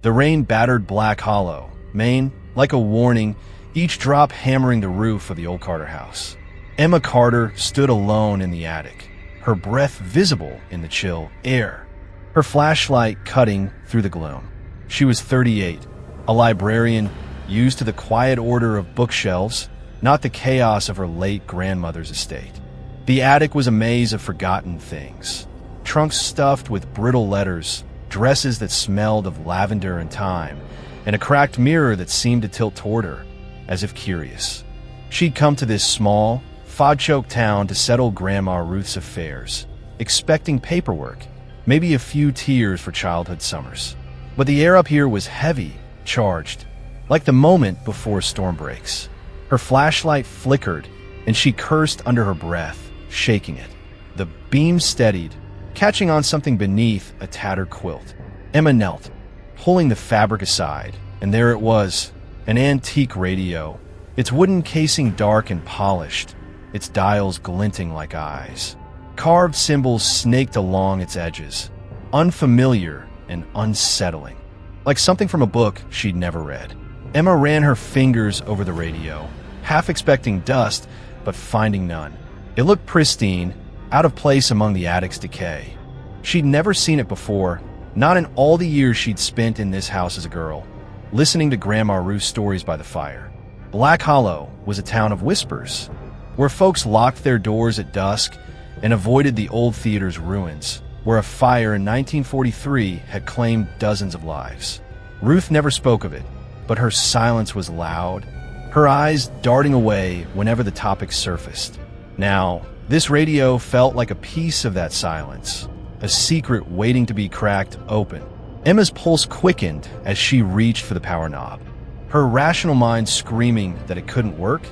The rain battered Black Hollow, Maine, like a warning, each drop hammering the roof of the old Carter house. Emma Carter stood alone in the attic, her breath visible in the chill air, her flashlight cutting through the gloom. She was 38, a librarian used to the quiet order of bookshelves, not the chaos of her late grandmother's estate. The attic was a maze of forgotten things. Trunks stuffed with brittle letters, dresses that smelled of lavender and thyme, and a cracked mirror that seemed to tilt toward her, as if curious. She'd come to this small, fog-choked town to settle Grandma Ruth's affairs, expecting paperwork, maybe a few tears for childhood summers. But the air up here was heavy, charged, like the moment before a storm breaks. Her flashlight flickered, and she cursed under her breath, shaking it. The beam steadied, catching on something beneath a tattered quilt. Emma knelt, pulling the fabric aside, and there it was, an antique radio, its wooden casing dark and polished, its dials glinting like eyes. Carved symbols snaked along its edges, unfamiliar and unsettling, like something from a book she'd never read. Emma ran her fingers over the radio, half expecting dust, but finding none. It looked pristine, out of place among the attic's decay. She'd never seen it before, not in all the years she'd spent in this house as a girl, listening to Grandma Ruth's stories by the fire. Black Hollow was a town of whispers, where folks locked their doors at dusk and avoided the old theater's ruins, where a fire in 1943 had claimed dozens of lives. Ruth never spoke of it, but her silence was loud, her eyes darting away whenever the topic surfaced. Now, this radio felt like a piece of that silence, a secret waiting to be cracked open. Emma's pulse quickened as she reached for the power knob, her rational mind screaming that it couldn't work.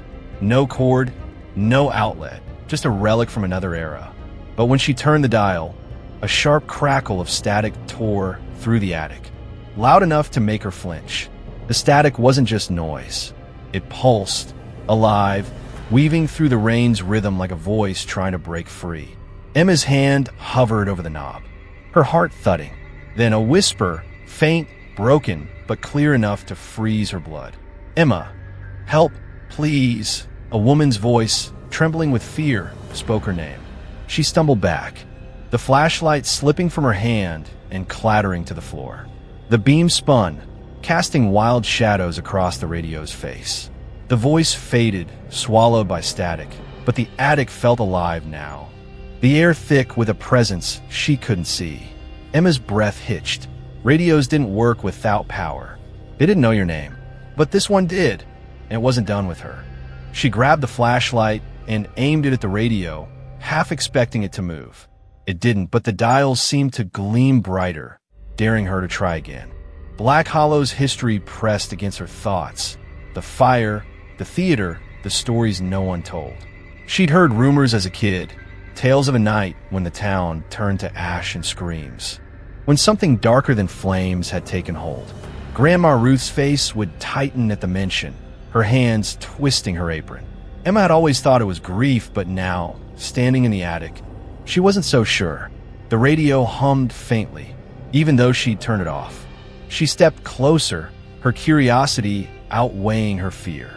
No cord, no outlet, just a relic from another era. But when she turned the dial, a sharp crackle of static tore through the attic, loud enough to make her flinch. The static wasn't just noise. It pulsed, alive, weaving through the rain's rhythm like a voice trying to break free. Emma's hand hovered over the knob, her heart thudding. Then a whisper, faint, broken, but clear enough to freeze her blood. "Emma, help, please." A woman's voice, trembling with fear, spoke her name. She stumbled back, the flashlight slipping from her hand and clattering to the floor. The beam spun, casting wild shadows across the radio's face. The voice faded, swallowed by static, but the attic felt alive now, the air thick with a presence she couldn't see. Emma's breath hitched. Radios didn't work without power. They didn't know your name, but this one did, and it wasn't done with her. She grabbed the flashlight and aimed it at the radio, half expecting it to move. It didn't, but the dials seemed to gleam brighter, daring her to try again. Black Hollow's history pressed against her thoughts. The fire, the theater, the stories no one told. She'd heard rumors as a kid, tales of a night when the town turned to ash and screams, when something darker than flames had taken hold. Grandma Ruth's face would tighten at the mention, her hands twisting her apron. Emma had always thought it was grief, but now, standing in the attic, she wasn't so sure. The radio hummed faintly, even though she'd turned it off. She stepped closer, her curiosity outweighing her fear.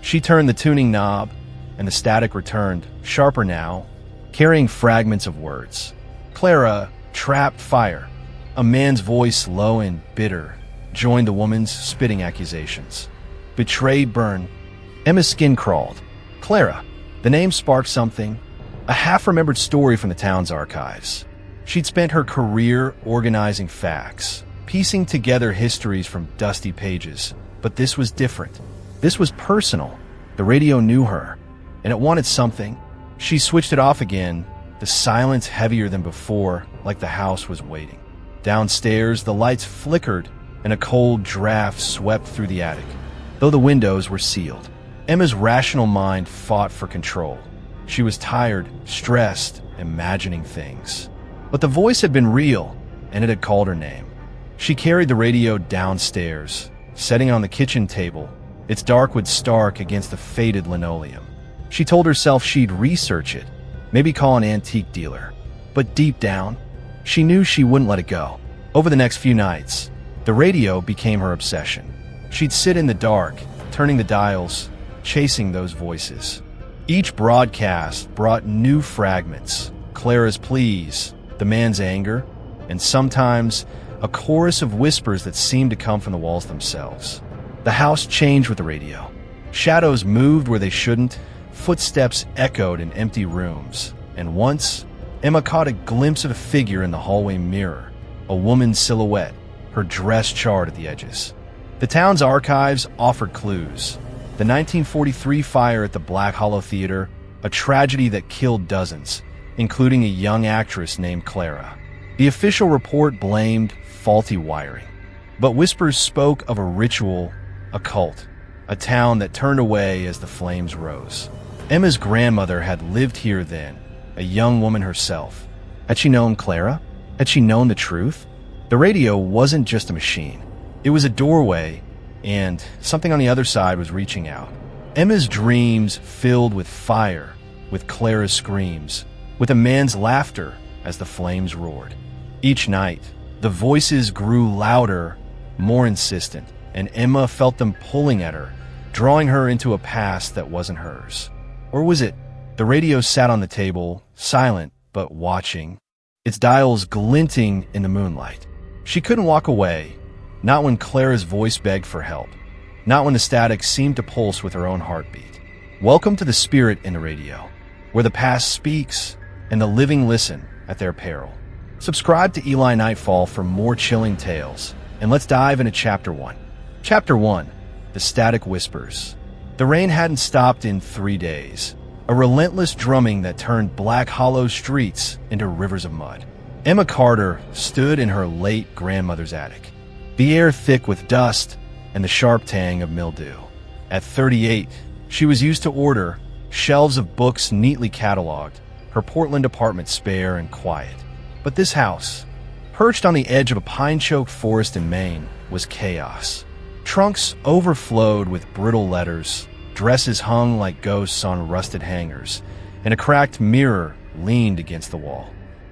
She turned the tuning knob, and the static returned, sharper now, carrying fragments of words. "Clara, trapped fire." A man's voice, low and bitter, joined the woman's spitting accusations. "Betrayed, burn." Emma's skin crawled. Clara. The name sparked something, a half-remembered story from the town's archives. She'd spent her career organizing facts, piecing together histories from dusty pages. But this was different. This was personal. The radio knew her, and it wanted something. She switched it off again, the silence heavier than before, like the house was waiting. Downstairs, the lights flickered, and a cold draft swept through the attic, though the windows were sealed. Emma's rational mind fought for control. She was tired, stressed, imagining things. But the voice had been real, and it had called her name. She carried the radio downstairs, setting it on the kitchen table, its dark wood stark against the faded linoleum. She told herself she'd research it, maybe call an antique dealer. But deep down, she knew she wouldn't let it go. Over the next few nights, The radio became her obsession. She'd sit in the dark, turning the dials, chasing those voices. Each broadcast brought new fragments: Clara's pleas, the man's anger, and sometimes a chorus of whispers that seemed to come from the walls themselves. The house changed with the radio. Shadows moved where they shouldn't, footsteps echoed in empty rooms, and once, Emma caught a glimpse of a figure in the hallway mirror, a woman's silhouette, her dress charred at the edges. The town's archives offered clues. The 1943 fire at the Black Hollow Theater, a tragedy that killed dozens, including a young actress named Clara. The official report blamed faulty wiring, but whispers spoke of a ritual, a cult, a town that turned away as the flames rose. Emma's grandmother had lived here then, a young woman herself. Had she known Clara? Had she known the truth? The radio wasn't just a machine. It was a doorway, and something on the other side was reaching out. Emma's dreams filled with fire, with Clara's screams, with a man's laughter as the flames roared. Each night, the voices grew louder, more insistent, and Emma felt them pulling at her, drawing her into a past that wasn't hers. Or was it? The radio sat on the table, silent but watching, its dials glinting in the moonlight. She couldn't walk away, not when Clara's voice begged for help, not when the static seemed to pulse with her own heartbeat. Welcome to the spirit in the radio, where the past speaks and the living listen at their peril. Subscribe to Eli Nightfall for more chilling tales, and let's dive into Chapter 1. Chapter 1, The Static Whispers. The rain hadn't stopped in 3 days, a relentless drumming that turned Black Hollow streets into rivers of mud. Emma Carter stood in her late grandmother's attic, the air thick with dust and the sharp tang of mildew. At 38, she was used to order, shelves of books neatly cataloged, her Portland apartment spare and quiet. But this house, perched on the edge of a pine-choked forest in Maine, was chaos. Trunks overflowed with brittle letters, dresses hung like ghosts on rusted hangers, and a cracked mirror leaned against the wall.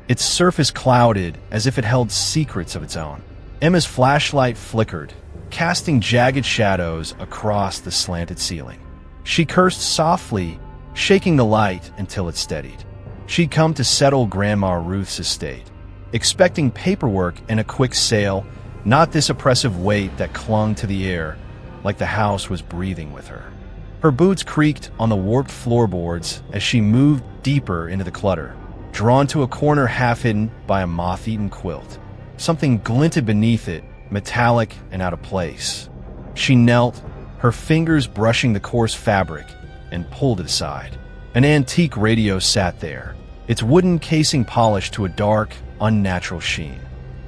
Its surface clouded as if it held secrets of its own. Emma's flashlight flickered, casting jagged shadows across the slanted ceiling. She cursed softly, shaking the light until it steadied. She'd come to settle Grandma Ruth's estate, expecting paperwork and a quick sale, not this oppressive weight that clung to the air like the house was breathing with her. Her boots creaked on the warped floorboards as she moved deeper into the clutter, drawn to a corner half hidden by a moth-eaten quilt. Something glinted beneath it, metallic and out of place. She knelt, her fingers brushing the coarse fabric, and pulled it aside. An antique radio sat there, its wooden casing polished to a dark, unnatural sheen.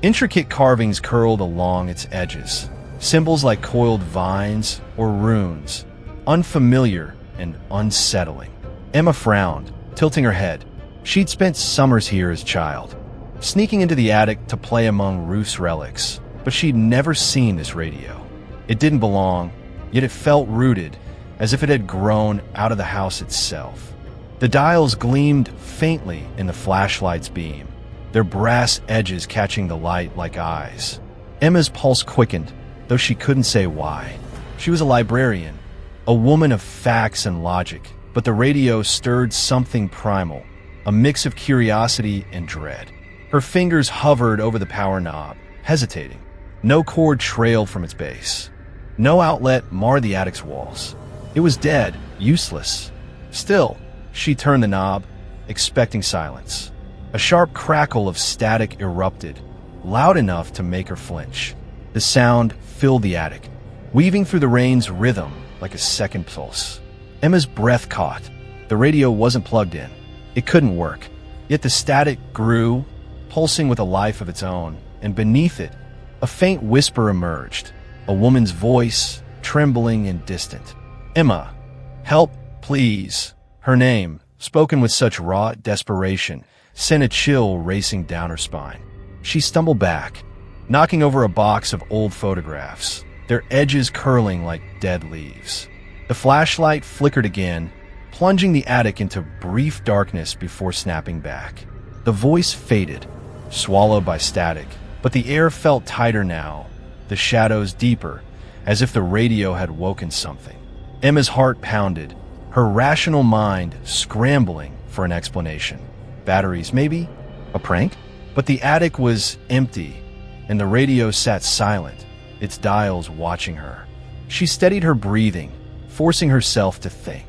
Intricate carvings curled along its edges, symbols like coiled vines or runes, unfamiliar and unsettling. Emma frowned, tilting her head. She'd spent summers here as a child, sneaking into the attic to play among Ruth's relics, but she'd never seen this radio. It didn't belong, yet it felt rooted, as if it had grown out of the house itself. The dials gleamed faintly in the flashlight's beam, their brass edges catching the light like eyes. Emma's pulse quickened, though she couldn't say why. She was a librarian, a woman of facts and logic, but the radio stirred something primal, a mix of curiosity and dread. Her fingers hovered over the power knob, hesitating. No cord trailed from its base. No outlet marred the attic's walls. It was dead, useless. Still, she turned the knob, expecting silence. A sharp crackle of static erupted, loud enough to make her flinch. The sound filled the attic, weaving through the rain's rhythm like a second pulse. Emma's breath caught. The radio wasn't plugged in. It couldn't work. Yet the static grew, pulsing with a life of its own, and beneath it, a faint whisper emerged, a woman's voice, trembling and distant. Emma, help, please. Her name, spoken with such raw desperation, sent a chill racing down her spine. She stumbled back, knocking over a box of old photographs, their edges curling like dead leaves. The flashlight flickered again, plunging the attic into brief darkness before snapping back. The voice faded, swallowed by static, but the air felt tighter now, the shadows deeper, as if the radio had woken something. Emma's heart pounded, her rational mind scrambling for an explanation. Batteries, maybe? A prank? But the attic was empty, and the radio sat silent, its dials watching her. She steadied her breathing, forcing herself to think.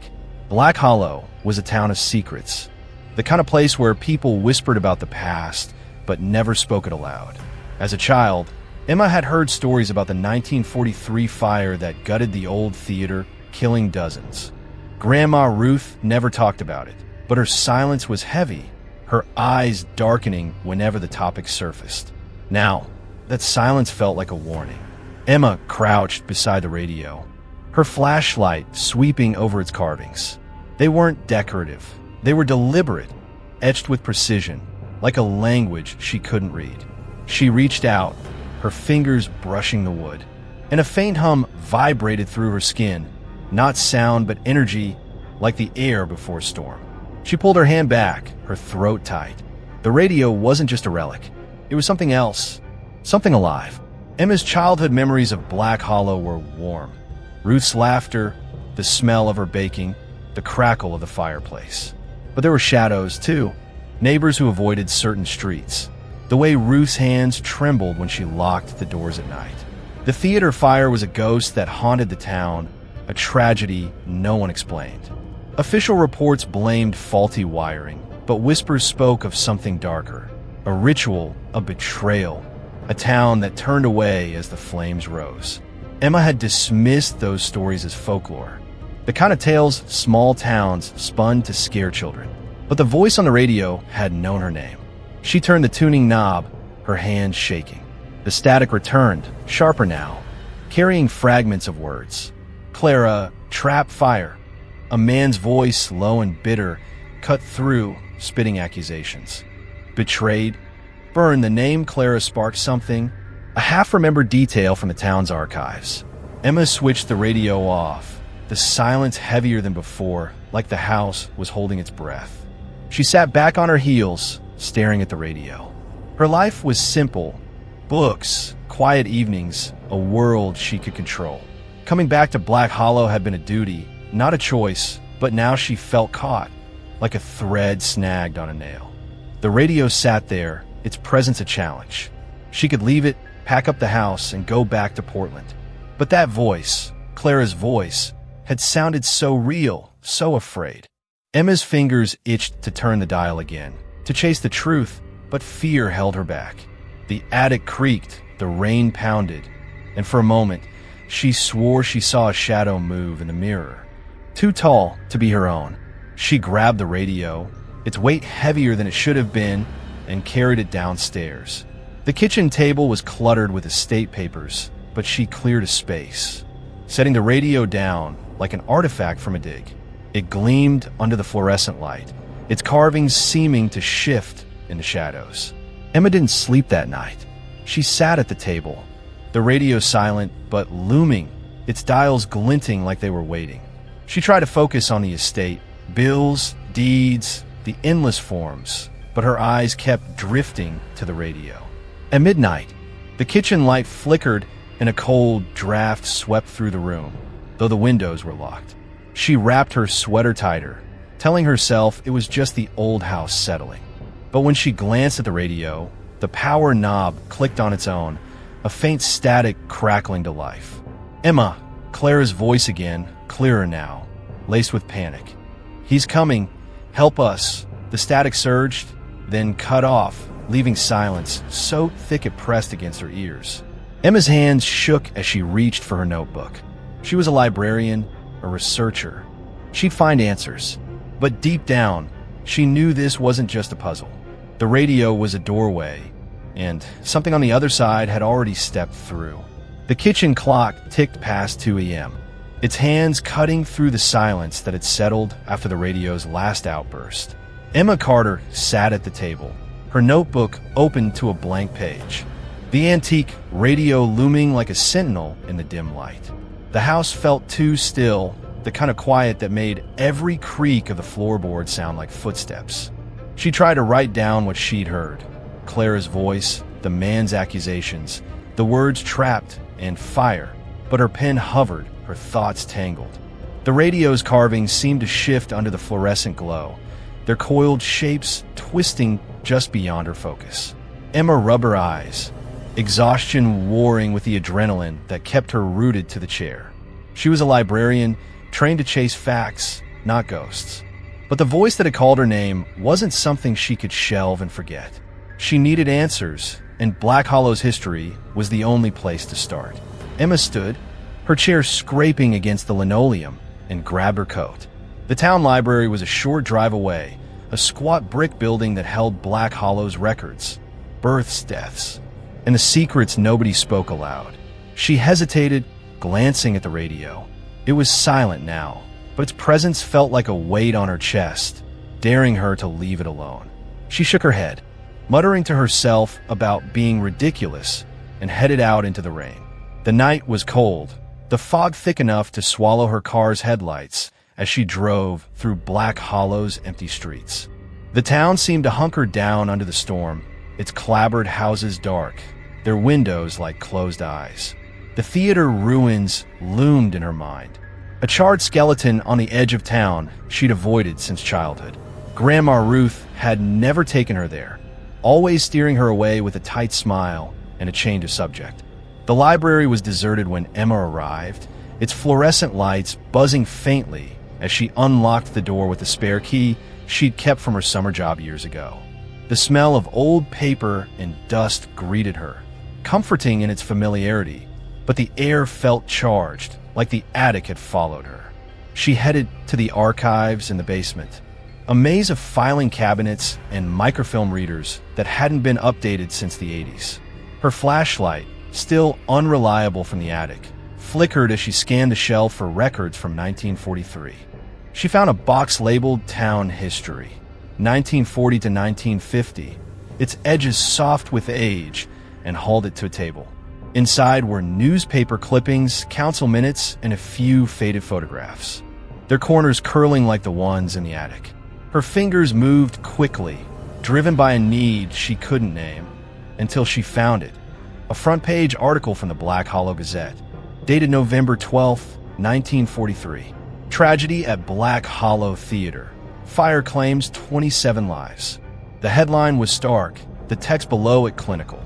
Black Hollow was a town of secrets, the kind of place where people whispered about the past, but never spoke it aloud. As a child, Emma had heard stories about the 1943 fire that gutted the old theater, killing dozens. Grandma Ruth never talked about it, but her silence was heavy, her eyes darkening whenever the topic surfaced. Now, that silence felt like a warning. Emma crouched beside the radio, her flashlight sweeping over its carvings. They weren't decorative. They were deliberate, etched with precision, like a language she couldn't read. She reached out, her fingers brushing the wood, and a faint hum vibrated through her skin, not sound but energy, like the air before a storm. She pulled her hand back, her throat tight. The radio wasn't just a relic. It was something else, something alive. Emma's childhood memories of Black Hollow were warm. Ruth's laughter, the smell of her baking, the crackle of the fireplace. But there were shadows, too. Neighbors who avoided certain streets. The way Ruth's hands trembled when she locked the doors at night. The theater fire was a ghost that haunted the town, a tragedy no one explained. Official reports blamed faulty wiring, but whispers spoke of something darker. A ritual, a betrayal, a town that turned away as the flames rose. Emma had dismissed those stories as folklore, the kind of tales small towns spun to scare children. But the voice on the radio had known her name. She turned the tuning knob, her hands shaking. The static returned, sharper now, carrying fragments of words. Clara, trap fire. A man's voice, low and bitter, cut through, spitting accusations. Betrayed. Burn, the name Clara sparked something, a half-remembered detail from the town's archives. Emma switched the radio off, the silence heavier than before, like the house was holding its breath. She sat back on her heels, staring at the radio. Her life was simple. Books, quiet evenings, a world she could control. Coming back to Black Hollow had been a duty, not a choice, but now she felt caught, like a thread snagged on a nail. The radio sat there, its presence a challenge. She could leave it, pack up the house, and go back to Portland. But that voice, Clara's voice, had sounded so real, so afraid. Emma's fingers itched to turn the dial again, to chase the truth, but fear held her back. The attic creaked, the rain pounded, and for a moment, she swore she saw a shadow move in the mirror. Too tall to be her own. She grabbed the radio, its weight heavier than it should have been, and carried it downstairs. The kitchen table was cluttered with estate papers, but she cleared a space, setting the radio down like an artifact from a dig. It gleamed under the fluorescent light, its carvings seeming to shift in the shadows. Emma didn't sleep that night. She sat at the table, the radio silent but looming, its dials glinting like they were waiting. She tried to focus on the estate, bills, deeds, the endless forms, but her eyes kept drifting to the radio. At midnight, the kitchen light flickered and a cold draft swept through the room, though the windows were locked. She wrapped her sweater tighter, telling herself it was just the old house settling. But when she glanced at the radio, the power knob clicked on its own, a faint static crackling to life. Emma, Clara's voice again, clearer now, laced with panic. "He's coming. Help us." The static surged, then cut off, leaving silence so thick it pressed against her ears. Emma's hands shook as she reached for her notebook. She was a librarian, a researcher. She'd find answers. But deep down, she knew this wasn't just a puzzle. The radio was a doorway, and something on the other side had already stepped through. The kitchen clock ticked past 2 a.m., its hands cutting through the silence that had settled after the radio's last outburst. Emma Carter sat at the table, her notebook open to a blank page, the antique radio looming like a sentinel in the dim light. The house felt too still, the kind of quiet that made every creak of the floorboard sound like footsteps. She tried to write down what she'd heard. Clara's voice, the man's accusations, the words trapped and fire, but her pen hovered, her thoughts tangled. The radio's carvings seemed to shift under the fluorescent glow, their coiled shapes twisting just beyond her focus. Emma rubbed her eyes, exhaustion warring with the adrenaline that kept her rooted to the chair. She was a librarian, trained to chase facts, not ghosts. But the voice that had called her name wasn't something she could shelve and forget. She needed answers, and Black Hollow's history was the only place to start. Emma stood, her chair scraping against the linoleum, and grabbed her coat. The town library was a short drive away, a squat brick building that held Black Hollow's records, births, deaths, and the secrets nobody spoke aloud. She hesitated, glancing at the radio. It was silent now, but its presence felt like a weight on her chest, daring her to leave it alone. She shook her head, muttering to herself about being ridiculous, and headed out into the rain. The night was cold, the fog thick enough to swallow her car's headlights as she drove through Black Hollow's empty streets. The town seemed to hunker down under the storm, its clapboard houses dark, their windows like closed eyes. The theater ruins loomed in her mind, a charred skeleton on the edge of town she'd avoided since childhood. Grandma Ruth had never taken her there, always steering her away with a tight smile and a change of subject. The library was deserted when Emma arrived, its fluorescent lights buzzing faintly as she unlocked the door with the spare key she'd kept from her summer job years ago. The smell of old paper and dust greeted her, comforting in its familiarity, but the air felt charged, like the attic had followed her. She headed to the archives in the basement, a maze of filing cabinets and microfilm readers that hadn't been updated since the 80s. Her flashlight, still unreliable from the attic, flickered as she scanned the shelf for records from 1943. She found a box labeled Town History, 1940 to 1950, its edges soft with age, and hauled it to a table. Inside were newspaper clippings, council minutes, and a few faded photographs, their corners curling like the ones in the attic. Her fingers moved quickly, driven by a need she couldn't name, until she found it. A front-page article from the Black Hollow Gazette, dated November 12, 1943. Tragedy at Black Hollow Theater. Fire claims 27 lives. The headline was stark, the text below it clinical.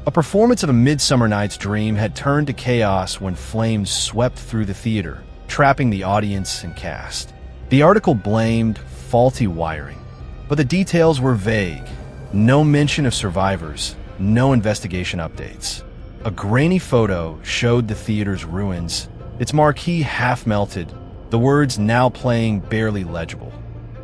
A performance of A Midsummer Night's Dream had turned to chaos when flames swept through the theater, trapping the audience and cast. The article blamed faulty wiring, but the details were vague. No mention of survivors, no investigation updates. A grainy photo showed the theater's ruins, its marquee half-melted, the words now playing barely legible.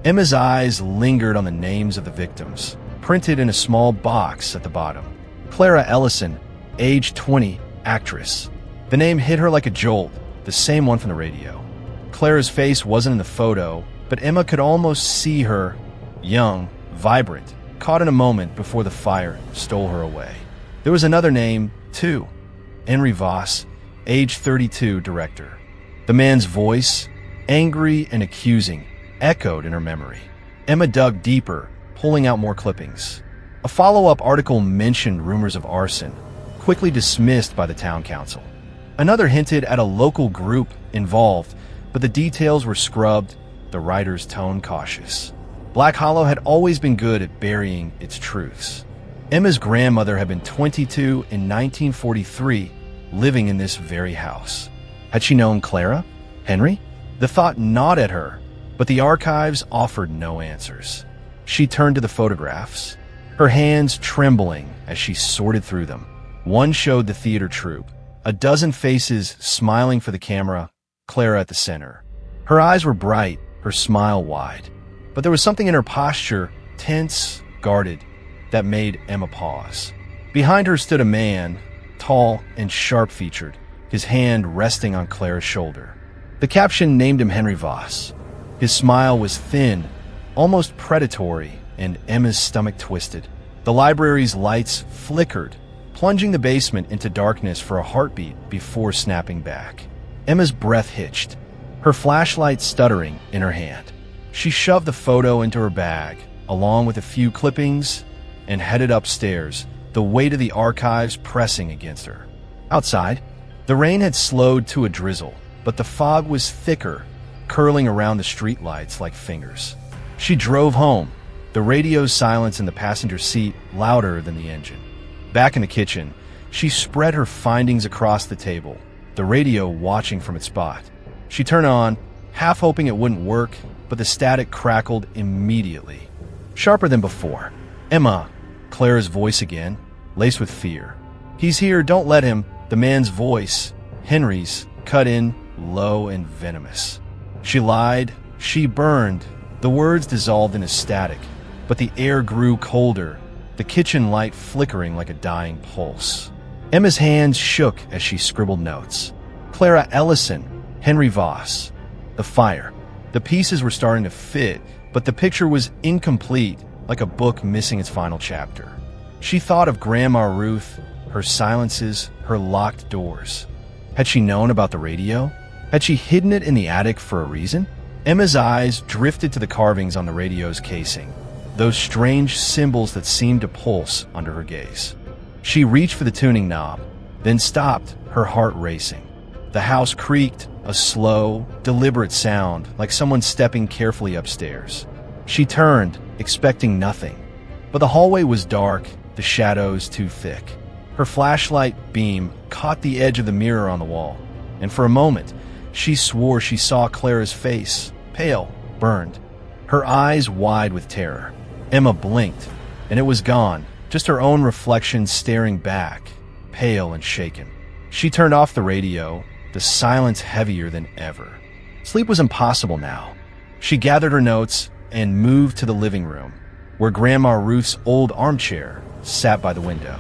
Emma's eyes lingered on the names of the victims, printed in a small box at the bottom. Clara Ellison, age 20, actress. The name hit her like a jolt, the same one from the radio. Clara's face wasn't in the photo, but Emma could almost see her, young, vibrant, caught in a moment before the fire stole her away. There was another name, too. Henry Voss, age 32, director. The man's voice, angry and accusing, echoed in her memory. Emma dug deeper, pulling out more clippings. A follow-up article mentioned rumors of arson, quickly dismissed by the town council. Another hinted at a local group involved, but the details were scrubbed, the writer's tone cautious. Black Hollow had always been good at burying its truths. Emma's grandmother had been 22 in 1943, living in this very house. Had she known Clara? Henry? The thought gnawed at her, but the archives offered no answers. She turned to the photographs, her hands trembling as she sorted through them. One showed the theater troupe, a dozen faces smiling for the camera, Clara at the center. Her eyes were bright, her smile wide, but there was something in her posture, tense, guarded, that made Emma pause. Behind her stood a man, tall and sharp-featured, his hand resting on Clara's shoulder. The caption named him Henry Voss. His smile was thin, almost predatory, and Emma's stomach twisted. The library's lights flickered, plunging the basement into darkness for a heartbeat before snapping back. Emma's breath hitched, her flashlight stuttering in her hand. She shoved the photo into her bag, along with a few clippings, and headed upstairs, the weight of the archives pressing against her. Outside, The rain had slowed to a drizzle, but the fog was thicker, curling around the streetlights like fingers. She drove home, the radio's silence in the passenger seat louder than the engine. Back in the kitchen, she spread her findings across the table, the radio watching from its spot. She turned on, half hoping it wouldn't work, but the static crackled immediately. Sharper than before. "Emma," Clara's voice again, laced with fear. "He's here, don't let him." The man's voice, Henry's, cut in, low and venomous. She lied, she burned. The words dissolved into static, but the air grew colder, the kitchen light flickering like a dying pulse. Emma's hands shook as she scribbled notes. Clara Ellison, Henry Voss. The fire. The pieces were starting to fit, but the picture was incomplete, like a book missing its final chapter. She thought of Grandma Ruth, her silences, her locked doors. Had she known about the radio? Had she hidden it in the attic for a reason? Emma's eyes drifted to the carvings on the radio's casing, those strange symbols that seemed to pulse under her gaze. She reached for the tuning knob, then stopped, her heart racing. The house creaked, a slow, deliberate sound, like someone stepping carefully upstairs. She turned, expecting nothing. But the hallway was dark, the shadows too thick. Her flashlight beam caught the edge of the mirror on the wall, and for a moment, she swore she saw Clara's face, pale, burned, her eyes wide with terror. Emma blinked, and it was gone, just her own reflection staring back, pale and shaken. She turned off the radio, the silence heavier than ever. Sleep was impossible now. She gathered her notes and moved to the living room, where Grandma Ruth's old armchair sat by the window.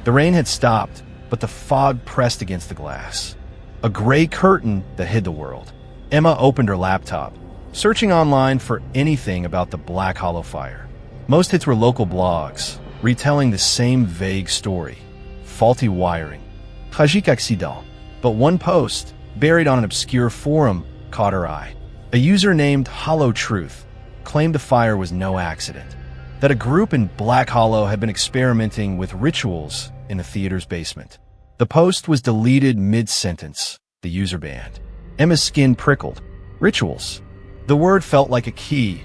The rain had stopped, but the fog pressed against the glass. A gray curtain that hid the world. Emma opened her laptop, searching online for anything about the Black Hollow fire. Most hits were local blogs, retelling the same vague story. Faulty wiring. Tragique accident. But one post, buried on an obscure forum, caught her eye. A user named Hollow Truth claimed the fire was no accident, that a group in Black Hollow had been experimenting with rituals in the theater's basement. The post was deleted mid-sentence, the user banned. Emma's skin prickled. Rituals. The word felt like a key,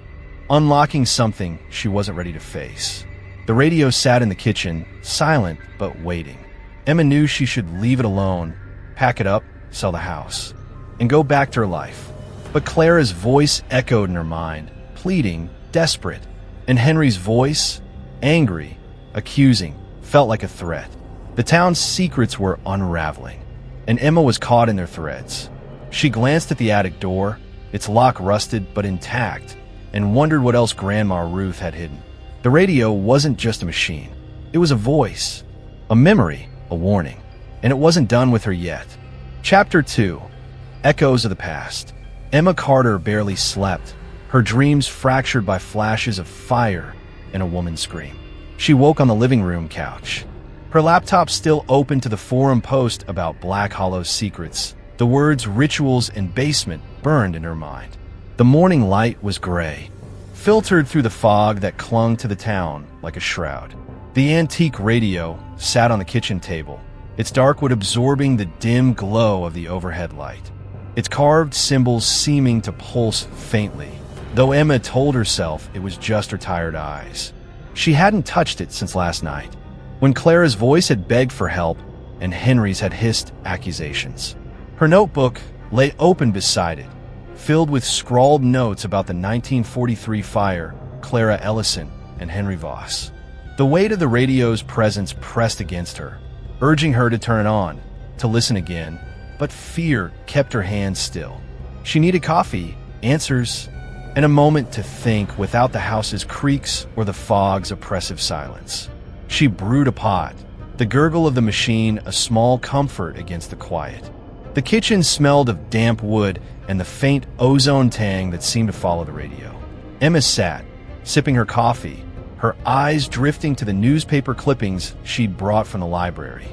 unlocking something she wasn't ready to face. The radio sat in the kitchen, silent but waiting. Emma knew she should leave it alone, pack it up, sell the house, and go back to her life. But Clara's voice echoed in her mind, pleading, desperate, and Henry's voice, angry, accusing, felt like a threat. The town's secrets were unraveling, and Emma was caught in their threads. She glanced at the attic door, its lock rusted but intact, and wondered what else Grandma Ruth had hidden. The radio wasn't just a machine. It was a voice, a memory, a warning. And it wasn't done with her yet. Chapter 2. Echoes of the Past. Emma Carter barely slept, her dreams fractured by flashes of fire and a woman's scream. She woke on the living room couch, her laptop still open to the forum post about Black Hollow's secrets. The words rituals and basement burned in her mind. The morning light was gray, filtered through the fog that clung to the town like a shroud. The antique radio sat on the kitchen table, its dark wood absorbing the dim glow of the overhead light, its carved symbols seeming to pulse faintly, though Emma told herself it was just her tired eyes. She hadn't touched it since last night, when Clara's voice had begged for help and Henry's had hissed accusations. Her notebook lay open beside it, filled with scrawled notes about the 1943 fire, Clara Ellison, and Henry Voss. The weight of the radio's presence pressed against her, urging her to turn it on, to listen again, but fear kept her hands still. She needed coffee, answers, and a moment to think without the house's creaks or the fog's oppressive silence. She brewed a pot, the gurgle of the machine a small comfort against the quiet. The kitchen smelled of damp wood and the faint ozone tang that seemed to follow the radio. Emma sat, sipping her coffee, her eyes drifting to the newspaper clippings she'd brought from the library.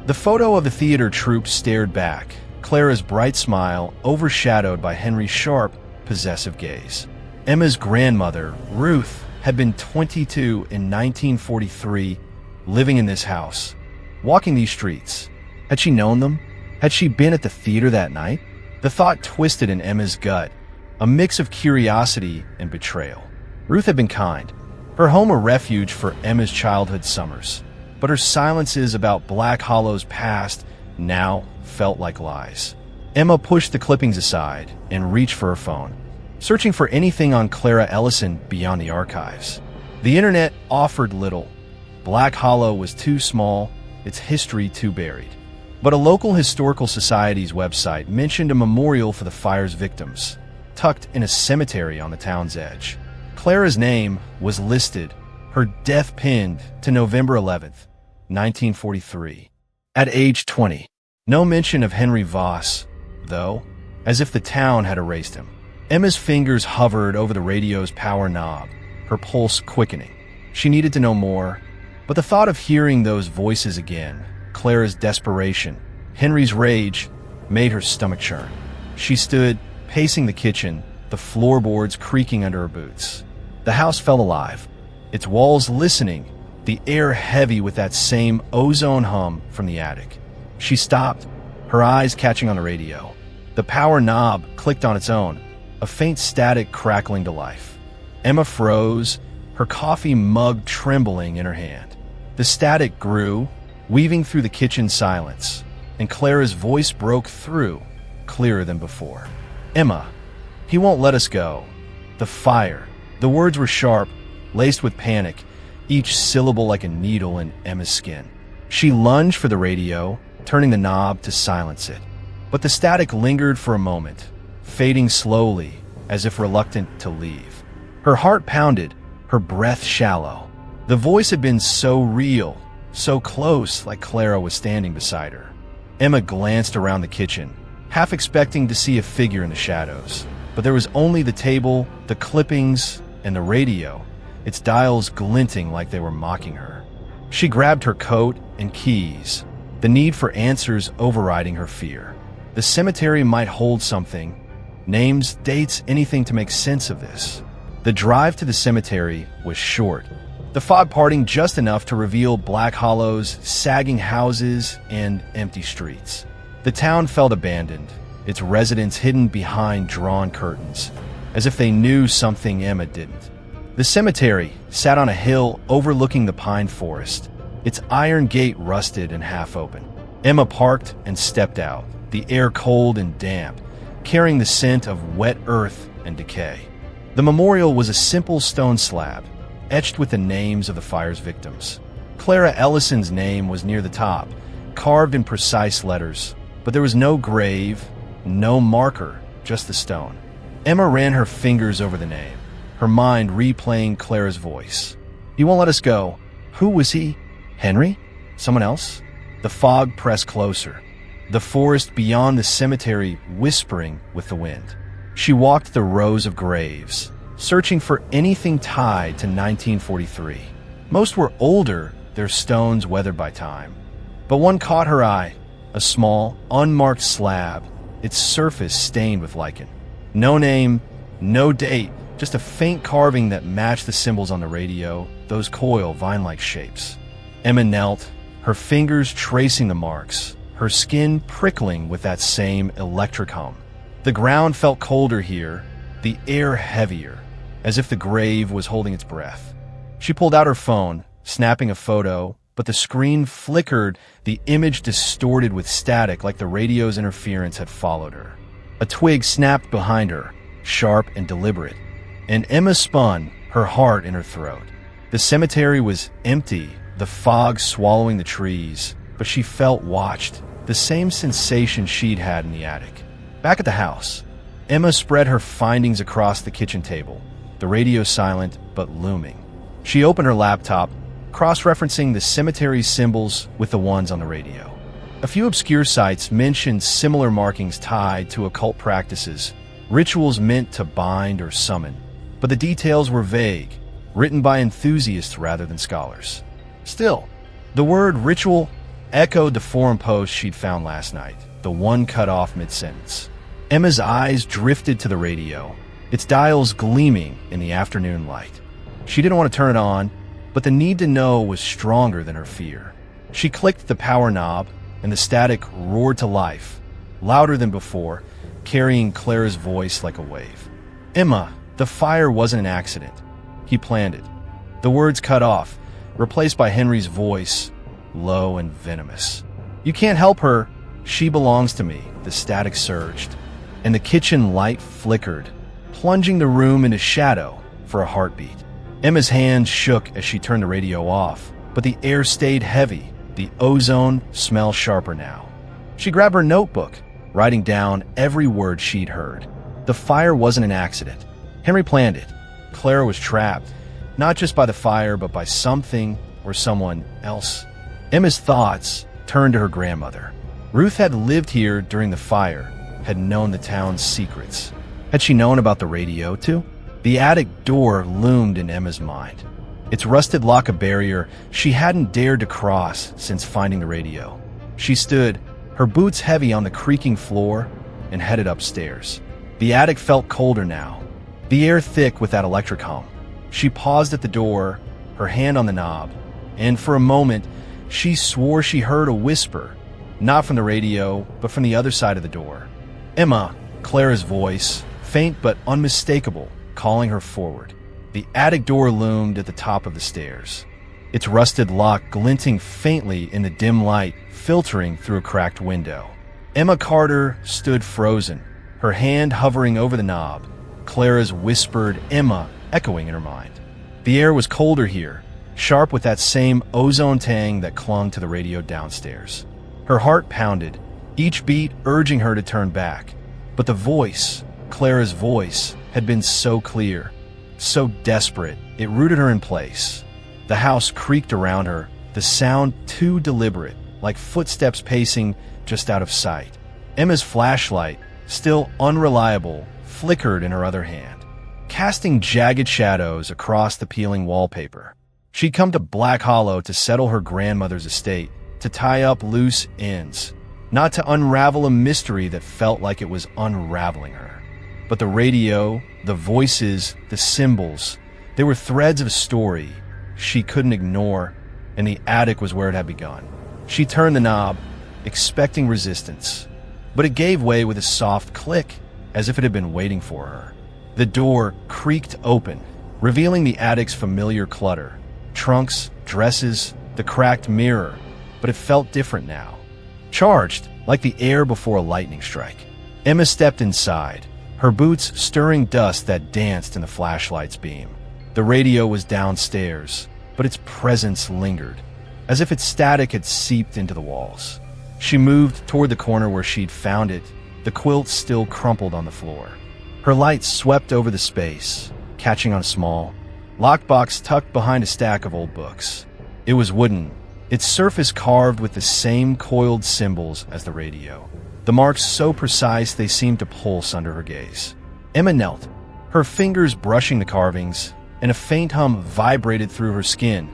The photo of the theater troupe stared back, Clara's bright smile overshadowed by Henry's sharp, possessive gaze. Emma's grandmother, Ruth, had been 22 in 1943, living in this house, walking these streets. Had she known them? Had she been at the theater that night? The thought twisted in Emma's gut, a mix of curiosity and betrayal. Ruth had been kind, her home a refuge for Emma's childhood summers, but her silences about Black Hollow's past now felt like lies. Emma pushed the clippings aside and reached for her phone, searching for anything on Clara Ellison beyond the archives. The internet offered little. Black Hollow was too small, its history too buried. But a local historical society's website mentioned a memorial for the fire's victims, tucked in a cemetery on the town's edge. Clara's name was listed, her death pinned to November 11th, 1943, at age 20. No mention of Henry Voss, though, as if the town had erased him. Emma's fingers hovered over the radio's power knob, her pulse quickening. She needed to know more, but the thought of hearing those voices again, Clara's desperation, Henry's rage, made her stomach churn. She stood, pacing the kitchen, the floorboards creaking under her boots. The house felt alive, its walls listening, the air heavy with that same ozone hum from the attic. She stopped, her eyes catching on the radio. The power knob clicked on its own, a faint static crackling to life. Emma froze, her coffee mug trembling in her hand. The static grew, weaving through the kitchen silence, and Clara's voice broke through, clearer than before. "Emma, he won't let us go. The fire." The words were sharp, laced with panic, each syllable like a needle in Emma's skin. She lunged for the radio, turning the knob to silence it. But the static lingered for a moment, fading slowly, as if reluctant to leave. Her heart pounded, her breath shallow. The voice had been so real, so close, like Clara was standing beside her. Emma glanced around the kitchen, half expecting to see a figure in the shadows. But there was only the table, the clippings, and the radio, its dials glinting like they were mocking her. She grabbed her coat and keys, the need for answers overriding her fear. The cemetery might hold something, names, dates, anything to make sense of this. The drive to the cemetery was short, the fog parting just enough to reveal Black Hollow's sagging houses and empty streets. The town felt abandoned, its residents hidden behind drawn curtains, as if they knew something Emma didn't. The cemetery sat on a hill overlooking the pine forest, its iron gate rusted and half open. Emma parked and stepped out, the air cold and damp, carrying the scent of wet earth and decay. The memorial was a simple stone slab, etched with the names of the fire's victims. Clara Ellison's name was near the top, carved in precise letters, but there was no grave, no marker, just the stone. Emma ran her fingers over the name, her mind replaying Clara's voice. "He won't let us go. Who was he? Henry? Someone else?" The fog pressed closer, the forest beyond the cemetery whispering with the wind. She walked the rows of graves, searching for anything tied to 1943. Most were older, their stones weathered by time. But one caught her eye, a small, unmarked slab, its surface stained with lichen. No name, no date, just a faint carving that matched the symbols on the radio, those coil, vine-like shapes. Emma knelt, her fingers tracing the marks, her skin prickling with that same electric hum. The ground felt colder here, the air heavier, as if the grave was holding its breath. She pulled out her phone, snapping a photo, but the screen flickered, the image distorted with static like the radio's interference had followed her. A twig snapped behind her, sharp and deliberate, and Emma spun, her heart in her throat. The cemetery was empty, the fog swallowing the trees, but she felt watched, the same sensation she'd had in the attic. Back at the house, Emma spread her findings across the kitchen table, the radio silent but looming. She opened her laptop, cross-referencing the cemetery's symbols with the ones on the radio. A few obscure sites mentioned similar markings tied to occult practices, rituals meant to bind or summon, but the details were vague, written by enthusiasts rather than scholars. Still, the word ritual echoed the forum post she'd found last night, the one cut off mid-sentence. Emma's eyes drifted to the radio, its dials gleaming in the afternoon light. She didn't want to turn it on, but the need to know was stronger than her fear. She clicked the power knob, and the static roared to life, louder than before, carrying Clara's voice like a wave. "Emma, the fire wasn't an accident. He planned it." The words cut off, replaced by Henry's voice, low and venomous. "You can't help her. She belongs to me." The static surged, and the kitchen light flickered, plunging the room into shadow for a heartbeat. Emma's hands shook as she turned the radio off, but the air stayed heavy, the ozone smell sharper now. She grabbed her notebook, writing down every word she'd heard. The fire wasn't an accident. Henry planned it. Clara was trapped, not just by the fire, but by something or someone else. Emma's thoughts turned to her grandmother. Ruth had lived here during the fire, had known the town's secrets. Had she known about the radio, too? The attic door loomed in Emma's mind. Its rusted lock a barrier she hadn't dared to cross since finding the radio. She stood, her boots heavy on the creaking floor, and headed upstairs. The attic felt colder now, the air thick with that electric hum. She paused at the door, her hand on the knob, and for a moment, she swore she heard a whisper, not from the radio, but from the other side of the door. "Emma," Clara's voice, faint but unmistakable, calling her forward. The attic door loomed at the top of the stairs, its rusted lock glinting faintly in the dim light filtering through a cracked window. Emma Carter stood frozen, her hand hovering over the knob, Clara's whispered "Emma" echoing in her mind. The air was colder here, sharp with that same ozone tang that clung to the radio downstairs. Her heart pounded, each beat urging her to turn back. But the voice, Clara's voice, had been so clear, so desperate, it rooted her in place. The house creaked around her, the sound too deliberate, like footsteps pacing just out of sight. Emma's flashlight, still unreliable, flickered in her other hand, casting jagged shadows across the peeling wallpaper. She'd come to Black Hollow to settle her grandmother's estate, to tie up loose ends, not to unravel a mystery that felt like it was unraveling her. But the radio, the voices, the symbols, they were threads of a story she couldn't ignore, and the attic was where it had begun. She turned the knob, expecting resistance, but it gave way with a soft click, as if it had been waiting for her. The door creaked open, revealing the attic's familiar clutter. Trunks, dresses, the cracked mirror, but it felt different now. Charged, like the air before a lightning strike. Emma stepped inside, her boots stirring dust that danced in the flashlight's beam. The radio was downstairs, but its presence lingered, as if its static had seeped into the walls. She moved toward the corner where she'd found it, the quilt still crumpled on the floor. Her light swept over the space, catching on a small lockbox tucked behind a stack of old books. It was wooden, its surface carved with the same coiled symbols as the radio, the marks so precise they seemed to pulse under her gaze. Emma knelt, her fingers brushing the carvings, and a faint hum vibrated through her skin,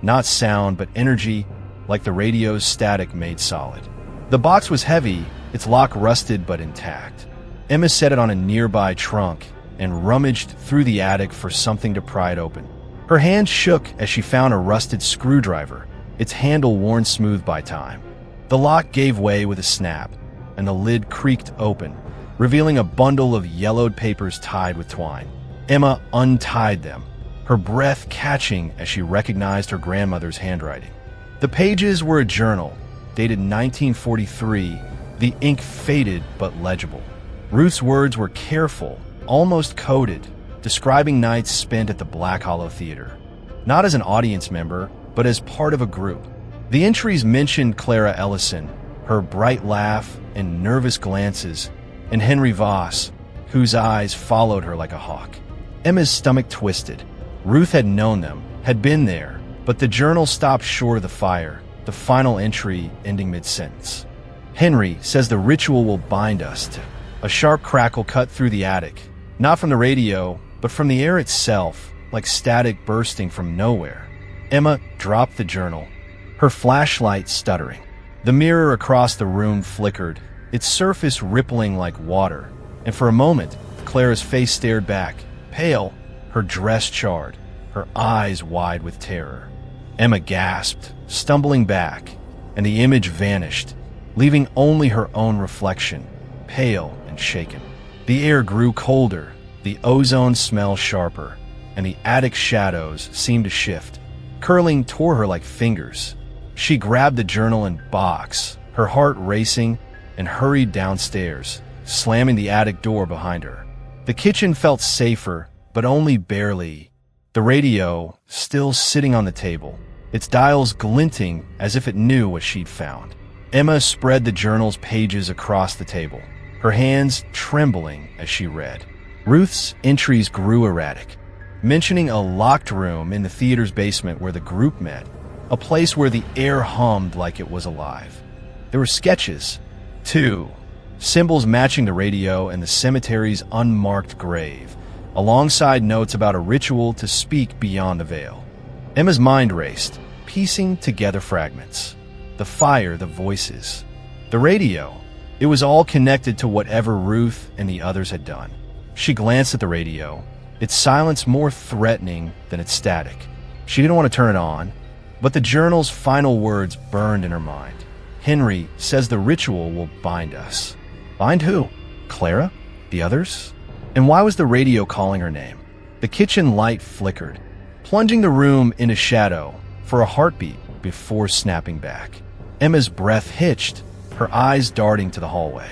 not sound but energy, like the radio's static made solid. The box was heavy, its lock rusted but intact. Emma set it on a nearby trunk and rummaged through the attic for something to pry it open. Her hand shook as she found a rusted screwdriver, its handle worn smooth by time. The lock gave way with a snap, and the lid creaked open, revealing a bundle of yellowed papers tied with twine. Emma untied them, her breath catching as she recognized her grandmother's handwriting. The pages were a journal, dated 1943, the ink faded but legible. Ruth's words were careful, almost coded, describing nights spent at the Black Hollow Theater. Not as an audience member, but as part of a group. The entries mentioned Clara Ellison, her bright laugh and nervous glances, and Henry Voss, whose eyes followed her like a hawk. Emma's stomach twisted. Ruth had known them, had been there, but the journal stopped short of the fire, the final entry ending mid-sentence. "Henry says the ritual will bind us to..." A sharp crackle cut through the attic, not from the radio, but from the air itself, like static bursting from nowhere. Emma dropped the journal, her flashlight stuttering. The mirror across the room flickered, its surface rippling like water, and for a moment, Clara's face stared back, pale, her dress charred, her eyes wide with terror. Emma gasped, stumbling back, and the image vanished, leaving only her own reflection, pale and shaken. The air grew colder, the ozone smell sharper, and the attic shadows seemed to shift, curling toward her like fingers. She grabbed the journal and box, her heart racing, and hurried downstairs, slamming the attic door behind her. The kitchen felt safer, but only barely. The radio, still sitting on the table, its dials glinting as if it knew what she'd found. Emma spread the journal's pages across the table, her hands trembling as she read. Ruth's entries grew erratic, mentioning a locked room in the theater's basement where the group met, a place where the air hummed like it was alive. There were sketches, too, symbols matching the radio and the cemetery's unmarked grave, alongside notes about a ritual to speak beyond the veil. Emma's mind raced, piecing together fragments. The fire, the voices, the radio. It was all connected to whatever Ruth and the others had done. She glanced at the radio, its silence more threatening than its static. She didn't want to turn it on, but the journal's final words burned in her mind. Henry says the ritual will bind us. Bind who? Clara? The others? And why was the radio calling her name? The kitchen light flickered, plunging the room into shadow for a heartbeat before snapping back. Emma's breath hitched, her eyes darting to the hallway.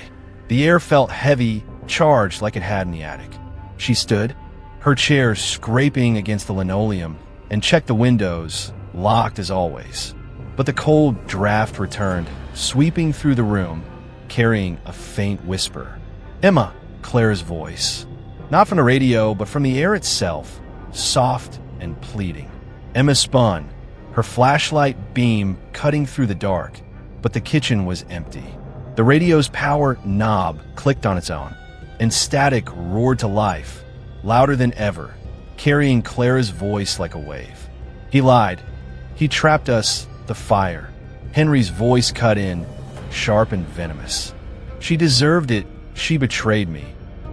The air felt heavy, charged like it had in the attic. She stood, her chair scraping against the linoleum, and checked the windows, locked as always. But the cold draft returned, sweeping through the room, carrying a faint whisper. Emma, Clara's voice. Not from the radio, but from the air itself, soft and pleading. Emma spun, her flashlight beam cutting through the dark, but the kitchen was empty. The radio's power knob clicked on its own, and static roared to life, louder than ever, carrying Clara's voice like a wave. He lied. He trapped us, the fire. Henry's voice cut in, sharp and venomous. She deserved it. She betrayed me.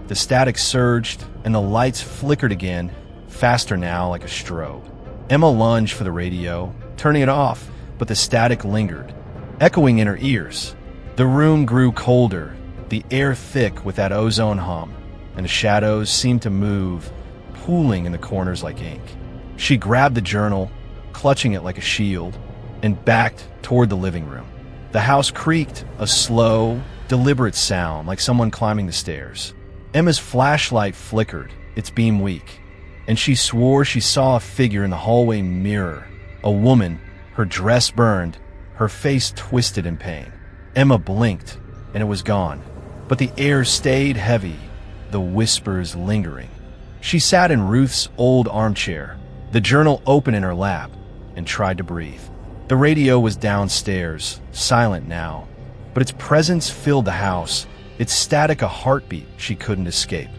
The static surged, and the lights flickered again, faster now like a strobe. Emma lunged for the radio, turning it off, but the static lingered, echoing in her ears. The room grew colder, the air thick with that ozone hum, and the shadows seemed to move, pooling in the corners like ink. She grabbed the journal, clutching it like a shield, and backed toward the living room. The house creaked, a slow, deliberate sound like someone climbing the stairs. Emma's flashlight flickered, its beam weak, and she swore she saw a figure in the hallway mirror, a woman, her dress burned, her face twisted in pain. Emma blinked, and it was gone, but the air stayed heavy, the whispers lingering. She sat in Ruth's old armchair, the journal open in her lap, and tried to breathe. The radio was downstairs, silent now, but its presence filled the house, its static a heartbeat she couldn't escape.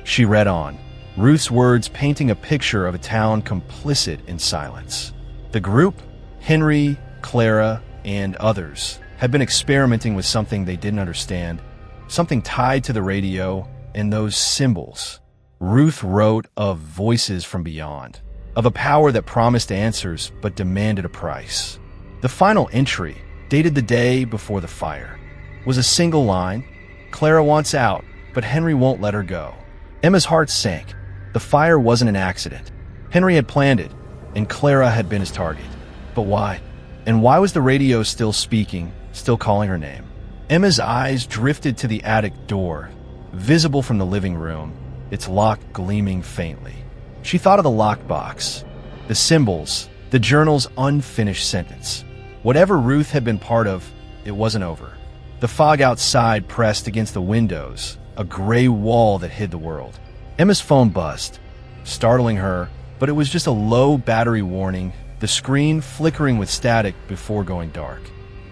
She read on, Ruth's words painting a picture of a town complicit in silence. The group, Henry, Clara, and others, had been experimenting with something they didn't understand, something tied to the radio and those symbols. Ruth wrote of voices from beyond, of a power that promised answers but demanded a price. The final entry, dated the day before the fire, was a single line. Clara wants out, but Henry won't let her go. Emma's heart sank. The fire wasn't an accident. Henry had planned it, and Clara had been his target. But why? And why was the radio still speaking, still calling her name? Emma's eyes drifted to the attic door, visible from the living room, its lock gleaming faintly. She thought of the lockbox, the symbols, the journal's unfinished sentence. Whatever Ruth had been part of, it wasn't over. The fog outside pressed against the windows, a gray wall that hid the world. Emma's phone buzzed, startling her, but it was just a low battery warning, the screen flickering with static before going dark.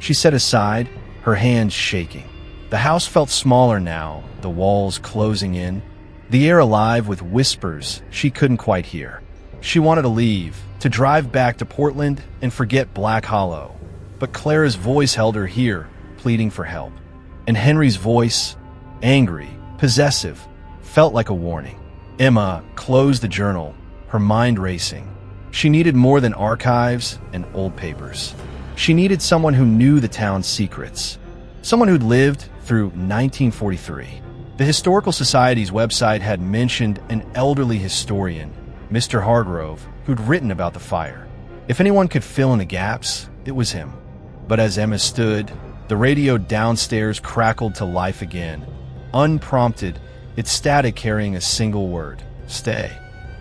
She set aside, her hands shaking. The house felt smaller now, the walls closing in, the air alive with whispers she couldn't quite hear. She wanted to leave, to drive back to Portland and forget Black Hollow. But Clara's voice held her here, pleading for help. And Henry's voice, angry, possessive, felt like a warning. Emma closed the journal, her mind racing. She needed more than archives and old papers. She needed someone who knew the town's secrets, someone who'd lived through 1943. The Historical Society's website had mentioned an elderly historian, Mr. Hargrove, who'd written about the fire. If anyone could fill in the gaps, it was him. But as Emma stood, the radio downstairs crackled to life again. Unprompted, its static carrying a single word: stay.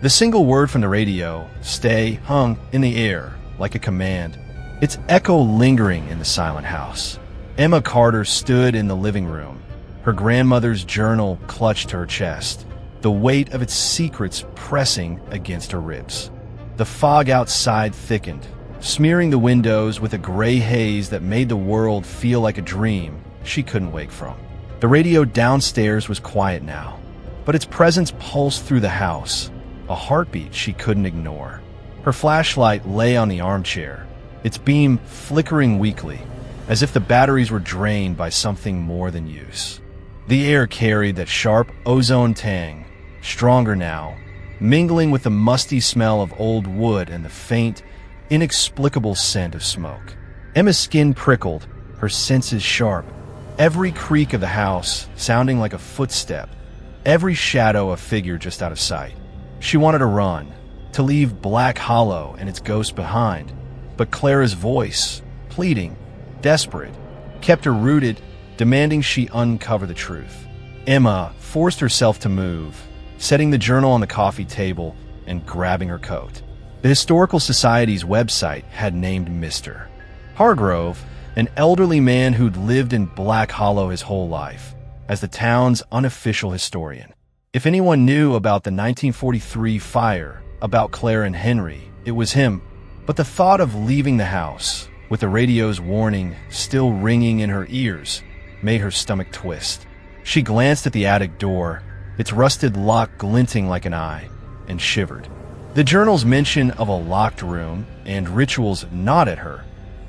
The single word from the radio, stay, hung in the air like a command, its echo lingering in the silent house. Emma Carter stood in the living room. Her grandmother's journal clutched her chest, the weight of its secrets pressing against her ribs. The fog outside thickened, smearing the windows with a gray haze that made the world feel like a dream she couldn't wake from. The radio downstairs was quiet now, but its presence pulsed through the house, a heartbeat she couldn't ignore. Her flashlight lay on the armchair, its beam flickering weakly, as if the batteries were drained by something more than use. The air carried that sharp ozone tang, stronger now, mingling with the musty smell of old wood and the faint, inexplicable scent of smoke. Emma's skin prickled, her senses sharp, every creak of the house sounding like a footstep, every shadow a figure just out of sight. She wanted to run, to leave Black Hollow and its ghost behind, but Clara's voice, pleading, desperate, kept her rooted, demanding she uncover the truth. Emma forced herself to move, setting the journal on the coffee table and grabbing her coat. The Historical Society's website had named Mr. Hargrove, an elderly man who'd lived in Black Hollow his whole life, as the town's unofficial historian. If anyone knew about the 1943 fire, about Clara and Henry, it was him. But the thought of leaving the house, with the radio's warning still ringing in her ears, made her stomach twist. She glanced at the attic door, its rusted lock glinting like an eye, and shivered. The journal's mention of a locked room and rituals gnawed at her,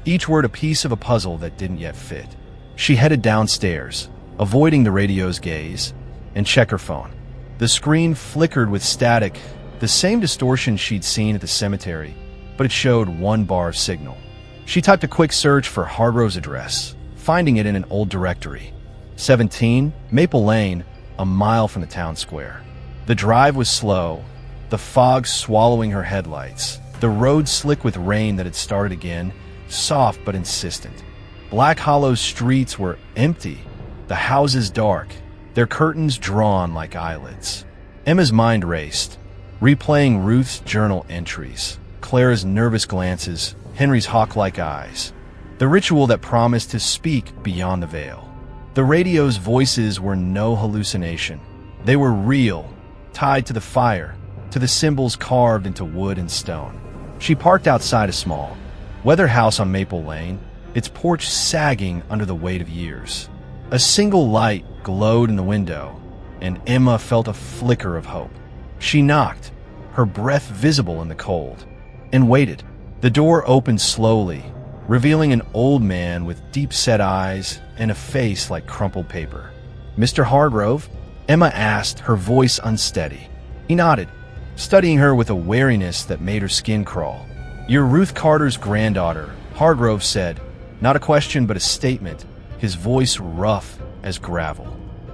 each word a piece of a puzzle that didn't yet fit. She headed downstairs, avoiding the radio's gaze, and checked her phone. The screen flickered with static, the same distortion she'd seen at the cemetery, but it showed one bar of signal. She typed a quick search for Hargrove's address, finding it in an old directory. 17 Maple Lane, a mile from the town square. The drive was slow, the fog swallowing her headlights, the road slick with rain that had started again, soft but insistent. Black Hollow's streets were empty, the houses dark, their curtains drawn like eyelids. Emma's mind raced, replaying Ruth's journal entries, Clara's nervous glances, Henry's hawk-like eyes, the ritual that promised to speak beyond the veil. The radio's voices were no hallucination. They were real, tied to the fire, to the symbols carved into wood and stone. She parked outside a small, weather house on Maple Lane, its porch sagging under the weight of years. A single light glowed in the window, and Emma felt a flicker of hope. She knocked, her breath visible in the cold, and waited. The door opened slowly, revealing an old man with deep-set eyes and a face like crumpled paper. "Mr. Hargrove?" Emma asked, her voice unsteady. He nodded, studying her with a wariness that made her skin crawl. "You're Ruth Carter's granddaughter," Hargrove said, not a question but a statement, his voice rough as gravel.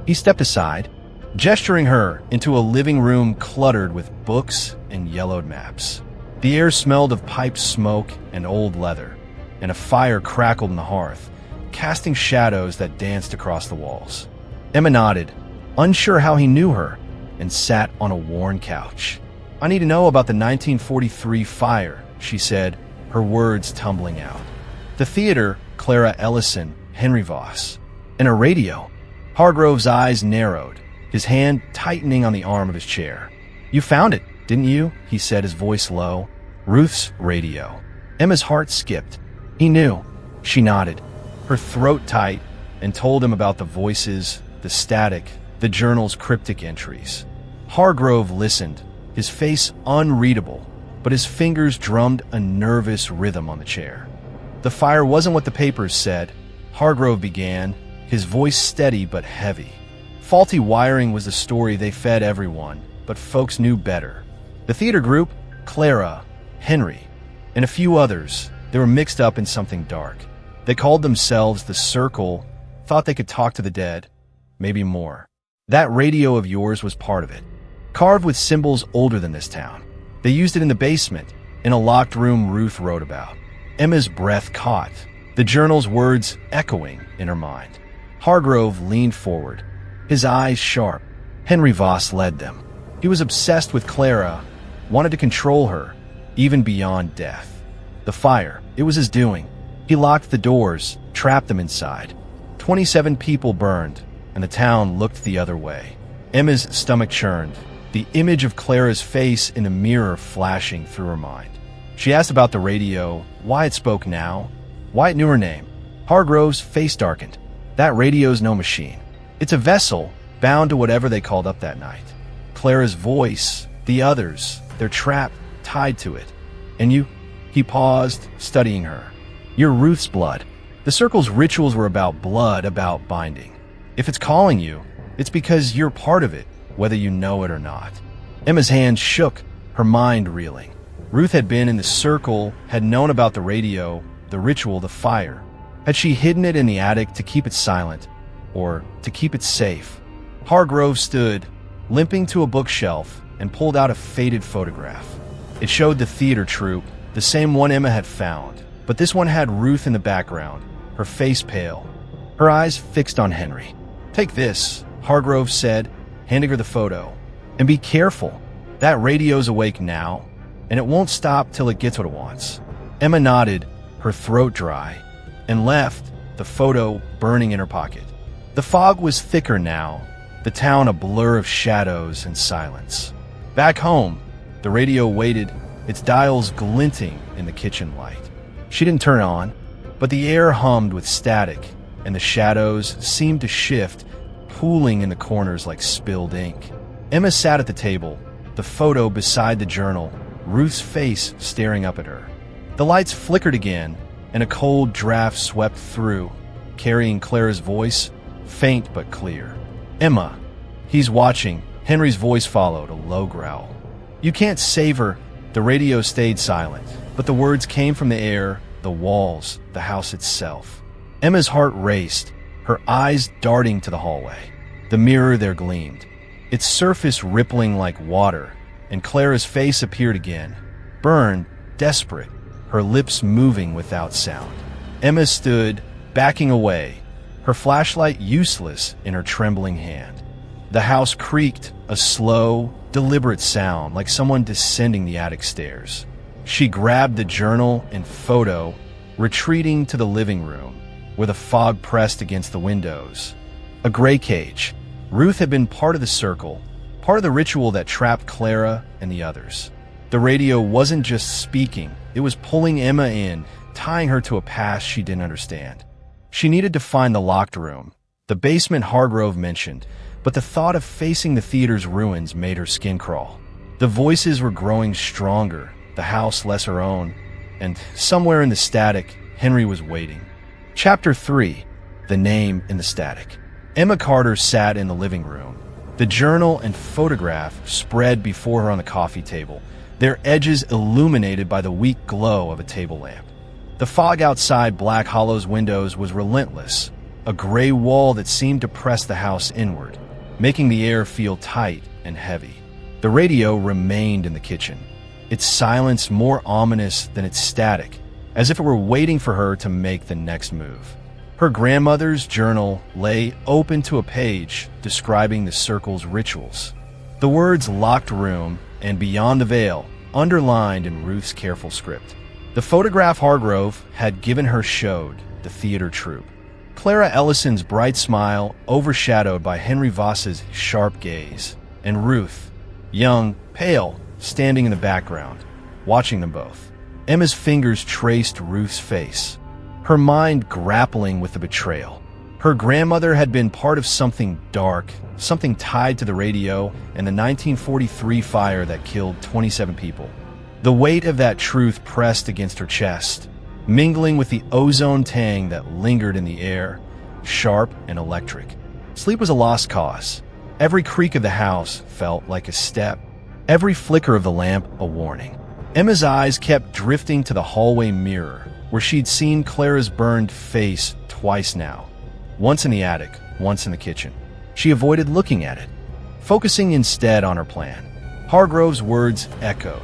He stepped aside, gesturing her into a living room cluttered with books and yellowed maps. The air smelled of piped smoke and old leather, and a fire crackled in the hearth, casting shadows that danced across the walls. Emma nodded, unsure how he knew her, and sat on a worn couch. "I need to know about the 1943 fire," she said, her words tumbling out. "The theater, Clara Ellison, Henry Voss. And a radio." Hargrove's eyes narrowed, his hand tightening on the arm of his chair. "You found it, didn't you?" he said, his voice low. "Ruth's radio." Emma's heart skipped. He knew. She nodded, her throat tight, and told him about the voices, the static, the journal's cryptic entries. Hargrove listened, his face unreadable, but his fingers drummed a nervous rhythm on the chair. "The fire wasn't what the papers said," Hargrove began, his voice steady but heavy. "Faulty wiring was the story they fed everyone, but folks knew better. The theater group, Clara, Henry, and a few others, they were mixed up in something dark. They called themselves the Circle, thought they could talk to the dead, maybe more. That radio of yours was part of it, carved with symbols older than this town. They used it in the basement, in a locked room Ruth wrote about. Emma's breath caught, the journal's words echoing in her mind. Hargrove leaned forward, his eyes sharp. Henry Voss led them. He was obsessed with Clara, wanted to control her, even beyond death. The fire, it was his doing. He locked the doors, trapped them inside. 27 people burned, and the town looked the other way. Emma's stomach churned, the image of Clara's face in the mirror flashing through her mind. She asked about the radio, why it spoke now, why it knew her name. Hargrove's face darkened. That radio's no machine. It's a vessel bound to whatever they called up that night. Clara's voice, the others, they're trapped, tied to it. And you? He paused, studying her. You're Ruth's blood. The circle's rituals were about blood, about binding. If it's calling you, it's because you're part of it, whether you know it or not. Emma's hands shook, her mind reeling. Ruth had been in the circle, had known about the radio, the ritual, the fire. Had she hidden it in the attic to keep it silent, or to keep it safe? Hargrove stood, limping to a bookshelf, and pulled out a faded photograph. It showed the theater troupe, the same one Emma had found, but this one had Ruth in the background, her face pale, her eyes fixed on Henry. Take this, Hargrove said, handing her the photo. And be careful. That radio's awake now, and it won't stop till it gets what it wants. Emma nodded, her throat dry, and left, the photo burning in her pocket. The fog was thicker now, the town a blur of shadows and silence. Back home, the radio waited, its dials glinting in the kitchen light. She didn't turn it on, but the air hummed with static, and the shadows seemed to shift, pooling in the corners like spilled ink. Emma sat at the table, the photo beside the journal, Ruth's face staring up at her. The lights flickered again, and a cold draft swept through, carrying Clara's voice, faint but clear. Emma, he's watching. Henry's voice followed, a low growl. You can't save her. The radio stayed silent, but the words came from the air, the walls, the house itself. Emma's heart raced, her eyes darting to the hallway. The mirror there gleamed, its surface rippling like water, and Clara's face appeared again, burned, desperate, her lips moving without sound. Emma stood, backing away, her flashlight useless in her trembling hand. The house creaked, a slow, deliberate sound like someone descending the attic stairs. She grabbed the journal and photo, retreating to the living room, where the fog pressed against the windows. A gray cage. Ruth had been part of the circle, part of the ritual that trapped Clara and the others. The radio wasn't just speaking, it was pulling Emma in, tying her to a past she didn't understand. She needed to find the locked room, the basement Hargrove mentioned, but the thought of facing the theater's ruins made her skin crawl. The voices were growing stronger, the house less her own, and somewhere in the static, Henry was waiting. Chapter 3. The Name in the Static. Emma Carter sat in the living room. The journal and photograph spread before her on the coffee table, their edges illuminated by the weak glow of a table lamp. The fog outside Black Hollow's windows was relentless, a gray wall that seemed to press the house inward, making the air feel tight and heavy. The radio remained in the kitchen, its silence more ominous than its static, as if it were waiting for her to make the next move. Her grandmother's journal lay open to a page describing the circle's rituals. The words "locked room" and "beyond the veil" underlined in Ruth's careful script. The photograph Hargrove had given her showed the theater troupe. Clara Ellison's bright smile overshadowed by Henry Voss's sharp gaze, and Ruth, young, pale, standing in the background, watching them both. Emma's fingers traced Ruth's face, her mind grappling with the betrayal. Her grandmother had been part of something dark, something tied to the radio and the 1943 fire that killed 27 people. The weight of that truth pressed against her chest, mingling with the ozone tang that lingered in the air, sharp and electric. Sleep was a lost cause. Every creak of the house felt like a step, every flicker of the lamp a warning. Emma's eyes kept drifting to the hallway mirror, where she'd seen Clara's burned face twice now. once in the attic, once in the kitchen. She avoided looking at it, focusing instead on her plan. Hargrove's words echoed.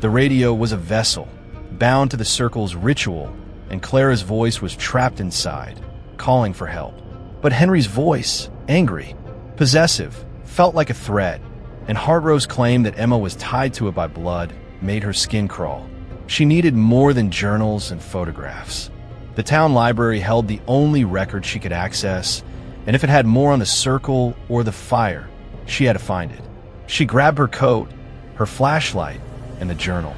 The radio was a vessel, bound to the circle's ritual, and Clara's voice was trapped inside, calling for help. But Henry's voice, angry, possessive, felt like a threat, and Hargrove's claim that Emma was tied to it by blood made her skin crawl. She needed more than journals and photographs. The town library held the only record she could access, and if it had more on the circle or the fire, she had to find it. She grabbed her coat, her flashlight, and the journal,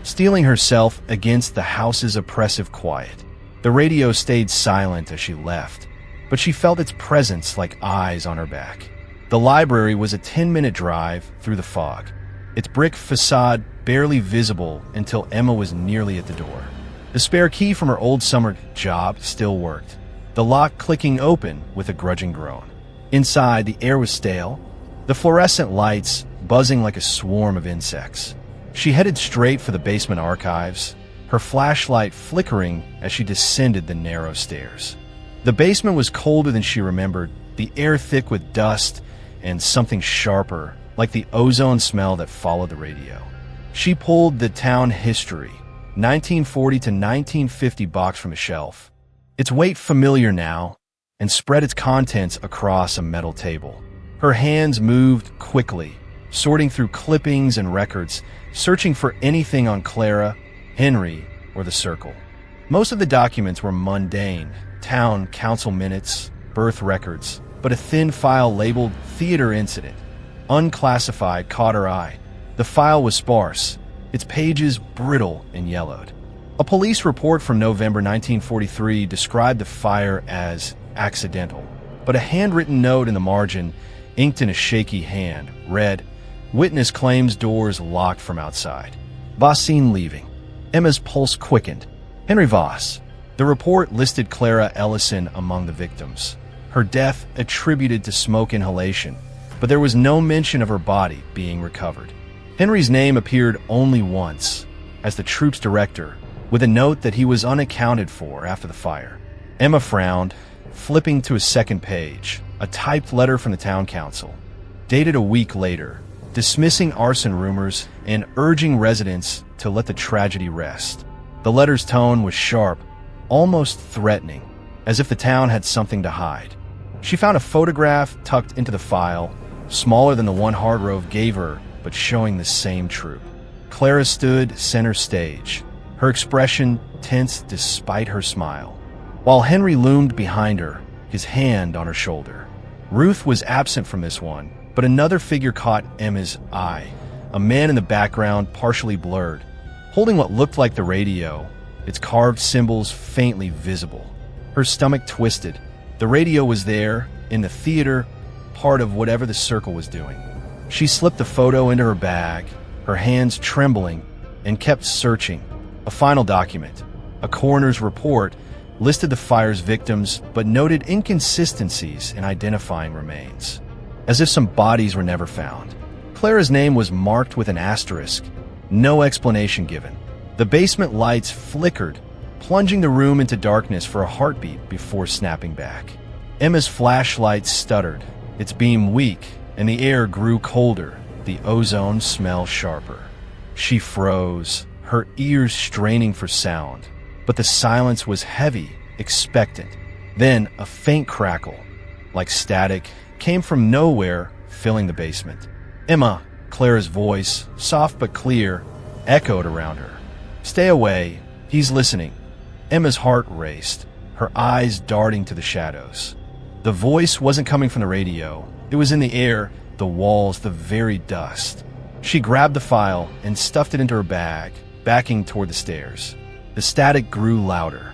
steeling herself against the house's oppressive quiet. The radio stayed silent as she left, but she felt its presence like eyes on her back. The library was a 10-minute drive through the fog, its brick facade barely visible until Emma was nearly at the door. The spare key from her old summer job still worked, the lock clicking open with a grudging groan. Inside, the air was stale, the fluorescent lights buzzing like a swarm of insects. She headed straight for the basement archives, her flashlight flickering as she descended the narrow stairs. The basement was colder than she remembered, the air thick with dust and something sharper, like the ozone smell that followed the radio. She pulled the town history, 1940 to 1950 box from a shelf, its weight familiar now, and spread its contents across a metal table. Her hands moved quickly, sorting through clippings and records, searching for anything on Clara, Henry, or the Circle. Most of the documents were mundane, town council minutes, birth records, but a thin file labeled Theater Incident, unclassified, caught her eye. The file was sparse, its pages brittle and yellowed. A police report from November 1943 described the fire as accidental, but a handwritten note in the margin, inked in a shaky hand, read, "Witness claims doors locked from outside. Voss seen leaving." Emma's pulse quickened. Henry Voss. The report listed Clara Ellison among the victims. Her death attributed to smoke inhalation, but there was no mention of her body being recovered. Henry's name appeared only once, as the troop's director, with a note that he was unaccounted for after the fire. Emma frowned, flipping to a second page, a typed letter from the town council, dated a week later, dismissing arson rumors and urging residents to let the tragedy rest. The letter's tone was sharp, almost threatening, as if the town had something to hide. She found a photograph tucked into the file, smaller than the one Hargrove gave her, but showing the same troop. Clara stood center stage, her expression tense despite her smile, while Henry loomed behind her, his hand on her shoulder. Ruth was absent from this one, but another figure caught Emma's eye, a man in the background, partially blurred, holding what looked like the radio, its carved symbols faintly visible. Her stomach twisted. The radio was there, in the theater, part of whatever the Circle was doing. She slipped the photo into her bag, her hands trembling, and kept searching. A final document, a coroner's report, listed the fire's victims but noted inconsistencies in identifying remains, as if some bodies were never found. Clara's name was marked with an asterisk, no explanation given. The basement lights flickered, plunging the room into darkness for a heartbeat before snapping back. Emma's flashlight stuttered, its beam weak, and the air grew colder, the ozone smell sharper. She froze, her ears straining for sound, but the silence was heavy, expectant. Then a faint crackle, like static, came from nowhere, filling the basement. "Emma," Clara's voice, soft but clear, echoed around her. "Stay away, he's listening." Emma's heart raced, her eyes darting to the shadows. The voice wasn't coming from the radio. It was in the air, the walls, the very dust. She grabbed the file and stuffed it into her bag, backing toward the stairs. The static grew louder,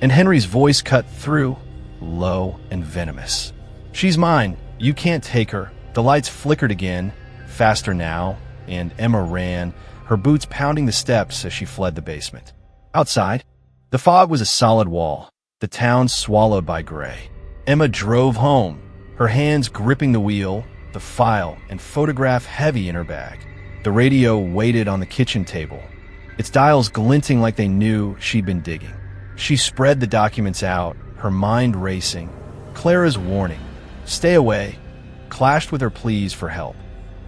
and Henry's voice cut through, low and venomous. "She's mine. You can't take her." The lights flickered again, faster now, and Emma ran, her boots pounding the steps as she fled the basement. Outside, the fog was a solid wall, the town swallowed by gray. Emma drove home, her hands gripping the wheel, the file and photograph heavy in her bag. The radio waited on the kitchen table, its dials glinting like they knew she'd been digging. She spread the documents out, her mind racing. Clara's warning, "Stay away," clashed with her pleas for help,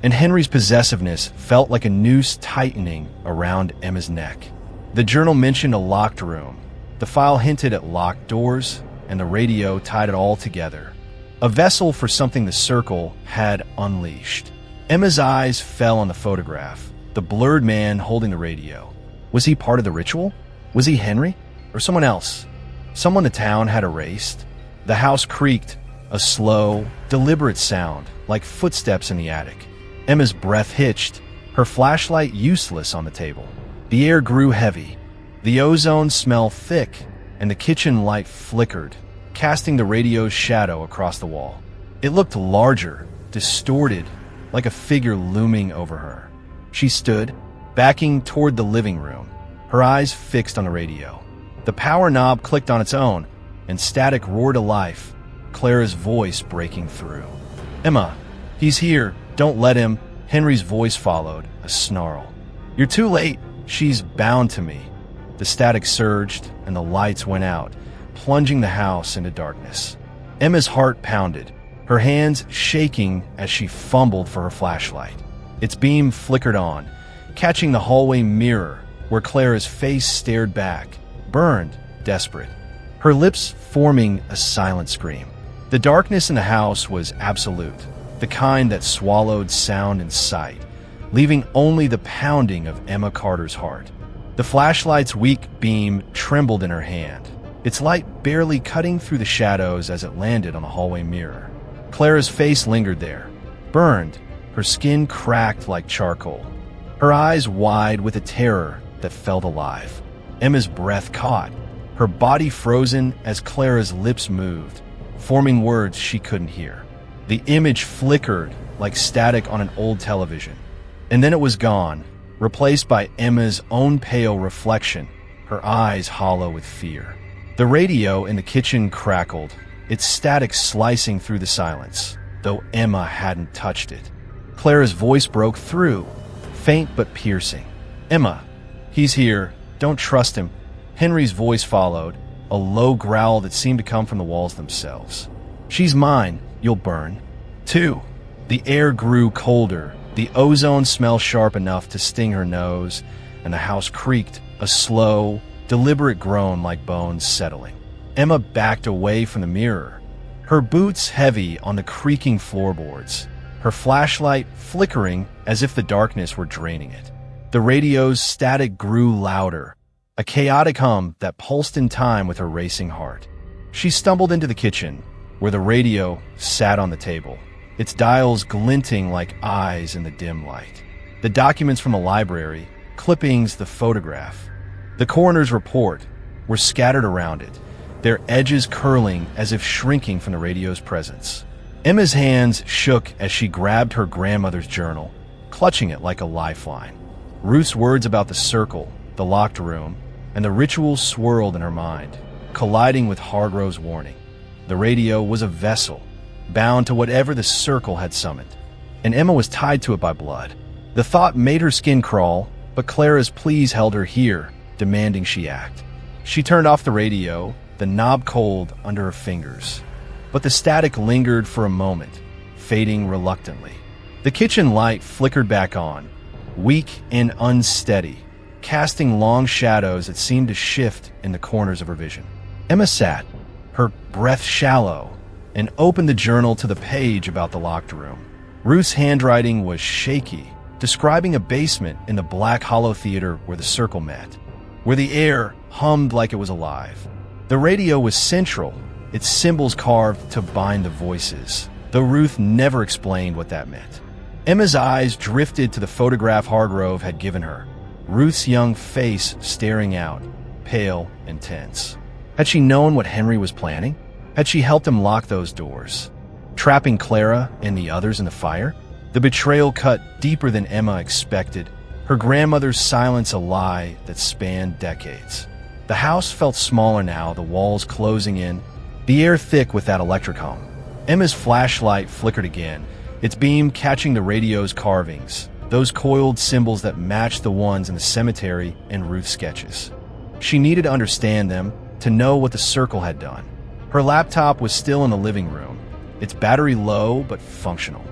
and Henry's possessiveness felt like a noose tightening around Emma's neck. The journal mentioned a locked room. The file hinted at locked doors, and the radio tied it all together. A vessel for something the Circle had unleashed. Emma's eyes fell on the photograph, the blurred man holding the radio. Was he part of the ritual? Was he Henry? Or someone else? Someone the town had erased? The house creaked, a slow, deliberate sound, like footsteps in the attic. Emma's breath hitched, her flashlight useless on the table. The air grew heavy. The ozone smelled thick, and the kitchen light flickered, casting the radio's shadow across the wall. It looked larger, distorted, like a figure looming over her. She stood, backing toward the living room, her eyes fixed on the radio. The power knob clicked on its own, and static roared to life, Clara's voice breaking through. "Emma, he's here. Don't let him." Henry's voice followed, a snarl. "You're too late. She's bound to me." The static surged, and the lights went out, plunging the house into darkness. Emma's heart pounded, her hands shaking as she fumbled for her flashlight. Its beam flickered on, catching the hallway mirror where Clara's face stared back, burned, desperate, her lips forming a silent scream. The darkness in the house was absolute, the kind that swallowed sound and sight, leaving only the pounding of Emma Carter's heart. The flashlight's weak beam trembled in her hand, its light barely cutting through the shadows as it landed on the hallway mirror. Clara's face lingered there, burned, her skin cracked like charcoal, her eyes wide with a terror that felt alive. Emma's breath caught, her body frozen as Clara's lips moved, forming words she couldn't hear. The image flickered like static on an old television, and then it was gone, replaced by Emma's own pale reflection, her eyes hollow with fear. The radio in the kitchen crackled, its static slicing through the silence, though Emma hadn't touched it. Clara's voice broke through, faint but piercing. "Emma, he's here. Don't trust him." Henry's voice followed, a low growl that seemed to come from the walls themselves. "She's mine. You'll burn." 2. The air grew colder, the ozone smell sharp enough to sting her nose, and the house creaked, a slow, deliberate groan like bones settling. Emma backed away from the mirror, her boots heavy on the creaking floorboards, her flashlight flickering as if the darkness were draining it. The radio's static grew louder, a chaotic hum that pulsed in time with her racing heart. She stumbled into the kitchen, where the radio sat on the table, its dials glinting like eyes in the dim light. The documents from the library, clippings, the photograph, the coroner's report were scattered around it, their edges curling as if shrinking from the radio's presence. Emma's hands shook as she grabbed her grandmother's journal, clutching it like a lifeline. Ruth's words about the circle, the locked room, and the ritual swirled in her mind, colliding with Hargrove's warning. The radio was a vessel, bound to whatever the circle had summoned, and Emma was tied to it by blood. The thought made her skin crawl, but Clara's pleas held her here, demanding she act. She turned off the radio, the knob cold under her fingers. But the static lingered for a moment, fading reluctantly. The kitchen light flickered back on, weak and unsteady, casting long shadows that seemed to shift in the corners of her vision. Emma sat, her breath shallow, and opened the journal to the page about the locked room. Ruth's handwriting was shaky, describing a basement in the Black Hollow Theater where the circle met, where the air hummed like it was alive. The radio was central, its symbols carved to bind the voices, though Ruth never explained what that meant. Emma's eyes drifted to the photograph Hargrove had given her, Ruth's young face staring out, pale and tense. Had she known what Henry was planning? Had she helped him lock those doors, trapping Clara and the others in the fire? The betrayal cut deeper than Emma expected, her grandmother's silence a lie that spanned decades. The house felt smaller now, the walls closing in, the air thick with that electric hum. Emma's flashlight flickered again, its beam catching the radio's carvings, those coiled symbols that matched the ones in the cemetery and Ruth's sketches. She needed to understand them, to know what the circle had done. Her laptop was still in the living room, its battery low but functional.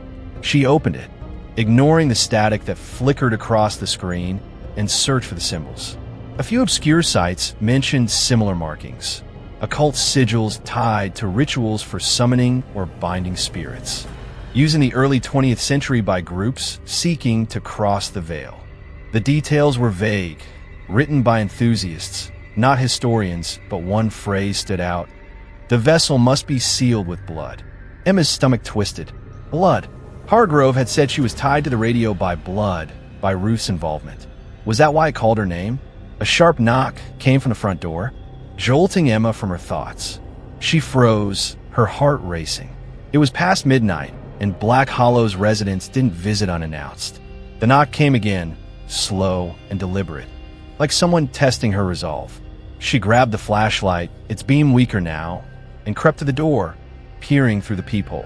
She opened it, ignoring the static that flickered across the screen, and searched for the symbols. A few obscure sites mentioned similar markings, occult sigils tied to rituals for summoning or binding spirits, used in the early 20th century by groups seeking to cross the veil. The details were vague, written by enthusiasts, not historians, but one phrase stood out. The vessel must be sealed with blood. Emma's stomach twisted. Blood. Hargrove had said she was tied to the radio by blood, by Ruth's involvement. Was that why it called her name? A sharp knock came from the front door, jolting Emma from her thoughts. She froze, her heart racing. It was past midnight, and Black Hollow's residents didn't visit unannounced. The knock came again, slow and deliberate, like someone testing her resolve. She grabbed the flashlight, its beam weaker now, and crept to the door, peering through the peephole.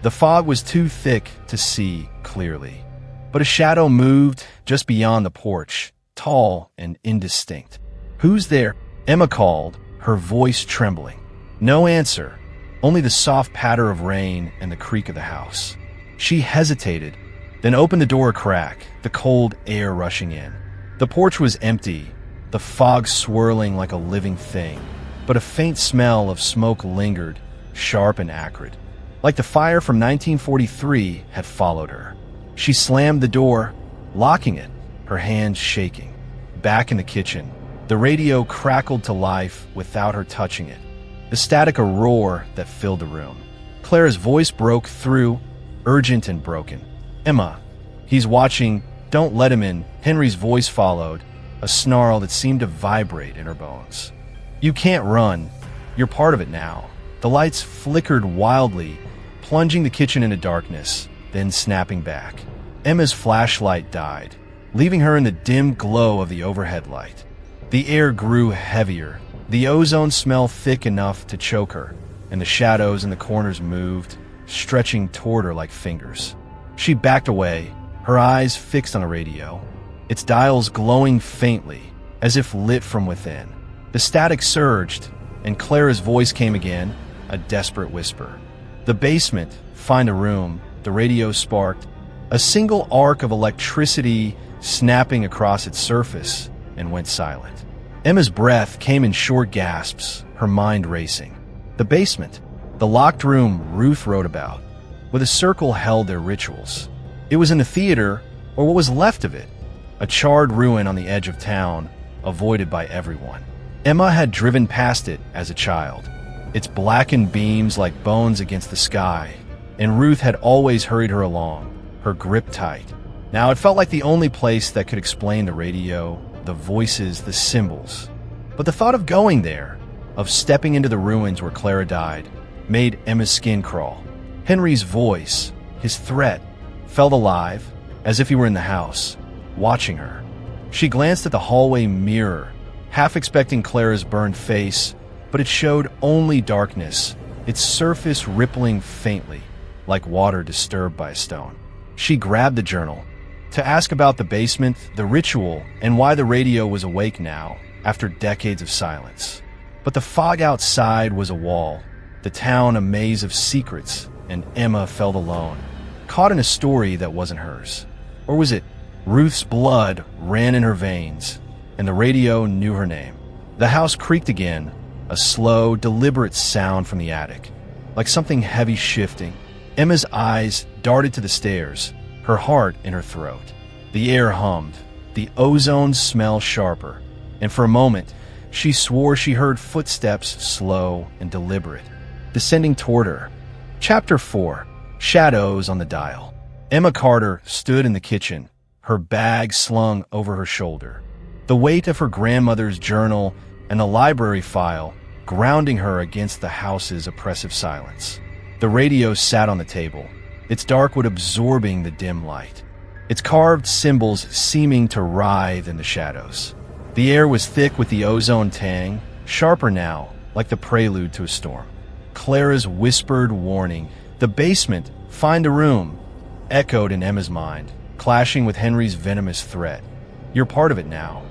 The fog was too thick to see clearly, but a shadow moved just beyond the porch, tall and indistinct. "Who's there?" Emma called, her voice trembling. No answer, only the soft patter of rain and the creak of the house. She hesitated, then opened the door a crack, the cold air rushing in. The porch was empty, the fog swirling like a living thing, but a faint smell of smoke lingered, sharp and acrid, like the fire from 1943 had followed her. She slammed the door, locking it, her hands shaking. Back in the kitchen, the radio crackled to life without her touching it, the static a roar that filled the room. Clara's voice broke through, urgent and broken. "Emma, he's watching, don't let him in." Henry's voice followed, a snarl that seemed to vibrate in her bones. "You can't run. You're part of it now." The lights flickered wildly, plunging the kitchen into darkness, then snapping back. Emma's flashlight died, leaving her in the dim glow of the overhead light. The air grew heavier, the ozone smell thick enough to choke her, and the shadows in the corners moved, stretching toward her like fingers. She backed away, her eyes fixed on the radio, its dials glowing faintly, as if lit from within. The static surged, and Clara's voice came again, a desperate whisper. "The basement, find a room." The radio sparked, a single arc of electricity snapping across its surface, and went silent. Emma's breath came in short gasps, her mind racing. The basement, the locked room Ruth wrote about, where the circle held their rituals. It was in the theater, or what was left of it, a charred ruin on the edge of town, avoided by everyone. Emma had driven past it as a child, its blackened beams like bones against the sky, and Ruth had always hurried her along, her grip tight. Now it felt like the only place that could explain the radio, the voices, the symbols. But the thought of going there, of stepping into the ruins where Clara died, made Emma's skin crawl. Henry's voice, his threat, felt alive, as if he were in the house, watching her. She glanced at the hallway mirror, half expecting Clara's burned face, but it showed only darkness, its surface rippling faintly, like water disturbed by a stone. She grabbed the journal, to ask about the basement, the ritual, and why the radio was awake now, after decades of silence. But the fog outside was a wall, the town a maze of secrets, and Emma felt alone, caught in a story that wasn't hers. Or was it Ruth's blood ran in her veins, and the radio knew her name? The house creaked again, a slow, deliberate sound from the attic, like something heavy shifting. Emma's eyes darted to the stairs, her heart in her throat. The air hummed, the ozone smell sharper, and for a moment, she swore she heard footsteps slow and deliberate, descending toward her. Chapter 4. Shadows on the Dial. Emma Carter stood in the kitchen, her bag slung over her shoulder, the weight of her grandmother's journal and the library file grounding her against the house's oppressive silence. The radio sat on the table, its dark wood absorbing the dim light, its carved symbols seeming to writhe in the shadows. The air was thick with the ozone tang, sharper now, like the prelude to a storm. Clara's whispered warning, "The basement, find a room," echoed in Emma's mind, clashing with Henry's venomous threat. "You're part of it now."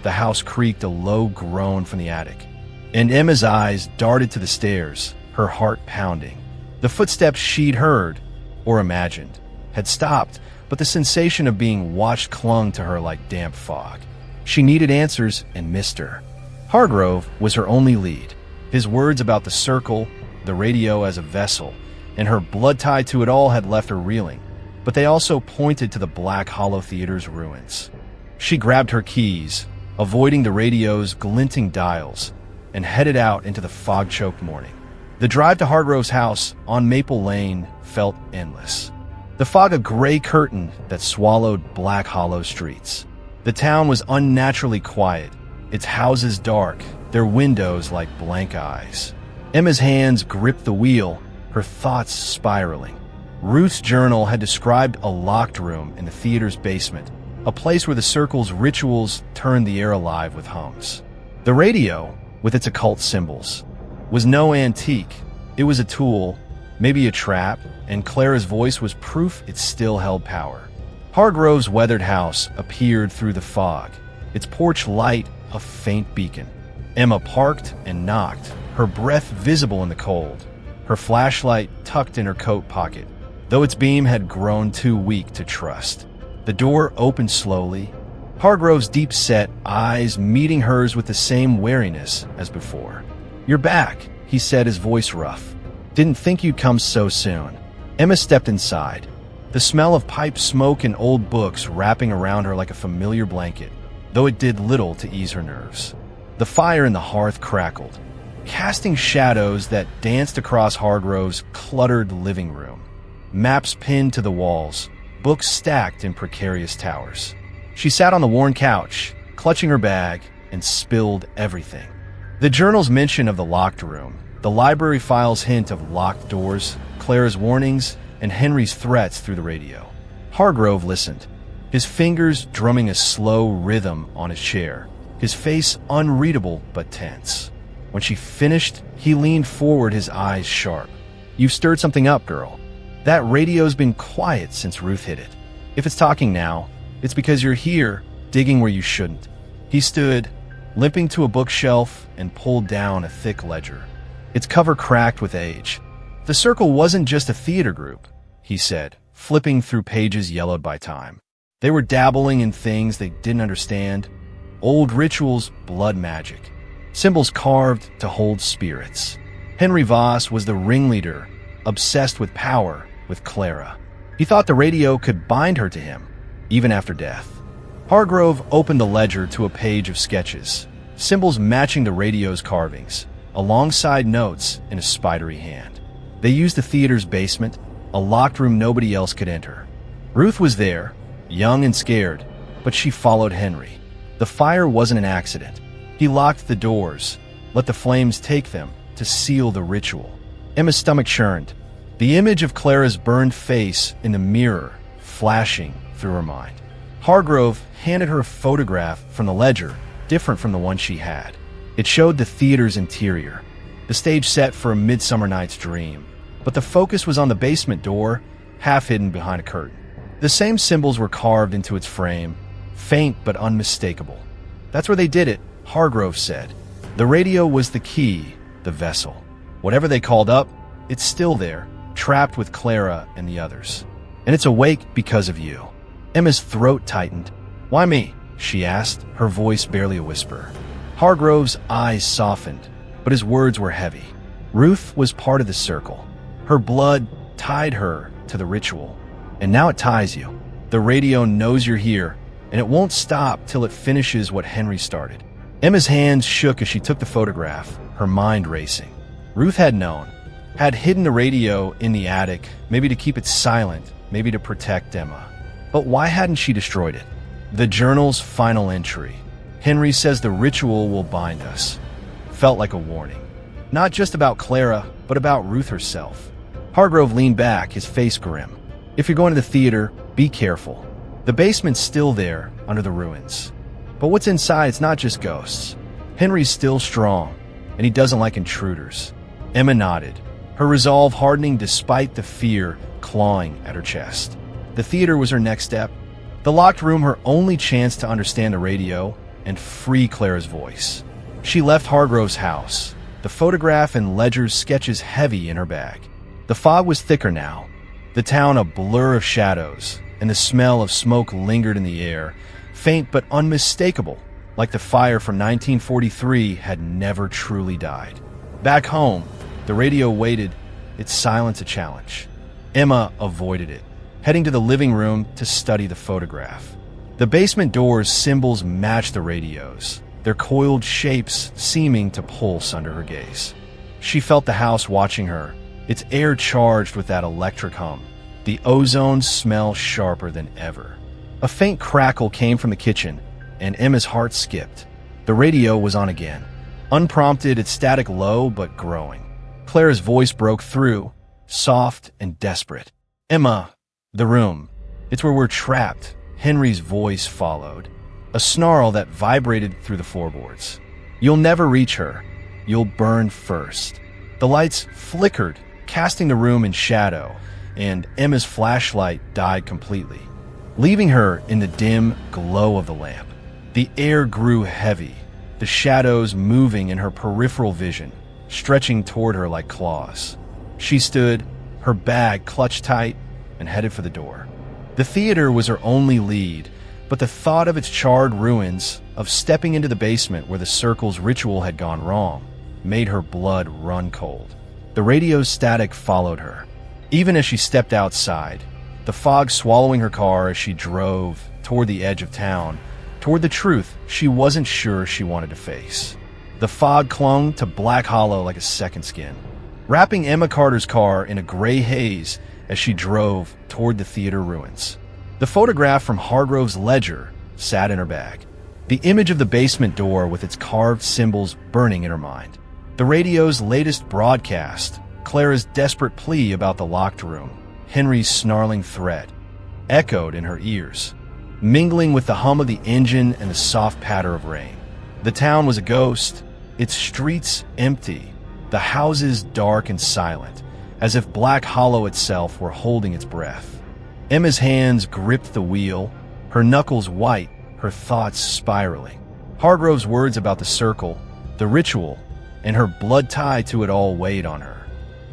The house creaked a low groan from the attic, and Emma's eyes darted to the stairs, her heart pounding. The footsteps she'd heard, or imagined, had stopped, but the sensation of being watched clung to her like damp fog. She needed answers and missed her. Hargrove was her only lead. His words about the circle, the radio as a vessel, and her blood tie to it all had left her reeling, but they also pointed to the Black Hollow Theater's ruins. She grabbed her keys, avoiding the radio's glinting dials, and headed out into the fog-choked morning. The drive to Hargrove's house on Maple Lane felt endless. The fog a gray curtain that swallowed Black Hollow streets. The town was unnaturally quiet, its houses dark, their windows like blank eyes. Emma's hands gripped the wheel, her thoughts spiraling. Ruth's journal had described a locked room in the theater's basement, a place where the circle's rituals turned the air alive with hums. The radio, with its occult symbols, was no antique. It was a tool, maybe a trap, and Clara's voice was proof it still held power. Hargrove's weathered house appeared through the fog, its porch light a faint beacon. Emma parked and knocked, her breath visible in the cold, her flashlight tucked in her coat pocket, though its beam had grown too weak to trust. The door opened slowly, Hargrove's deep-set eyes meeting hers with the same wariness as before. "You're back," he said, his voice rough. "Didn't think you'd come so soon." Emma stepped inside, the smell of pipe smoke and old books wrapping around her like a familiar blanket, though it did little to ease her nerves. The fire in the hearth crackled, casting shadows that danced across Hargrove's cluttered living room. Maps pinned to the walls, books stacked in precarious towers. She sat on the worn couch, clutching her bag, and spilled everything. The journal's mention of the locked room, the library file's hint of locked doors, Clara's warnings, and Henry's threats through the radio. Hargrove listened, his fingers drumming a slow rhythm on his chair, his face unreadable but tense. When she finished, he leaned forward, his eyes sharp. "You've stirred something up, girl. That radio's been quiet since Ruth hit it. If it's talking now, it's because you're here, digging where you shouldn't." He stood, limping to a bookshelf, and pulled down a thick ledger, its cover cracked with age. "The Circle wasn't just a theater group," he said, flipping through pages yellowed by time. "They were dabbling in things they didn't understand. Old rituals, blood magic, symbols carved to hold spirits. Henry Voss was the ringleader, obsessed with power, with Clara. He thought the radio could bind her to him, even after death." Hargrove opened the ledger to a page of sketches, symbols matching the radio's carvings, alongside notes in a spidery hand. They used the theater's basement, a locked room nobody else could enter. Ruth was there, young and scared, but she followed Henry. The fire wasn't an accident. He locked the doors, let the flames take them to seal the ritual. Emma's stomach churned, the image of Clara's burned face in the mirror flashing through her mind. Hargrove handed her a photograph from the ledger, different from the one she had. It showed the theater's interior, the stage set for A Midsummer Night's Dream, but the focus was on the basement door, half hidden behind a curtain. The same symbols were carved into its frame, faint but unmistakable. "That's where they did it," Hargrove said. "The radio was the key, the vessel. Whatever they called up, it's still there, trapped with Clara and the others. And it's awake because of you." Emma's throat tightened. "Why me?" she asked, her voice barely a whisper. Hargrove's eyes softened, but his words were heavy. Ruth was part of the Circle. Her blood tied her to the ritual. And now it ties you. The radio knows you're here, and it won't stop till it finishes what Henry started. Emma's hands shook as she took the photograph, her mind racing. Ruth had known, had hidden the radio in the attic, maybe to keep it silent, maybe to protect Emma. But why hadn't she destroyed it? The journal's final entry. "Henry says the ritual will bind us," felt like a warning. Not just about Clara, but about Ruth herself. Hargrove leaned back, his face grim. "If you're going to the theater, be careful. The basement's still there, under the ruins. But what's inside's not just ghosts. Henry's still strong, and he doesn't like intruders." Emma nodded, her resolve hardening despite the fear clawing at her chest. The theater was her next step. The locked room her only chance to understand the radio and free Clara's voice. She left Hargrove's house, the photograph and ledger's sketches heavy in her bag. The fog was thicker now, the town a blur of shadows, and the smell of smoke lingered in the air, faint but unmistakable, like the fire from 1943 had never truly died. Back home, the radio waited, its silence a challenge. Emma avoided it, heading to the living room to study the photograph. The basement door's symbols matched the radio's, their coiled shapes seeming to pulse under her gaze. She felt the house watching her, its air charged with that electric hum, the ozone smell sharper than ever. A faint crackle came from the kitchen, and Emma's heart skipped. The radio was on again. Unprompted, its static low but growing. Clara's voice broke through, soft and desperate. "Emma, the room. It's where we're trapped." Henry's voice followed, a snarl that vibrated through the floorboards. "You'll never reach her. You'll burn first." The lights flickered, casting the room in shadow, and Emma's flashlight died completely, leaving her in the dim glow of the lamp. The air grew heavy, the shadows moving in her peripheral vision, stretching toward her like claws. She stood, her bag clutched tight, and headed for the door. The theater was her only lead, but the thought of its charred ruins, of stepping into the basement where the circle's ritual had gone wrong, made her blood run cold. The radio's static followed her, even as she stepped outside, the fog swallowing her car as she drove toward the edge of town, toward the truth she wasn't sure she wanted to face. The fog clung to Black Hollow like a second skin, wrapping Emma Carter's car in a gray haze as she drove toward the theater ruins. The photograph from Hargrove's ledger sat in her bag, the image of the basement door with its carved symbols burning in her mind. The radio's latest broadcast, Clara's desperate plea about the locked room, Henry's snarling threat, echoed in her ears, mingling with the hum of the engine and the soft patter of rain. The town was a ghost, its streets empty, the houses dark and silent, as if Black Hollow itself were holding its breath. Emma's hands gripped the wheel, her knuckles white, her thoughts spiraling. Hargrove's words about the circle, the ritual, and her blood tie to it all weighed on her,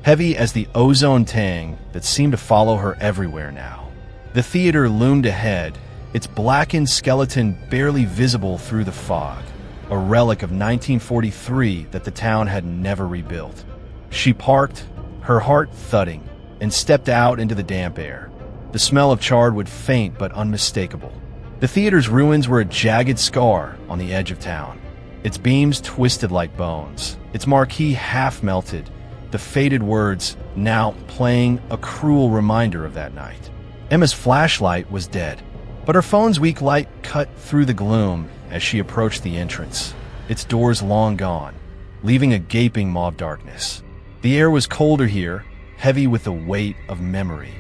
heavy as the ozone tang that seemed to follow her everywhere now. The theater loomed ahead, its blackened skeleton barely visible through the fog, a relic of 1943 that the town had never rebuilt. She parked, her heart thudding, and stepped out into the damp air. The smell of charred wood faint but unmistakable. The theater's ruins were a jagged scar on the edge of town, its beams twisted like bones, its marquee half melted, the faded words now playing a cruel reminder of that night. Emma's flashlight was dead, but her phone's weak light cut through the gloom as she approached the entrance, its doors long gone, leaving a gaping mauve darkness. The air was colder here, heavy with the weight of memory,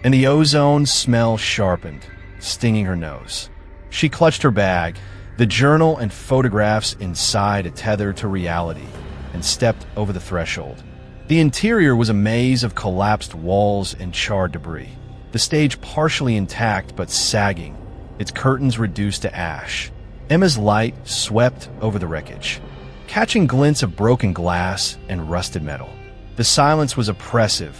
and the ozone smell sharpened, stinging her nose. She clutched her bag, the journal and photographs inside a tether to reality, and stepped over the threshold. The interior was a maze of collapsed walls and charred debris, the stage partially intact but sagging, its curtains reduced to ash. Emma's light swept over the wreckage, catching glints of broken glass and rusted metal. The silence was oppressive,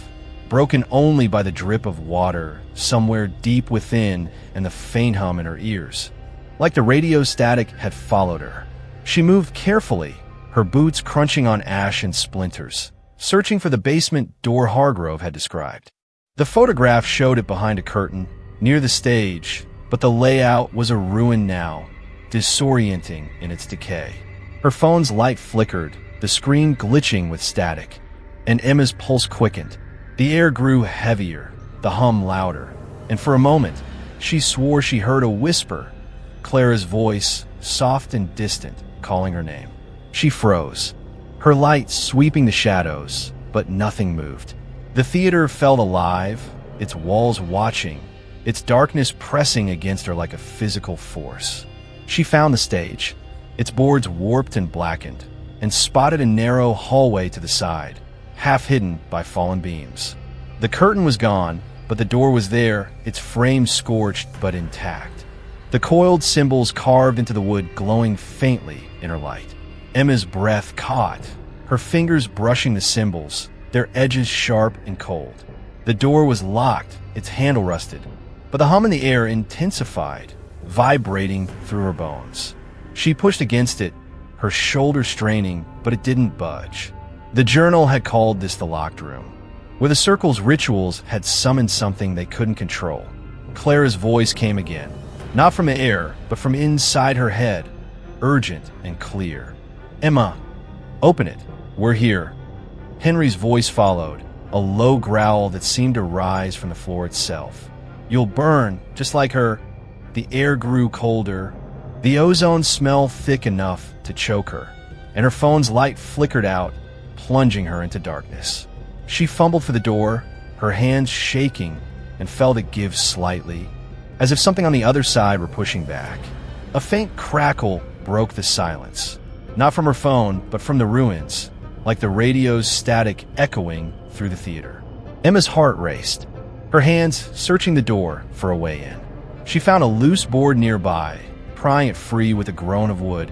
broken only by the drip of water somewhere deep within and the faint hum in her ears. Like the radio static had followed her. She moved carefully, her boots crunching on ash and splinters, searching for the basement door Hargrove had described. The photograph showed it behind a curtain, near the stage, but the layout was a ruin now, disorienting in its decay. Her phone's light flickered, the screen glitching with static, and Emma's pulse quickened. The air grew heavier, the hum louder, and for a moment, she swore she heard a whisper, Clara's voice, soft and distant, calling her name. She froze, her light sweeping the shadows, but nothing moved. The theater felt alive, its walls watching, its darkness pressing against her like a physical force. She found the stage, its boards warped and blackened, and spotted a narrow hallway to the side, half hidden by fallen beams. The curtain was gone, but the door was there, its frame scorched but intact. The coiled symbols carved into the wood glowing faintly in her light. Emma's breath caught, her fingers brushing the symbols, their edges sharp and cold. The door was locked, its handle rusted, but the hum in the air intensified, vibrating through her bones. She pushed against it, her shoulder straining, but it didn't budge. The journal had called this the locked room, where the circle's rituals had summoned something they couldn't control. Clara's voice came again, not from the air, but from inside her head, urgent and clear. "Emma, open it. We're here." Henry's voice followed, a low growl that seemed to rise from the floor itself. "You'll burn, just like her." The air grew colder, the ozone smell thick enough to choke her, and her phone's light flickered out, plunging her into darkness. She fumbled for the door, her hands shaking, and felt it give slightly, as if something on the other side were pushing back. A faint crackle broke the silence, not from her phone, but from the ruins, like the radio's static echoing through the theater. Emma's heart raced, her hands searching the door for a way in. She found a loose board nearby, prying it free with a groan of wood,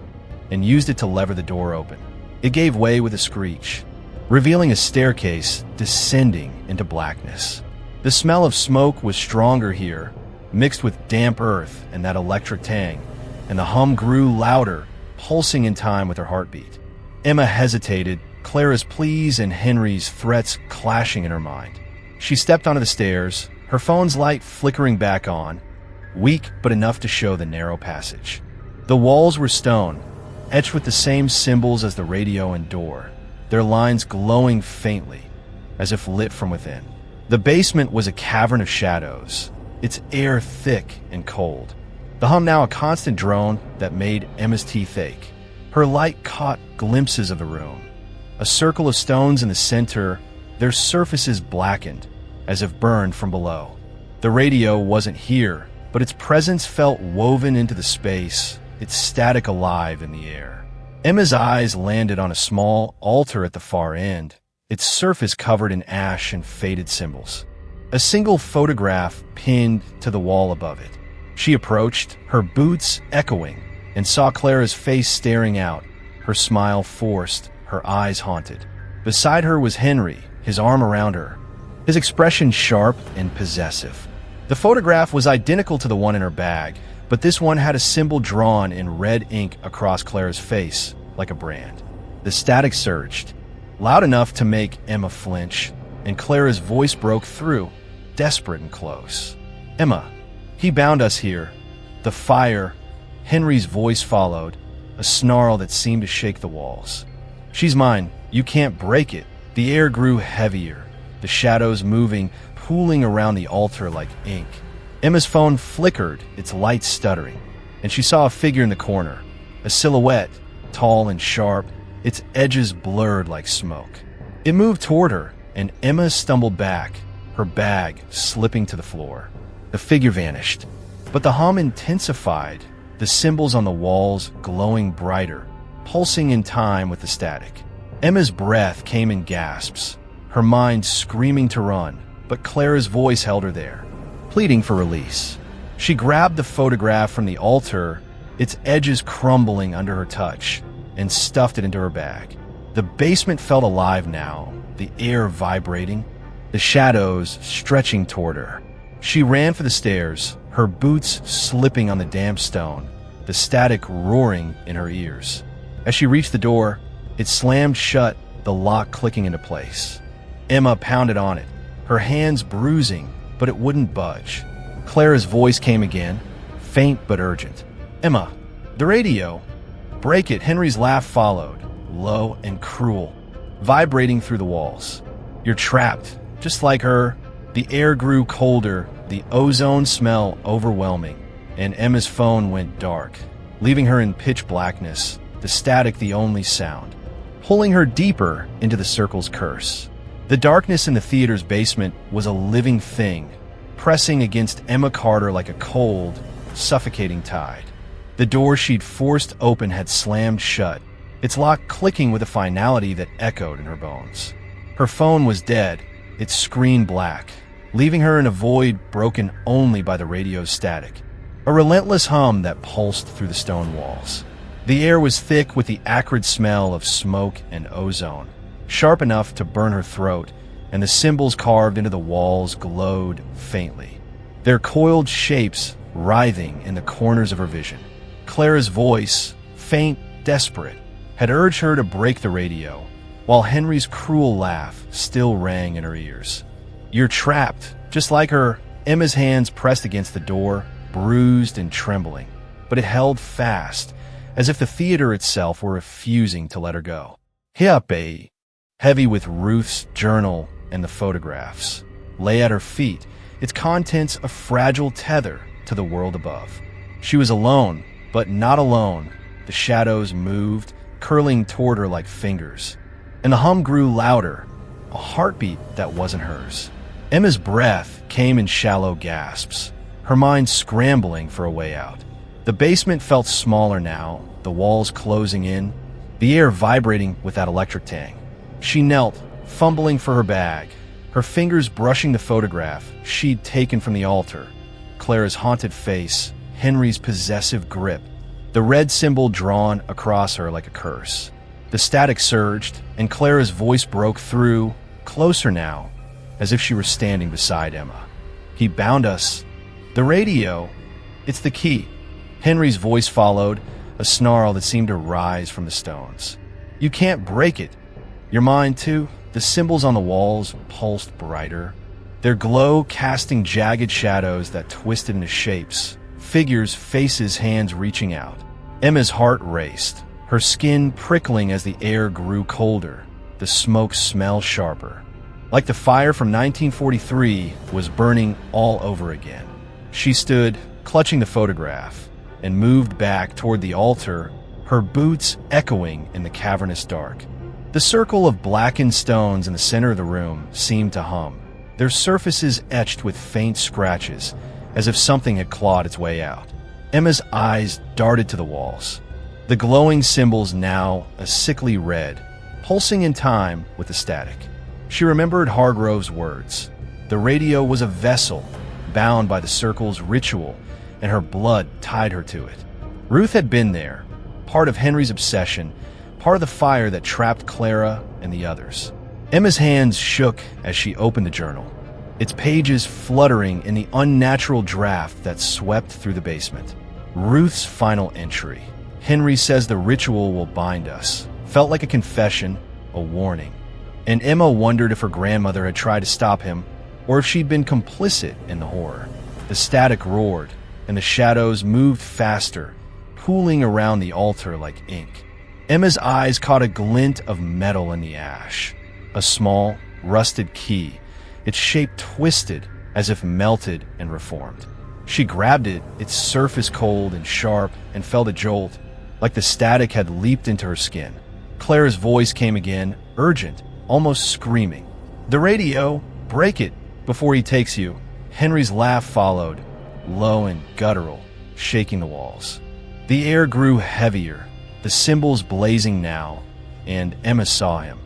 and used it to lever the door open. It gave way with a screech, revealing a staircase descending into blackness. The smell of smoke was stronger here, mixed with damp earth and that electric tang, and the hum grew louder, pulsing in time with her heartbeat. Emma hesitated, Clara's pleas and Henry's threats clashing in her mind. She stepped onto the stairs, her phone's light flickering back on, weak but enough to show the narrow passage. The walls were stone, etched with the same symbols as the radio and door, their lines glowing faintly, as if lit from within. The basement was a cavern of shadows, its air thick and cold. The hum now a constant drone that made Emma's teeth ache. Her light caught glimpses of the room. A circle of stones in the center, their surfaces blackened, as if burned from below. The radio wasn't here, but its presence felt woven into the space, its static alive in the air. Emma's eyes landed on a small altar at the far end, its surface covered in ash and faded symbols. A single photograph pinned to the wall above it. She approached, her boots echoing, and saw Clara's face staring out, her smile forced, her eyes haunted. Beside her was Henry, his arm around her, his expression sharp and possessive. The photograph was identical to the one in her bag, but this one had a symbol drawn in red ink across Clara's face, like a brand. The static surged, loud enough to make Emma flinch, and Clara's voice broke through, desperate and close. "Emma, he bound us here. The fire." Henry's voice followed, a snarl that seemed to shake the walls. "She's mine. You can't break it." The air grew heavier, the shadows moving, pooling around the altar like ink. Emma's phone flickered, its light stuttering, and she saw a figure in the corner, a silhouette, tall and sharp, its edges blurred like smoke. It moved toward her, and Emma stumbled back, her bag slipping to the floor. The figure vanished, but the hum intensified, the symbols on the walls glowing brighter, pulsing in time with the static. Emma's breath came in gasps, her mind screaming to run, but Clara's voice held her there, pleading for release. She grabbed the photograph from the altar, its edges crumbling under her touch, and stuffed it into her bag. The basement felt alive now, the air vibrating, the shadows stretching toward her. She ran for the stairs, her boots slipping on the damp stone, the static roaring in her ears. As she reached the door, it slammed shut, the lock clicking into place. Emma pounded on it, her hands bruising, but it wouldn't budge. Clara's voice came again, faint but urgent. "Emma, the radio." "Break it." Henry's laugh followed, low and cruel, vibrating through the walls. "You're trapped, just like her." The air grew colder, the ozone smell overwhelming, and Emma's phone went dark, leaving her in pitch blackness, the static the only sound, pulling her deeper into the circle's curse. The darkness in the theater's basement was a living thing, pressing against Emma Carter like a cold, suffocating tide. The door she'd forced open had slammed shut, its lock clicking with a finality that echoed in her bones. Her phone was dead, its screen black, leaving her in a void broken only by the radio's static, a relentless hum that pulsed through the stone walls. The air was thick with the acrid smell of smoke and ozone, sharp enough to burn her throat, and the symbols carved into the walls glowed faintly, their coiled shapes writhing in the corners of her vision. Clara's voice, faint, desperate, had urged her to break the radio, while Henry's cruel laugh still rang in her ears. "You're trapped," just like her. Emma's hands pressed against the door, bruised and trembling, but it held fast, as if the theater itself were refusing to let her go. Hiape, heavy with Ruth's journal and the photographs, lay at her feet, its contents a fragile tether to the world above. She was alone, but not alone. The shadows moved, curling toward her like fingers, and the hum grew louder, a heartbeat that wasn't hers. Emma's breath came in shallow gasps, her mind scrambling for a way out. The basement felt smaller now, the walls closing in, the air vibrating with that electric tang. She knelt, fumbling for her bag, her fingers brushing the photograph she'd taken from the altar. Clara's haunted face, Henry's possessive grip, the red symbol drawn across her like a curse. The static surged, and Clara's voice broke through, closer now, as if she were standing beside Emma. "He bound us. The radio. It's the key." Henry's voice followed, a snarl that seemed to rise from the stones. "You can't break it." "Your mind, too?" The symbols on the walls pulsed brighter, their glow casting jagged shadows that twisted into shapes, figures, faces, hands reaching out. Emma's heart raced, her skin prickling as the air grew colder, the smoke smell sharper. Like the fire from 1943 was burning all over again. She stood, clutching the photograph, and moved back toward the altar, her boots echoing in the cavernous dark. The circle of blackened stones in the center of the room seemed to hum, their surfaces etched with faint scratches, as if something had clawed its way out. Emma's eyes darted to the walls, the glowing symbols now a sickly red, pulsing in time with the static. She remembered Hargrove's words. The radio was a vessel, bound by the circle's ritual, and her blood tied her to it. Ruth had been there, part of Henry's obsession, part of the fire that trapped Clara and the others. Emma's hands shook as she opened the journal, its pages fluttering in the unnatural draft that swept through the basement. Ruth's final entry. "Henry says the ritual will bind us," felt like a confession, a warning. And Emma wondered if her grandmother had tried to stop him, or if she'd been complicit in the horror. The static roared, and the shadows moved faster, pooling around the altar like ink. Emma's eyes caught a glint of metal in the ash. A small, rusted key, its shape twisted as if melted and reformed. She grabbed it, its surface cold and sharp, and felt a jolt, like the static had leaped into her skin. Clara's voice came again, urgent, almost screaming. "The radio! Break it before he takes you." Henry's laugh followed, low and guttural, shaking the walls. The air grew heavier, the symbols blazing now, and Emma saw him.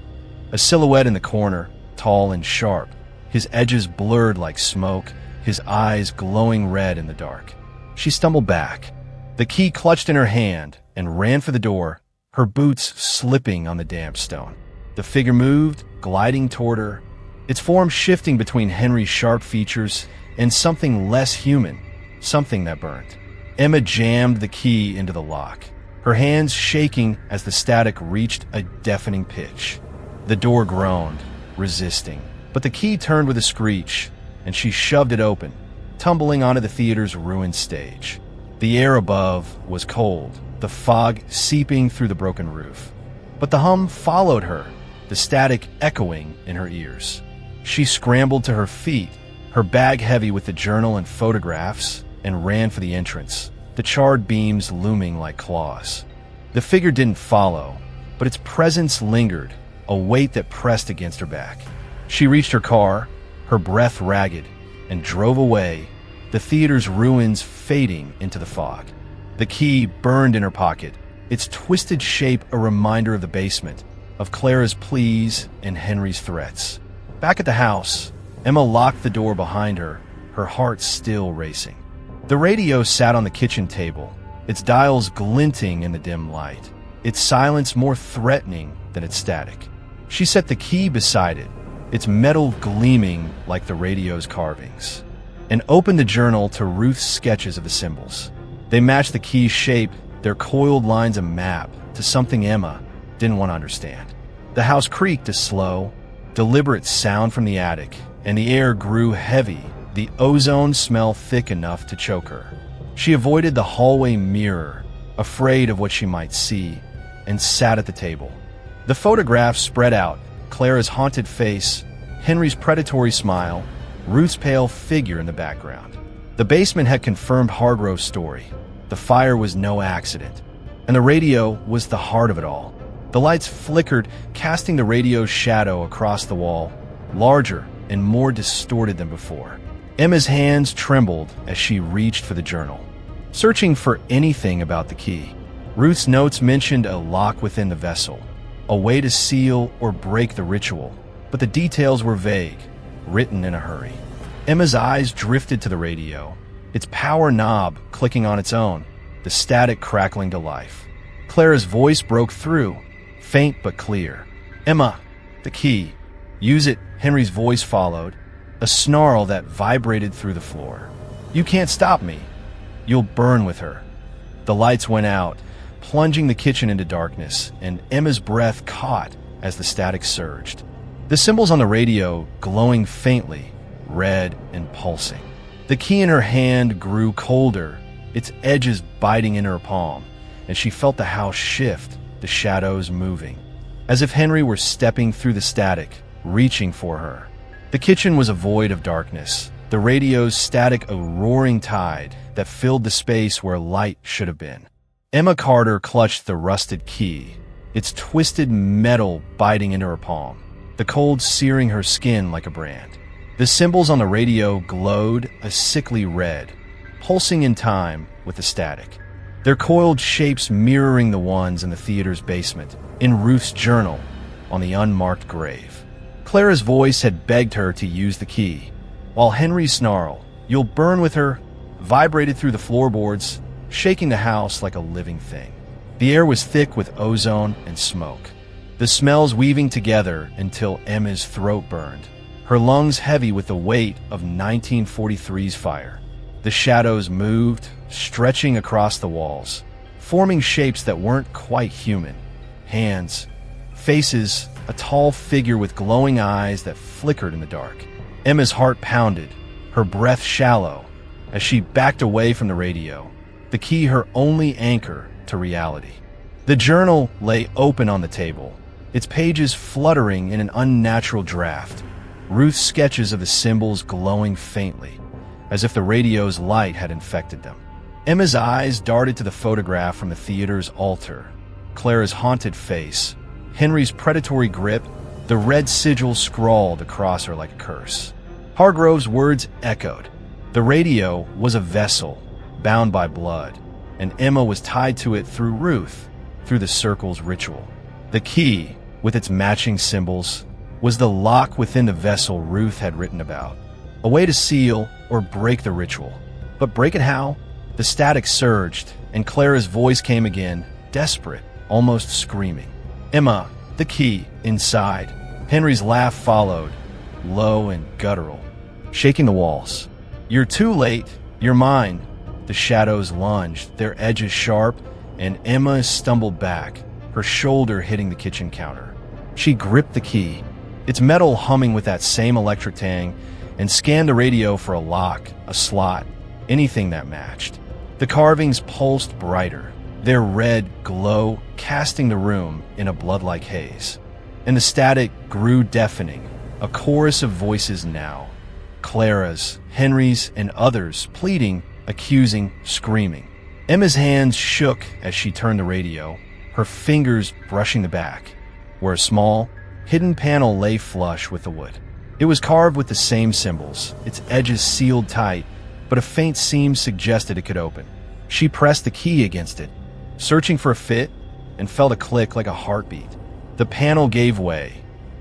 A silhouette in the corner, tall and sharp, his edges blurred like smoke, his eyes glowing red in the dark. She stumbled back, the key clutched in her hand, and ran for the door, her boots slipping on the damp stone. The figure moved, gliding toward her, its form shifting between Henry's sharp features and something less human, something that burned. Emma jammed the key into the lock, her hands shaking as the static reached a deafening pitch. The door groaned, resisting, but the key turned with a screech, and she shoved it open, tumbling onto the theater's ruined stage. The air above was cold, the fog seeping through the broken roof. But the hum followed her, the static echoing in her ears. She scrambled to her feet, her bag heavy with the journal and photographs, and ran for the entrance, the charred beams looming like claws. The figure didn't follow, but its presence lingered, a weight that pressed against her back. She reached her car, her breath ragged, and drove away, the theater's ruins fading into the fog. The key burned in her pocket, its twisted shape a reminder of the basement, of Clara's pleas and Henry's threats. Back at the house, Emma locked the door behind her, her heart still racing. The radio sat on the kitchen table, its dials glinting in the dim light, its silence more threatening than its static. She set the key beside it, its metal gleaming like the radio's carvings, and opened the journal to Ruth's sketches of the symbols. They matched the key's shape, their coiled lines a map to something Emma didn't want to understand. The house creaked a slow, deliberate sound from the attic, and the air grew heavy, the ozone smell thick enough to choke her. She avoided the hallway mirror, afraid of what she might see, and sat at the table. The photographs spread out, Clara's haunted face, Henry's predatory smile, Ruth's pale figure in the background. The basement had confirmed Hargrove's story. The fire was no accident, and the radio was the heart of it all. The lights flickered, casting the radio's shadow across the wall, larger and more distorted than before. Emma's hands trembled as she reached for the journal, searching for anything about the key. Ruth's notes mentioned a lock within the vessel, a way to seal or break the ritual, but the details were vague, written in a hurry. Emma's eyes drifted to the radio, its power knob clicking on its own, the static crackling to life. Clara's voice broke through, faint but clear. "Emma, the key. Use it," Henry's voice followed, a snarl that vibrated through the floor. "You can't stop me. You'll burn with her." The lights went out, plunging the kitchen into darkness, and Emma's breath caught as the static surged. The symbols on the radio glowing faintly, red and pulsing. The key in her hand grew colder, its edges biting into her palm, and she felt the house shift, the shadows moving, as if Henry were stepping through the static, reaching for her. The kitchen was a void of darkness, the radio's static a roaring tide that filled the space where light should have been. Emma Carter clutched the rusted key, its twisted metal biting into her palm, the cold searing her skin like a brand. The symbols on the radio glowed a sickly red, pulsing in time with the static, their coiled shapes mirroring the ones in the theater's basement, in Ruth's journal, on the unmarked grave. Clara's voice had begged her to use the key, while Henry's snarl, "You'll burn with her," vibrated through the floorboards, shaking the house like a living thing. The air was thick with ozone and smoke, the smells weaving together until Emma's throat burned, her lungs heavy with the weight of 1943's fire. The shadows moved, stretching across the walls, forming shapes that weren't quite human. Hands, faces, a tall figure with glowing eyes that flickered in the dark. Emma's heart pounded, her breath shallow, as she backed away from the radio, the key her only anchor to reality. The journal lay open on the table, its pages fluttering in an unnatural draft, Ruth's sketches of the symbols glowing faintly, as if the radio's light had infected them. Emma's eyes darted to the photograph from the theater's altar, Clara's haunted face, Henry's predatory grip, the red sigil scrawled across her like a curse. Hargrove's words echoed. The radio was a vessel, bound by blood, and Emma was tied to it through Ruth, through the circle's ritual. The key, with its matching symbols, was the lock within the vessel Ruth had written about, a way to seal or break the ritual. But break it how? The static surged, and Clara's voice came again, desperate, almost screaming. "Emma, the key, inside." Henry's laugh followed, low and guttural, shaking the walls. "You're too late. You're mine." The shadows lunged, their edges sharp, and Emma stumbled back, her shoulder hitting the kitchen counter. She gripped the key, its metal humming with that same electric tang, and scanned the radio for a lock, a slot, anything that matched. The carvings pulsed brighter, their red glow casting the room in a blood-like haze. And the static grew deafening, a chorus of voices now. Clara's, Henry's, and others pleading, accusing, screaming. Emma's hands shook as she turned the radio, her fingers brushing the back, where a small, hidden panel lay flush with the wood. It was carved with the same symbols, its edges sealed tight, but a faint seam suggested it could open. She pressed the key against it, searching for a fit, and felt a click like a heartbeat. The panel gave way,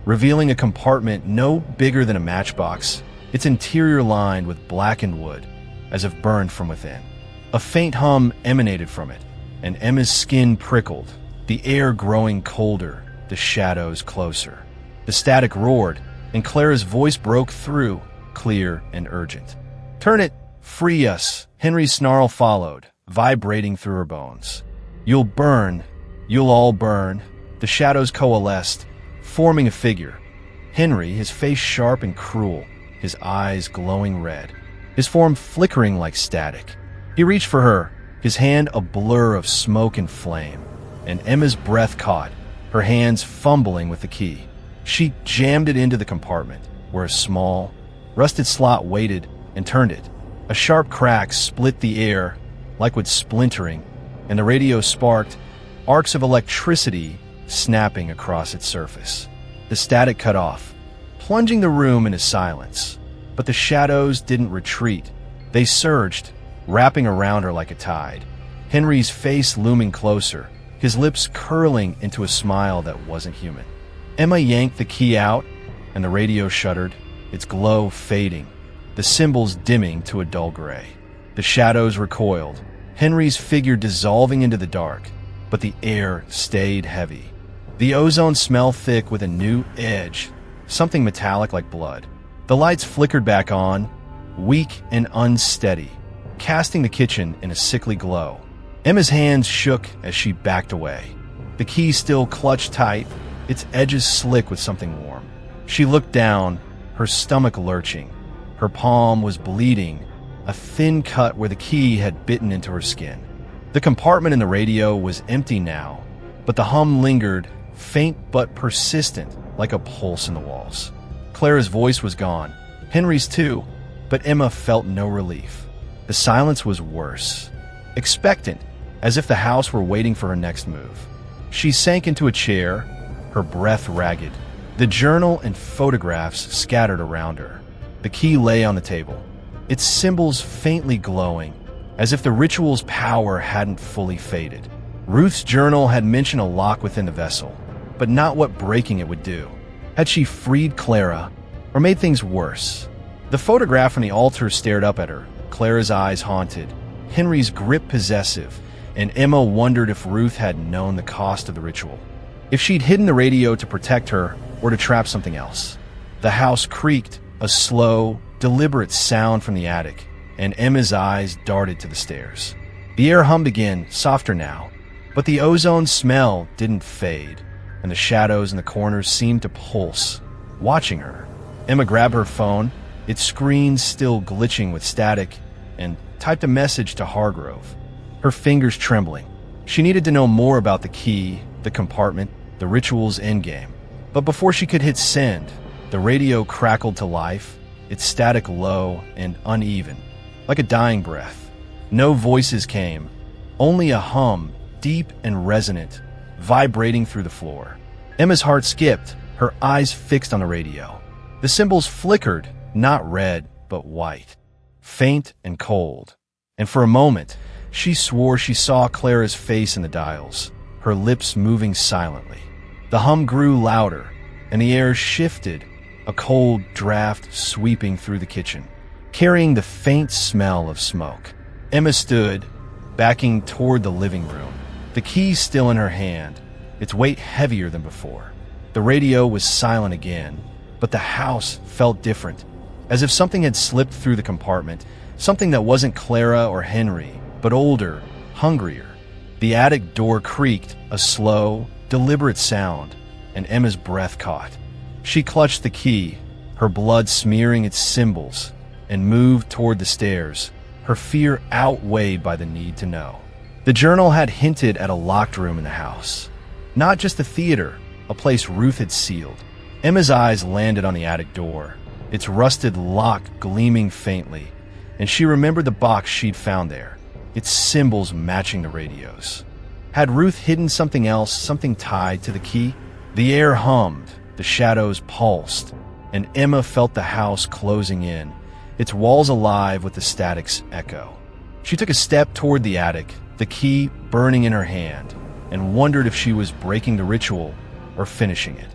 revealing a compartment no bigger than a matchbox, its interior lined with blackened wood, as if burned from within. A faint hum emanated from it, and Emma's skin prickled, the air growing colder, the shadows closer. The static roared, and Clara's voice broke through, clear and urgent. "Turn it! Free us!" Henry's snarl followed, vibrating through her bones. "You'll burn. You'll all burn." The shadows coalesced, forming a figure. Henry, his face sharp and cruel, his eyes glowing red, his form flickering like static. He reached for her, his hand a blur of smoke and flame, and Emma's breath caught, her hands fumbling with the key. She jammed it into the compartment, where a small, rusted slot waited, and turned it. A sharp crack split the air, like with splintering, and the radio sparked, arcs of electricity snapping across its surface. The static cut off, plunging the room into silence. But the shadows didn't retreat. They surged, wrapping around her like a tide. Henry's face looming closer, his lips curling into a smile that wasn't human. Emma yanked the key out, and the radio shuddered, its glow fading, the symbols dimming to a dull gray. The shadows recoiled, Henry's figure dissolving into the dark, but the air stayed heavy. The ozone smelled thick with a new edge, something metallic like blood. The lights flickered back on, weak and unsteady, casting the kitchen in a sickly glow. Emma's hands shook as she backed away. The key still clutched tight, its edges slick with something warm. She looked down, her stomach lurching. Her palm was bleeding, a thin cut where the key had bitten into her skin. The compartment in the radio was empty now, but the hum lingered, faint but persistent, like a pulse in the walls. Clara's voice was gone, Henry's too, but Emma felt no relief. The silence was worse, expectant, as if the house were waiting for her next move. She sank into a chair, her breath ragged, the journal and photographs scattered around her. The key lay on the table, its symbols faintly glowing, as if the ritual's power hadn't fully faded. Ruth's journal had mentioned a lock within the vessel, but not what breaking it would do. Had she freed Clara, or made things worse? The photograph from the altar stared up at her, Clara's eyes haunted, Henry's grip possessive, and Emma wondered if Ruth had known the cost of the ritual. If she'd hidden the radio to protect her, or to trap something else. The house creaked, a slow, deliberate sound from the attic, and Emma's eyes darted to the stairs. The air hummed again, softer now, but the ozone smell didn't fade, and the shadows in the corners seemed to pulse, watching her. Emma grabbed her phone, its screen still glitching with static, and typed a message to Hargrove, her fingers trembling. She needed to know more about the key, the compartment, the ritual's endgame. But before she could hit send, the radio crackled to life, its static low and uneven, like a dying breath. No voices came, only a hum, deep and resonant, vibrating through the floor. Emma's heart skipped, her eyes fixed on the radio. The symbols flickered, not red, but white, faint and cold. And for a moment, she swore she saw Clara's face in the dials, her lips moving silently. The hum grew louder, and the air shifted, a cold draft sweeping through the kitchen, carrying the faint smell of smoke. Emma stood, backing toward the living room, the key still in her hand, its weight heavier than before. The radio was silent again, but the house felt different, as if something had slipped through the compartment, something that wasn't Clara or Henry, but older, hungrier. The attic door creaked, a slow, deliberate sound, and Emma's breath caught. She clutched the key, her blood smearing its symbols, and moved toward the stairs, her fear outweighed by the need to know. The journal had hinted at a locked room in the house. Not just a theater, a place Ruth had sealed. Emma's eyes landed on the attic door, its rusted lock gleaming faintly, and she remembered the box she'd found there, its symbols matching the radios. Had Ruth hidden something else, something tied to the key? The air hummed, the shadows pulsed, and Emma felt the house closing in, its walls alive with the static's echo. She took a step toward the attic, the key burning in her hand, and wondered if she was breaking the ritual or finishing it.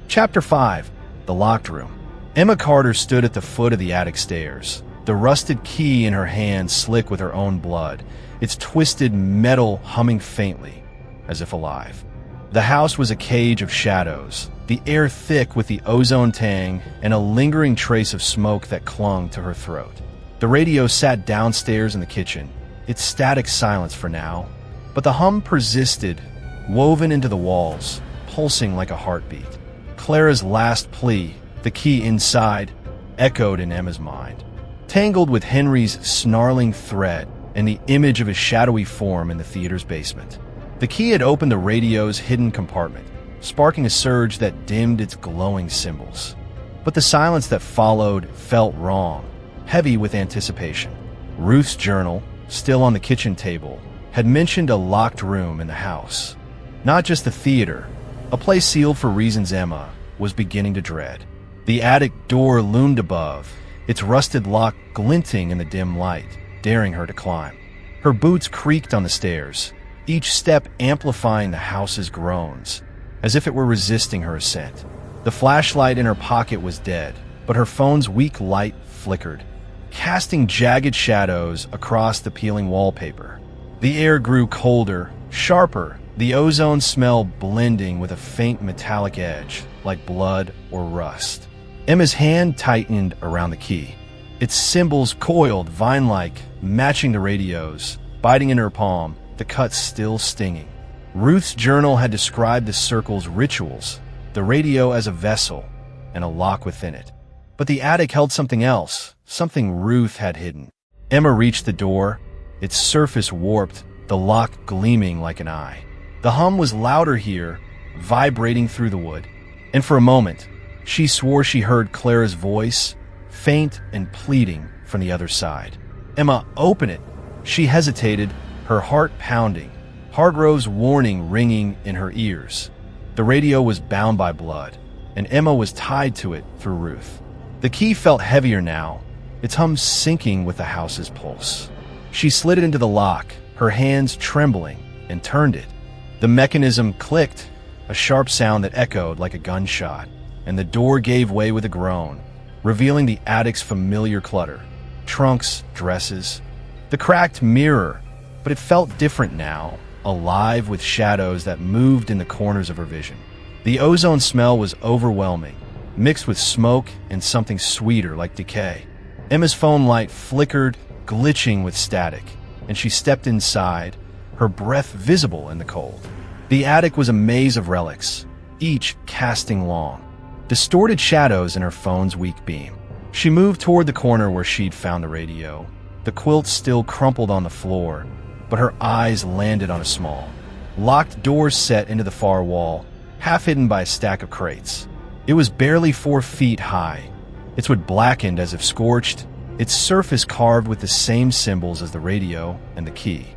Chapter 5. The Locked Room. Emma Carter stood at the foot of the attic stairs, the rusted key in her hand slick with her own blood, its twisted metal humming faintly, as if alive. The house was a cage of shadows, the air thick with the ozone tang and a lingering trace of smoke that clung to her throat. The radio sat downstairs in the kitchen, its static silence for now, but the hum persisted, woven into the walls, pulsing like a heartbeat. Clara's last plea, the key inside, echoed in Emma's mind, tangled with Henry's snarling threat and the image of his shadowy form in the theater's basement. The key had opened the radio's hidden compartment, sparking a surge that dimmed its glowing symbols. But the silence that followed felt wrong, heavy with anticipation. Ruth's journal, still on the kitchen table, had mentioned a locked room in the house. Not just the theater, a place sealed for reasons Emma was beginning to dread. The attic door loomed above, its rusted lock glinting in the dim light, daring her to climb. Her boots creaked on the stairs, each step amplifying the house's groans, as if it were resisting her ascent. The flashlight in her pocket was dead, but her phone's weak light flickered, casting jagged shadows across the peeling wallpaper. The air grew colder, sharper, the ozone smell blending with a faint metallic edge, like blood or rust. Emma's hand tightened around the key, its symbols coiled vine-like, matching the radio's, biting in her palm, the cut still stinging. Ruth's journal had described the circle's rituals, the radio as a vessel, and a lock within it. But the attic held something else, something Ruth had hidden. Emma reached the door, its surface warped, the lock gleaming like an eye. The hum was louder here, vibrating through the wood, and for a moment, she swore she heard Clara's voice, faint and pleading from the other side. "Emma, open it!" She hesitated, her heart pounding, Hargrove's warning ringing in her ears. The radio was bound by blood, and Emma was tied to it through Ruth. The key felt heavier now, its hum syncing with the house's pulse. She slid it into the lock, her hands trembling, and turned it. The mechanism clicked, a sharp sound that echoed like a gunshot, and the door gave way with a groan, revealing the attic's familiar clutter. Trunks, dresses, the cracked mirror, but it felt different now, alive with shadows that moved in the corners of her vision. The ozone smell was overwhelming, mixed with smoke and something sweeter like decay. Emma's phone light flickered, glitching with static, and she stepped inside, her breath visible in the cold. The attic was a maze of relics, each casting long, distorted shadows in her phone's weak beam. She moved toward the corner where she'd found the radio, the quilt still crumpled on the floor, but her eyes landed on a small, locked door set into the far wall, half hidden by a stack of crates. It was barely 4 feet high, its wood blackened as if scorched, its surface carved with the same symbols as the radio and the key.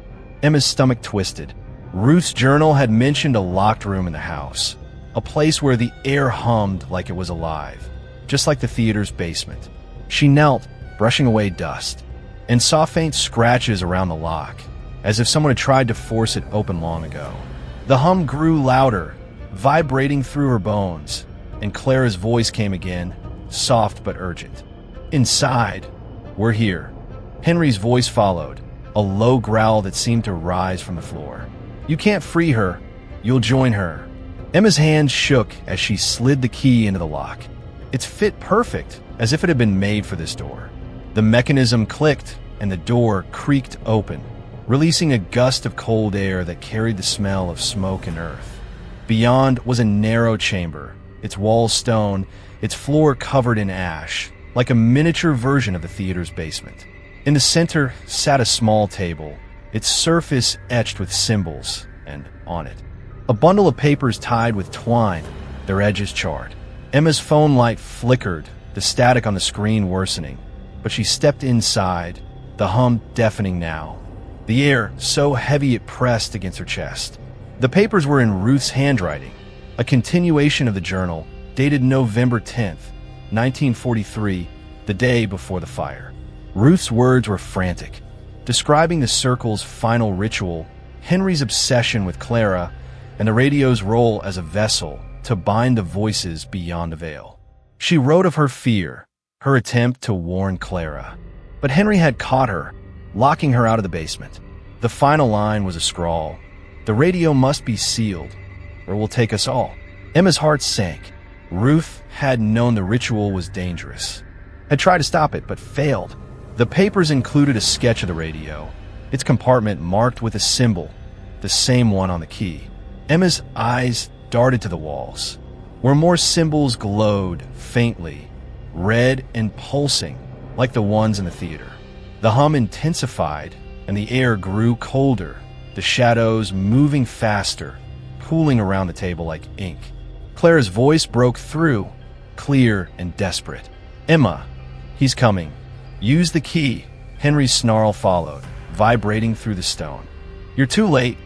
Emma's stomach twisted. Ruth's journal had mentioned a locked room in the house, a place where the air hummed like it was alive, just like the theater's basement. She knelt, brushing away dust, and saw faint scratches around the lock, as if someone had tried to force it open long ago. The hum grew louder, vibrating through her bones, and Clara's voice came again, soft but urgent. "Inside. We're here." Henry's voice followed, a low growl that seemed to rise from the floor. "You can't free her. You'll join her." Emma's hand shook as she slid the key into the lock. It fit perfect, as if it had been made for this door. The mechanism clicked, and the door creaked open, releasing a gust of cold air that carried the smell of smoke and earth. Beyond was a narrow chamber, its walls stone, its floor covered in ash, like a miniature version of the theater's basement. In the center sat a small table, its surface etched with symbols, and on it, a bundle of papers tied with twine, their edges charred. Emma's phone light flickered, the static on the screen worsening, but she stepped inside, the hum deafening now, the air so heavy it pressed against her chest. The papers were in Ruth's handwriting, a continuation of the journal, dated November 10th, 1943, the day before the fire. Ruth's words were frantic, describing the circle's final ritual, Henry's obsession with Clara, and the radio's role as a vessel to bind the voices beyond the veil. She wrote of her fear, her attempt to warn Clara, But Henry had caught her, locking her out of the basement. The final line was a scrawl. "The radio must be sealed, or it will take us all." Emma's heart sank. Ruth had known the ritual was dangerous, had tried to stop it, but failed. The papers included a sketch of the radio, its compartment marked with a symbol, the same one on the key. Emma's eyes darted to the walls, where more symbols glowed faintly, red and pulsing, like the ones in the theater. The hum intensified, and the air grew colder, the shadows moving faster, pooling around the table like ink. Clara's voice broke through, clear and desperate. "Emma, he's coming. Use the key." Henry's snarl followed, vibrating through the stone. "You're too late.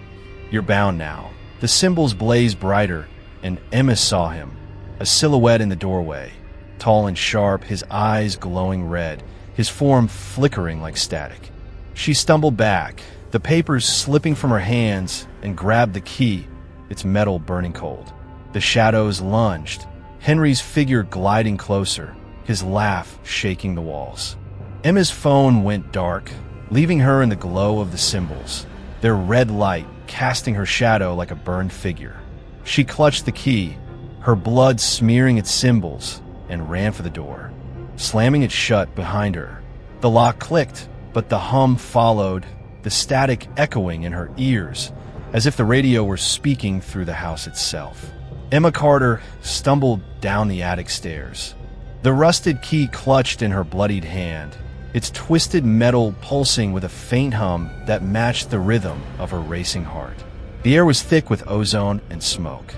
You're bound now." The symbols blazed brighter, and Emma saw him, a silhouette in the doorway, tall and sharp, his eyes glowing red, his form flickering like static. She stumbled back, the papers slipping from her hands, and grabbed the key, its metal burning cold. The shadows lunged, Henry's figure gliding closer, his laugh shaking the walls. Emma's phone went dark, leaving her in the glow of the symbols, their red light casting her shadow like a burned figure. She clutched the key, her blood smearing its symbols, and ran for the door, slamming it shut behind her. The lock clicked, but the hum followed, the static echoing in her ears, as if the radio were speaking through the house itself. Emma Carter stumbled down the attic stairs, the rusted key clutched in her bloodied hand, its twisted metal pulsing with a faint hum that matched the rhythm of her racing heart. The air was thick with ozone and smoke,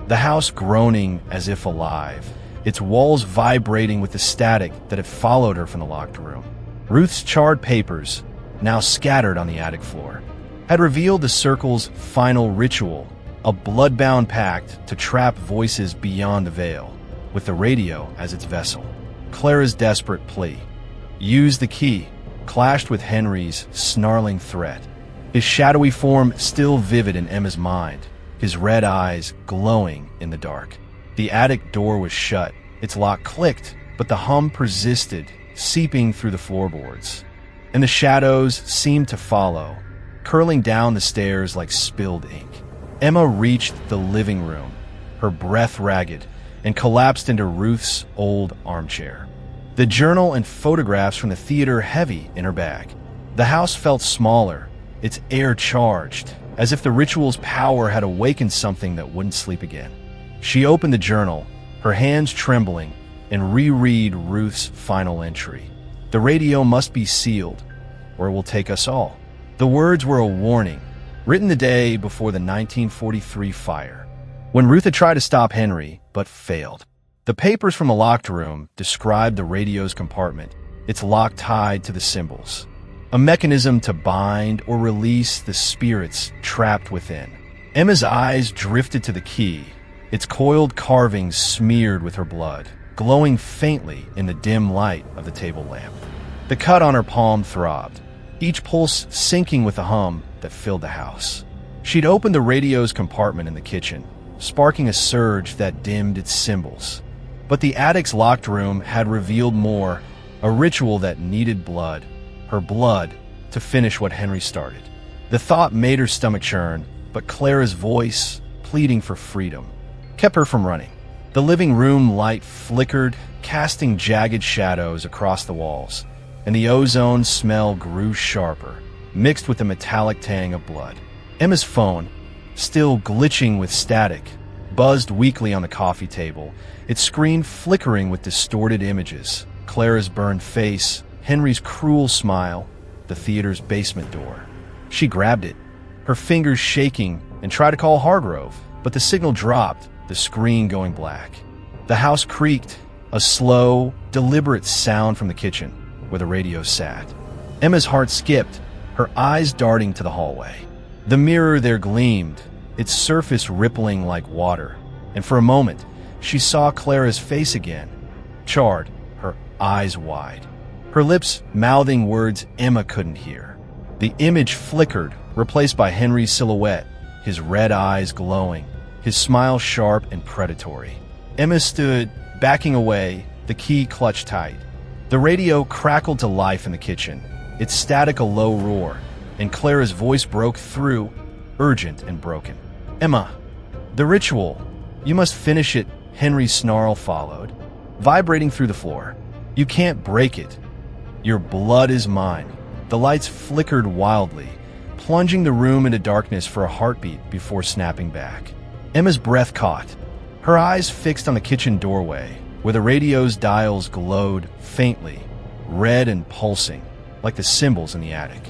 the house groaning as if alive, its walls vibrating with the static that had followed her from the locked room. Ruth's charred papers, now scattered on the attic floor, had revealed the circle's final ritual, a blood-bound pact to trap voices beyond the veil, with the radio as its vessel. Clara's desperate plea, "Use the key," clashed with Henry's snarling threat, his shadowy form still vivid in Emma's mind, his red eyes glowing in the dark. The attic door was shut, its lock clicked, but the hum persisted, seeping through the floorboards. And the shadows seemed to follow, curling down the stairs like spilled ink. Emma reached the living room, her breath ragged, and collapsed into Ruth's old armchair, the journal and photographs from the theater heavy in her bag. The house felt smaller, its air charged, as if the ritual's power had awakened something that wouldn't sleep again. She opened the journal, her hands trembling, and reread Ruth's final entry. "The radio must be sealed, or it will take us all." The words were a warning, written the day before the 1943 fire, when Ruth had tried to stop Henry, but failed. The papers from the locked room described the radio's compartment, its lock tied to the symbols, a mechanism to bind or release the spirits trapped within. Emma's eyes drifted to the key, its coiled carvings smeared with her blood, glowing faintly in the dim light of the table lamp. The cut on her palm throbbed, each pulse syncing with the hum that filled the house. She'd opened the radio's compartment in the kitchen, sparking a surge that dimmed its symbols. But the attic's locked room had revealed more, a ritual that needed blood, her blood, to finish what Henry started. The thought made her stomach churn, but Clara's voice, pleading for freedom, kept her from running. The living room light flickered, casting jagged shadows across the walls, and the ozone smell grew sharper, mixed with the metallic tang of blood. Emma's phone, still glitching with static, buzzed weakly on the coffee table, its screen flickering with distorted images, Clara's burned face, Henry's cruel smile, the theater's basement door. She grabbed it, her fingers shaking, and tried to call Hargrove, but the signal dropped, the screen going black. The house creaked, a slow, deliberate sound from the kitchen, where the radio sat. Emma's heart skipped, her eyes darting to the hallway. The mirror there gleamed, its surface rippling like water, and for a moment, she saw Clara's face again, charred, her eyes wide, her lips mouthing words Emma couldn't hear. The image flickered, replaced by Henry's silhouette, his red eyes glowing, his smile sharp and predatory. Emma stood, backing away, the key clutched tight. The radio crackled to life in the kitchen, its static a low roar, and Clara's voice broke through, urgent and broken. "Emma, the ritual. You must finish it," Henry's snarl followed, vibrating through the floor. "You can't break it. Your blood is mine." The lights flickered wildly, plunging the room into darkness for a heartbeat before snapping back. Emma's breath caught, her eyes fixed on the kitchen doorway, where the radio's dials glowed faintly, red and pulsing, like the symbols in the attic.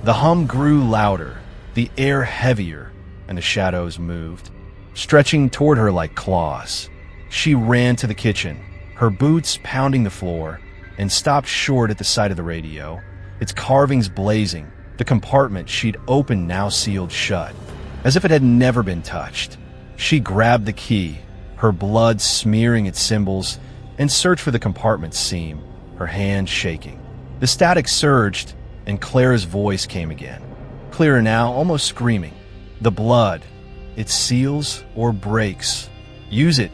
The hum grew louder, the air heavier, and the shadows moved, stretching toward her like claws. She ran to the kitchen, her boots pounding the floor, and stopped short at the sight of the radio, its carvings blazing, the compartment she'd opened now sealed shut, as if it had never been touched. She grabbed the key, her blood smearing its symbols, and searched for the compartment's seam, her hand shaking. The static surged, and Clara's voice came again, clearer now, almost screaming. "The blood. It seals or breaks. Use it."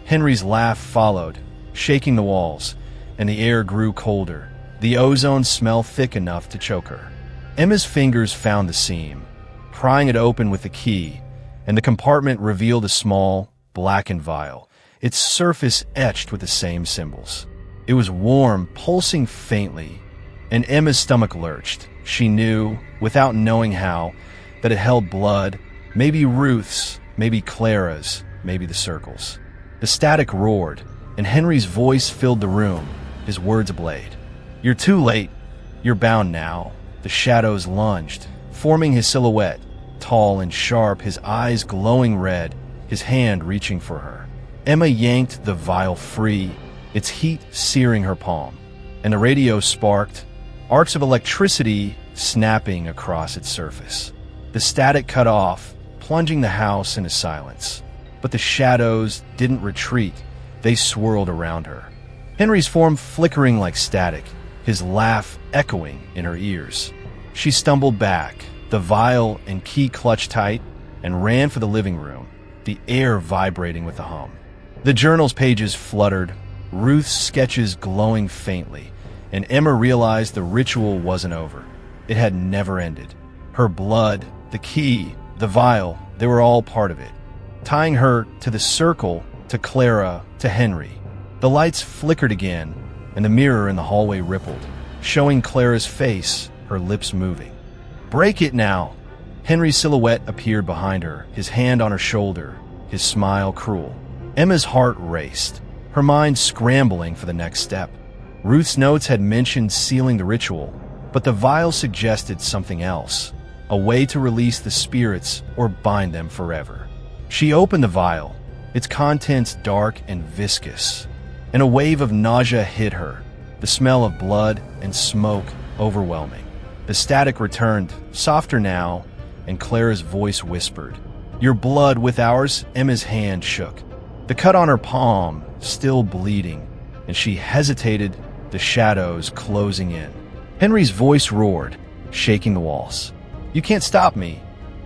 Henry's laugh followed, shaking the walls, and the air grew colder, the ozone smell thick enough to choke her. Emma's fingers found the seam, prying it open with the key, and the compartment revealed a small, blackened vial, its surface etched with the same symbols. It was warm, pulsing faintly, and Emma's stomach lurched. She knew, without knowing how, that it held blood, maybe Ruth's, maybe Clara's, maybe the Circle's. The static roared, and Henry's voice filled the room, his words ablaze. "You're too late. You're bound now." The shadows lunged, forming his silhouette, tall and sharp, his eyes glowing red, his hand reaching for her. Emma yanked the vial free, its heat searing her palm, and the radio sparked, arcs of electricity snapping across its surface. The static cut off, plunging the house into silence. But the shadows didn't retreat, they swirled around her. Henry's form flickering like static, his laugh echoing in her ears. She stumbled back, the vial and key clutched tight, and ran for the living room, the air vibrating with the hum. The journal's pages fluttered, Ruth's sketches glowing faintly, and Emma realized the ritual wasn't over. It had never ended. Her blood, the key, the vial, they were all part of it, tying her to the Circle, to Clara, to Henry. The lights flickered again, and the mirror in the hallway rippled, showing Clara's face, her lips moving. "Break it now!" Henry's silhouette appeared behind her, his hand on her shoulder, his smile cruel. Emma's heart raced, her mind scrambling for the next step. Ruth's notes had mentioned sealing the ritual, but the vial suggested something else, a way to release the spirits or bind them forever. She opened the vial, its contents dark and viscous, and a wave of nausea hit her, the smell of blood and smoke overwhelming. The static returned, softer now, and Clara's voice whispered, "Your blood with ours." Emma's hand shook, the cut on her palm still bleeding, and she hesitated, the shadows closing in. Henry's voice roared, shaking the walls. "You can't stop me.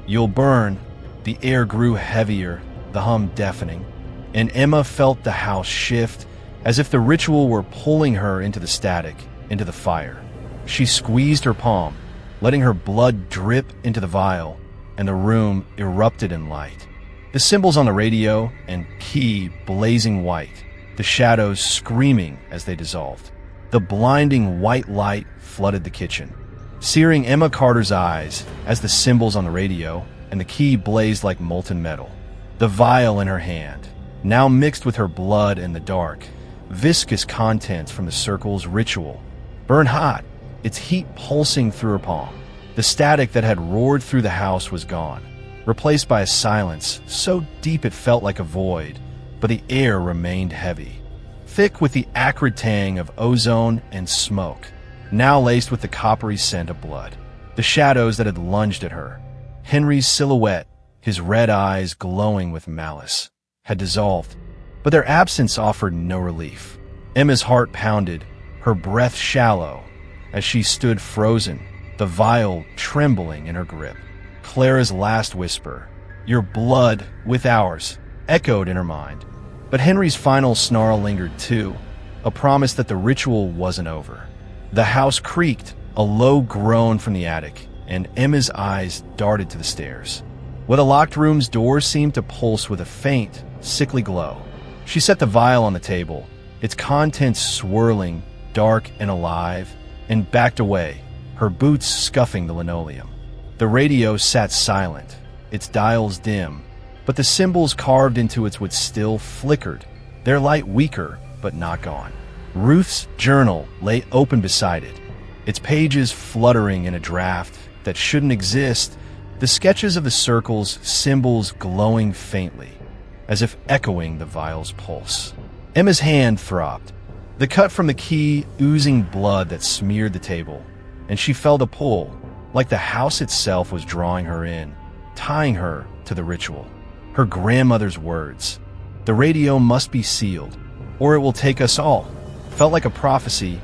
You'll burn." The air grew heavier, the hum deafening, and Emma felt the house shift, as if the ritual were pulling her into the static, into the fire. She squeezed her palm, letting her blood drip into the vial, and the room erupted in light. The symbols on the radio and key blazing white, the shadows screaming as they dissolved. The blinding white light flooded the kitchen, searing Emma Carter's eyes as the symbols on the radio and the key blazed like molten metal. The vial in her hand, now mixed with her blood and the dark, viscous contents from the Circle's ritual, burned hot, its heat pulsing through her palm. The static that had roared through the house was gone, replaced by a silence so deep it felt like a void, but the air remained heavy, thick with the acrid tang of ozone and smoke, now laced with the coppery scent of blood. The shadows that had lunged at her, Henry's silhouette, his red eyes glowing with malice, had dissolved, but their absence offered no relief. Emma's heart pounded, her breath shallow, as she stood frozen, the vial trembling in her grip. Clara's last whisper, "Your blood with ours," echoed in her mind. But Henry's final snarl lingered too, a promise that the ritual wasn't over. The house creaked, a low groan from the attic, and Emma's eyes darted to the stairs, where the locked room's door seemed to pulse with a faint, sickly glow. She set the vial on the table, its contents swirling, dark and alive, and backed away, her boots scuffing the linoleum. The radio sat silent, its dials dim, but the symbols carved into its wood still flickered, their light weaker but not gone. Ruth's journal lay open beside it, its pages fluttering in a draft that shouldn't exist, the sketches of the circles, symbols glowing faintly, as if echoing the vial's pulse. Emma's hand throbbed, the cut from the key oozing blood that smeared the table, and she felt a pull, like the house itself was drawing her in, tying her to the ritual. Her grandmother's words, "The radio must be sealed, or it will take us all," felt like a prophecy,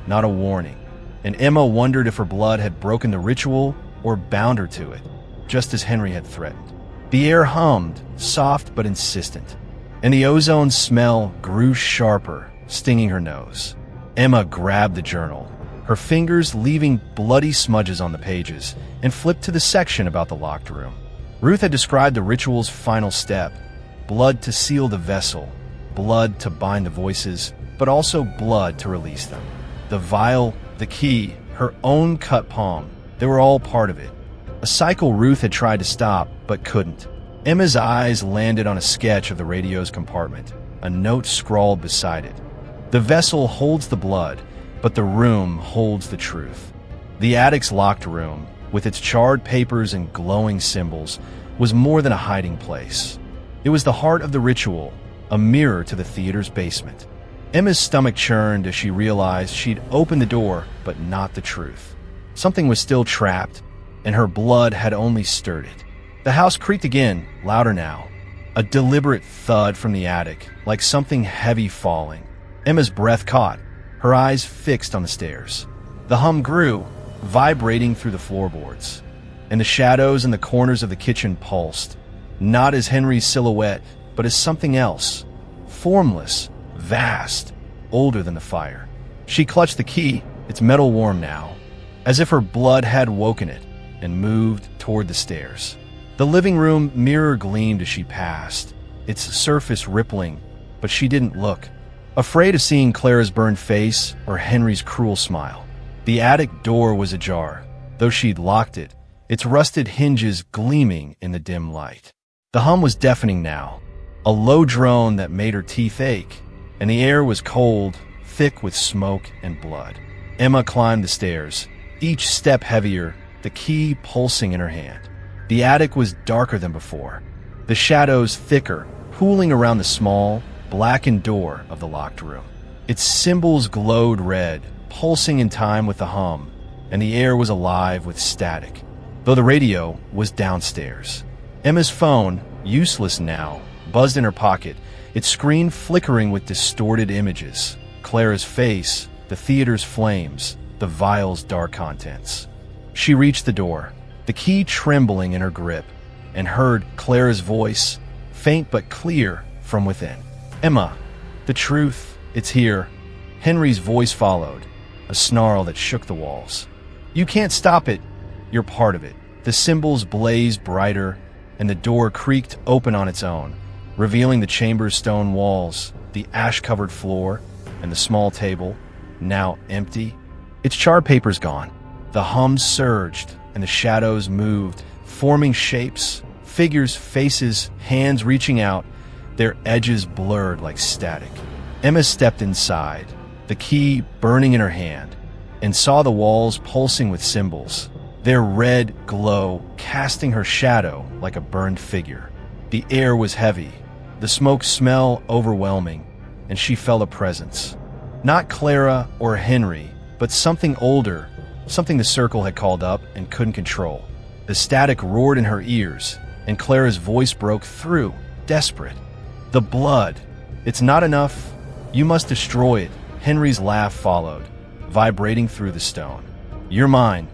not a warning. And Emma wondered if her blood had broken the ritual or bound her to it, just as Henry had threatened. The air hummed, soft but insistent, and the ozone smell grew sharper, stinging her nose. Emma grabbed the journal, her fingers leaving bloody smudges on the pages, and flipped to the section about the locked room. Ruth had described the ritual's final step: blood to seal the vessel, blood to bind the voices, but also blood to release them. The vial, the key, her own cut palm, they were all part of it. A cycle Ruth had tried to stop, but couldn't. Emma's eyes landed on a sketch of the radio's compartment, a note scrawled beside it. "The vessel holds the blood, but the room holds the truth." The attic's locked room, with its charred papers and glowing symbols, was more than a hiding place. It was the heart of the ritual, a mirror to the theater's basement. Emma's stomach churned as she realized she'd opened the door, but not the truth. Something was still trapped, and her blood had only stirred it. The house creaked again, louder now. A deliberate thud from the attic, like something heavy falling. Emma's breath caught, her eyes fixed on the stairs. The hum grew, vibrating through the floorboards, and the shadows in the corners of the kitchen pulsed, not as Henry's silhouette, but as something else, formless, vast, older than the fire. She clutched the key, its metal warm now, as if her blood had woken it, and moved toward the stairs. The living room mirror gleamed as she passed, its surface rippling, but she didn't look, afraid of seeing Clara's burned face or Henry's cruel smile. The attic door was ajar, though she'd locked it, its rusted hinges gleaming in the dim light. The hum was deafening now, a low drone that made her teeth ache, and the air was cold, thick with smoke and blood. Emma climbed the stairs, each step heavier, the key pulsing in her hand. The attic was darker than before, the shadows thicker, pooling around the small, blackened door of the locked room. Its symbols glowed red, pulsing in time with the hum, and the air was alive with static, though the radio was downstairs. Emma's phone, useless now, buzzed in her pocket, its screen flickering with distorted images. Clara's face, the theater's flames, the vial's dark contents. She reached the door, the key trembling in her grip, and heard Clara's voice, faint but clear, from within. "Emma, the truth, it's here." Henry's voice followed, a snarl that shook the walls. "You can't stop it. You're part of it." The symbols blazed brighter, and the door creaked open on its own, revealing the chamber's stone walls, the ash-covered floor, and the small table, now empty. Its charred papers gone. The hum surged, and the shadows moved, forming shapes, figures, faces, hands reaching out, their edges blurred like static. Emma stepped inside, the key burning in her hand, and saw the walls pulsing with symbols, their red glow casting her shadow like a burned figure. The air was heavy, the smoke smell overwhelming, and she felt a presence. Not Clara or Henry, but something older, something the circle had called up and couldn't control. The static roared in her ears, and Clara's voice broke through, desperate. "The blood. It's not enough. You must destroy it." Henry's laugh followed, vibrating through the stone. "You're mine.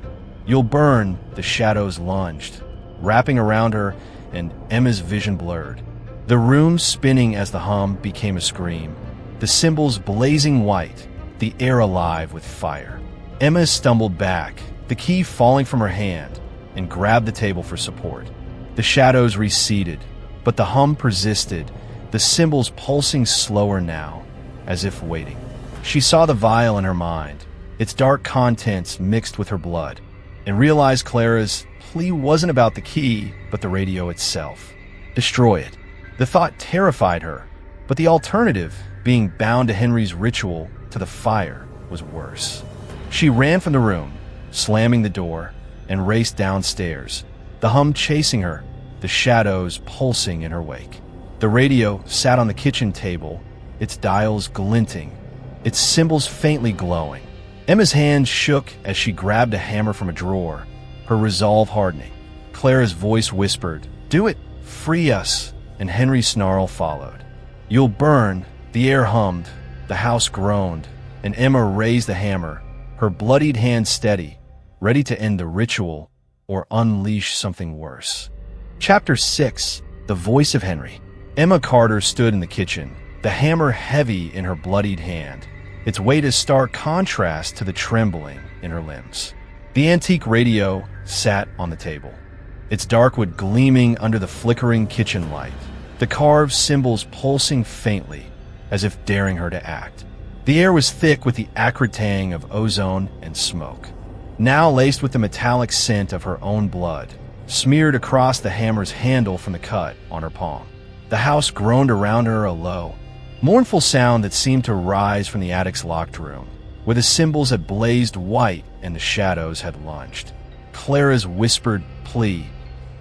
You'll burn." The shadows lunged, wrapping around her, and Emma's vision blurred. The room spinning as the hum became a scream, the symbols blazing white, the air alive with fire. Emma stumbled back, the key falling from her hand, and grabbed the table for support. The shadows receded, but the hum persisted, the symbols pulsing slower now, as if waiting. She saw the vial in her mind, its dark contents mixed with her blood, and realized Clara's plea wasn't about the key, but the radio itself. Destroy it. The thought terrified her, but the alternative, being bound to Henry's ritual, to the fire, was worse. She ran from the room, slamming the door, and raced downstairs, the hum chasing her, the shadows pulsing in her wake. The radio sat on the kitchen table, its dials glinting, its symbols faintly glowing. Emma's hand shook as she grabbed a hammer from a drawer, her resolve hardening. Clara's voice whispered, "Do it! Free us!" and Henry's snarl followed. "You'll burn!" The air hummed, the house groaned, and Emma raised the hammer, her bloodied hand steady, ready to end the ritual or unleash something worse. Chapter 6. The Voice of Henry. Emma Carter stood in the kitchen, the hammer heavy in her bloodied hand, its weight a stark contrast to the trembling in her limbs. The antique radio sat on the table, its dark wood gleaming under the flickering kitchen light, the carved symbols pulsing faintly, as if daring her to act. The air was thick with the acrid tang of ozone and smoke, now laced with the metallic scent of her own blood, smeared across the hammer's handle from the cut on her palm. The house groaned around her, a low, mournful sound that seemed to rise from the attic's locked room, where the symbols had blazed white and the shadows had lunged. Clara's whispered plea,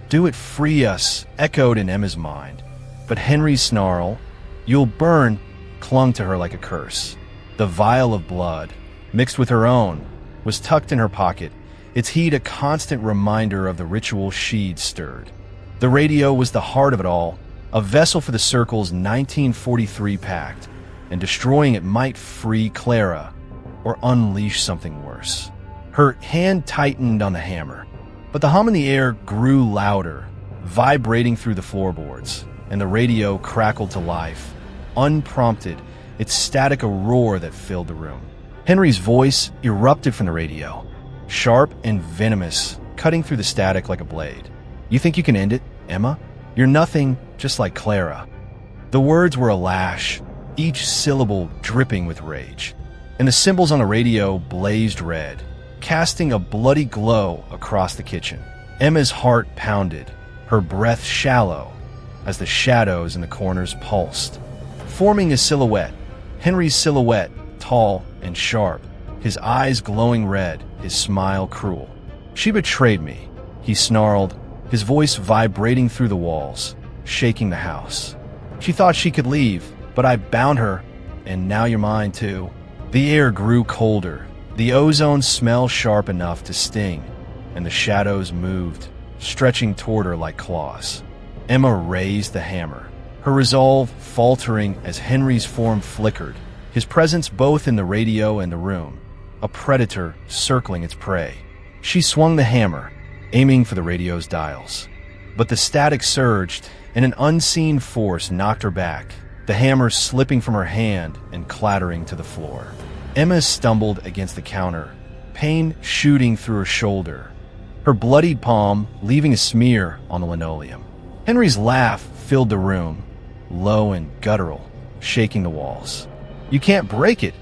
"Do it, free us," echoed in Emma's mind, but Henry's snarl, "You'll burn," clung to her like a curse. The vial of blood, mixed with her own, was tucked in her pocket, its heat a constant reminder of the ritual she'd stirred. The radio was the heart of it all, a vessel for the Circle's 1943 pact, and destroying it might free Clara or unleash something worse. Her hand tightened on the hammer, but the hum in the air grew louder, vibrating through the floorboards, and the radio crackled to life, unprompted, its static a roar that filled the room. Henry's voice erupted from the radio, sharp and venomous, cutting through the static like a blade. "You think you can end it, Emma? You're nothing just like Clara." The words were a lash, each syllable dripping with rage, and the symbols on the radio blazed red, casting a bloody glow across the kitchen. Emma's heart pounded, her breath shallow, as the shadows in the corners pulsed, forming a silhouette. Henry's silhouette, tall and sharp, his eyes glowing red, his smile cruel. "She betrayed me," he snarled, his voice vibrating through the walls, shaking the house. "She thought she could leave, but I bound her, and now you're mine too." The air grew colder, the ozone smell sharp enough to sting, and the shadows moved, stretching toward her like claws. Emma raised the hammer, her resolve faltering as Henry's form flickered, his presence both in the radio and the room, a predator circling its prey. She swung the hammer, aiming for the radio's dials. But the static surged, and an unseen force knocked her back, the hammer slipping from her hand and clattering to the floor. Emma stumbled against the counter, pain shooting through her shoulder, her bloodied palm leaving a smear on the linoleum. Henry's laugh filled the room, low and guttural, shaking the walls. "You can't break it."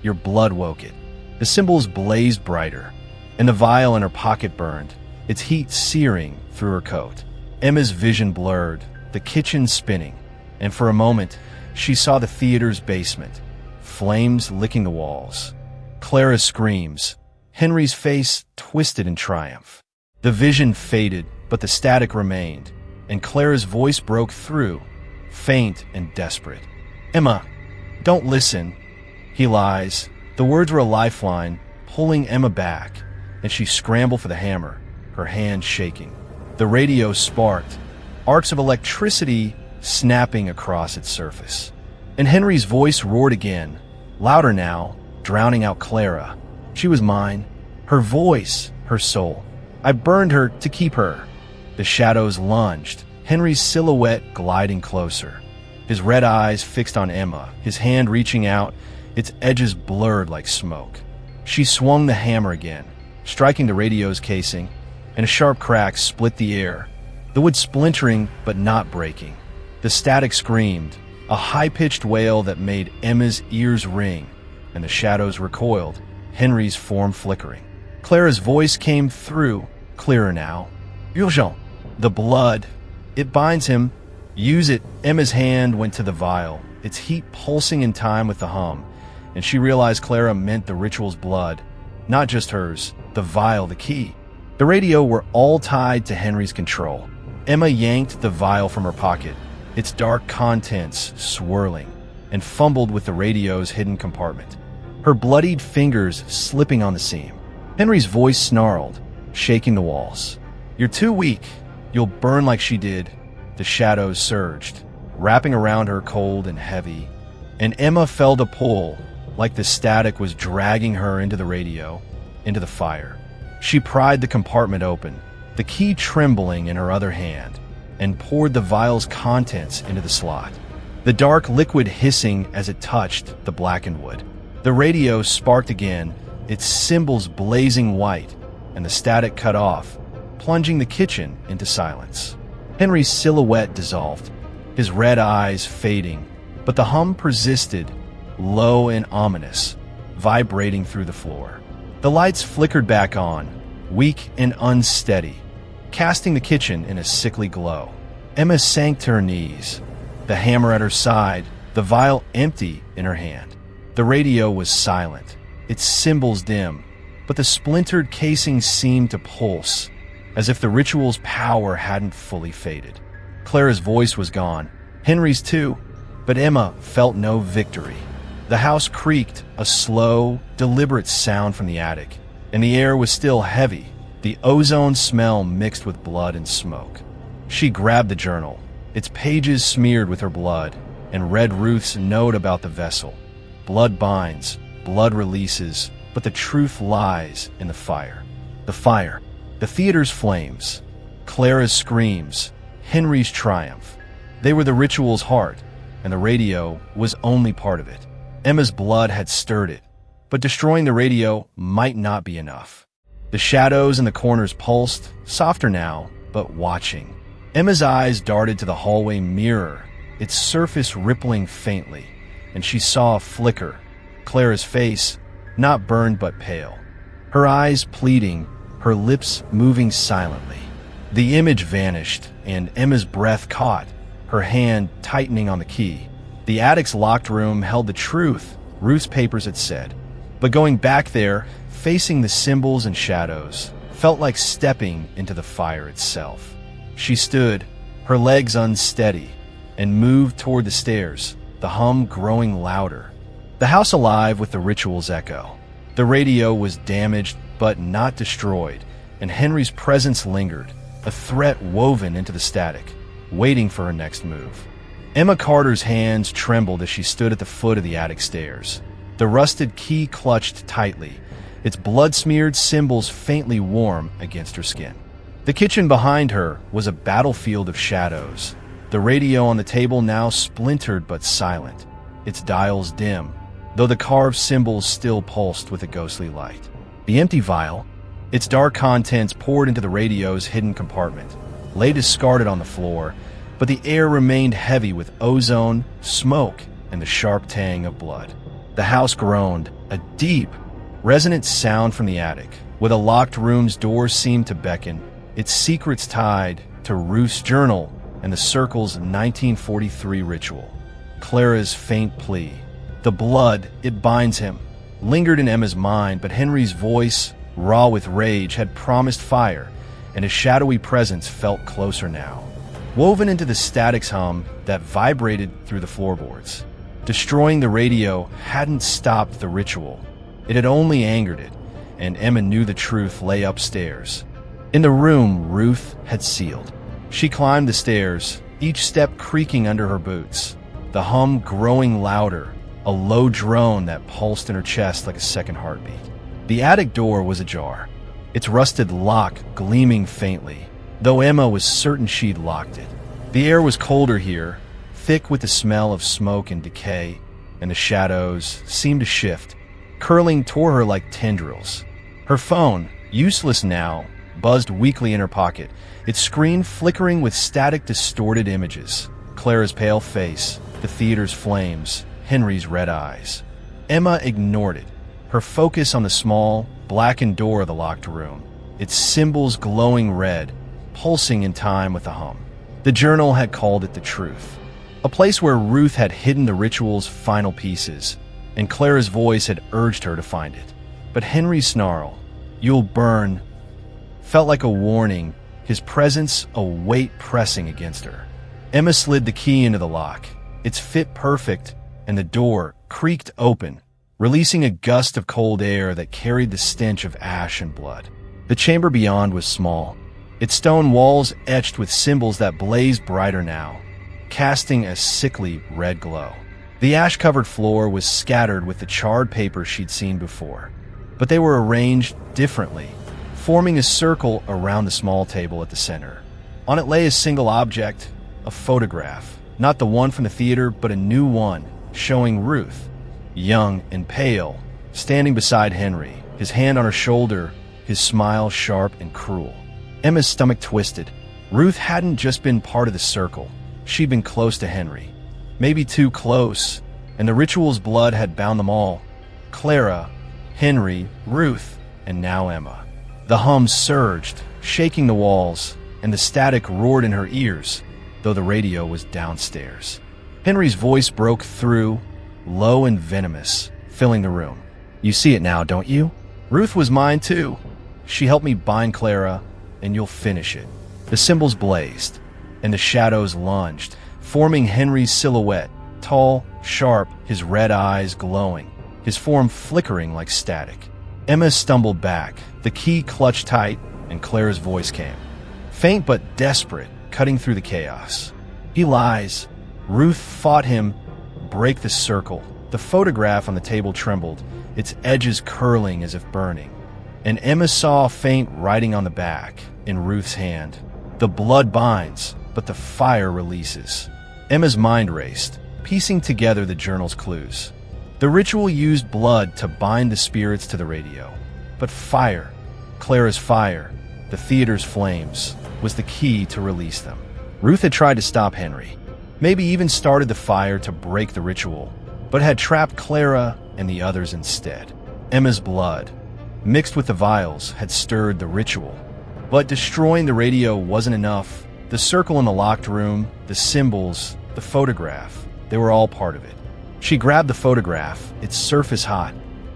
Your blood woke it. The symbols blazed brighter, and the vial in her pocket burned, its heat searing through her coat. Emma's vision blurred, the kitchen spinning, and for a moment, she saw the theater's basement, flames licking the walls. Clara's screams, Henry's face twisted in triumph. The vision faded, but the static remained, and Clara's voice broke through, faint and desperate. "Emma, don't listen. He lies." The words were a lifeline, pulling Emma back, and she scrambled for the hammer, her hand shaking. The radio sparked, arcs of electricity snapping across its surface. And Henry's voice roared again, louder now, drowning out Clara. She was mine, her voice, her soul. I burned her to keep her. The shadows lunged, Henry's silhouette gliding closer. The his red eyes fixed on Emma, his hand reaching out, its edges blurred like smoke. She swung the hammer again, striking the radio's casing, and a sharp crack split the air, the wood splintering but not breaking. The static screamed, a high-pitched wail that made Emma's ears ring, and the shadows recoiled, Henry's form flickering. Clara's voice came through, clearer now. Urgent. The blood. It binds him. Use it. Emma's hand went to the vial, its heat pulsing in time with the hum, and she realized Clara meant the ritual's blood, not just hers, the vial, the key. The radio were all tied to Henry's control. Emma yanked the vial from her pocket, its dark contents swirling, and fumbled with the radio's hidden compartment, her bloodied fingers slipping on the seam. Henry's voice snarled, shaking the walls. You're too weak. You'll burn like she did. The shadows surged, wrapping around her cold and heavy, and Emma felt a pull, like the static was dragging her into the radio, into the fire. She pried the compartment open, the key trembling in her other hand, and poured the vial's contents into the slot, the dark liquid hissing as it touched the blackened wood. The radio sparked again, its symbols blazing white, and the static cut off, plunging the kitchen into silence. Henry's silhouette dissolved, his red eyes fading, but the hum persisted, low and ominous, vibrating through the floor. The lights flickered back on, weak and unsteady, casting the kitchen in a sickly glow. Emma sank to her knees, the hammer at her side, the vial empty in her hand. The radio was silent, its symbols dim, but the splintered casing seemed to pulse, as if the ritual's power hadn't fully faded. Clara's voice was gone, Henry's too, but Emma felt no victory. The house creaked, a slow, deliberate sound from the attic, and the air was still heavy, the ozone smell mixed with blood and smoke. She grabbed the journal, its pages smeared with her blood, and read Ruth's note about the vessel. Blood binds, blood releases, but the truth lies in the fire. The fire, the theater's flames, Clara's screams, Henry's triumph. They were the ritual's heart, and the radio was only part of it. Emma's blood had stirred it, but destroying the radio might not be enough. The shadows in the corners pulsed, softer now, but watching. Emma's eyes darted to the hallway mirror, its surface rippling faintly, and she saw a flicker, Clara's face, not burned but pale. Her eyes pleading, her lips moving silently. The image vanished, and Emma's breath caught, her hand tightening on the key. The attic's locked room held the truth, Ruth's papers had said. But going back there, facing the symbols and shadows, felt like stepping into the fire itself. She stood, her legs unsteady, and moved toward the stairs, the hum growing louder. The house alive with the ritual's echo. The radio was damaged but not destroyed, and Henry's presence lingered, a threat woven into the static, waiting for her next move. Emma Carter's hands trembled as she stood at the foot of the attic stairs, the rusted key clutched tightly, its blood-smeared symbols faintly warm against her skin. The kitchen behind her was a battlefield of shadows, the radio on the table now splintered but silent, its dials dim, though the carved symbols still pulsed with a ghostly light. The empty vial, its dark contents poured into the radio's hidden compartment, lay discarded on the floor, but the air remained heavy with ozone, smoke, and the sharp tang of blood. The house groaned, a deep, resonant sound from the attic, where the locked room's doors seemed to beckon, its secrets tied to Ruth's journal and the circle's 1943 ritual. Clara's faint plea, the blood, it binds him, lingered in Emma's mind, but Henry's voice, raw with rage, had promised fire, and his shadowy presence felt closer now, woven into the static's hum that vibrated through the floorboards. Destroying the radio hadn't stopped the ritual. It had only angered it, and Emma knew the truth lay upstairs. In the room Ruth had sealed. She climbed the stairs, each step creaking under her boots, the hum growing louder, a low drone that pulsed in her chest like a second heartbeat. The attic door was ajar, its rusted lock gleaming faintly, though Emma was certain she'd locked it. The air was colder here, thick with the smell of smoke and decay, and the shadows seemed to shift, curling toward her like tendrils. Her phone, useless now, buzzed weakly in her pocket, its screen flickering with static, distorted images. Clara's pale face, the theater's flames, Henry's red eyes. Emma ignored it, her focus on the small, blackened door of the locked room, its symbols glowing red, pulsing in time with the hum. The journal had called it the truth, a place where Ruth had hidden the ritual's final pieces, and Clara's voice had urged her to find it. But Henry's snarl, "You'll burn," felt like a warning, his presence a weight pressing against her. Emma slid the key into the lock. Its fit perfect, and the door creaked open, releasing a gust of cold air that carried the stench of ash and blood. The chamber beyond was small, its stone walls etched with symbols that blazed brighter now, casting a sickly red glow. The ash-covered floor was scattered with the charred paper she'd seen before, but they were arranged differently, forming a circle around the small table at the center. On it lay a single object, a photograph, not the one from the theater, but a new one, showing Ruth, young and pale, standing beside Henry, his hand on her shoulder, his smile sharp and cruel. Emma's stomach twisted. Ruth hadn't just been part of the circle. She'd been close to Henry. Maybe too close, and the ritual's blood had bound them all. Clara, Henry, Ruth, and now Emma. The hum surged, shaking the walls, and the static roared in her ears, though the radio was downstairs. Henry's voice broke through, low and venomous, filling the room. "You see it now, don't you? Ruth was mine too. She helped me bind Clara, and you'll finish it." The symbols blazed, and the shadows lunged, forming Henry's silhouette, tall, sharp, his red eyes glowing, his form flickering like static. Emma stumbled back, the key clutched tight, and Clara's voice came, faint but desperate, cutting through the chaos. "He lies." Ruth fought him. Break the circle. The photograph on the table trembled, its edges curling as if burning, and Emma saw a faint writing on the back, in Ruth's hand. "The blood binds, but the fire releases." Emma's mind raced, piecing together the journal's clues. The ritual used blood to bind the spirits to the radio, but fire, Clara's fire, the theater's flames, was the key to release them. Ruth had tried to stop Henry, maybe even started the fire to break the ritual, but had trapped Clara and the others instead. Emma's blood, mixed with the vials, had stirred the ritual. But destroying the radio wasn't enough. The circle in the locked room, the symbols, the photograph, they were all part of it. She grabbed the photograph, its surface hot,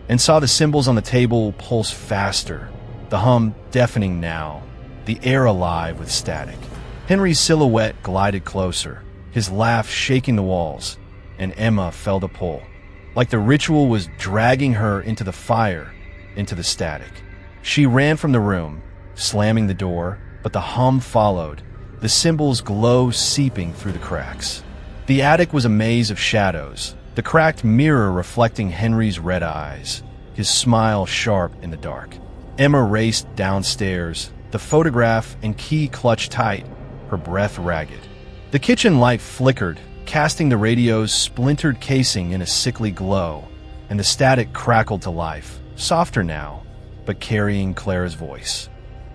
and saw the symbols on the table pulse faster, the hum deafening now, the air alive with static. Henry's silhouette glided closer, his laugh shaking the walls, and Emma felt a pull, like the ritual was dragging her into the fire, into the static. She ran from the room, slamming the door, but the hum followed, the symbols glow seeping through the cracks. The attic was a maze of shadows, the cracked mirror reflecting Henry's red eyes, his smile sharp in the dark. Emma raced downstairs, the photograph and key clutched tight, her breath ragged. The kitchen light flickered, casting the radio's splintered casing in a sickly glow, and the static crackled to life, softer now, but carrying Clara's voice.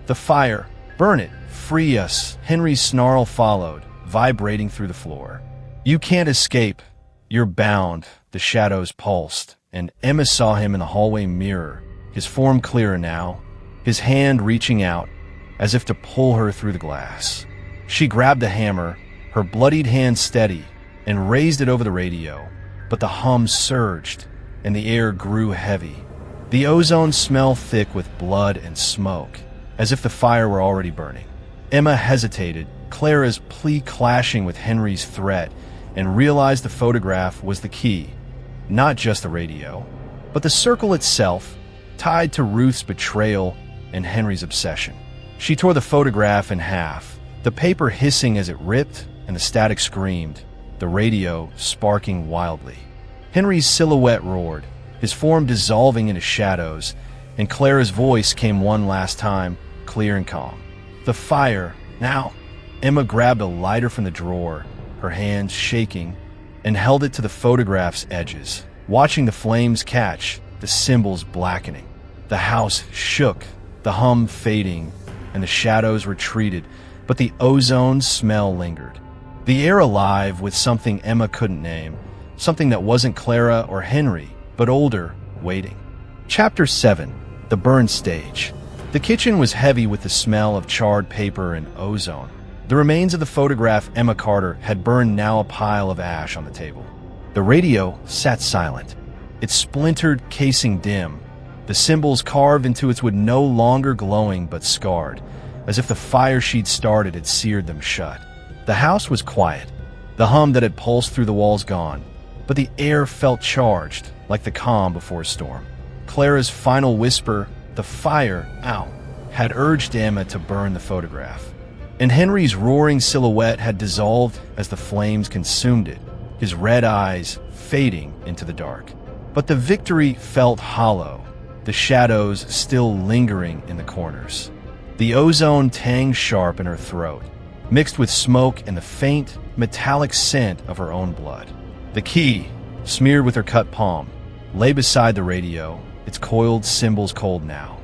"The fire! Burn it! Free us!" Henry's snarl followed, vibrating through the floor. "You can't escape. You're bound." The shadows pulsed, and Emma saw him in the hallway mirror, his form clearer now, his hand reaching out, as if to pull her through the glass. She grabbed the hammer, her bloodied hand steady, and raised it over the radio, but the hum surged, and the air grew heavy. The ozone smelled thick with blood and smoke, as if the fire were already burning. Emma hesitated, Clara's plea clashing with Henry's threat, and realized the photograph was the key, not just the radio, but the circle itself, tied to Ruth's betrayal and Henry's obsession. She tore the photograph in half, the paper hissing as it ripped and the static screamed, the radio sparking wildly. Henry's silhouette roared, his form dissolving into shadows, and Clara's voice came one last time, clear and calm. "The fire, now!" Emma grabbed a lighter from the drawer, her hands shaking, and held it to the photograph's edges, watching the flames catch, the symbols blackening. The house shook, the hum fading, and the shadows retreated, but the ozone smell lingered. The air alive with something Emma couldn't name, something that wasn't Clara or Henry, but older, waiting. Chapter 7. The Burn Stage. The kitchen was heavy with the smell of charred paper and ozone. The remains of the photograph Emma Carter had burned, now a pile of ash on the table. The radio sat silent, its splintered casing dim, the symbols carved into its wood no longer glowing but scarred, as if the fire she'd started had seared them shut. The house was quiet, the hum that had pulsed through the walls gone, but the air felt charged, like the calm before a storm. Clara's final whisper, the fire, ow, had urged Emma to burn the photograph. And Henry's roaring silhouette had dissolved as the flames consumed it, his red eyes fading into the dark. But the victory felt hollow, the shadows still lingering in the corners. The ozone tanged sharp in her throat, mixed with smoke and the faint, metallic scent of her own blood. The key, smeared with her cut palm, lay beside the radio, its coiled symbols cold now.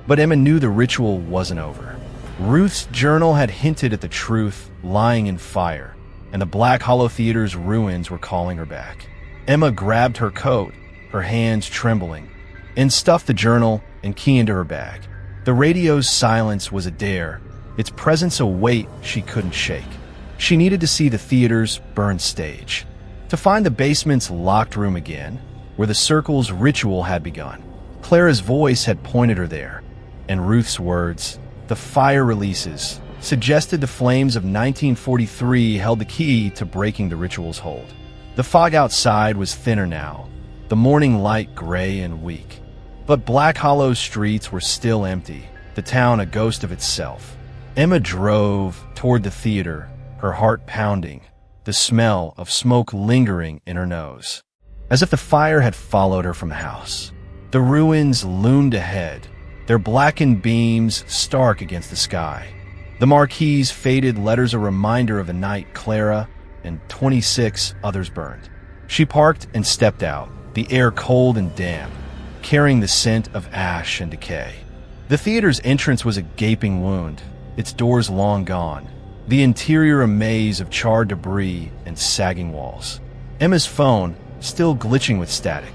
But Emma knew the ritual wasn't over. Ruth's journal had hinted at the truth lying in fire, and the Black Hollow Theater's ruins were calling her back. Emma grabbed her coat, her hands trembling, and stuffed the journal and key into her bag. The radio's silence was a dare, its presence a weight she couldn't shake. She needed to see the theater's burn stage, to find the basement's locked room again, where the circle's ritual had begun. Clara's voice had pointed her there, and Ruth's words, "The fire releases," suggested the flames of 1943 held the key to breaking the ritual's hold. The fog outside was thinner now, the morning light gray and weak. But Black Hollow's streets were still empty, the town a ghost of itself. Emma drove toward the theater, her heart pounding, the smell of smoke lingering in her nose, as if the fire had followed her from the house. The ruins loomed ahead, their blackened beams stark against the sky. The marquee's faded letters a reminder of a night Clara and 26 others burned. She parked and stepped out, the air cold and damp, carrying the scent of ash and decay. The theater's entrance was a gaping wound, its doors long gone, the interior a maze of charred debris and sagging walls. Emma's phone, still glitching with static,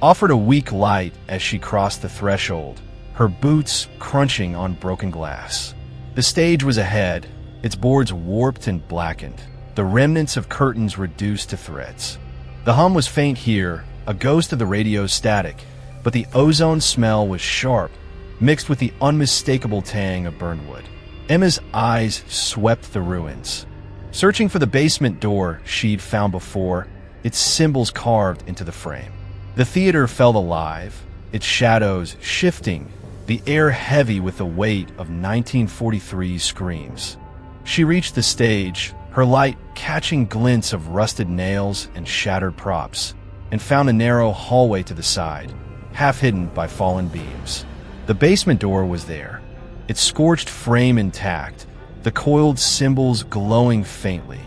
offered a weak light as she crossed the threshold, her boots crunching on broken glass. The stage was ahead, its boards warped and blackened, the remnants of curtains reduced to threads. The hum was faint here, a ghost of the radio's static, but the ozone smell was sharp, mixed with the unmistakable tang of burned wood. Emma's eyes swept the ruins, searching for the basement door she'd found before, its symbols carved into the frame. The theater felt alive, its shadows shifting, the air heavy with the weight of 1943's screams. She reached the stage, her light catching glints of rusted nails and shattered props, and found a narrow hallway to the side, half hidden by fallen beams. The basement door was there, its scorched frame intact, the coiled symbols glowing faintly,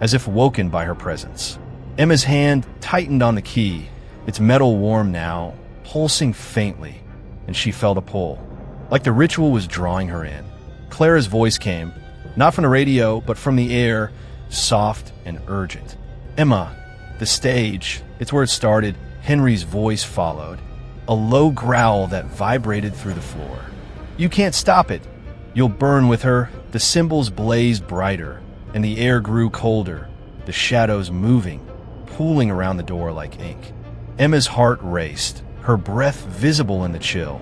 as if woken by her presence. Emma's hand tightened on the key, its metal warm now, pulsing faintly, and she felt a pull, like the ritual was drawing her in. Clara's voice came, not from the radio, but from the air, soft and urgent. "Emma, the stage, it's where it started." Henry's voice followed, a low growl that vibrated through the floor. "You can't stop it. You'll burn with her." The symbols blazed brighter, and the air grew colder, the shadows moving, pooling around the door like ink. Emma's heart raced, her breath visible in the chill.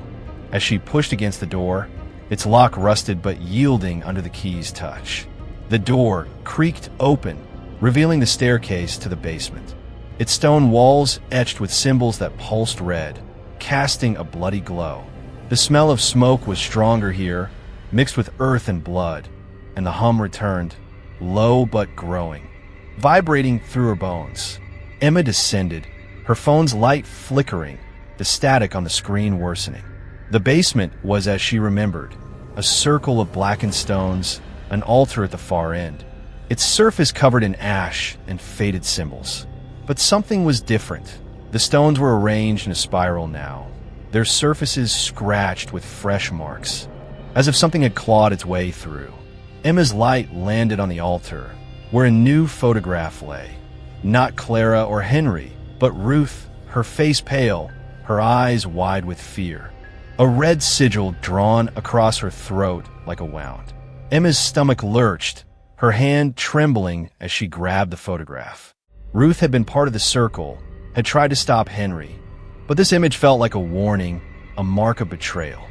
As she pushed against the door, its lock rusted but yielding under the key's touch. The door creaked open, revealing the staircase to the basement, its stone walls etched with symbols that pulsed red, casting a bloody glow. The smell of smoke was stronger here, mixed with earth and blood, and the hum returned, low but growing, vibrating through her bones. Emma descended, her phone's light flickering, the static on the screen worsening. The basement was as she remembered, a circle of blackened stones, an altar at the far end, its surface covered in ash and faded symbols. But something was different. The stones were arranged in a spiral now, their surfaces scratched with fresh marks, as if something had clawed its way through. Emma's light landed on the altar, where a new photograph lay. Not Clara or Henry, but Ruth, her face pale, her eyes wide with fear. A red sigil drawn across her throat like a wound. Emma's stomach lurched, her hand trembling as she grabbed the photograph. Ruth had been part of the circle, had tried to stop Henry, but this image felt like a warning, a mark of betrayal.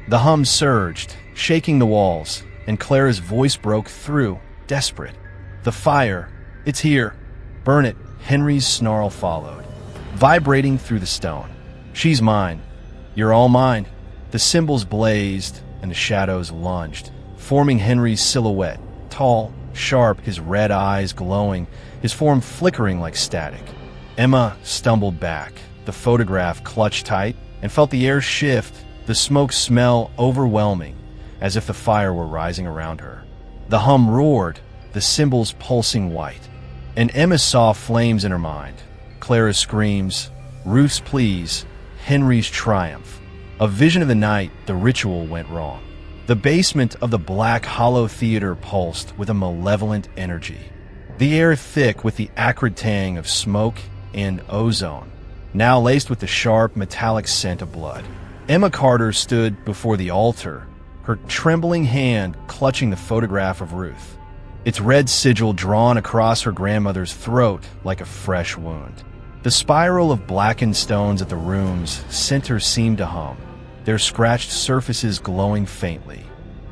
The hum surged, shaking the walls, and Clara's voice broke through, desperate. "The fire! It's here! Burn it!" Henry's snarl followed, vibrating through the stone. "She's mine. You're all mine." The symbols blazed, and the shadows lunged, forming Henry's silhouette, tall, sharp, his red eyes glowing, his form flickering like static. Emma stumbled back, the photograph clutched tight, and felt the air shift, the smoke smell overwhelming, as if the fire were rising around her. The hum roared, the symbols pulsing white, and Emma saw flames in her mind. Clara's screams, Ruth's pleas, Henry's triumph. A vision of the night the ritual went wrong. The basement of the Black Hollow Theater pulsed with a malevolent energy, the air thick with the acrid tang of smoke and ozone, now laced with the sharp, metallic scent of blood. Emma Carter stood before the altar, her trembling hand clutching the photograph of Ruth, its red sigil drawn across her grandmother's throat like a fresh wound. The spiral of blackened stones at the room's center seemed to hum, their scratched surfaces glowing faintly,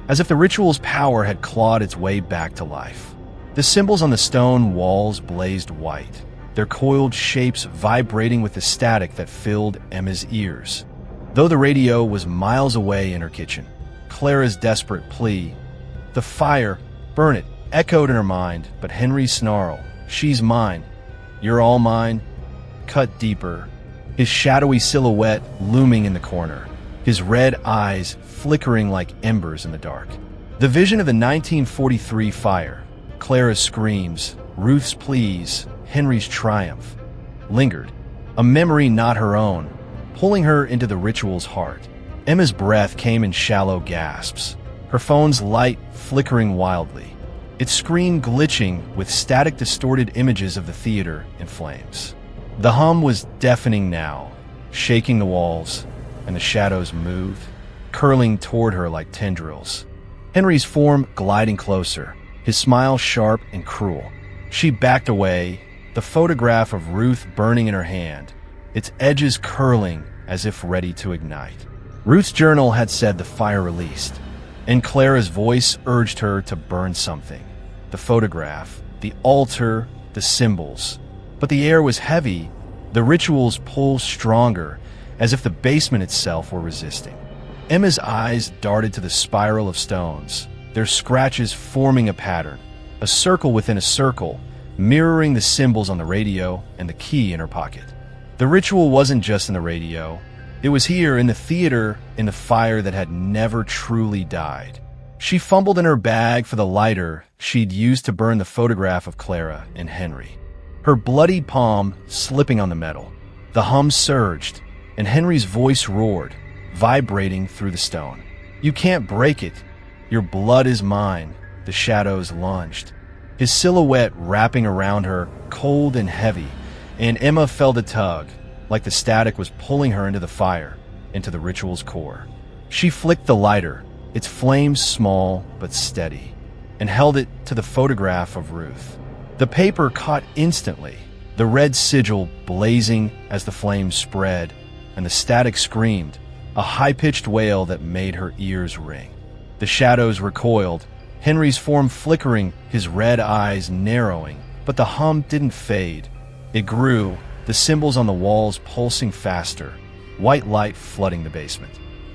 as if the ritual's power had clawed its way back to life. The symbols on the stone walls blazed white, their coiled shapes vibrating with the static that filled Emma's ears. Though the radio was miles away in her kitchen, Clara's desperate plea, "The fire, burn it," echoed in her mind, but Henry's snarl, "She's mine, you're all mine," cut deeper, his shadowy silhouette looming in the corner, his red eyes flickering like embers in the dark. The vision of the 1943 fire, Clara's screams, Ruth's pleas, Henry's triumph, lingered, a memory not her own, pulling her into the ritual's heart. Emma's breath came in shallow gasps, her phone's light flickering wildly, its screen glitching with static distorted images of the theater in flames. The hum was deafening now, shaking the walls, and the shadows moved, curling toward her like tendrils. Henry's form gliding closer, his smile sharp and cruel. She backed away, the photograph of Ruth burning in her hand, its edges curling as if ready to ignite. Ruth's journal had said the fire released, and Clara's voice urged her to burn something. The photograph, the altar, the symbols. But the air was heavy, the ritual's pull stronger, as if the basement itself were resisting. Emma's eyes darted to the spiral of stones, their scratches forming a pattern, a circle within a circle, mirroring the symbols on the radio and the key in her pocket. The ritual wasn't just in the radio. It was here, in the theater, in the fire that had never truly died. She fumbled in her bag for the lighter she'd used to burn the photograph of Clara and Henry, her bloodied palm slipping on the metal. The hum surged, and Henry's voice roared, vibrating through the stone. "You can't break it. Your blood is mine." The shadows lunged, his silhouette wrapping around her, cold and heavy, and Emma felt a tug, like the static was pulling her into the fire, into the ritual's core. She flicked the lighter, its flames small but steady, and held it to the photograph of Ruth. The paper caught instantly, the red sigil blazing as the flames spread, and the static screamed, a high-pitched wail that made her ears ring. The shadows recoiled, Henry's form flickering, his red eyes narrowing, but the hum didn't fade. It grew, the symbols on the walls pulsing faster, white light flooding the basement.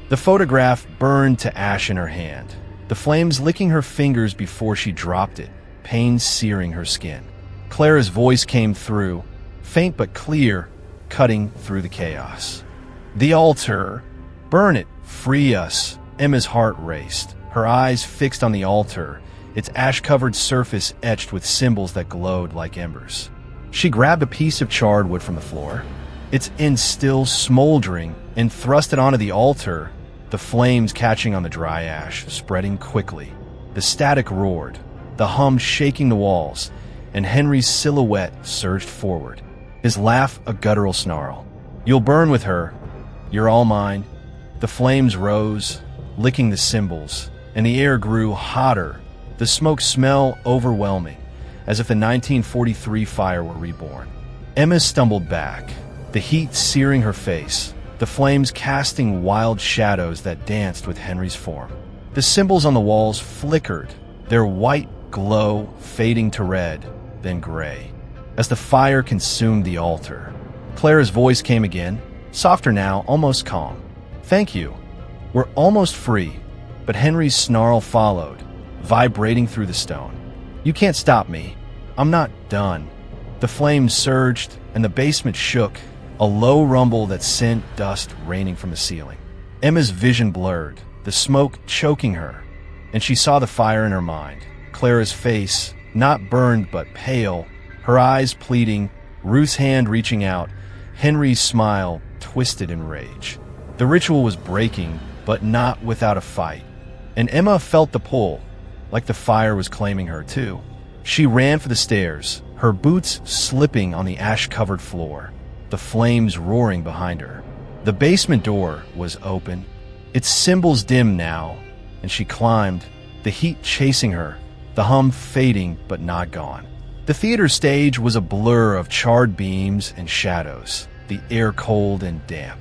The photograph burned to ash in her hand, the flames licking her fingers before she dropped it, pain searing her skin. Clara's voice came through, faint but clear, cutting through the chaos. "The altar! Burn it! Free us!" Emma's heart raced, her eyes fixed on the altar, its ash-covered surface etched with symbols that glowed like embers. She grabbed a piece of charred wood from the floor, its end still smoldering, and thrust it onto the altar, the flames catching on the dry ash, spreading quickly. The static roared, the hum shaking the walls, and Henry's silhouette surged forward, his laugh a guttural snarl. "You'll burn with her. You're all mine." The flames rose, licking the symbols, and the air grew hotter, the smoke smell overwhelming, as if the 1943 fire were reborn. Emma stumbled back, the heat searing her face, the flames casting wild shadows that danced with Henry's form. The symbols on the walls flickered, their white glow fading to red, then gray, as the fire consumed the altar. Clara's voice came again, softer now, almost calm. "Thank you. We're almost free." But Henry's snarl followed, vibrating through the stone. "You can't stop me. I'm not done." The flames surged, and the basement shook, a low rumble that sent dust raining from the ceiling. Emma's vision blurred, the smoke choking her, and she saw the fire in her mind. Clara's face, not burned but pale, her eyes pleading, Ruth's hand reaching out, Henry's smile twisted in rage. The ritual was breaking, but not without a fight. And Emma felt the pull, like the fire was claiming her too. She ran for the stairs, her boots slipping on the ash-covered floor, the flames roaring behind her. The basement door was open, its symbols dim now, and she climbed, the heat chasing her, the hum fading but not gone. The theater stage was a blur of charred beams and shadows, the air cold and damp,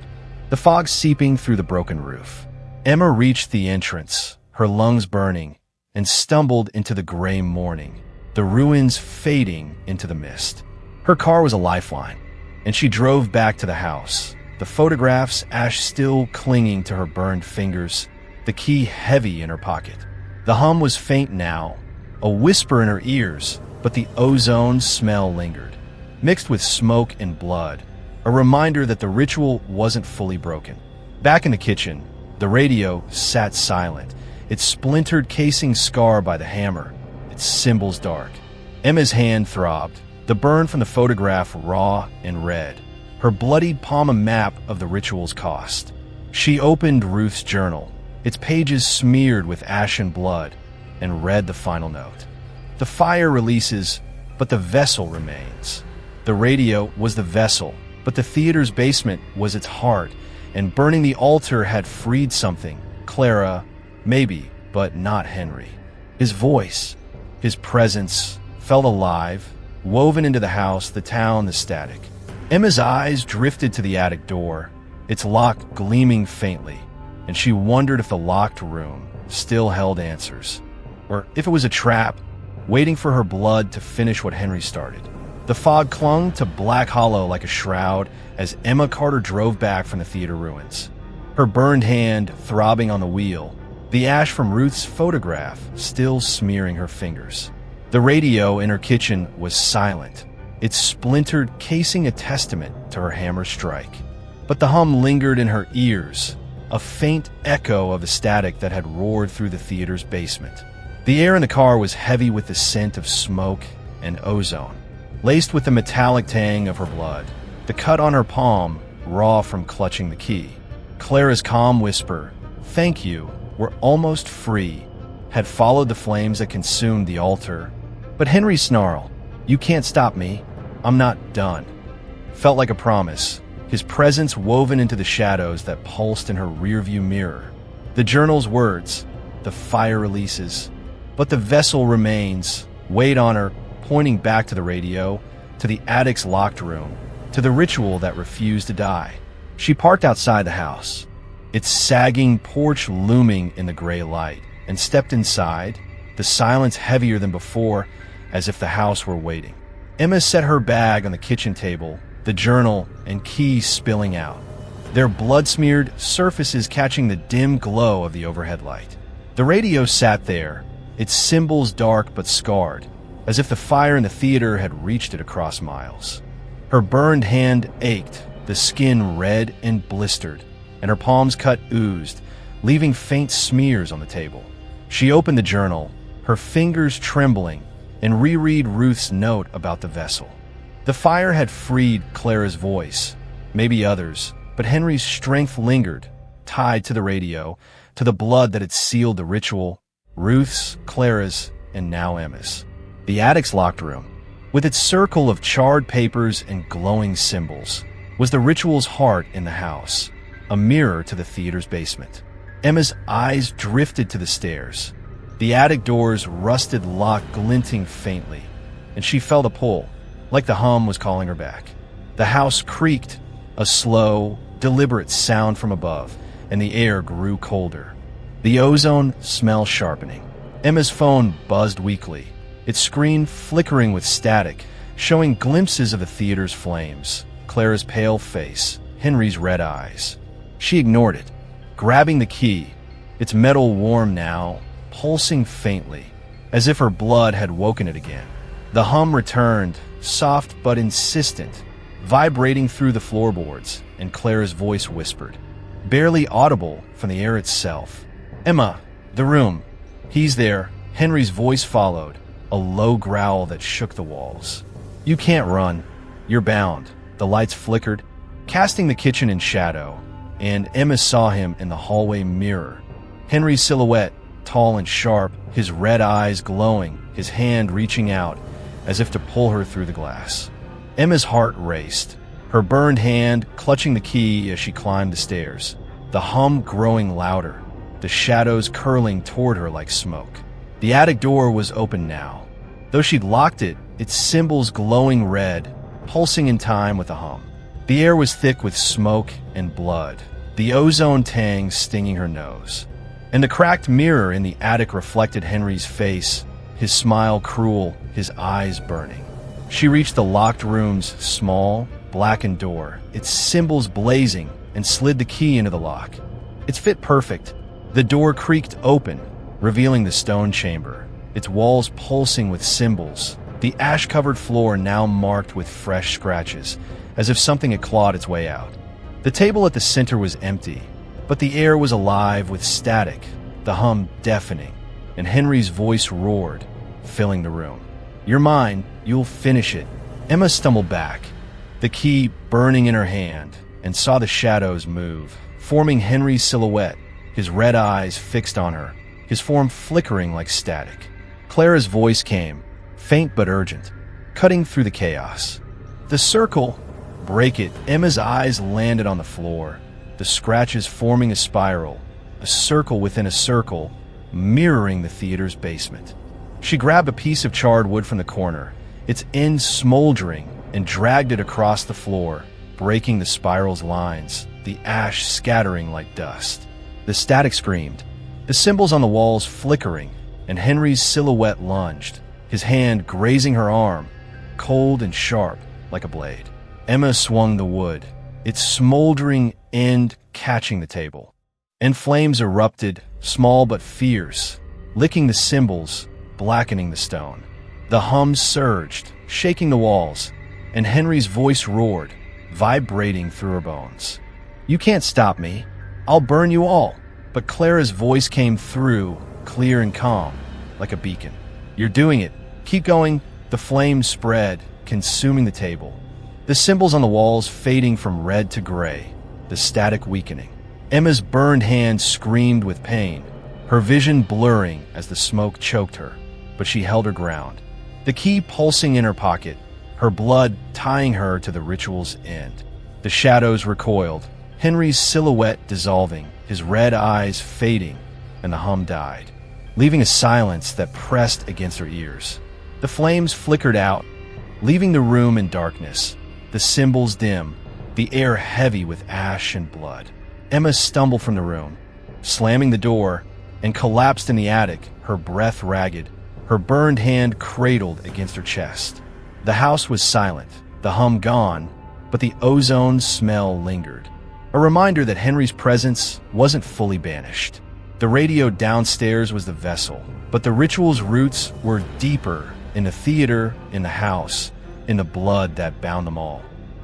the fog seeping through the broken roof. Emma reached the entrance, her lungs burning, and stumbled into the gray morning, the ruins fading into the mist. Her car was a lifeline, and she drove back to the house, the photographs ash still clinging to her burned fingers, the key heavy in her pocket. The hum was faint now, a whisper in her ears, but the ozone smell lingered, mixed with smoke and blood, a reminder that the ritual wasn't fully broken. Back in the kitchen, the radio sat silent, its splintered casing scarred by the hammer, its symbols dark. Emma's hand throbbed, the burn from the photograph raw and red, her bloodied palm a map of the ritual's cost. She opened Ruth's journal, its pages smeared with ashen blood, and read the final note. The fire releases, but the vessel remains. The radio was the vessel, but the theater's basement was its heart, and burning the altar had freed something. Clara, maybe, but not Henry. His voice, his presence, felt alive, woven into the house, the town, the static. Emma's eyes drifted to the attic door, its lock gleaming faintly, and she wondered if the locked room still held answers, or if it was a trap, waiting for her blood to finish what Henry started. The fog clung to Black Hollow like a shroud as Emma Carter drove back from the theater ruins, her burned hand throbbing on the wheel, the ash from Ruth's photograph still smearing her fingers. The radio in her kitchen was silent, its splintered casing a testament to her hammer strike. But the hum lingered in her ears, a faint echo of the static that had roared through the theater's basement. The air in the car was heavy with the scent of smoke and ozone, laced with the metallic tang of her blood, the cut on her palm raw from clutching the key. Clara's calm whisper, "Thank you, we're almost free," had followed the flames that consumed the altar. But Henry's snarl, "You can't stop me, I'm not done," felt like a promise, his presence woven into the shadows that pulsed in her rearview mirror. The journal's words, "The fire releases, but the vessel remains," weighed on her, pointing back to the radio, to the attic's locked room, to the ritual that refused to die. She parked outside the house, its sagging porch looming in the gray light, and stepped inside, the silence heavier than before, as if the house were waiting. Emma set her bag on the kitchen table, the journal and keys spilling out, their blood-smeared surfaces catching the dim glow of the overhead light. The radio sat there, its symbols dark but scarred, as if the fire in the theater had reached it across miles. Her burned hand ached, the skin red and blistered, and her palms cut oozed, leaving faint smears on the table. She opened the journal, her fingers trembling, and reread Ruth's note about the vessel. The fire had freed Clara's voice, maybe others, but Henry's strength lingered, tied to the radio, to the blood that had sealed the ritual, Ruth's, Clara's, and now Emma's. The attic's locked room, with its circle of charred papers and glowing symbols, was the ritual's heart in the house, a mirror to the theater's basement. Emma's eyes drifted to the stairs, the attic door's rusted lock glinting faintly, and she felt a pull, like the hum was calling her back. The house creaked, a slow, deliberate sound from above, and the air grew colder. The ozone smell sharpening. Emma's phone buzzed weakly, its screen flickering with static, showing glimpses of the theater's flames, Clara's pale face, Henry's red eyes. She ignored it, grabbing the key, its metal warm now, pulsing faintly, as if her blood had woken it again. The hum returned, soft but insistent, vibrating through the floorboards, and Clara's voice whispered, barely audible from the air itself. "Emma, the room. He's there." Henry's voice followed, a low growl that shook the walls. "You can't run. You're bound." The lights flickered, casting the kitchen in shadow, and Emma saw him in the hallway mirror. Henry's silhouette, tall and sharp, his red eyes glowing, his hand reaching out as if to pull her through the glass. Emma's heart raced, her burned hand clutching the key as she climbed the stairs, the hum growing louder, the shadows curling toward her like smoke. The attic door was open now. Though she'd locked it, its symbols glowing red, pulsing in time with the hum. The air was thick with smoke and blood, the ozone tang stinging her nose. And the cracked mirror in the attic reflected Henry's face, his smile cruel, his eyes burning. She reached the locked room's small, blackened door, its symbols blazing, and slid the key into the lock. It fit perfect. The door creaked open, revealing the stone chamber, its walls pulsing with symbols, the ash-covered floor now marked with fresh scratches, as if something had clawed its way out. The table at the center was empty, but the air was alive with static, the hum deafening, and Henry's voice roared, filling the room. "You're mine. You'll finish it." Emma stumbled back, the key burning in her hand, and saw the shadows move, forming Henry's silhouette, his red eyes fixed on her, his form flickering like static. Clara's voice came, faint but urgent, cutting through the chaos. "The circle. Break it." Emma's eyes landed on the floor, the scratches forming a spiral, a circle within a circle, mirroring the theater's basement. She grabbed a piece of charred wood from the corner, its end smoldering, and dragged it across the floor, breaking the spiral's lines, the ash scattering like dust. The static screamed, the symbols on the walls flickering, and Henry's silhouette lunged, his hand grazing her arm, cold and sharp like a blade. Emma swung the wood, its smoldering end catching the table. And flames erupted, small but fierce, licking the symbols, blackening the stone. The hum surged, shaking the walls, and Henry's voice roared, vibrating through her bones. "You can't stop me. I'll burn you all." But Clara's voice came through, clear and calm, like a beacon. "You're doing it. Keep going." The flames spread, consuming the table, the symbols on the walls fading from red to gray, the static weakening. Emma's burned hand screamed with pain, her vision blurring as the smoke choked her, but she held her ground, the key pulsing in her pocket, her blood tying her to the ritual's end. The shadows recoiled, Henry's silhouette dissolving, his red eyes fading, and the hum died, leaving a silence that pressed against her ears. The flames flickered out, leaving the room in darkness, the symbols dim, the air heavy with ash and blood. Emma stumbled from the room, slamming the door, and collapsed in the attic, her breath ragged, her burned hand cradled against her chest. The house was silent, the hum gone, but the ozone smell lingered, a reminder that Henry's presence wasn't fully banished. The radio downstairs was the vessel, but the ritual's roots were deeper in the theater, in the house, in the blood that bound them all.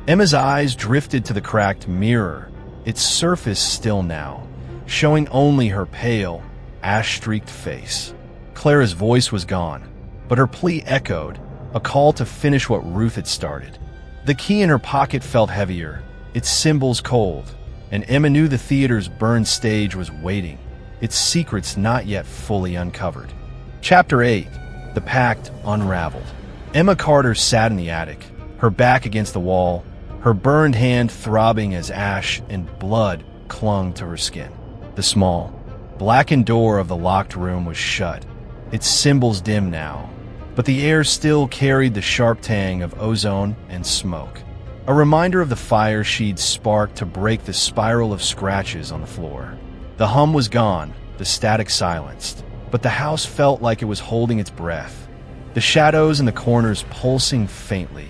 Emma's eyes drifted to the cracked mirror, its surface still now, showing only her pale, ash-streaked face. Clara's voice was gone, but her plea echoed, a call to finish what Ruth had started. The key in her pocket felt heavier, its symbols cold, and Emma knew the theater's burned stage was waiting, its secrets not yet fully uncovered. Chapter 8. The Pact Unraveled. Emma Carter sat in the attic, her back against the wall, her burned hand throbbing as ash and blood clung to her skin. The small, blackened door of the locked room was shut, its symbols dim now, but the air still carried the sharp tang of ozone and smoke, a reminder of the fire she'd sparked to break the spiral of scratches on the floor. The hum was gone, the static silenced, but the house felt like it was holding its breath, the shadows in the corners pulsing faintly,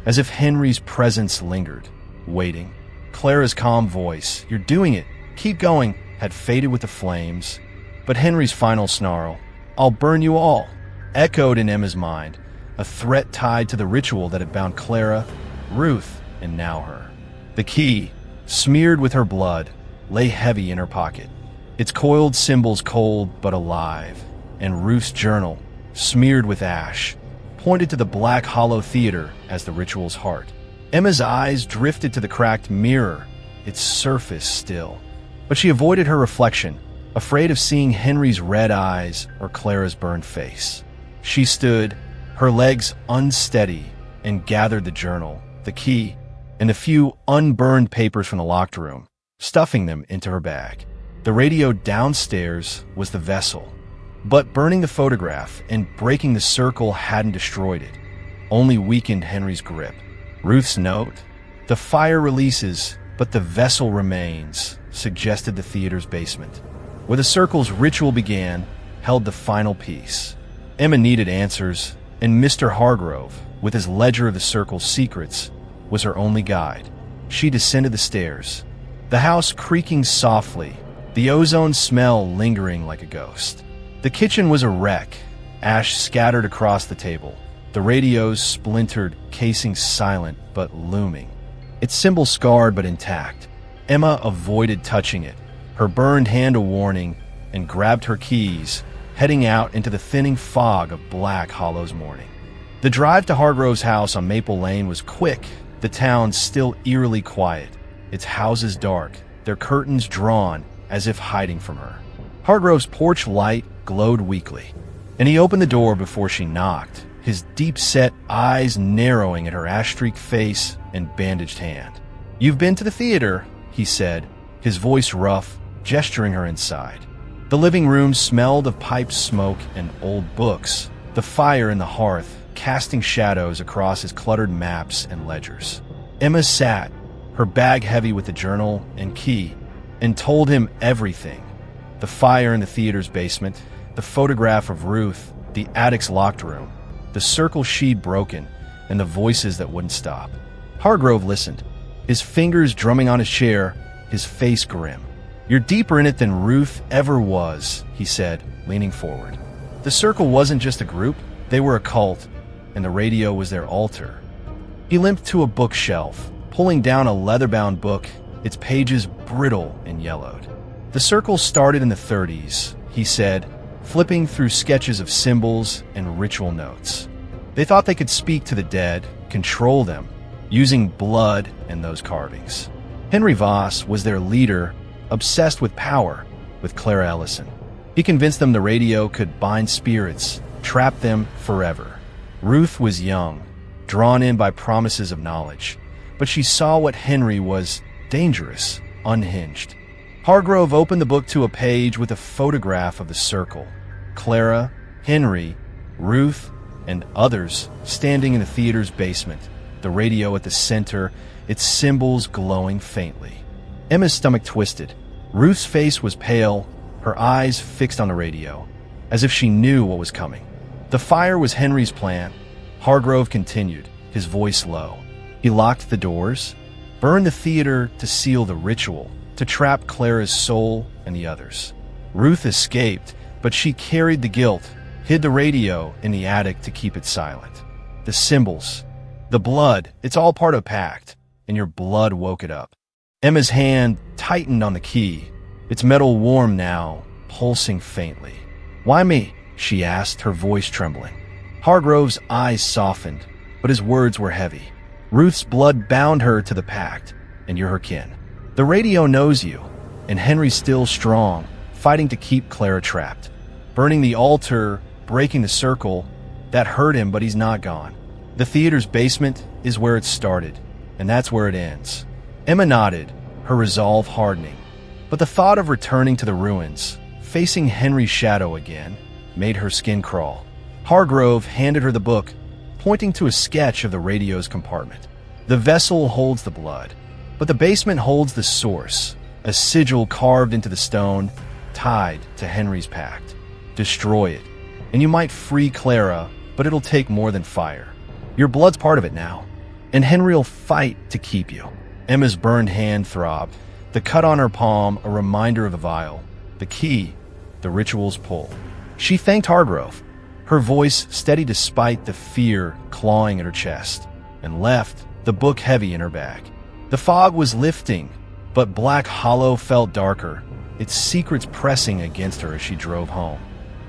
as if Henry's presence lingered, waiting. Clara's calm voice, "You're doing it, keep going," had faded with the flames, but Henry's final snarl, "I'll burn you all," echoed in Emma's mind, a threat tied to the ritual that had bound Clara, Ruth, and now her. The key, smeared with her blood, lay heavy in her pocket, its coiled symbols cold but alive, and Ruth's journal, smeared with ash, pointed to the black hollow theater as the ritual's heart. Emma's eyes drifted to the cracked mirror, its surface still, but she avoided her reflection, afraid of seeing Henry's red eyes or Clara's burned face. She stood, her legs unsteady, and gathered the journal, the key, and the few unburned papers from the locked room, stuffing them into her bag. The radio downstairs was the vessel, but burning the photograph and breaking the circle hadn't destroyed it, only weakened Henry's grip. Ruth's note, "The fire releases, but the vessel remains," suggested the theater's basement, where the circle's ritual began, held the final piece. Emma needed answers, and Mr. Hargrove, with his ledger of the circle's secrets, was her only guide. She descended the stairs, the house creaking softly, the ozone smell lingering like a ghost. The kitchen was a wreck, ash scattered across the table, the radio's splintered casing silent but looming, its symbol scarred but intact. Emma avoided touching it, her burned hand a warning, and grabbed her keys, heading out into the thinning fog of Black Hollow's morning. The drive to Hargrove's house on Maple Lane was quick, the town still eerily quiet, its houses dark, their curtains drawn as if hiding from her. Hargrove's porch light glowed weakly, and he opened the door before she knocked, his deep-set eyes narrowing at her ash-streaked face and bandaged hand. "You've been to the theater," he said, his voice rough, gesturing her inside. The living room smelled of pipe smoke and old books, the fire in the hearth casting shadows across his cluttered maps and ledgers. Emma sat, her bag heavy with the journal and key, and told him everything. The fire in the theater's basement, the photograph of Ruth, the attic's locked room, the circle she'd broken, and the voices that wouldn't stop. Hargrove listened, his fingers drumming on his chair, his face grim. "You're deeper in it than Ruth ever was," he said, leaning forward. The circle wasn't just a group, they were a cult, and the radio was their altar. He limped to a bookshelf, pulling down a leather-bound book, its pages brittle and yellowed. The circle started in the 30s, he said, flipping through sketches of symbols and ritual notes. They thought they could speak to the dead, control them, using blood and those carvings. Henry Voss was their leader, obsessed with power, with Clara Ellison. He convinced them the radio could bind spirits, trap them forever. Ruth was young, drawn in by promises of knowledge, but she saw what Henry was: dangerous, unhinged. Hargrove opened the book to a page with a photograph of the circle. Clara, Henry, Ruth, and others standing in the theater's basement, the radio at the center, its symbols glowing faintly. Emma's stomach twisted. Ruth's face was pale, her eyes fixed on the radio, as if she knew what was coming. The fire was Henry's plan. Hargrove continued, his voice low. He locked the doors, burned the theater to seal the ritual, to trap Clara's soul and the others. Ruth escaped, but she carried the guilt, hid the radio in the attic to keep it silent. The symbols, the blood, it's all part of a pact, and your blood woke it up. Emma's hand tightened on the key, its metal warm now, pulsing faintly. "Why me?" she asked, her voice trembling. Hargrove's eyes softened, but his words were heavy. Ruth's blood bound her to the pact, and you're her kin. The radio knows you, and Henry's still strong, fighting to keep Clara trapped. Burning the altar, breaking the circle, that hurt him, but he's not gone. The theater's basement is where it started, and that's where it ends. Emma nodded, her resolve hardening. But the thought of returning to the ruins, facing Henry's shadow again, made her skin crawl. Hargrove handed her the book, pointing to a sketch of the radio's compartment. The vessel holds the blood, but the basement holds the source, a sigil carved into the stone, tied to Henry's pact. Destroy it, and you might free Clara, but it'll take more than fire. Your blood's part of it now, and Henry'll fight to keep you. Emma's burned hand throbbed, the cut on her palm a reminder of the vial, the key, the ritual's pull. She thanked Hargrove, her voice steady despite the fear clawing at her chest, and left the book heavy in her bag. The fog was lifting, but Black Hollow felt darker, its secrets pressing against her as she drove home.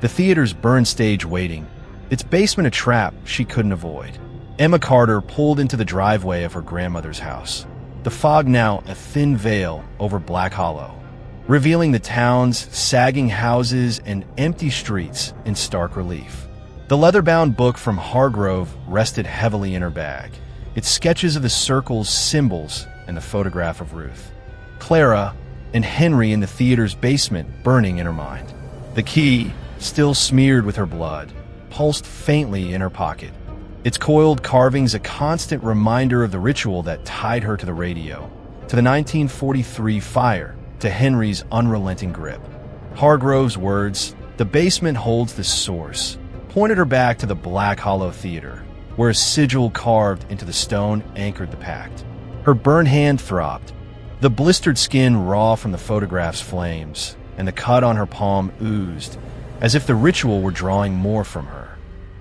The theater's burn stage waiting, its basement a trap she couldn't avoid. Emma Carter pulled into the driveway of her grandmother's house, the fog now a thin veil over Black Hollow, revealing the town's sagging houses and empty streets in stark relief. The leather-bound book from Hargrove rested heavily in her bag, its sketches of the circle's symbols and the photograph of Ruth, Clara, and Henry in the theater's basement burning in her mind. The key, still smeared with her blood, pulsed faintly in her pocket, its coiled carvings a constant reminder of the ritual that tied her to the radio, to the 1943 fire, to Henry's unrelenting grip. Hargrove's words, "The basement holds the source," pointed her back to the Black Hollow Theater, where a sigil carved into the stone anchored the pact. Her burned hand throbbed, the blistered skin raw from the photograph's flames, and the cut on her palm oozed, as if the ritual were drawing more from her.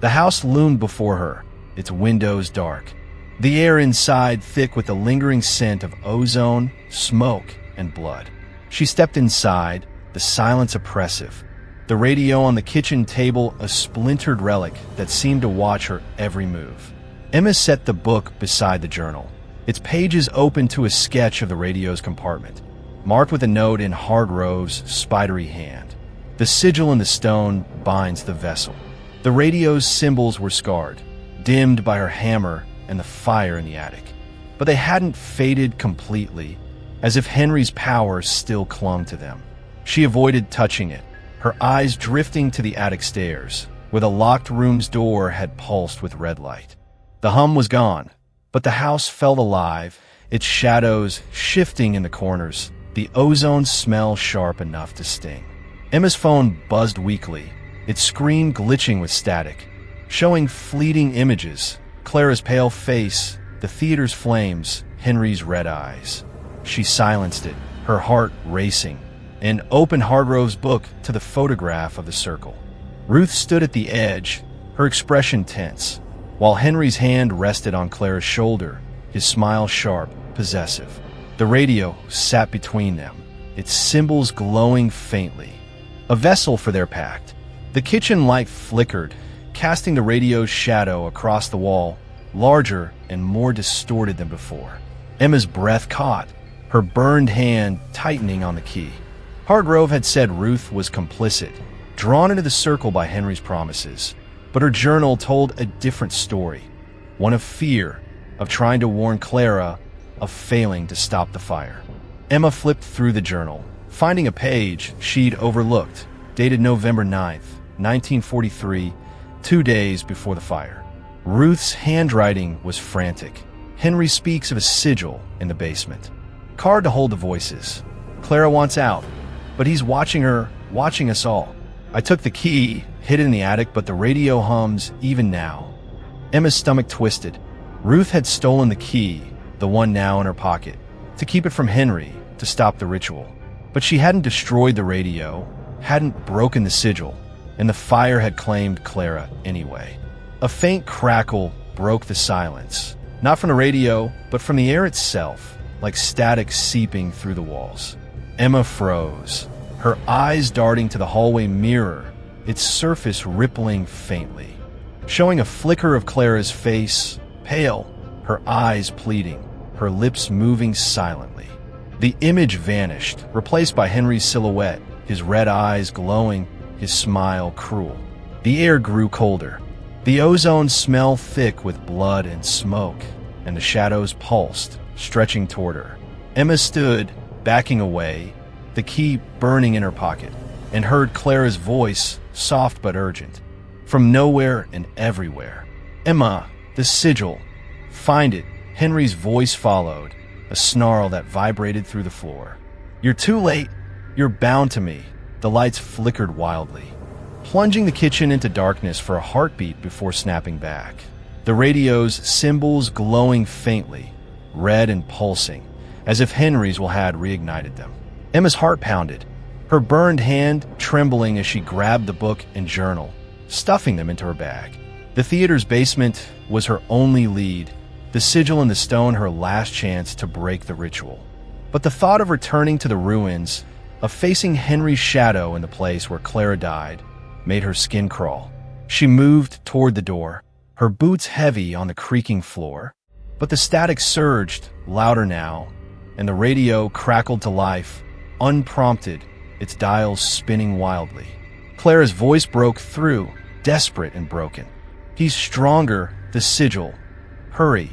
The house loomed before her, its windows dark, the air inside thick with the lingering scent of ozone, smoke, and blood. She stepped inside, the silence oppressive, the radio on the kitchen table a splintered relic that seemed to watch her every move. Emma set the book beside the journal, its pages open to a sketch of the radio's compartment, marked with a note in Hargrove's spidery hand. The sigil in the stone binds the vessel. The radio's symbols were scarred, dimmed by her hammer and the fire in the attic. But they hadn't faded completely, as if Henry's power still clung to them. She avoided touching it, her eyes drifting to the attic stairs, where the locked room's door had pulsed with red light. The hum was gone, but the house felt alive, its shadows shifting in the corners, the ozone smell sharp enough to sting. Emma's phone buzzed weakly, its screen glitching with static, showing fleeting images, Clara's pale face, the theater's flames, Henry's red eyes. She silenced it, her heart racing, and opened Hargrove's book to the photograph of the circle. Ruth stood at the edge, her expression tense, while Henry's hand rested on Clara's shoulder, his smile sharp, possessive. The radio sat between them, its symbols glowing faintly, a vessel for their pact. The kitchen light flickered, casting the radio's shadow across the wall, larger and more distorted than before. Emma's breath caught, her burned hand tightening on the key. Hargrove had said Ruth was complicit, drawn into the circle by Henry's promises, but her journal told a different story, one of fear, of trying to warn Clara, of failing to stop the fire. Emma flipped through the journal, finding a page she'd overlooked, dated November 9th, 1943, 2 days before the fire. Ruth's handwriting was frantic. Henry speaks of a sigil in the basement. Card to hold the voices. Clara wants out, but he's watching her, watching us all. I took the key, hid it in the attic, but the radio hums even now. Emma's stomach twisted. Ruth had stolen the key, the one now in her pocket, to keep it from Henry, to stop the ritual. But she hadn't destroyed the radio, hadn't broken the sigil, and the fire had claimed Clara anyway. A faint crackle broke the silence, not from the radio, but from the air itself, like static seeping through the walls. Emma froze, her eyes darting to the hallway mirror, its surface rippling faintly, showing a flicker of Clara's face, pale, her eyes pleading, her lips moving silently. The image vanished, replaced by Henry's silhouette, his red eyes glowing, his smile cruel. The air grew colder. The ozone smelled thick with blood and smoke, and the shadows pulsed, stretching toward her. Emma stood, backing away, the key burning in her pocket, and heard Clara's voice, soft but urgent, from nowhere and everywhere. "Emma, the sigil. Find it." Henry's voice followed, a snarl that vibrated through the floor. "You're too late. You're bound to me." The lights flickered wildly, plunging the kitchen into darkness for a heartbeat before snapping back. The radio's symbols glowing faintly, red and pulsing, as if Henry's will had reignited them. Emma's heart pounded, her burned hand trembling as she grabbed the book and journal, stuffing them into her bag. The theater's basement was her only lead, the sigil in the stone her last chance to break the ritual. But the thought of returning to the ruins, of facing Henry's shadow in the place where Clara died, made her skin crawl. She moved toward the door, her boots heavy on the creaking floor. But the static surged, louder now, and the radio crackled to life, unprompted, its dials spinning wildly. Clara's voice broke through, desperate and broken. "He's stronger, the sigil. Hurry."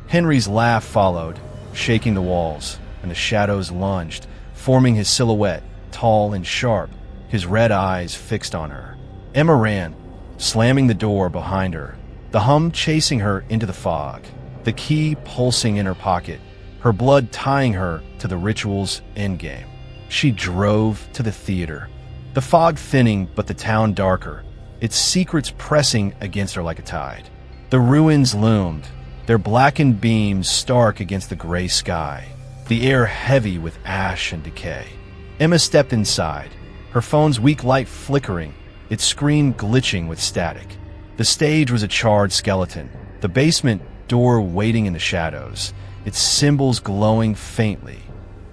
Henry's laugh followed, shaking the walls, and the shadows lunged, forming his silhouette, tall and sharp, his red eyes fixed on her. Emma ran, slamming the door behind her, the hum chasing her into the fog, the key pulsing in her pocket, her blood tying her to the ritual's endgame. She drove to the theater, the fog thinning but the town darker, its secrets pressing against her like a tide. The ruins loomed, their blackened beams stark against the gray sky, the air heavy with ash and decay. Emma stepped inside, her phone's weak light flickering, its screen glitching with static. The stage was a charred skeleton, the basement door waiting in the shadows, its symbols glowing faintly,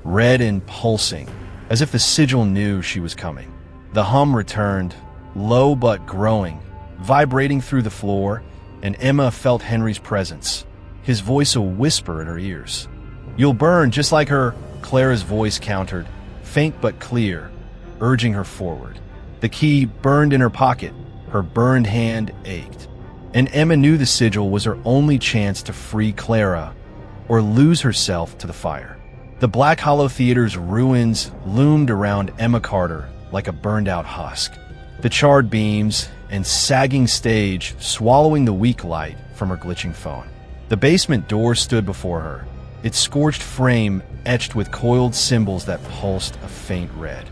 red and pulsing, as if the sigil knew she was coming. The hum returned, low but growing, vibrating through the floor, and Emma felt Henry's presence, his voice a whisper in her ears. "You'll burn just like her," Clara's voice countered, faint but clear, urging her forward. The key burned in her pocket, her burned hand ached, and Emma knew the sigil was her only chance to free Clara or lose herself to the fire. The Black Hollow Theater's ruins loomed around Emma Carter like a burned-out husk, the charred beams and sagging stage swallowing the weak light from her glitching phone. The basement door stood before her, its scorched frame etched with coiled symbols that pulsed a faint red,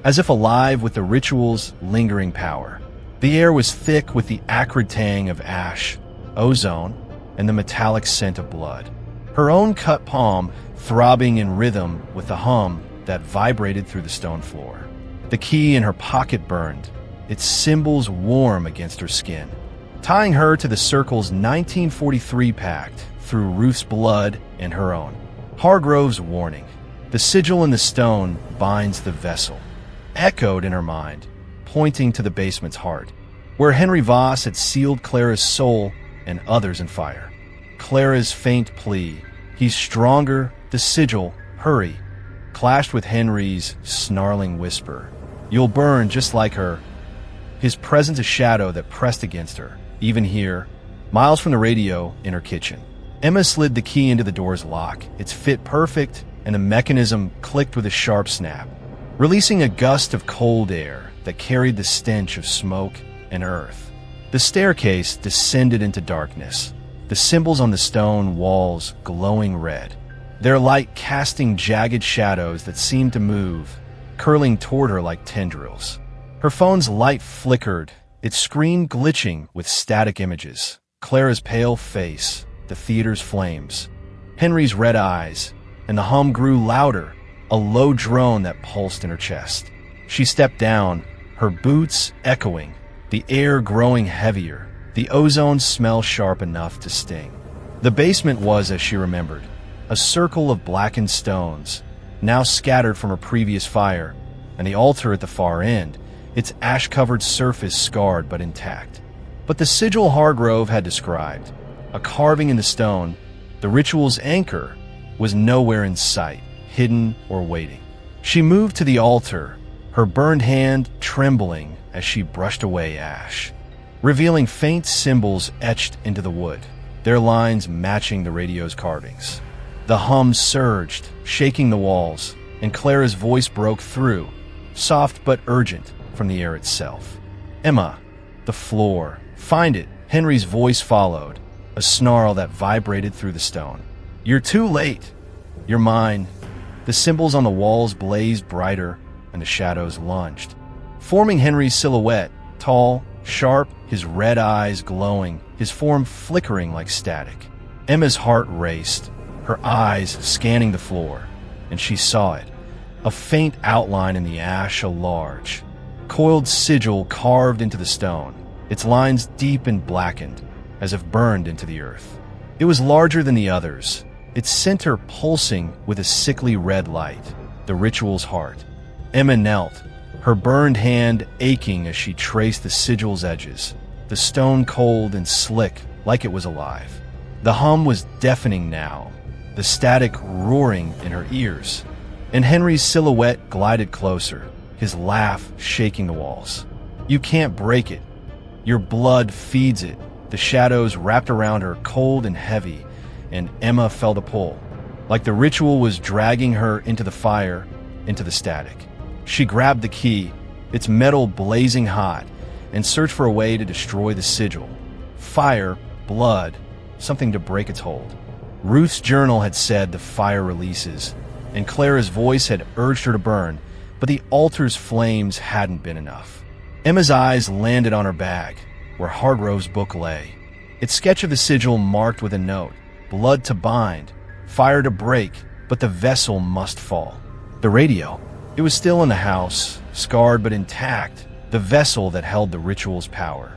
as if alive with the ritual's lingering power. The air was thick with the acrid tang of ash, ozone, and the metallic scent of blood. Her own cut palm throbbing in rhythm with the hum that vibrated through the stone floor. The key in her pocket burned, its symbols warm against her skin, tying her to the circle's 1943 pact through Ruth's blood and her own. Hargrove's warning, "The sigil in the stone binds the vessel," echoed in her mind, pointing to the basement's heart, where Henry Voss had sealed Clara's soul and others in fire. Clara's faint plea, "He's stronger, the sigil, hurry," clashed with Henry's snarling whisper, "You'll burn just like her," his presence a shadow that pressed against her, even here, miles from the radio in her kitchen. Emma slid the key into the door's lock, its fit perfect, and the mechanism clicked with a sharp snap, releasing a gust of cold air that carried the stench of smoke and earth. The staircase descended into darkness, the symbols on the stone walls glowing red, their light casting jagged shadows that seemed to move, curling toward her like tendrils. Her phone's light flickered, its screen glitching with static images, Clara's pale face, the theater's flames, Henry's red eyes, and the hum grew louder, a low drone that pulsed in her chest. She stepped down, her boots echoing, the air growing heavier, the ozone smell sharp enough to sting. The basement was, as she remembered, a circle of blackened stones, now scattered from a previous fire, and the altar at the far end, its ash-covered surface scarred but intact. But the sigil Hargrove had described, a carving in the stone, the ritual's anchor, was nowhere in sight, hidden or waiting. She moved to the altar, her burned hand trembling as she brushed away ash, revealing faint symbols etched into the wood, their lines matching the radio's carvings. The hum surged, shaking the walls, and Clara's voice broke through, soft but urgent from the air itself. "Emma, the floor. Find it." Henry's voice followed, a snarl that vibrated through the stone. "You're too late. You're mine." The symbols on the walls blazed brighter, and the shadows lunged, forming Henry's silhouette, tall, sharp, his red eyes glowing, his form flickering like static. Emma's heart raced, her eyes scanning the floor, and she saw it, a faint outline in the ash, a large, coiled sigil carved into the stone, its lines deep and blackened, as if burned into the earth. It was larger than the others, its center pulsing with a sickly red light, the ritual's heart. Emma knelt, her burned hand aching as she traced the sigil's edges, the stone cold and slick like it was alive. The hum was deafening now, the static roaring in her ears, and Henry's silhouette glided closer, his laugh shaking the walls. "You can't break it. Your blood feeds it." The shadows wrapped around her cold and heavy, and Emma felt a pull, like the ritual was dragging her into the fire, into the static. She grabbed the key, its metal blazing hot, and searched for a way to destroy the sigil. Fire, blood, something to break its hold. Ruth's journal had said the fire releases, and Clara's voice had urged her to burn, but the altar's flames hadn't been enough. Emma's eyes landed on her bag, where Hargrove's book lay. Its sketch of the sigil marked with a note, blood to bind, fire to break, but the vessel must fall. The radio. It was still in the house, scarred but intact, the vessel that held the ritual's power.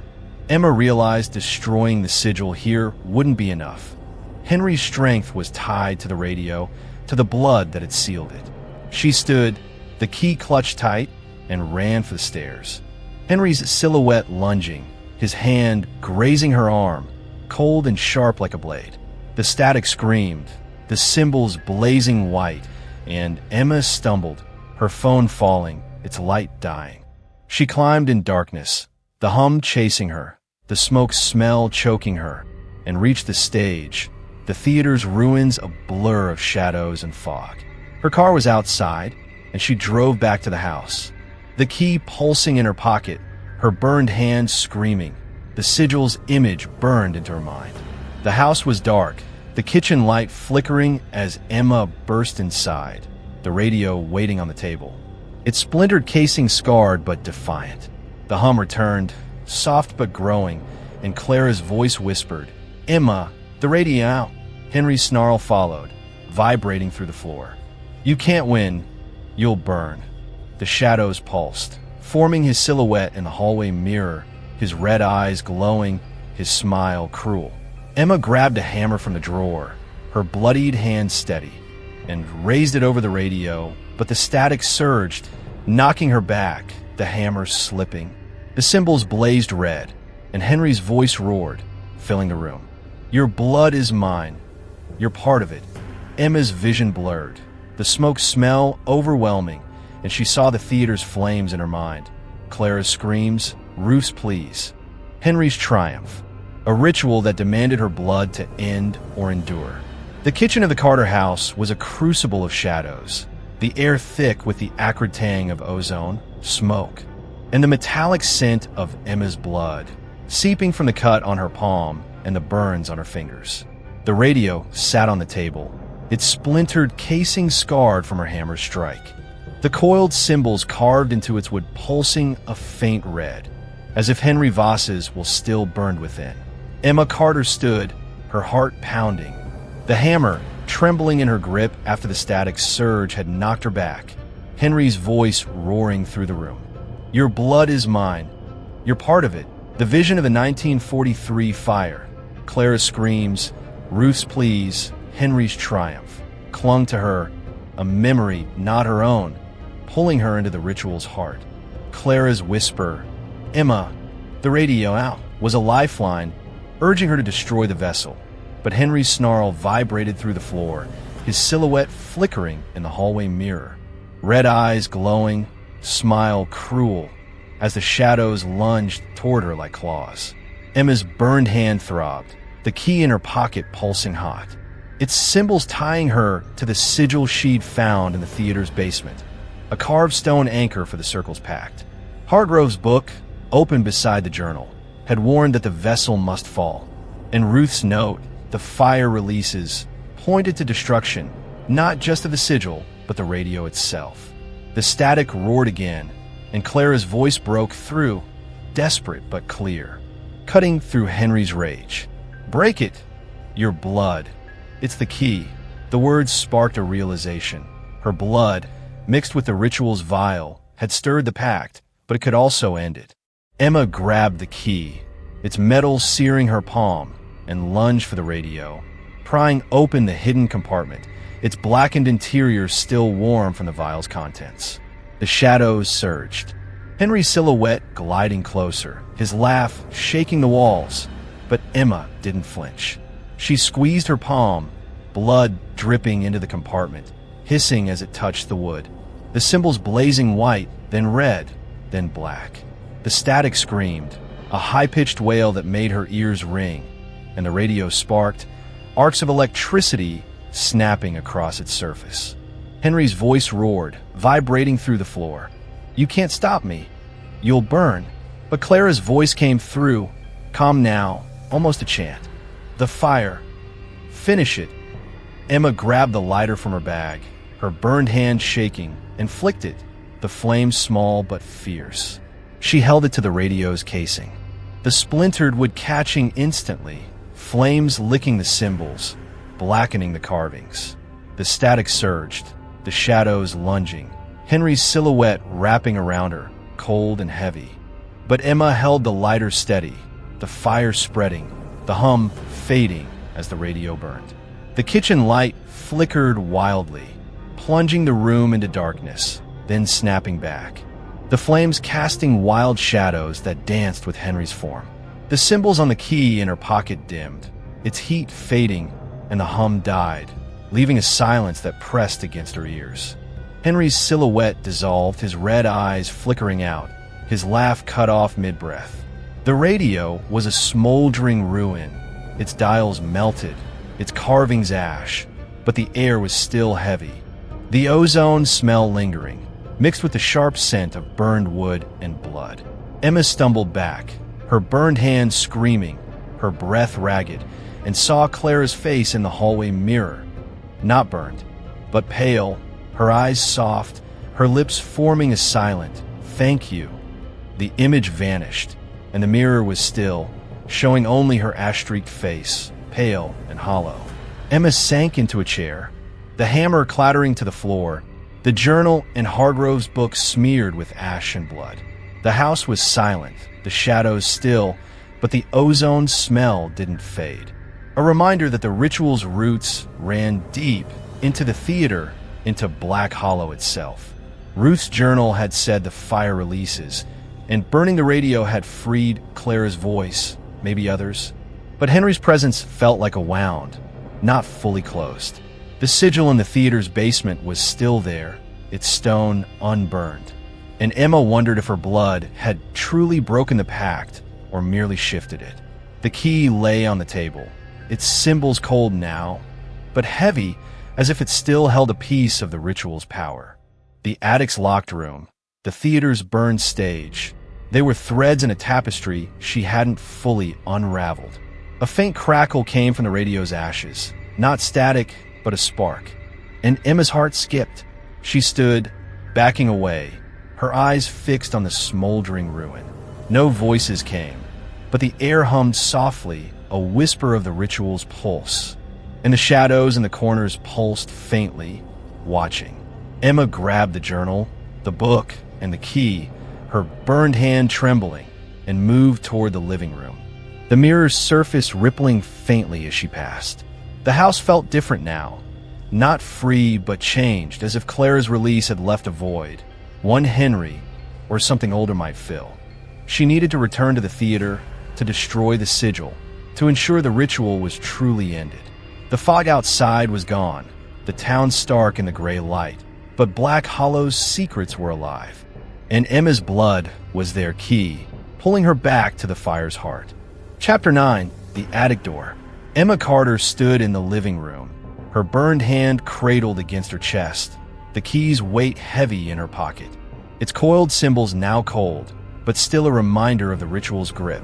Emma realized destroying the sigil here wouldn't be enough. Henry's strength was tied to the radio, to the blood that had sealed it. She stood, the key clutched tight, and ran for the stairs. Henry's silhouette lunging, his hand grazing her arm, cold and sharp like a blade. The static screamed, the symbols blazing white, and Emma stumbled, her phone falling, its light dying. She climbed in darkness, the hum chasing her, the smoke smell choking her, and reached the stage, the theater's ruins a blur of shadows and fog. Her car was outside, and she drove back to the house, the key pulsing in her pocket, her burned hand screaming, the sigil's image burned into her mind. The house was dark, the kitchen light flickering as Emma burst inside, the radio waiting on the table, its splintered casing scarred but defiant. The hum returned, soft but growing, and Clara's voice whispered, "Emma, the radio out." Henry's snarl followed, vibrating through the floor. "You can't win. You'll burn." The shadows pulsed, forming his silhouette in the hallway mirror, his red eyes glowing, his smile cruel. Emma grabbed a hammer from the drawer, her bloodied hand steady, and raised it over the radio, but the static surged, knocking her back, the hammer slipping. The symbols blazed red, and Henry's voice roared, filling the room. "Your blood is mine. You're part of it." Emma's vision blurred, the smoke smell overwhelming, and she saw the theater's flames in her mind. Clara's screams, Ruth's pleas, Henry's triumph, a ritual that demanded her blood to end or endure. The kitchen of the Carter house was a crucible of shadows, the air thick with the acrid tang of ozone, smoke, and the metallic scent of Emma's blood, seeping from the cut on her palm and the burns on her fingers. The radio sat on the table, its splintered casing scarred from her hammer's strike. The coiled symbols carved into its wood pulsing a faint red, as if Henry Voss's will still burned within. Emma Carter stood, her heart pounding, the hammer trembling in her grip after the static surge had knocked her back, Henry's voice roaring through the room. "Your blood is mine. You're part of it." The vision of the 1943 fire, Clara's screams, Ruth's pleas, Henry's triumph, clung to her, a memory not her own, pulling her into the ritual's heart. Clara's whisper, "Emma, the radio out," was a lifeline, urging her to destroy the vessel. But Henry's snarl vibrated through the floor, his silhouette flickering in the hallway mirror. Red eyes glowing, smile cruel, as the shadows lunged toward her like claws. Emma's burned hand throbbed, the key in her pocket pulsing hot, its symbols tying her to the sigil she'd found in the theater's basement, a carved stone anchor for the circle's pact. Hargrove's book, open beside the journal, had warned that the vessel must fall, and Ruth's note, the fire releases, pointed to destruction, not just of the sigil, but the radio itself. The static roared again, and Clara's voice broke through, desperate but clear, cutting through Henry's rage. "Break it! Your blood. It's the key." The words sparked a realization. Her blood, mixed with the ritual's vial, had stirred the pact, but it could also end it. Emma grabbed the key, its metal searing her palm, and lunged for the radio, prying open the hidden compartment, its blackened interior still warm from the vial's contents. The shadows surged, Henry's silhouette gliding closer, his laugh shaking the walls. But Emma didn't flinch. She squeezed her palm, blood dripping into the compartment, hissing as it touched the wood. The symbols blazing white, then red, then black. The static screamed, a high-pitched wail that made her ears ring, and the radio sparked, arcs of electricity snapping across its surface. Henry's voice roared, vibrating through the floor. "You can't stop me. You'll burn." But Clara's voice came through, calm now, almost a chant. "The fire. Finish it." Emma grabbed the lighter from her bag, her burned hand shaking, and flicked it, the flame small but fierce. She held it to the radio's casing, the splintered wood catching instantly, flames licking the symbols, blackening the carvings. The static surged, the shadows lunging, Henry's silhouette wrapping around her, cold and heavy. But Emma held the lighter steady, the fire spreading, the hum fading as the radio burned. The kitchen light flickered wildly, plunging the room into darkness, then snapping back, the flames casting wild shadows that danced with Henry's form. The symbols on the key in her pocket dimmed, its heat fading, and the hum died, leaving a silence that pressed against her ears. Henry's silhouette dissolved, his red eyes flickering out, his laugh cut off mid-breath. The radio was a smoldering ruin, its dials melted, its carvings ash, but the air was still heavy, the ozone smell lingering, mixed with the sharp scent of burned wood and blood. Emma stumbled back, her burned hand screaming, her breath ragged, and saw Clara's face in the hallway mirror. Not burned, but pale, her eyes soft, her lips forming a silent, "Thank you." The image vanished, and the mirror was still, showing only her ash-streaked face, pale and hollow. Emma sank into a chair, the hammer clattering to the floor, the journal and Hargrove's book smeared with ash and blood. The house was silent, the shadows still, but the ozone smell didn't fade. A reminder that the ritual's roots ran deep into the theater, into Black Hollow itself. Ruth's journal had said the fire releases, and burning the radio had freed Clara's voice, maybe others. But Henry's presence felt like a wound, not fully closed. The sigil in the theater's basement was still there, its stone unburned. And Emma wondered if her blood had truly broken the pact or merely shifted it. The key lay on the table, its symbols cold now, but heavy as if it still held a piece of the ritual's power. The attic's locked room, the theater's burned stage, they were threads in a tapestry she hadn't fully unraveled. A faint crackle came from the radio's ashes, not static, but a spark. And Emma's heart skipped. She stood, backing away, her eyes fixed on the smoldering ruin. No voices came, but the air hummed softly, a whisper of the ritual's pulse. And the shadows in the corners pulsed faintly, watching. Emma grabbed the journal, the book, and the key, her burned hand trembling, and moved toward the living room, the mirror's surface rippling faintly as she passed. The house felt different now, not free but changed, as if Clara's release had left a void. One Henry, or something older might fill. She needed to return to the theater, to destroy the sigil, to ensure the ritual was truly ended. The fog outside was gone, the town stark in the gray light, but Black Hollow's secrets were alive, and Emma's blood was their key, pulling her back to the fire's heart. Chapter 9, The Attic Door. Emma Carter stood in the living room, her burned hand cradled against her chest, the key's weight heavy in her pocket. Its coiled symbols now cold, but still a reminder of the ritual's grip.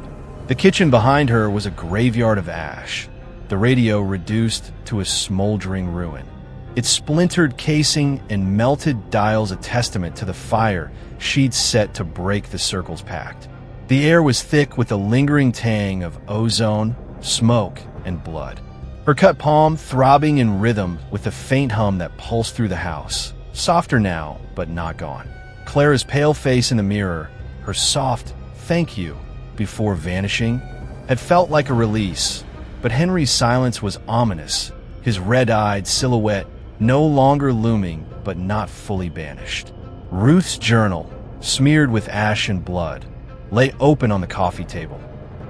The kitchen behind her was a graveyard of ash, the radio reduced to a smoldering ruin. Its splintered casing and melted dials a testament to the fire she'd set to break the circle's pact. The air was thick with the lingering tang of ozone, smoke, and blood. Her cut palm throbbing in rhythm with the faint hum that pulsed through the house, softer now, but not gone. Clara's pale face in the mirror, her soft "thank you" before vanishing, had felt like a release, but Henry's silence was ominous, his red-eyed silhouette no longer looming but not fully banished. Ruth's journal, smeared with ash and blood, lay open on the coffee table.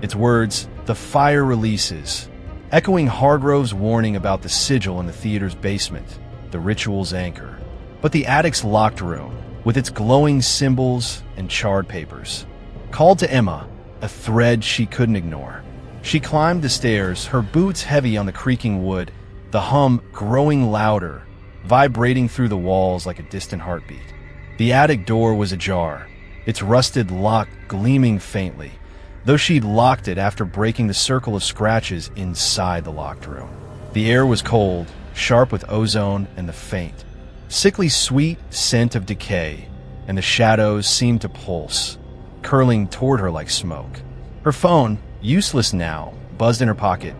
Its words, "The fire releases," echoing Hargrove's warning about the sigil in the theater's basement, the ritual's anchor. But the attic's locked room, with its glowing symbols and charred papers, called to Emma, a thread she couldn't ignore. She climbed the stairs, her boots heavy on the creaking wood, the hum growing louder, vibrating through the walls like a distant heartbeat. The attic door was ajar, its rusted lock gleaming faintly, though she'd locked it after breaking the circle of scratches inside the locked room. The air was cold, sharp with ozone and the faint, sickly sweet scent of decay, and the shadows seemed to pulse, curling toward her like smoke. Her phone, useless now, buzzed in her pocket,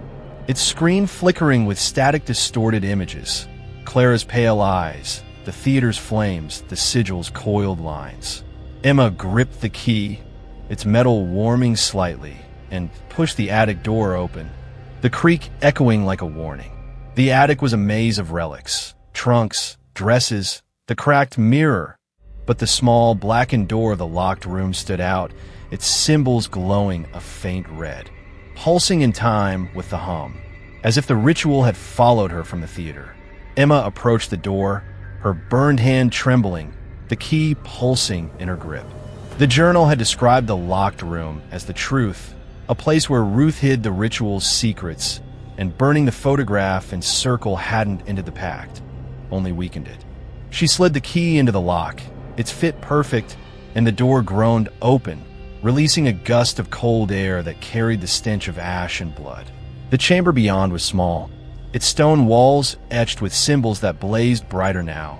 its screen flickering with static distorted images. Clara's pale eyes, the theater's flames, the sigil's coiled lines. Emma gripped the key, its metal warming slightly, and pushed the attic door open, the creak echoing like a warning. The attic was a maze of relics, trunks, dresses, the cracked mirror, but the small, blackened door of the locked room stood out, its symbols glowing a faint red, pulsing in time with the hum, as if the ritual had followed her from the theater. Emma approached the door, her burned hand trembling, the key pulsing in her grip. The journal had described the locked room as the truth, a place where Ruth hid the ritual's secrets, and burning the photograph and circle hadn't ended the pact, only weakened it. She slid the key into the lock, its fit perfect, and the door groaned open, releasing a gust of cold air that carried the stench of ash and blood. The chamber beyond was small, its stone walls etched with symbols that blazed brighter now,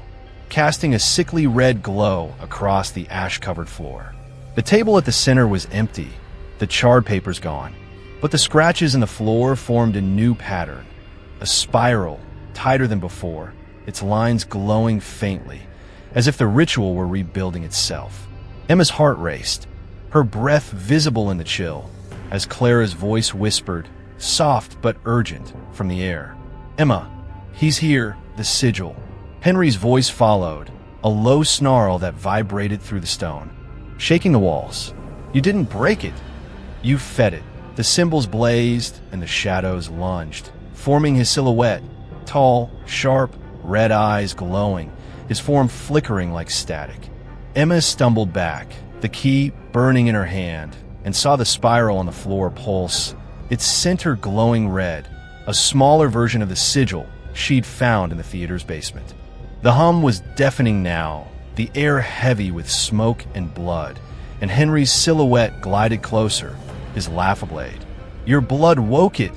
casting a sickly red glow across the ash-covered floor. The table at the center was empty, the charred papers gone, but the scratches in the floor formed a new pattern, a spiral tighter than before, its lines glowing faintly, as if the ritual were rebuilding itself. Emma's heart raced, her breath visible in the chill, as Clara's voice whispered, soft but urgent, from the air. "Emma, he's here, the sigil." Henry's voice followed, a low snarl that vibrated through the stone, shaking the walls. "You didn't break it. You fed it." The symbols blazed and the shadows lunged, forming his silhouette, tall, sharp, red eyes glowing, his form flickering like static. Emma stumbled back, the key burning in her hand, and saw the spiral on the floor pulse, its center glowing red, a smaller version of the sigil she'd found in the theater's basement. The hum was deafening now, the air heavy with smoke and blood, and Henry's silhouette glided closer, his laugh ablade. "Your blood woke it."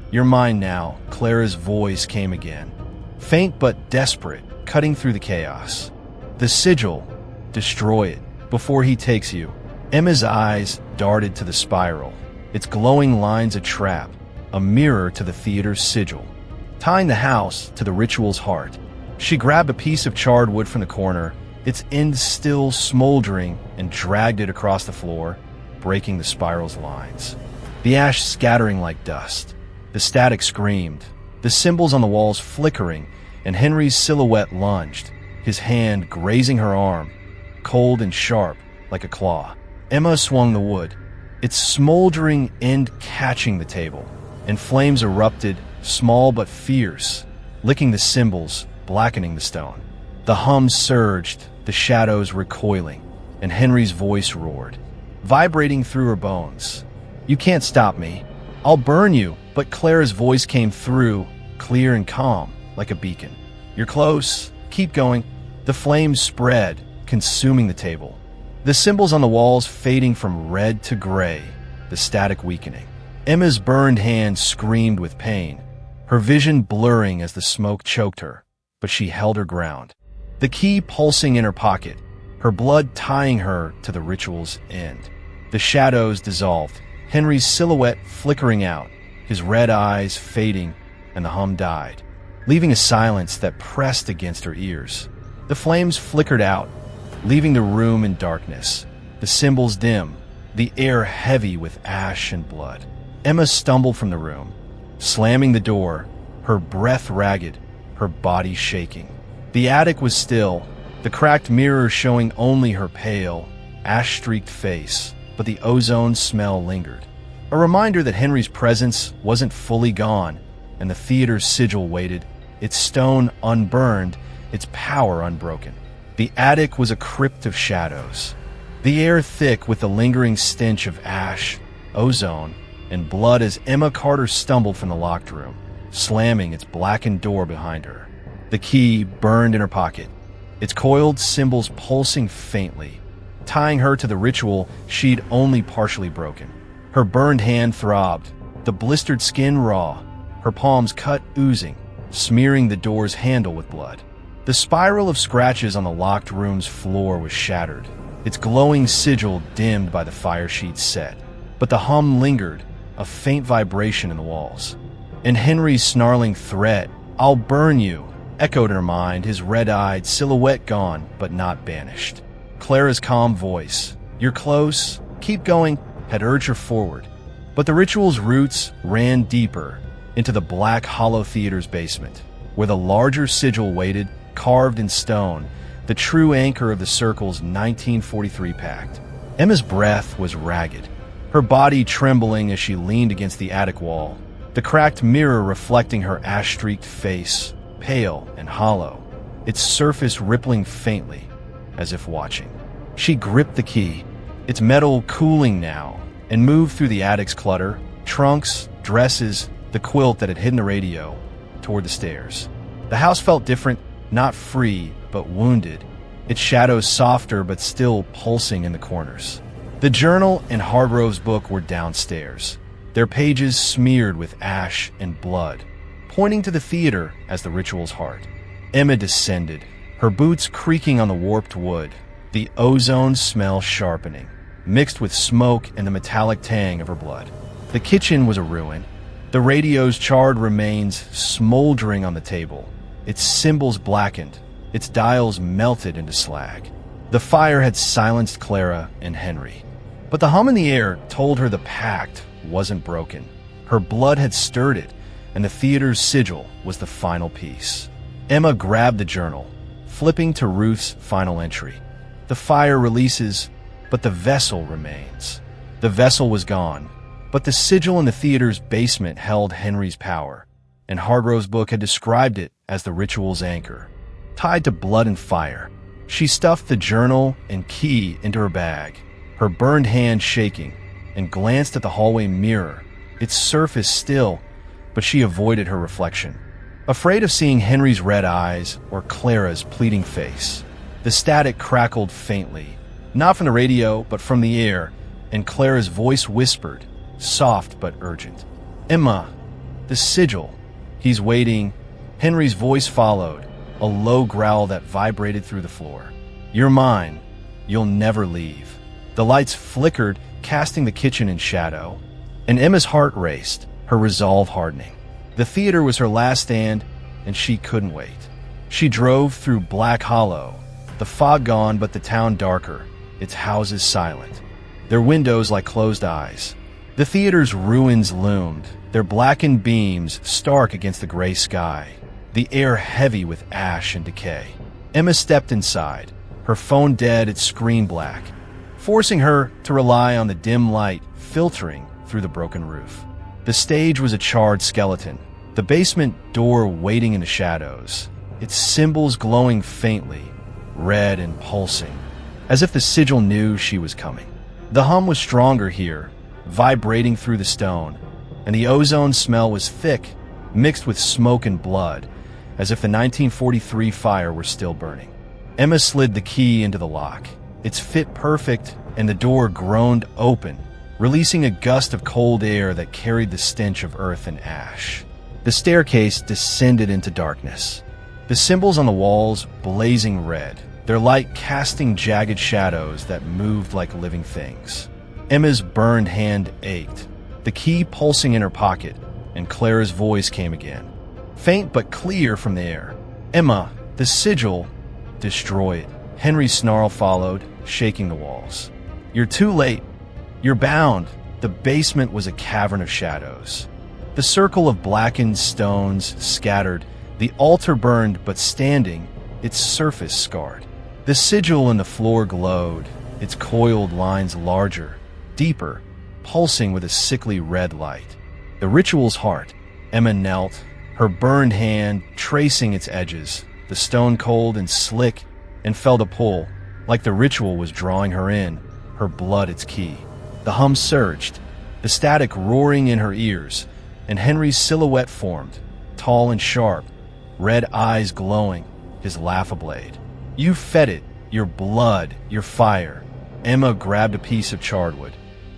"You're mine now," Clara's voice came again, faint but desperate, cutting through the chaos. "The sigil, destroy it, before he takes you." Emma's eyes darted to the spiral, its glowing lines a trap, a mirror to the theater's sigil, tying the house to the ritual's heart. She grabbed a piece of charred wood from the corner, its end still smoldering, and dragged it across the floor, breaking the spiral's lines. The ash scattering like dust. The static screamed, the symbols on the walls flickering, and Henry's silhouette lunged, his hand grazing her arm, cold and sharp, like a claw. Emma swung the wood, its smoldering end catching the table, and flames erupted, small but fierce, licking the symbols, blackening the stone. The hum surged, the shadows recoiling, and Henry's voice roared, vibrating through her bones. "You can't stop me. I'll burn you." But Clara's voice came through, clear and calm, like a beacon. "You're close. Keep going." The flames spread, consuming the table. The symbols on the walls fading from red to gray, the static weakening. Emma's burned hand screamed with pain, her vision blurring as the smoke choked her, but she held her ground. The key pulsing in her pocket, her blood tying her to the ritual's end. The shadows dissolved, Henry's silhouette flickering out, his red eyes fading, and the hum died, leaving a silence that pressed against her ears. The flames flickered out, leaving the room in darkness, the symbols dim, the air heavy with ash and blood. Emma stumbled from the room, slamming the door, her breath ragged, her body shaking. The attic was still, the cracked mirror showing only her pale, ash-streaked face, but the ozone smell lingered. A reminder that Henry's presence wasn't fully gone, and the theater's sigil waited, its stone unburned, its power unbroken. The attic was a crypt of shadows, the air thick with the lingering stench of ash, ozone, and blood as Emma Carter stumbled from the locked room, slamming its blackened door behind her. The key burned in her pocket, its coiled symbols pulsing faintly, tying her to the ritual she'd only partially broken. Her burned hand throbbed, the blistered skin raw, her palms cut oozing, smearing the door's handle with blood. The spiral of scratches on the locked room's floor was shattered, its glowing sigil dimmed by the fire sheet's set. But the hum lingered, a faint vibration in the walls. And Henry's snarling threat, "I'll burn you," echoed in her mind, his red-eyed silhouette gone but not banished. Clara's calm voice, "You're close, keep going," had urged her forward. But the ritual's roots ran deeper into the black hollow theater's basement, where the larger sigil waited, carved in stone, the true anchor of the circle's 1943 pact. Emma's breath was ragged, her body trembling as she leaned against the attic wall, the cracked mirror reflecting her ash-streaked face, pale and hollow, its surface rippling faintly, as if watching. She gripped the key, its metal cooling now, and moved through the attic's clutter, trunks, dresses, the quilt that had hidden the radio, toward the stairs. The house felt different, not free, but wounded, its shadows softer but still pulsing in the corners. The journal and Hargrove's book were downstairs, their pages smeared with ash and blood, pointing to the theater as the ritual's heart. Emma descended, her boots creaking on the warped wood, the ozone smell sharpening, mixed with smoke and the metallic tang of her blood. The kitchen was a ruin, the radio's charred remains smoldering on the table, its symbols blackened, its dials melted into slag. The fire had silenced Clara and Henry. But the hum in the air told her the pact wasn't broken. Her blood had stirred it, and the theater's sigil was the final piece. Emma grabbed the journal, flipping to Ruth's final entry. The fire releases, but the vessel remains. The vessel was gone, but the sigil in the theater's basement held Henry's power, and Hargrove's book had described it as the ritual's anchor. Tied to blood and fire, she stuffed the journal and key into her bag, her burned hand shaking, and glanced at the hallway mirror, its surface still, but she avoided her reflection, afraid of seeing Henry's red eyes or Clara's pleading face. The static crackled faintly, not from the radio, but from the air, and Clara's voice whispered, soft but urgent, "Emma, the sigil." "He's waiting." Henry's voice followed, a low growl that vibrated through the floor. "You're mine. You'll never leave." The lights flickered, casting the kitchen in shadow, and Emma's heart raced, her resolve hardening. The theater was her last stand, and she couldn't wait. She drove through Black Hollow, the fog gone but the town darker, its houses silent, their windows like closed eyes. The theater's ruins loomed, their blackened beams stark against the gray sky, the air heavy with ash and decay. Emma stepped inside, her phone dead, its screen black, forcing her to rely on the dim light filtering through the broken roof. The stage was a charred skeleton, the basement door waiting in the shadows, its symbols glowing faintly, red and pulsing, as if the sigil knew she was coming. The hum was stronger here, vibrating through the stone, and the ozone smell was thick, mixed with smoke and blood, as if the 1943 fire were still burning. Emma slid the key into the lock. Its fit perfect, and the door groaned open, releasing a gust of cold air that carried the stench of earth and ash. The staircase descended into darkness, the symbols on the walls blazing red, their light casting jagged shadows that moved like living things. Emma's burned hand ached, the key pulsing in her pocket, and Clara's voice came again, faint but clear from the air. "Emma, the sigil, destroy it." Henry's snarl followed, shaking the walls. "You're too late. You're bound." The basement was a cavern of shadows. The circle of blackened stones scattered, the altar burned but standing, its surface scarred. The sigil in the floor glowed, its coiled lines larger, deeper, pulsing with a sickly red light. The ritual's heart. Emma knelt, her burned hand tracing its edges, the stone cold and slick, and fell to pull, like the ritual was drawing her in, her blood its key. The hum surged, the static roaring in her ears, and Henry's silhouette formed, tall and sharp, red eyes glowing, his laugh ablade. "You fed it, your blood, your fire." Emma grabbed a piece of charwood,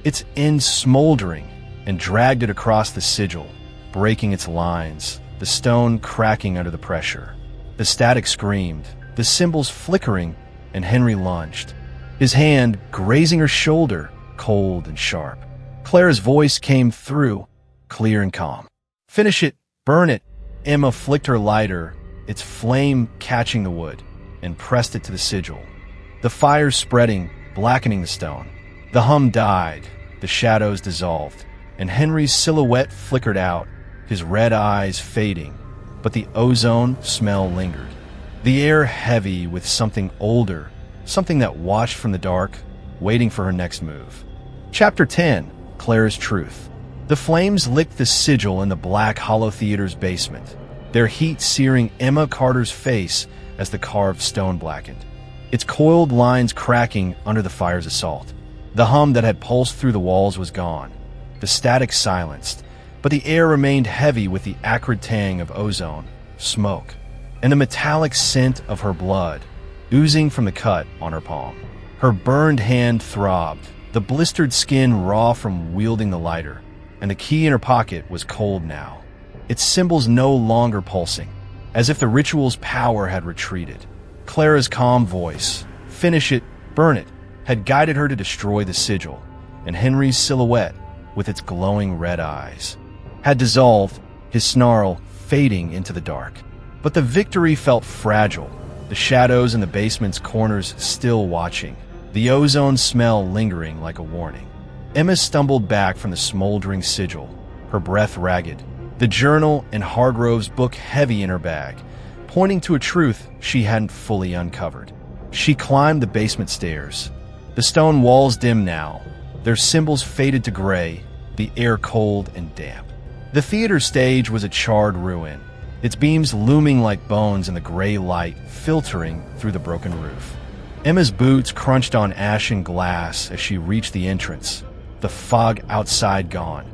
its end smoldering, and dragged it across the sigil, breaking its lines, the stone cracking under the pressure. The static screamed, the symbols flickering, and Henry lunged, his hand grazing her shoulder, cold and sharp. Clara's voice came through, clear and calm. "Finish it, burn it." Emma flicked her lighter, its flame catching the wood, and pressed it to the sigil. The fire spreading, blackening the stone. The hum died, the shadows dissolved, and Henry's silhouette flickered out, his red eyes fading, but the ozone smell lingered. The air heavy with something older, something that watched from the dark, waiting for her next move. Chapter 10, Clara's Truth. The flames licked the sigil in the black hollow theater's basement, their heat searing Emma Carter's face as the carved stone blackened, its coiled lines cracking under the fire's assault. The hum that had pulsed through the walls was gone, the static silenced, but the air remained heavy with the acrid tang of ozone, smoke, and the metallic scent of her blood, oozing from the cut on her palm. Her burned hand throbbed, the blistered skin raw from wielding the lighter, and the key in her pocket was cold now, its symbols no longer pulsing, as if the ritual's power had retreated. Clara's calm voice, "Finish it, burn it," had guided her to destroy the sigil, and Henry's silhouette, with its glowing red eyes, had dissolved, his snarl fading into the dark. But the victory felt fragile, the shadows in the basement's corners still watching, the ozone smell lingering like a warning. Emma stumbled back from the smoldering sigil, her breath ragged, the journal and Hargrove's book heavy in her bag, pointing to a truth she hadn't fully uncovered. She climbed the basement stairs. The stone walls dim now, their symbols faded to gray, the air cold and damp. The theater stage was a charred ruin, its beams looming like bones in the gray light filtering through the broken roof. Emma's boots crunched on ashen glass as she reached the entrance, the fog outside gone,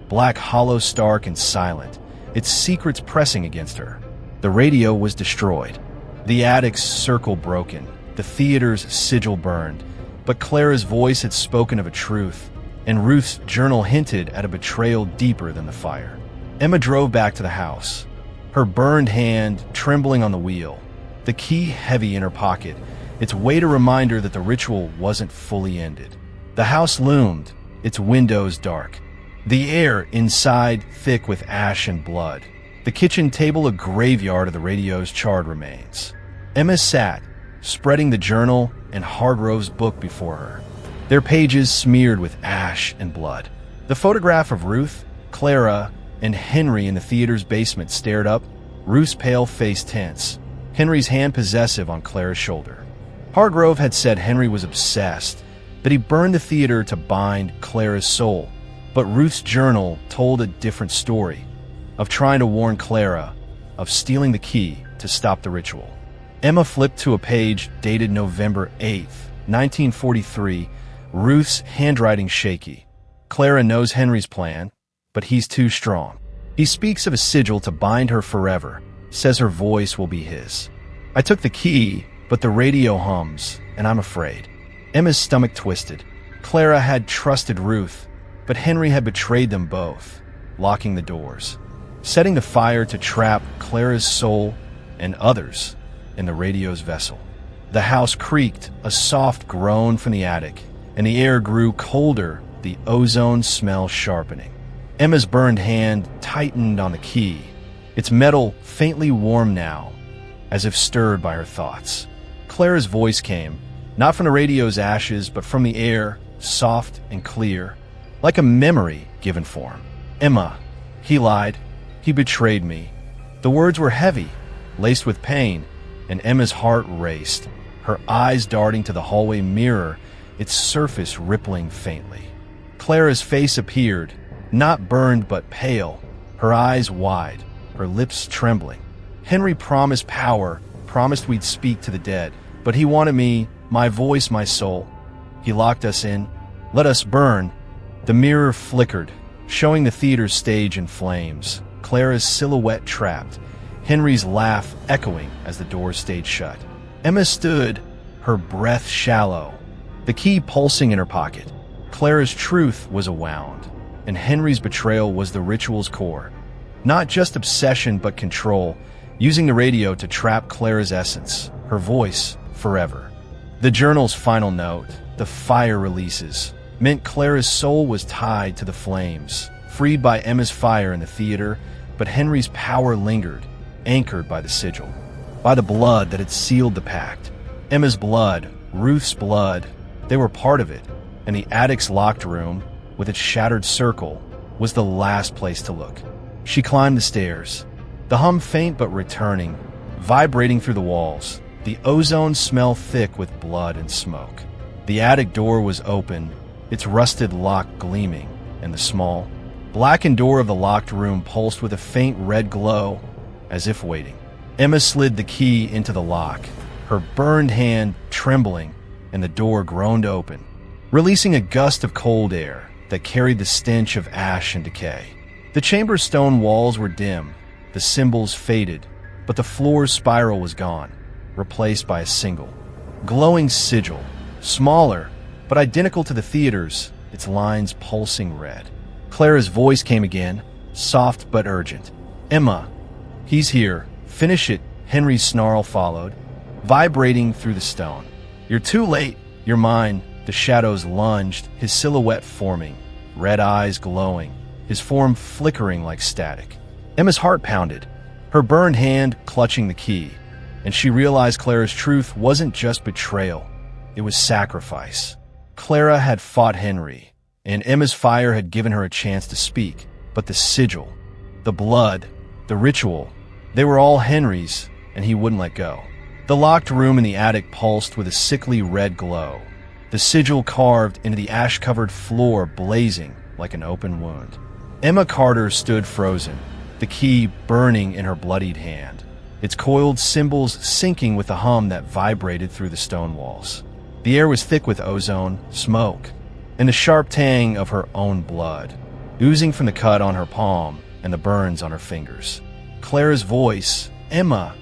black hollow stark and silent, its secrets pressing against her. The radio was destroyed, the attic's circle broken, the theater's sigil burned, but Clara's voice had spoken of a truth, and Ruth's journal hinted at a betrayal deeper than the fire. Emma drove back to the house, her burned hand trembling on the wheel, the key heavy in her pocket, its weight a reminder that the ritual wasn't fully ended. The house loomed, its windows dark, the air inside thick with ash and blood, the kitchen table a graveyard of the radio's charred remains. Emma sat, spreading the journal and Hargrove's book before her, their pages smeared with ash and blood. The photograph of Ruth, Clara, and Henry in the theater's basement stared up, Ruth's pale face tense, Henry's hand possessive on Clara's shoulder. Hargrove had said Henry was obsessed, that he burned the theater to bind Clara's soul. But Ruth's journal told a different story, of trying to warn Clara, of stealing the key to stop the ritual. Emma flipped to a page dated November 8th, 1943, Ruth's handwriting shaky. Clara knows Henry's plan, but he's too strong. He speaks of a sigil to bind her forever, says her voice will be his. I took the key, but the radio hums, and I'm afraid. Emma's stomach twisted. Clara had trusted Ruth, but Henry had betrayed them both, locking the doors, setting the fire to trap Clara's soul and others in the radio's vessel. The house creaked, a soft groan from the attic, and the air grew colder, the ozone smell sharpening. Emma's burned hand tightened on the key, its metal faintly warm now, as if stirred by her thoughts. Clara's voice came, not from the radio's ashes, but from the air, soft and clear, like a memory given form. Emma, he lied. He betrayed me. The words were heavy, laced with pain, and Emma's heart raced, her eyes darting to the hallway mirror, its surface rippling faintly. Clara's face appeared, not burned but pale, her eyes wide, her lips trembling. Henry promised power, promised we'd speak to the dead, but he wanted me, my voice, my soul. He locked us in, let us burn. The mirror flickered, showing the theater's stage in flames, Clara's silhouette trapped, Henry's laugh echoing as the doors stayed shut. Emma stood, her breath shallow, the key pulsing in her pocket. Clara's truth was a wound, and Henry's betrayal was the ritual's core. Not just obsession, but control, using the radio to trap Clara's essence, her voice, forever. The journal's final note, the fire releases, meant Clara's soul was tied to the flames, freed by Emma's fire in the theater, but Henry's power lingered, anchored by the sigil, by the blood that had sealed the pact. Emma's blood, Ruth's blood, they were part of it, and the attic's locked room, with its shattered circle, was the last place to look. She climbed the stairs, the hum faint but returning, vibrating through the walls, the ozone smell thick with blood and smoke. The attic door was open, its rusted lock gleaming, and the small, blackened door of the locked room pulsed with a faint red glow, as if waiting. Emma slid the key into the lock, her burned hand trembling, and the door groaned open, releasing a gust of cold air that carried the stench of ash and decay. The chamber's stone walls were dim, the symbols faded, but the floor's spiral was gone, replaced by a single, glowing sigil, smaller, but identical to the theater's, its lines pulsing red. Clara's voice came again, soft but urgent. Emma, he's here. Finish it, Henry's snarl followed, vibrating through the stone. You're too late. You're mine. The shadows lunged, his silhouette forming, red eyes glowing, his form flickering like static. Emma's heart pounded, her burned hand clutching the key, and she realized Clara's truth wasn't just betrayal, it was sacrifice. Clara had fought Henry, and Emma's fire had given her a chance to speak, but the sigil, the blood, the ritual, they were all Henry's, and he wouldn't let go. The locked room in the attic pulsed with a sickly red glow, the sigil carved into the ash-covered floor blazing like an open wound. Emma Carter stood frozen, the key burning in her bloodied hand, its coiled symbols syncing with the hum that vibrated through the stone walls. The air was thick with ozone, smoke, and the sharp tang of her own blood, oozing from the cut on her palm and the burns on her fingers. Clara's voice, Emma,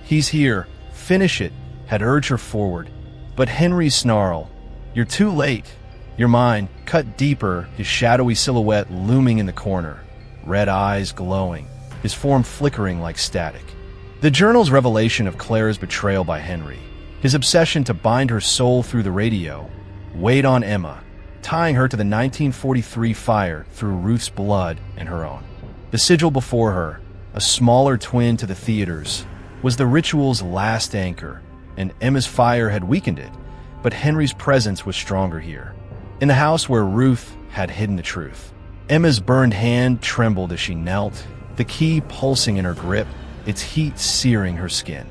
he's here, finish it, had urged her forward, but Henry's snarl, you're too late, you're mine, cut deeper, his shadowy silhouette looming in the corner, red eyes glowing, his form flickering like static. The journal's revelation of Clara's betrayal by Henry, his obsession to bind her soul through the radio, weighed on Emma, tying her to the 1943 fire through Ruth's blood and her own. The sigil before her, a smaller twin to the theater's, was the ritual's last anchor, and Emma's fire had weakened it, but Henry's presence was stronger here, in the house where Ruth had hidden the truth. Emma's burned hand trembled as she knelt, the key pulsing in her grip, its heat searing her skin.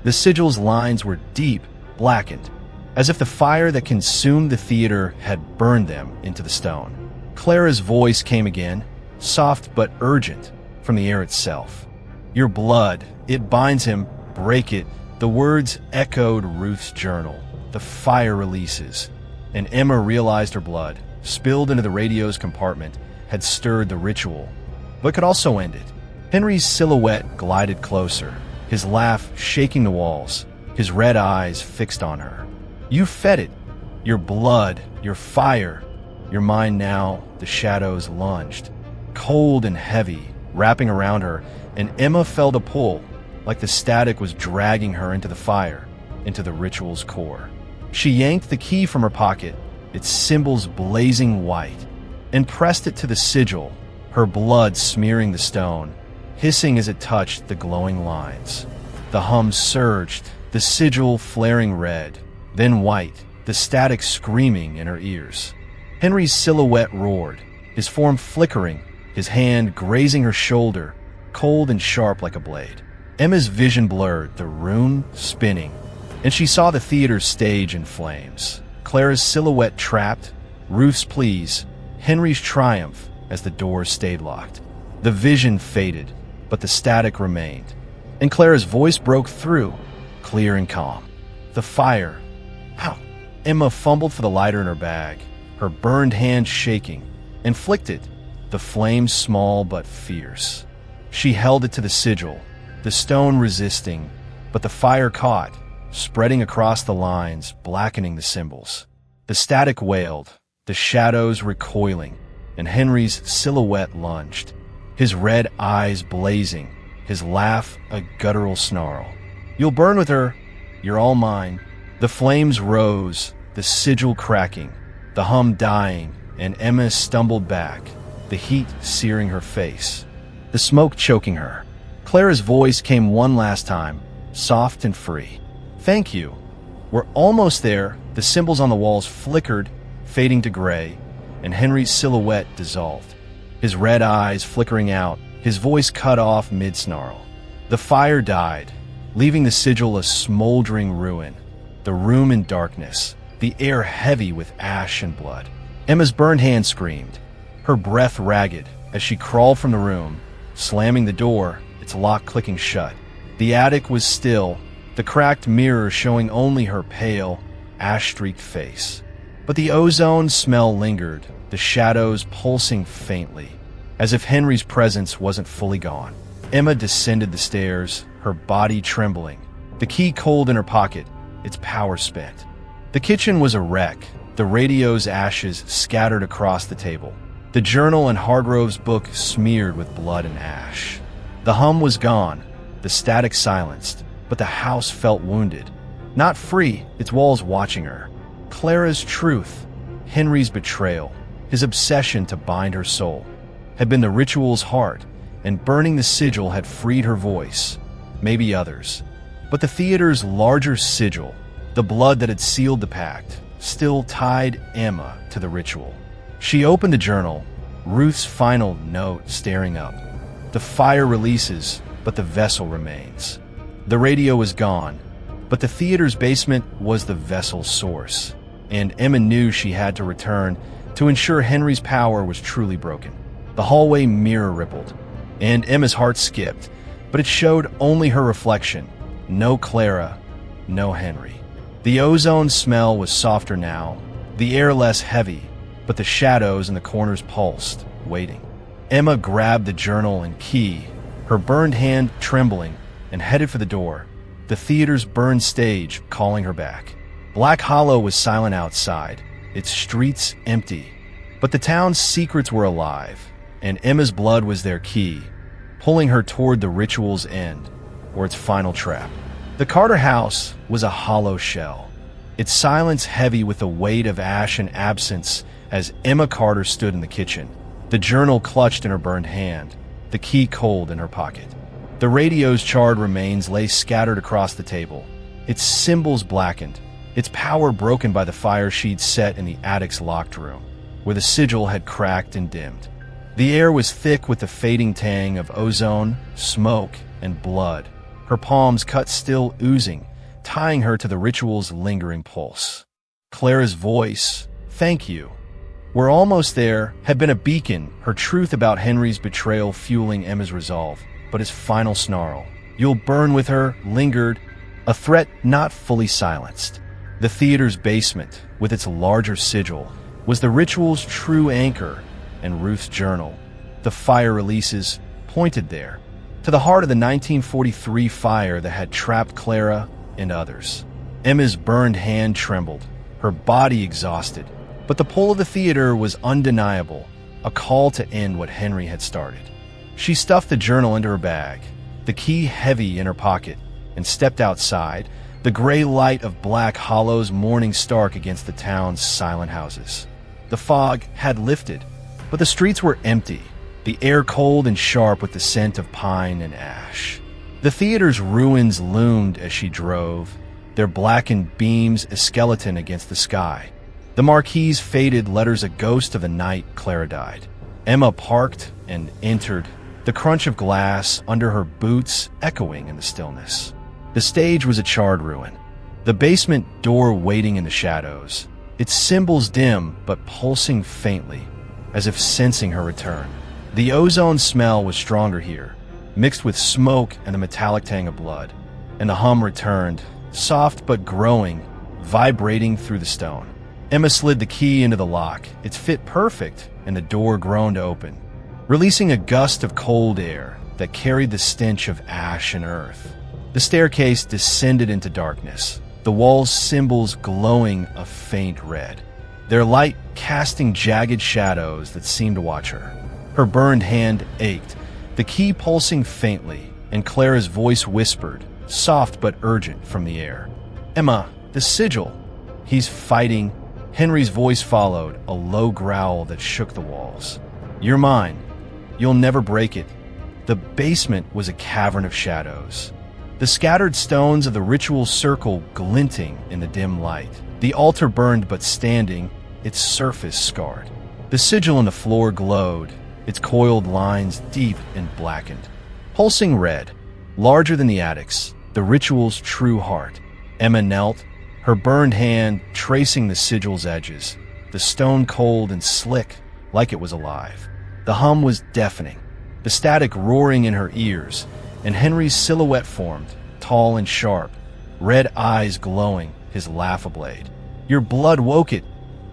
The sigil's lines were deep, blackened, as if the fire that consumed the theater had burned them into the stone. Clara's voice came again, soft but urgent, from the air itself. "Your blood, it binds him, break it." The words echoed Ruth's journal. The fire releases, and Emma realized her blood, spilled into the radio's compartment, had stirred the ritual, but could also end it. Henry's silhouette glided closer, his laugh shaking the walls, his red eyes fixed on her. "You fed it. Your blood, your fire." Your mind now, the shadows lunged, cold and heavy, wrapping around her, and Emma felt a pull, like the static was dragging her into the fire, into the ritual's core. She yanked the key from her pocket, its symbols blazing white, and pressed it to the sigil, her blood smearing the stone, hissing as it touched the glowing lines. The hum surged, the sigil flaring red, then white, the static screaming in her ears. Henry's silhouette roared, his form flickering, his hand grazing her shoulder, cold and sharp like a blade. Emma's vision blurred, the rune spinning, and she saw the theater's stage in flames. Clara's silhouette trapped, Ruth's pleas, Henry's triumph as the doors stayed locked. The vision faded, but the static remained, and Clara's voice broke through, clear and calm. "The fire." How? Emma fumbled for the lighter in her bag, her burned hand shaking, and flicked it, the flames small but fierce. She held it to the sigil, the stone resisting, but the fire caught, spreading across the lines, blackening the symbols. The static wailed, the shadows recoiling, and Henry's silhouette lunged, his red eyes blazing, his laugh a guttural snarl. "You'll burn with her. You're all mine." The flames rose, the sigil cracking, the hum dying, and Emma stumbled back, the heat searing her face, the smoke choking her. Clara's voice came one last time, soft and free. "Thank you. We're almost there." The symbols on the walls flickered, fading to gray, and Henry's silhouette dissolved, his red eyes flickering out, his voice cut off mid-snarl. The fire died, leaving the sigil a smoldering ruin, the room in darkness, the air heavy with ash and blood. Emma's burned hand screamed, her breath ragged, as she crawled from the room, slamming the door, its lock clicking shut. The attic was still, the cracked mirror showing only her pale, ash-streaked face. But the ozone smell lingered, the shadows pulsing faintly, as if Henry's presence wasn't fully gone. Emma descended the stairs, her body trembling, the key cold in her pocket, its power spent. The kitchen was a wreck, the radio's ashes scattered across the table, the journal and Hargrove's book smeared with blood and ash. The hum was gone, the static silenced, but the house felt wounded. Not free, its walls watching her. Clara's truth, Henry's betrayal, his obsession to bind her soul, had been the ritual's heart, and burning the sigil had freed her voice, maybe others. But the theater's larger sigil, the blood that had sealed the pact, still tied Emma to the ritual. She opened the journal, Ruth's final note staring up. The fire releases, but the vessel remains. The radio was gone, but the theater's basement was the vessel's source, and Emma knew she had to return to ensure Henry's power was truly broken. The hallway mirror rippled, and Emma's heart skipped, but it showed only her reflection. No Clara, no Henry. The ozone smell was softer now, the air less heavy, but the shadows in the corners pulsed, waiting. Emma grabbed the journal and key, her burned hand trembling, and headed for the door, the theater's burned stage calling her back. Black Hollow was silent outside, its streets empty, but the town's secrets were alive, and Emma's blood was their key, pulling her toward the ritual's end, or its final trap. The Carter house was a hollow shell, its silence heavy with the weight of ash and absence as Emma Carter stood in the kitchen, the journal clutched in her burned hand, the key cold in her pocket. The radio's charred remains lay scattered across the table, its symbols blackened, its power broken by the fire she'd set in the attic's locked room, where the sigil had cracked and dimmed. The air was thick with the fading tang of ozone, smoke, and blood, her palms cut still oozing, tying her to the ritual's lingering pulse. Clara's voice, "Thank you. We're almost there," had been a beacon, her truth about Henry's betrayal fueling Emma's resolve. But his final snarl, "You'll burn with her," lingered, a threat not fully silenced. The theater's basement, with its larger sigil, was the ritual's true anchor, and Ruth's journal, the fire releases, pointed there, to the heart of the 1943 fire that had trapped Clara and others. Emma's burned hand trembled, her body exhausted, but the pull of the theater was undeniable, a call to end what Henry had started. She stuffed the journal into her bag, the key heavy in her pocket, and stepped outside, the gray light of Black Hollow's morning stark against the town's silent houses. The fog had lifted, but the streets were empty, the air cold and sharp with the scent of pine and ash. The theater's ruins loomed as she drove, their blackened beams a skeleton against the sky. The marquee's faded letters a ghost of the night Clara died. Emma parked and entered, the crunch of glass under her boots echoing in the stillness. The stage was a charred ruin, the basement door waiting in the shadows, its symbols dim but pulsing faintly, as if sensing her return. The ozone smell was stronger here, mixed with smoke and the metallic tang of blood, and the hum returned, soft but growing, vibrating through the stone. Emma slid the key into the lock. It fit perfect, and the door groaned open, releasing a gust of cold air that carried the stench of ash and earth. The staircase descended into darkness, the walls' symbols glowing a faint red, their light casting jagged shadows that seemed to watch her. Her burned hand ached, the key pulsing faintly, and Clara's voice whispered, soft but urgent from the air. "Emma, the sigil." "He's fighting." Henry's voice followed, a low growl that shook the walls. "You're mine. You'll never break it." The basement was a cavern of shadows, the scattered stones of the ritual circle glinting in the dim light. The altar burned but standing, its surface scarred. The sigil on the floor glowed, its coiled lines deep and blackened. Pulsing red, larger than the attic's, the ritual's true heart. Emma knelt, her burned hand tracing the sigil's edges, the stone cold and slick like it was alive. The hum was deafening, the static roaring in her ears, and Henry's silhouette formed, tall and sharp, red eyes glowing, his laugh ablaze. "Your blood woke it.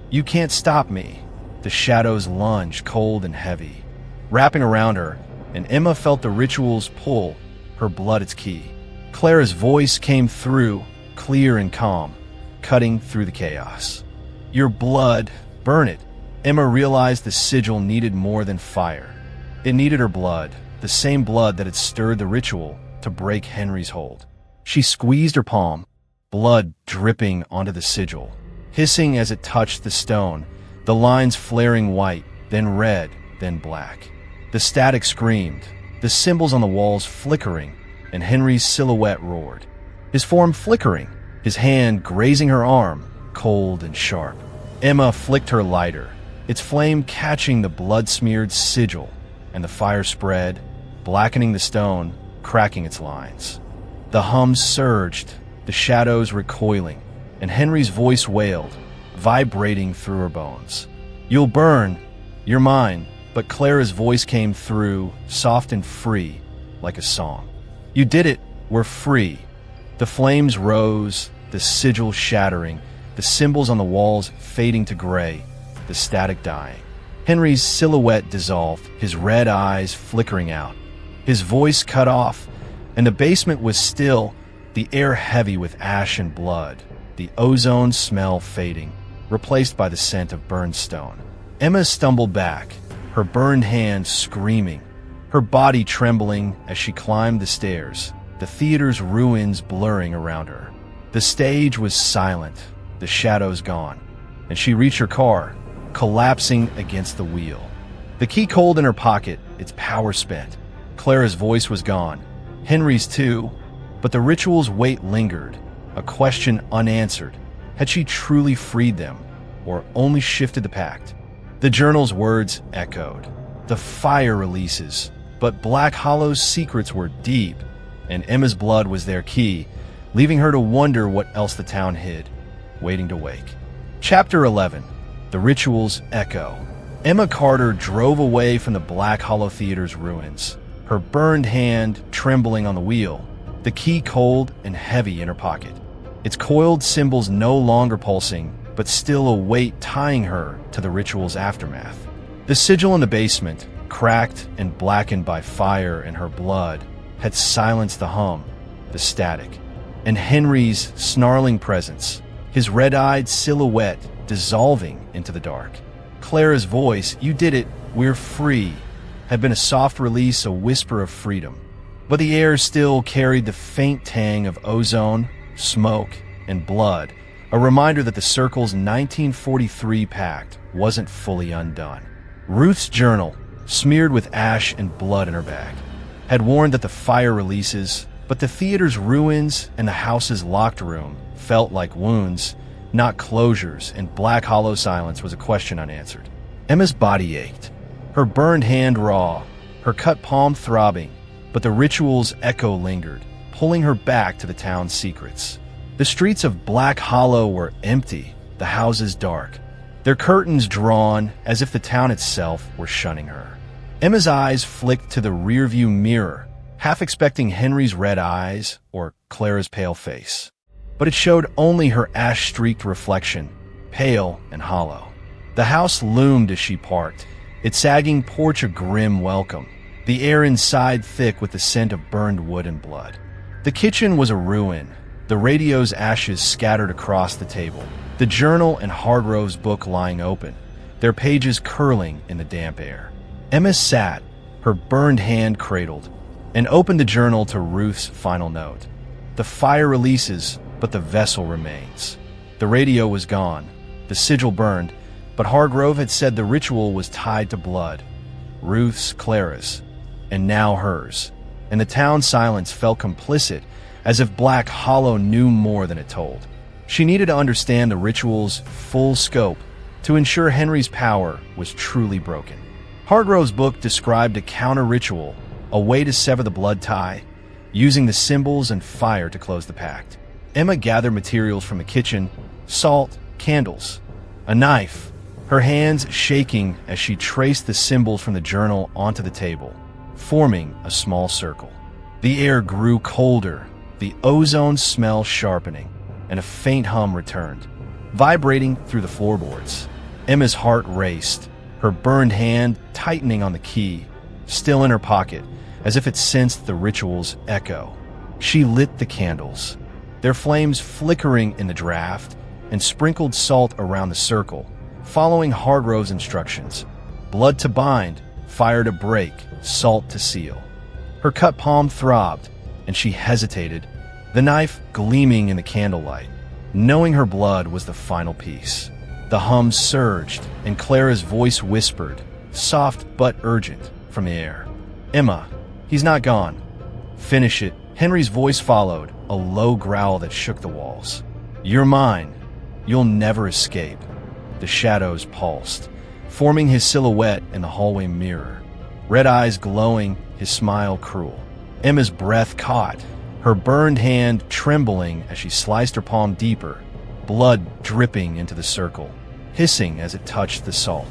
You can't stop me." The shadows lunged, cold and heavy, wrapping around her, and Emma felt the ritual's pull, her blood its key. Clara's voice came through, clear and calm, cutting through the chaos. "Your blood, burn it." Emma realized the sigil needed more than fire. It needed her blood, the same blood that had stirred the ritual to break Henry's hold. She squeezed her palm, blood dripping onto the sigil, hissing as it touched the stone, the lines flaring white, then red, then black. The static screamed, the symbols on the walls flickering, and Henry's silhouette roared, his form flickering, his hand grazing her arm, cold and sharp. Emma flicked her lighter, its flame catching the blood-smeared sigil, and the fire spread, blackening the stone, cracking its lines. The hum surged, the shadows recoiling, and Henry's voice wailed, vibrating through her bones. "You'll burn. You're mine." But Clara's voice came through, soft and free, like a song. "You did it. We're free." The flames rose, the sigil shattering, the symbols on the walls fading to gray, the static dying. Henry's silhouette dissolved, his red eyes flickering out. His voice cut off, and the basement was still, the air heavy with ash and blood, the ozone smell fading, replaced by the scent of burned stone. Emma stumbled back, her burned hand screaming, her body trembling as she climbed the stairs, the theater's ruins blurring around her. The stage was silent, the shadows gone, and she reached her car, collapsing against the wheel. The key cold in her pocket, its power spent. Clara's voice was gone, Henry's too, but the ritual's weight lingered, a question unanswered. Had she truly freed them, or only shifted the pact? The journal's words echoed. The fire releases, but Black Hollow's secrets were deep, and Emma's blood was their key, leaving her to wonder what else the town hid, waiting to wake. Chapter 11. The Ritual's Echo. Emma Carter drove away from the Black Hollow Theater's ruins, her burned hand trembling on the wheel, the key cold and heavy in her pocket. Its coiled symbols no longer pulsing, but still a weight tying her to the ritual's aftermath. The sigil in the basement, cracked and blackened by fire and her blood, had silenced the hum, the static, and Henry's snarling presence, his red-eyed silhouette dissolving into the dark. Clara's voice, "You did it, we're free," had been a soft release, a whisper of freedom. But the air still carried the faint tang of ozone, smoke, and blood, a reminder that the Circle's 1943 pact wasn't fully undone. Ruth's journal, smeared with ash and blood in her bag, had warned that the fire releases, but the theater's ruins and the house's locked room felt like wounds, not closures, and Black Hollow silence was a question unanswered. Emma's body ached, her burned hand raw, her cut palm throbbing, but the ritual's echo lingered, pulling her back to the town's secrets. The streets of Black Hollow were empty, the houses dark, their curtains drawn as if the town itself were shunning her. Emma's eyes flicked to the rearview mirror, half expecting Henry's red eyes or Clara's pale face. But it showed only her ash-streaked reflection, pale and hollow. The house loomed as she parked, its sagging porch a grim welcome, the air inside thick with the scent of burned wood and blood. The kitchen was a ruin, the radio's ashes scattered across the table, the journal and Hargrove's book lying open, their pages curling in the damp air. Emma sat, her burned hand cradled, and opened the journal to Ruth's final note. The fire releases, but the vessel remains. The radio was gone, the sigil burned, but Hargrove had said the ritual was tied to blood. Ruth's, Clara's, and now hers. And the town's silence felt complicit, as if Black Hollow knew more than it told. She needed to understand the ritual's full scope to ensure Henry's power was truly broken. Hargrove's book described a counter-ritual, a way to sever the blood tie, using the symbols and fire to close the pact. Emma gathered materials from the kitchen, salt, candles, a knife, her hands shaking as she traced the symbols from the journal onto the table, forming a small circle. The air grew colder, the ozone smell sharpening, and a faint hum returned, vibrating through the floorboards. Emma's heart raced, her burned hand tightening on the key, still in her pocket, as if it sensed the ritual's echo. She lit the candles, their flames flickering in the draft, and sprinkled salt around the circle, following Hargrove's instructions. Blood to bind, fire to break, salt to seal. Her cut palm throbbed, and she hesitated, the knife gleaming in the candlelight, knowing her blood was the final piece. The hum surged, and Clara's voice whispered, soft but urgent, from the air. "Emma, he's not gone. Finish it." Henry's voice followed, a low growl that shook the walls. "You're mine. You'll never escape." The shadows pulsed, forming his silhouette in the hallway mirror. Red eyes glowing, his smile cruel. Emma's breath caught, her burned hand trembling as she sliced her palm deeper, blood dripping into the circle, hissing as it touched the salt.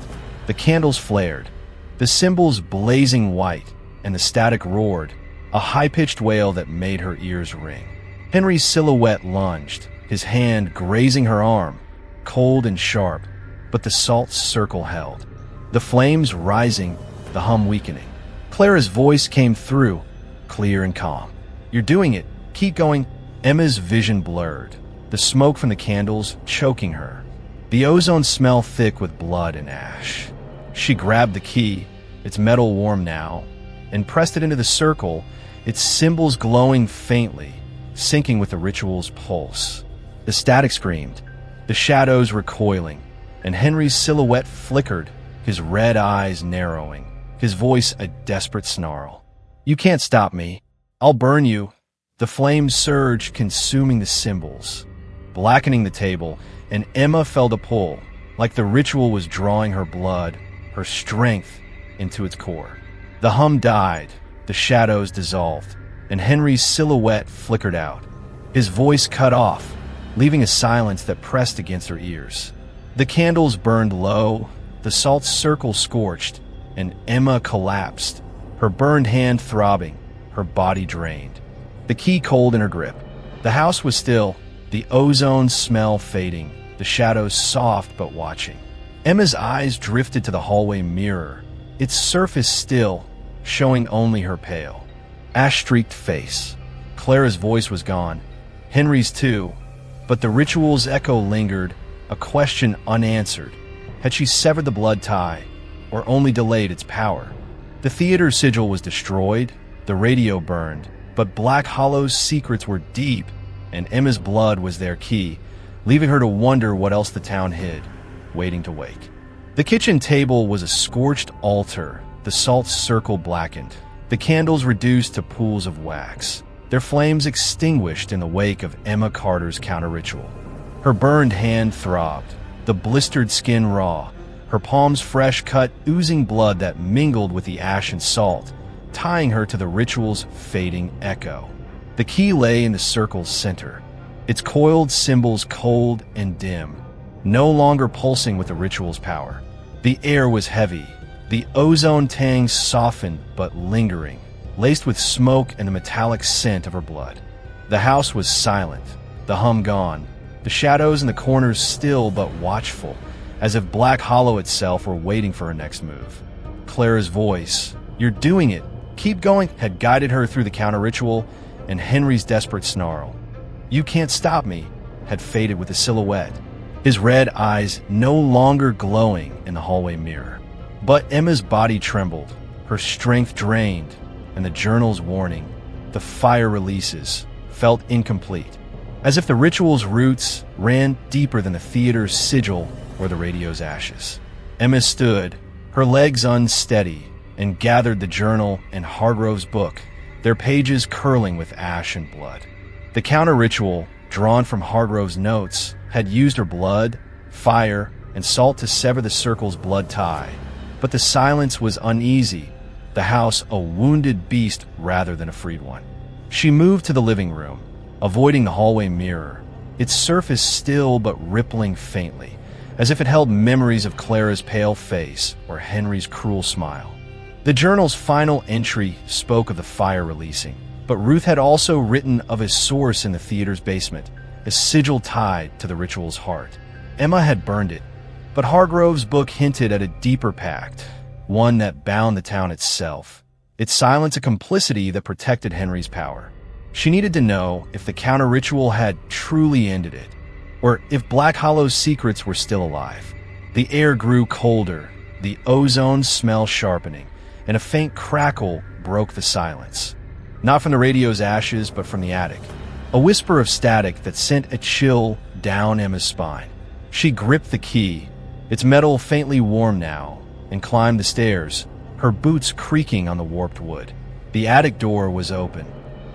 The candles flared, the symbols blazing white, and the static roared, a high-pitched wail that made her ears ring. Henry's silhouette lunged, his hand grazing her arm, cold and sharp, but the salt circle held. The flames rising, the hum weakening. Clara's voice came through, clear and calm. "You're doing it. Keep going." Emma's vision blurred, the smoke from the candles choking her, the ozone smell thick with blood and ash. She grabbed the key, its metal warm now, and pressed it into the circle, its symbols glowing faintly, syncing with the ritual's pulse. The static screamed, the shadows recoiling, and Henry's silhouette flickered, his red eyes narrowing, his voice a desperate snarl. "You can't stop me. I'll burn you." The flames surged, consuming the symbols, blackening the table, and Emma felt a pull, like the ritual was drawing her blood, her strength, into its core. The hum died, the shadows dissolved, and Henry's silhouette flickered out, his voice cut off, leaving a silence that pressed against her ears. The candles burned low, the salt circle scorched, and Emma collapsed, her burned hand throbbing, her body drained. The key cold in her grip. The house was still, the ozone smell fading, the shadows soft but watching. Emma's eyes drifted to the hallway mirror, its surface still, showing only her pale, ash-streaked face. Clara's voice was gone, Henry's too, but the ritual's echo lingered, a question unanswered. Had she severed the blood tie, or only delayed its power? The theater's sigil was destroyed, the radio burned, but Black Hollow's secrets were deep, and Emma's blood was their key, leaving her to wonder what else the town hid, waiting to wake. The kitchen table was a scorched altar, the salt circle blackened, the candles reduced to pools of wax, their flames extinguished in the wake of Emma Carter's counter-ritual. Her burned hand throbbed, the blistered skin raw, her palms fresh cut, oozing blood that mingled with the ash and salt, tying her to the ritual's fading echo. The key lay in the circle's center, its coiled symbols cold and dim, no longer pulsing with the ritual's power. The air was heavy, the ozone tang softened but lingering, laced with smoke and the metallic scent of her blood. The house was silent, the hum gone, the shadows in the corners still but watchful, as if Black Hollow itself were waiting for her next move. Clara's voice, "You're doing it, keep going," had guided her through the counter-ritual, and Henry's desperate snarl, "You can't stop me," had faded with the silhouette, his red eyes no longer glowing in the hallway mirror. But Emma's body trembled, her strength drained, and the journal's warning, the fire releases, felt incomplete, as if the ritual's roots ran deeper than the theater's sigil or the radio's ashes. Emma stood, her legs unsteady, and gathered the journal and Hargrove's book, their pages curling with ash and blood. The counter-ritual, drawn from Hargrove's notes, had used her blood, fire, and salt to sever the circle's blood tie. But the silence was uneasy, the house a wounded beast rather than a freed one. She moved to the living room, avoiding the hallway mirror, its surface still but rippling faintly, as if it held memories of Clara's pale face or Henry's cruel smile. The journal's final entry spoke of the fire releasing, but Ruth had also written of a source in the theater's basement, a sigil tied to the ritual's heart. Emma had burned it, but Hargrove's book hinted at a deeper pact, one that bound the town itself, its silence a complicity that protected Henry's power. She needed to know if the counter-ritual had truly ended it, or if Black Hollow's secrets were still alive. The air grew colder, the ozone smell sharpening, and a faint crackle broke the silence. Not from the radio's ashes, but from the attic. A whisper of static that sent a chill down Emma's spine. She gripped the key, its metal faintly warm now, and climbed the stairs, her boots creaking on the warped wood. The attic door was open,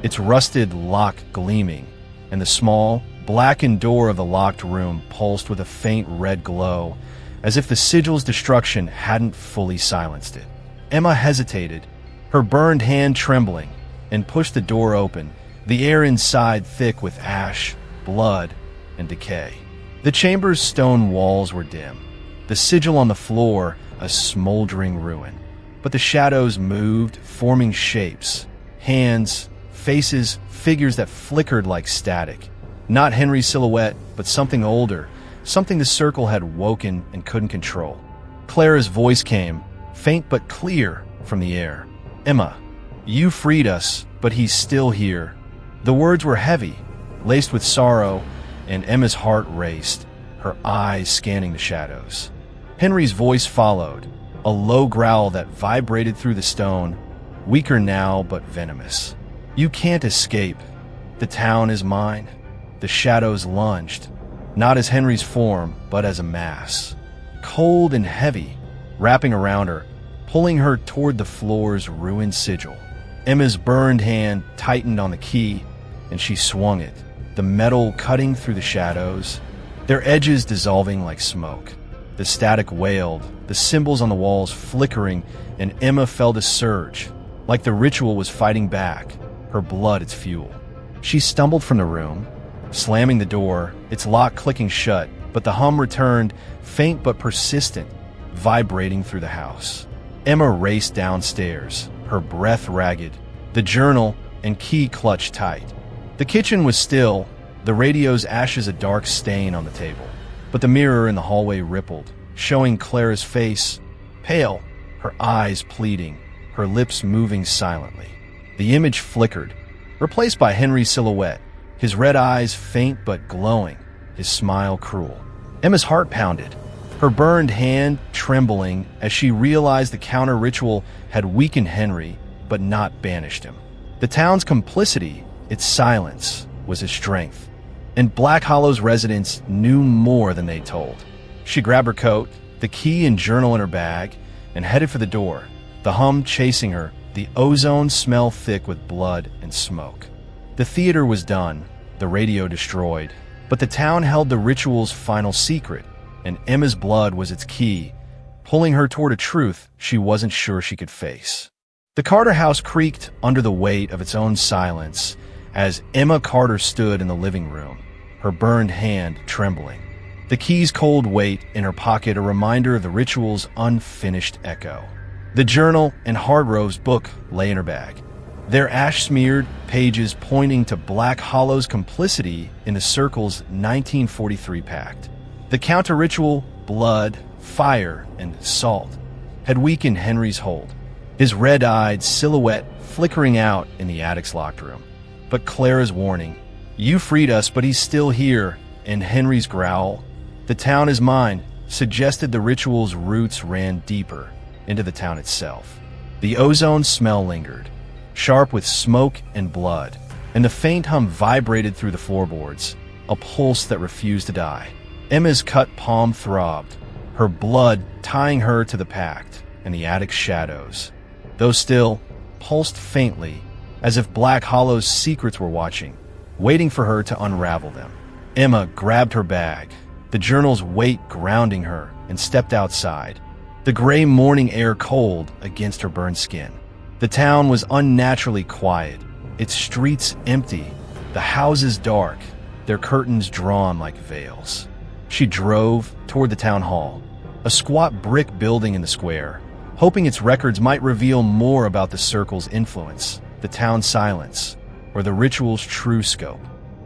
its rusted lock gleaming, and the small, blackened door of the locked room pulsed with a faint red glow, as if the sigil's destruction hadn't fully silenced it. Emma hesitated, her burned hand trembling, and pushed the door open, the air inside thick with ash, blood, and decay. The chamber's stone walls were dim, the sigil on the floor a smoldering ruin. But the shadows moved, forming shapes, hands, faces, figures that flickered like static. Not Henry's silhouette, but something older, something the circle had woken and couldn't control. Clara's voice came, faint but clear, from the air. "Emma, you freed us, but he's still here." The words were heavy, laced with sorrow, and Emma's heart raced, her eyes scanning the shadows. Henry's voice followed, a low growl that vibrated through the stone, weaker now but venomous. "You can't escape. The town is mine." The shadows lunged, not as Henry's form, but as a mass, cold and heavy, wrapping around her, pulling her toward the floor's ruined sigil. Emma's burned hand tightened on the key, and she swung it, the metal cutting through the shadows, their edges dissolving like smoke. The static wailed, the symbols on the walls flickering, and Emma felt a surge, like the ritual was fighting back, her blood its fuel. She stumbled from the room, slamming the door, its lock clicking shut, but the hum returned, faint but persistent, vibrating through the house. Emma raced downstairs, her breath ragged, the journal and key clutched tight. The kitchen was still, the radio's ashes a dark stain on the table, but the mirror in the hallway rippled, showing Clara's face, pale, her eyes pleading, her lips moving silently. The image flickered, replaced by Henry's silhouette, his red eyes faint but glowing, his smile cruel. Emma's heart pounded, her burned hand trembling as she realized the counter-ritual had weakened Henry but not banished him. The town's complicity, its silence, was his strength, and Black Hollow's residents knew more than they told. She grabbed her coat, the key and journal in her bag, and headed for the door, the hum chasing her, the ozone smell thick with blood and smoke. The theater was done, the radio destroyed, but the town held the ritual's final secret, and Emma's blood was its key, pulling her toward a truth she wasn't sure she could face. The Carter house creaked under the weight of its own silence as Emma Carter stood in the living room, her burned hand trembling. The key's cold weight in her pocket a reminder of the ritual's unfinished echo. The journal and Hargrove's book lay in her bag, their ash-smeared pages pointing to Black Hollow's complicity in the Circle's 1943 pact. The counter-ritual, blood, fire, and salt had weakened Henry's hold, his red-eyed silhouette flickering out in the attic's locked room. But Clara's warning, "You freed us, but he's still here," and Henry's growl, "The town is mine," suggested the ritual's roots ran deeper into the town itself. The ozone smell lingered, sharp with smoke and blood, and the faint hum vibrated through the floorboards, a pulse that refused to die. Emma's cut palm throbbed, her blood tying her to the pact and the attic's shadows, though still, pulsed faintly, as if Black Hollow's secrets were watching, waiting for her to unravel them. Emma grabbed her bag, the journal's weight grounding her, and stepped outside, the gray morning air cold against her burned skin. The town was unnaturally quiet, its streets empty, the houses dark, their curtains drawn like veils. She drove toward the town hall, a squat brick building in the square, hoping its records might reveal more about the Circle's influence, the town's silence, or the ritual's true scope.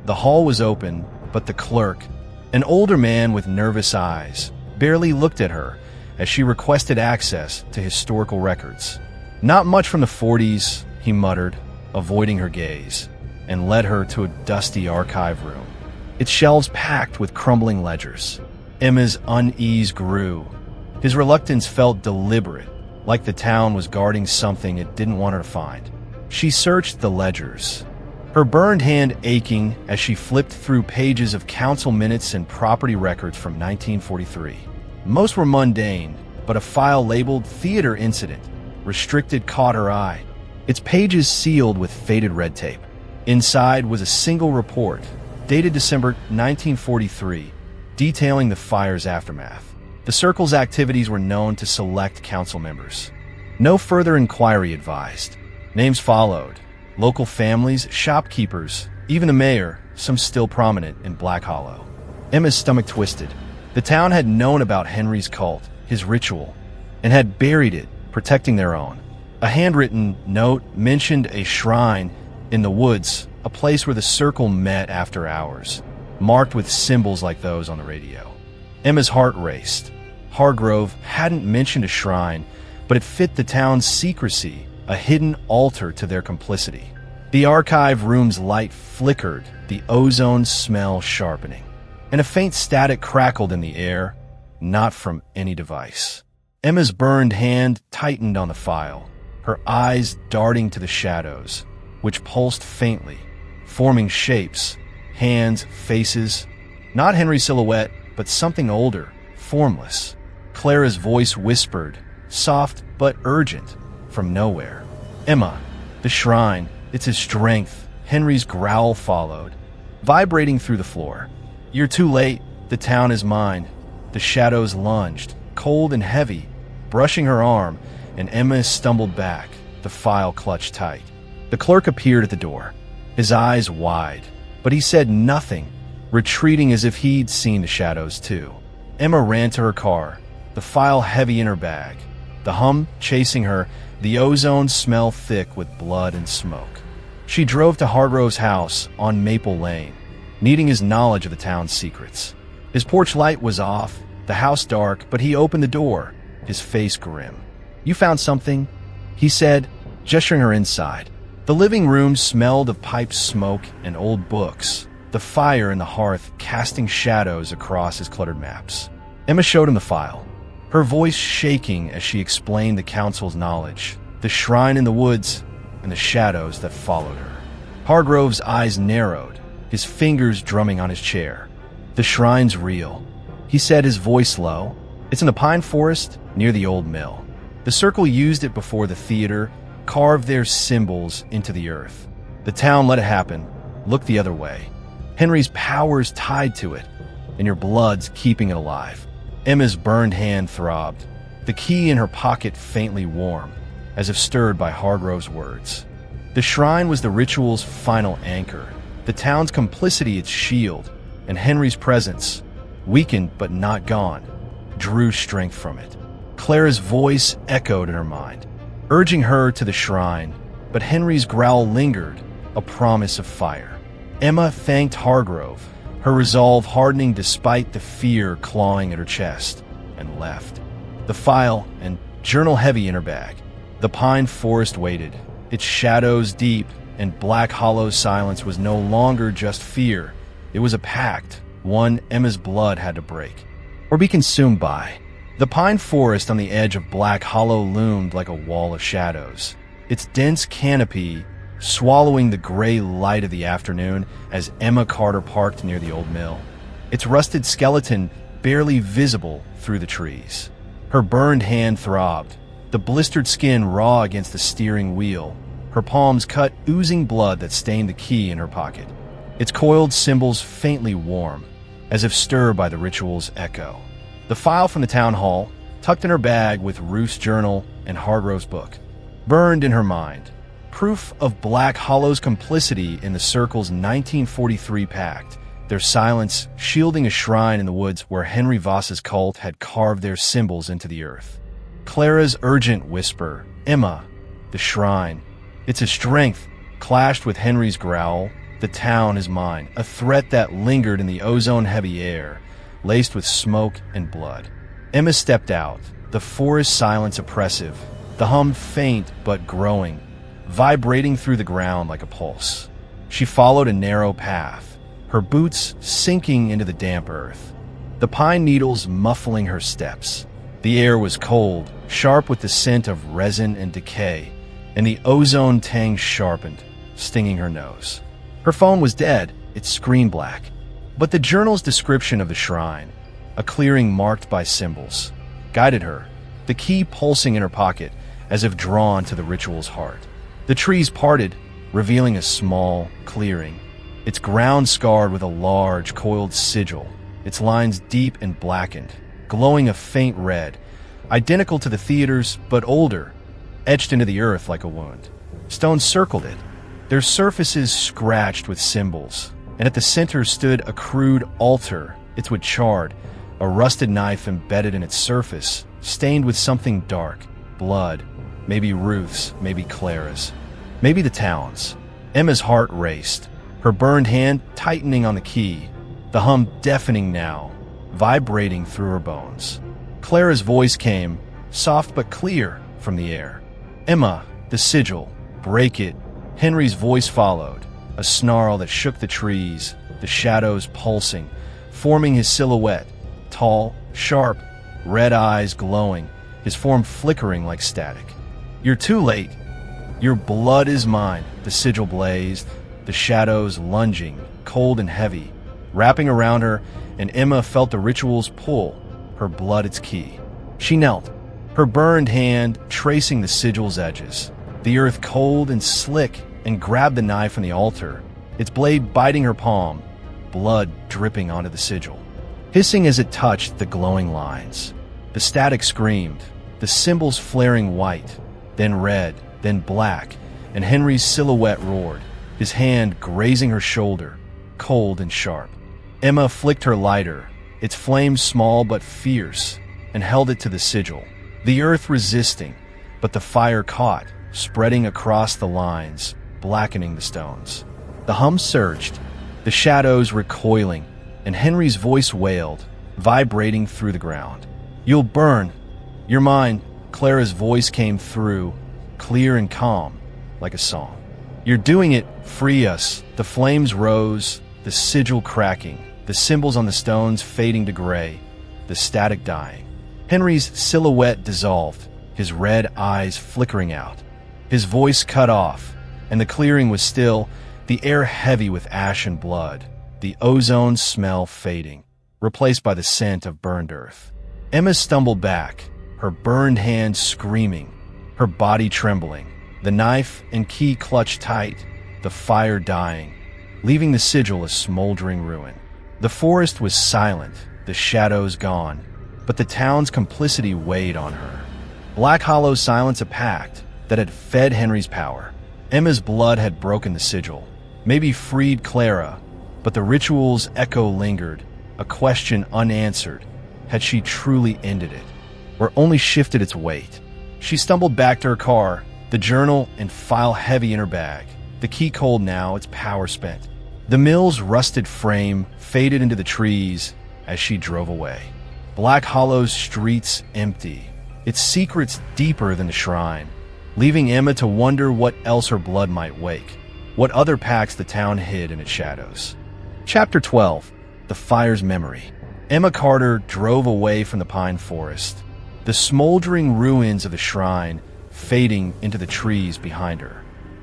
The hall was open, but the clerk, an older man with nervous eyes, barely looked at her as she requested access to historical records. "Not much from the 40s, he muttered, avoiding her gaze, and led her to a dusty archive room, its shelves packed with crumbling ledgers. Emma's unease grew. His reluctance felt deliberate, like the town was guarding something it didn't want her to find. She searched the ledgers, her burned hand aching as she flipped through pages of council minutes and property records from 1943. Most were mundane, but a file labeled Theater Incident, Restricted caught her eye, its pages sealed with faded red tape. Inside was a single report, dated December 1943, detailing the fire's aftermath. The Circle's activities were known to select council members. No further inquiry advised. Names followed. Local families, shopkeepers, even the mayor, some still prominent in Black Hollow. Emma's stomach twisted. The town had known about Henry's cult, his ritual, and had buried it, protecting their own. A handwritten note mentioned a shrine in the woods, a place where the Circle met after hours, marked with symbols like those on the radio. Emma's heart raced. Hargrove hadn't mentioned a shrine, but it fit the town's secrecy, a hidden altar to their complicity. The archive room's light flickered, the ozone smell sharpening, and a faint static crackled in the air, not from any device. Emma's burned hand tightened on the file, her eyes darting to the shadows, which pulsed faintly, forming shapes, hands, faces, not Henry's silhouette, but something older, formless. Clara's voice whispered, soft but urgent, from nowhere. "Emma, the shrine, it's his strength." Henry's growl followed, vibrating through the floor. "You're too late. The town is mine." The shadows lunged, cold and heavy, brushing her arm, and Emma stumbled back, the file clutched tight. The clerk appeared at the door, his eyes wide, but he said nothing, retreating as if he'd seen the shadows too. Emma ran to her car, the file heavy in her bag, the hum chasing her, the ozone smell thick with blood and smoke. She drove to Hargrove's house on Maple Lane, needing his knowledge of the town's secrets. His porch light was off, the house dark, but he opened the door, his face grim. "You found something?" he said, gesturing her inside. The living room smelled of pipe smoke and old books, the fire in the hearth casting shadows across his cluttered maps. Emma showed him the file, her voice shaking as she explained the council's knowledge, the shrine in the woods, and the shadows that followed her. Hargrove's eyes narrowed, his fingers drumming on his chair. "The shrine's real," he said, his voice low. "It's in the pine forest near the old mill. The circle used it before the theater, carved their symbols into the earth. The town let it happen, looked the other way. Henry's power's tied to it, and your blood's keeping it alive." Emma's burned hand throbbed, the key in her pocket faintly warm, as if stirred by Hargrove's words. The shrine was the ritual's final anchor, the town's complicity its shield, and Henry's presence, weakened but not gone, drew strength from it. Clara's voice echoed in her mind, urging her to the shrine, but Henry's growl lingered, a promise of fire. Emma thanked Hargrove, her resolve hardening despite the fear clawing at her chest, and left. The file and journal heavy in her bag. The pine forest waited, its shadows deep, and Black Hollow's silence was no longer just fear. It was a pact, one Emma's blood had to break, or be consumed by. The pine forest on the edge of Black Hollow loomed like a wall of shadows, its dense canopy swallowing the gray light of the afternoon as Emma Carter parked near the old mill, its rusted skeleton barely visible through the trees. Her burned hand throbbed, the blistered skin raw against the steering wheel, her palms cut, oozing blood that stained the key in her pocket, its coiled symbols faintly warm, as if stirred by the ritual's echo. The file from the town hall, tucked in her bag with Ruth's journal and Hargrove's book, burned in her mind. Proof of Black Hollow's complicity in the Circle's 1943 pact, their silence shielding a shrine in the woods where Henry Voss's cult had carved their symbols into the earth. Clara's urgent whisper, "Emma, the shrine, it's a strength," clashed with Henry's growl, "The town is mine," a threat that lingered in the ozone-heavy air, laced with smoke and blood. Emma stepped out, the forest silence oppressive, the hum faint but growing, vibrating through the ground like a pulse. She followed a narrow path, her boots sinking into the damp earth, the pine needles muffling her steps. The air was cold, sharp with the scent of resin and decay, and the ozone tang sharpened, stinging her nose. Her phone was dead, its screen black, but the journal's description of the shrine, a clearing marked by symbols, guided her, the key pulsing in her pocket as if drawn to the ritual's heart. The trees parted, revealing a small clearing, its ground scarred with a large, coiled sigil, its lines deep and blackened, glowing a faint red, identical to the theater's, but older, etched into the earth like a wound. Stones circled it, their surfaces scratched with symbols, and at the center stood a crude altar, its wood charred, a rusted knife embedded in its surface, stained with something dark, blood, maybe Ruth's, maybe Clara's, maybe the town's. Emma's heart raced, her burned hand tightening on the key, the hum deafening now, vibrating through her bones. Clara's voice came, soft but clear, from the air. "Emma, the sigil, break it." Henry's voice followed, a snarl that shook the trees, the shadows pulsing, forming his silhouette, tall, sharp, red eyes glowing, his form flickering like static. "You're too late. Your blood is mine." The sigil blazed, the shadows lunging, cold and heavy, wrapping around her, and Emma felt the ritual's pull, her blood its key. She knelt, her burned hand tracing the sigil's edges, the earth cold and slick, and grabbed the knife from the altar, its blade biting her palm, blood dripping onto the sigil, hissing as it touched the glowing lines. The static screamed, the symbols flaring white, then red, then black, and Henry's silhouette roared, his hand grazing her shoulder, cold and sharp. Emma flicked her lighter, its flame small but fierce, and held it to the sigil, the earth resisting, but the fire caught, spreading across the lines, blackening the stones. The hum surged, the shadows recoiling, and Henry's voice wailed, vibrating through the ground. "You'll burn. You're mine." Clara's voice came through, clear and calm, like a song. "You're doing it. Free us." The flames rose, the sigil cracking, the symbols on the stones fading to gray, the static dying. Henry's silhouette dissolved, his red eyes flickering out. His voice cut off, and the clearing was still, the air heavy with ash and blood, the ozone smell fading, replaced by the scent of burned earth. Emma stumbled back, her burned hand screaming, her body trembling, the knife and key clutched tight, the fire dying, leaving the sigil a smoldering ruin. The forest was silent, the shadows gone, but the town's complicity weighed on her. Black Hollow's silence a pact that had fed Henry's power. Emma's blood had broken the sigil, maybe freed Clara, but the ritual's echo lingered, a question unanswered. Had she truly ended it, or only shifted its weight? She stumbled back to her car, the journal and file heavy in her bag, the key cold now, its power spent. The mill's rusted frame faded into the trees as she drove away. Black Hollow's streets empty, its secrets deeper than the shrine, leaving Emma to wonder what else her blood might wake, what other pacts the town hid in its shadows. Chapter 12. The Fire's Memory. Emma Carter drove away from the pine forest, the smoldering ruins of the shrine fading into the trees behind her.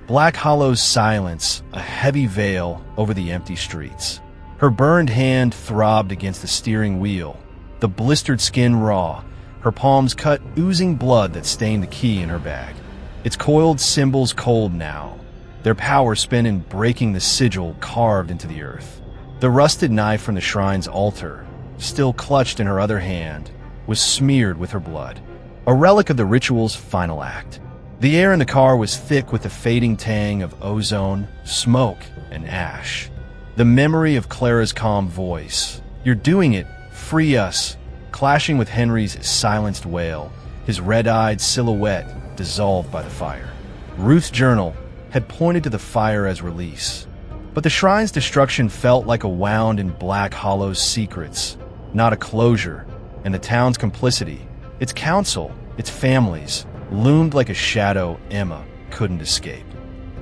Black Hollow's silence, a heavy veil over the empty streets. Her burned hand throbbed against the steering wheel, the blistered skin raw, her palms cut, oozing blood that stained the key in her bag. Its coiled symbols cold now, their power spent in breaking the sigil carved into the earth. The rusted knife from the shrine's altar, still clutched in her other hand, was smeared with her blood, a relic of the ritual's final act. The air in the car was thick with the fading tang of ozone, smoke, and ash. The memory of Clara's calm voice, "You're doing it. Free us," clashing with Henry's silenced wail, his red-eyed silhouette dissolved by the fire. Ruth's journal had pointed to the fire as release, but the shrine's destruction felt like a wound in Black Hollow's secrets, not a closure, and the town's complicity, its council, its families, loomed like a shadow Emma couldn't escape.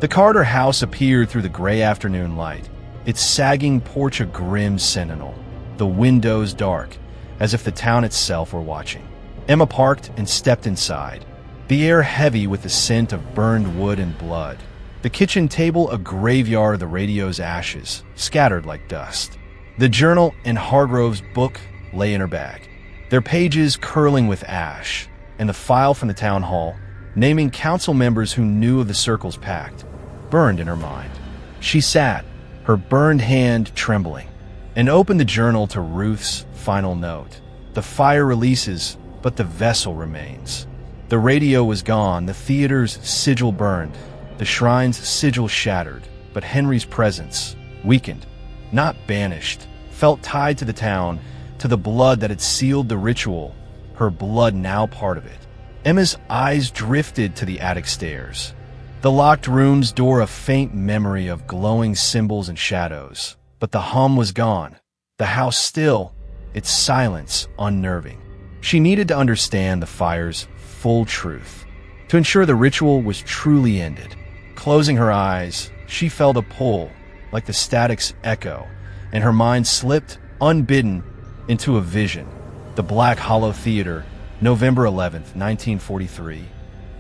The Carter house appeared through the gray afternoon light, its sagging porch a grim sentinel, the windows dark, as if the town itself were watching. Emma parked and stepped inside, the air heavy with the scent of burned wood and blood. The kitchen table a graveyard of the radio's ashes, scattered like dust. The journal and Hargrove's book lay in her bag, their pages curling with ash, and the file from the town hall, naming council members who knew of the circle's pact, burned in her mind. She sat, her burned hand trembling, and opened the journal to Ruth's final note. The fire releases, but the vessel remains. The radio was gone, the theater's sigil burned, the shrine's sigil shattered, but Henry's presence, weakened, not banished, felt tied to the town, to the blood that had sealed the ritual, her blood now part of it. Emma's eyes drifted to the attic stairs. The locked room's door a faint memory of glowing symbols and shadows, but the hum was gone, the house still, its silence unnerving. She needed to understand the fire's full truth, to ensure the ritual was truly ended. Closing her eyes, she felt a pull, like the static's echo, and her mind slipped, unbidden, into a vision. The Black Hollow Theater, November 11th, 1943,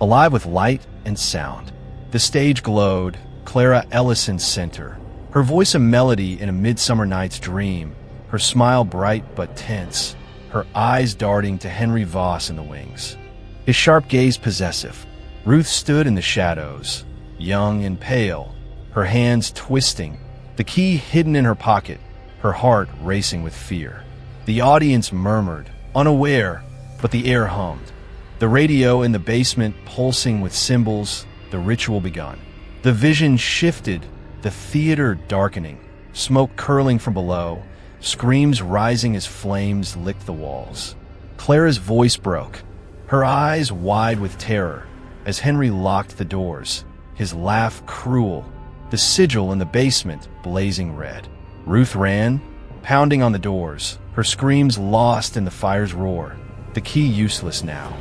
alive with light and sound. The stage glowed, Clara Ellison center, her voice a melody in a Midsummer Night's Dream, her smile bright but tense, her eyes darting to Henry Voss in the wings, his sharp gaze possessive. Ruth stood in the shadows, young and pale, her hands twisting, the key hidden in her pocket, her heart racing with fear. The audience murmured, unaware, but the air hummed. The radio in the basement pulsing with symbols, the ritual begun. The vision shifted, the theater darkening, smoke curling from below, screams rising as flames licked the walls. Clara's voice broke, her eyes wide with terror, as Henry locked the doors, his laugh cruel, the sigil in the basement blazing red. Ruth ran, pounding on the doors, her screams lost in the fire's roar, the key useless now.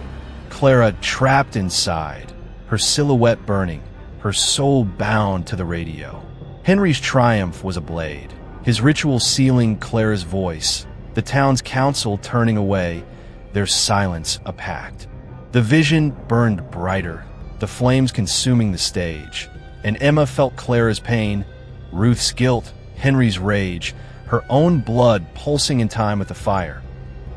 Clara trapped inside, her silhouette burning, her soul bound to the radio. Henry's triumph was a blade, his ritual sealing Clara's voice, the town's council turning away, their silence a pact. The vision burned brighter, the flames consuming the stage, and Emma felt Clara's pain, Ruth's guilt, Henry's rage, her own blood pulsing in time with the fire,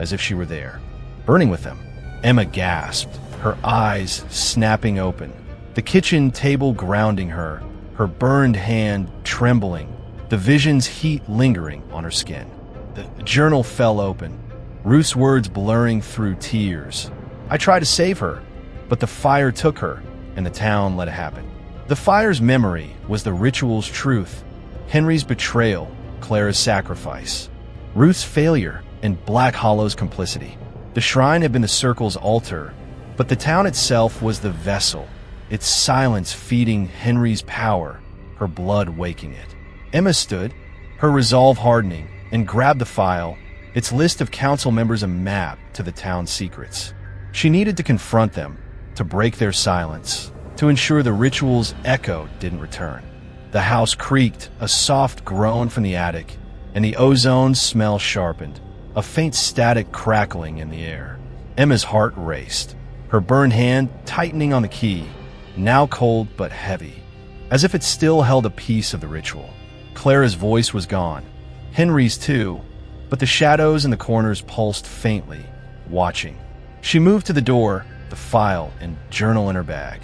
as if she were there, burning with them. Emma gasped, her eyes snapping open, the kitchen table grounding her, her burned hand trembling, the vision's heat lingering on her skin. The journal fell open, Ruth's words blurring through tears. I tried to save her, but the fire took her, and the town let it happen. The fire's memory was the ritual's truth, Henry's betrayal, Clara's sacrifice, Ruth's failure, and Black Hollow's complicity. The shrine had been the circle's altar, but the town itself was the vessel, its silence feeding Henry's power, her blood waking it. Emma stood, her resolve hardening, and grabbed the file, its list of council members a map to the town's secrets. She needed to confront them, to break their silence, to ensure the ritual's echo didn't return. The house creaked, a soft groan from the attic, and the ozone smell sharpened, a faint static crackling in the air. Emma's heart raced, her burned hand tightening on the key, now cold but heavy, as if it still held a piece of the ritual. Clara's voice was gone, Henry's too, but the shadows in the corners pulsed faintly, watching. She moved to the door, the file and journal in her bag.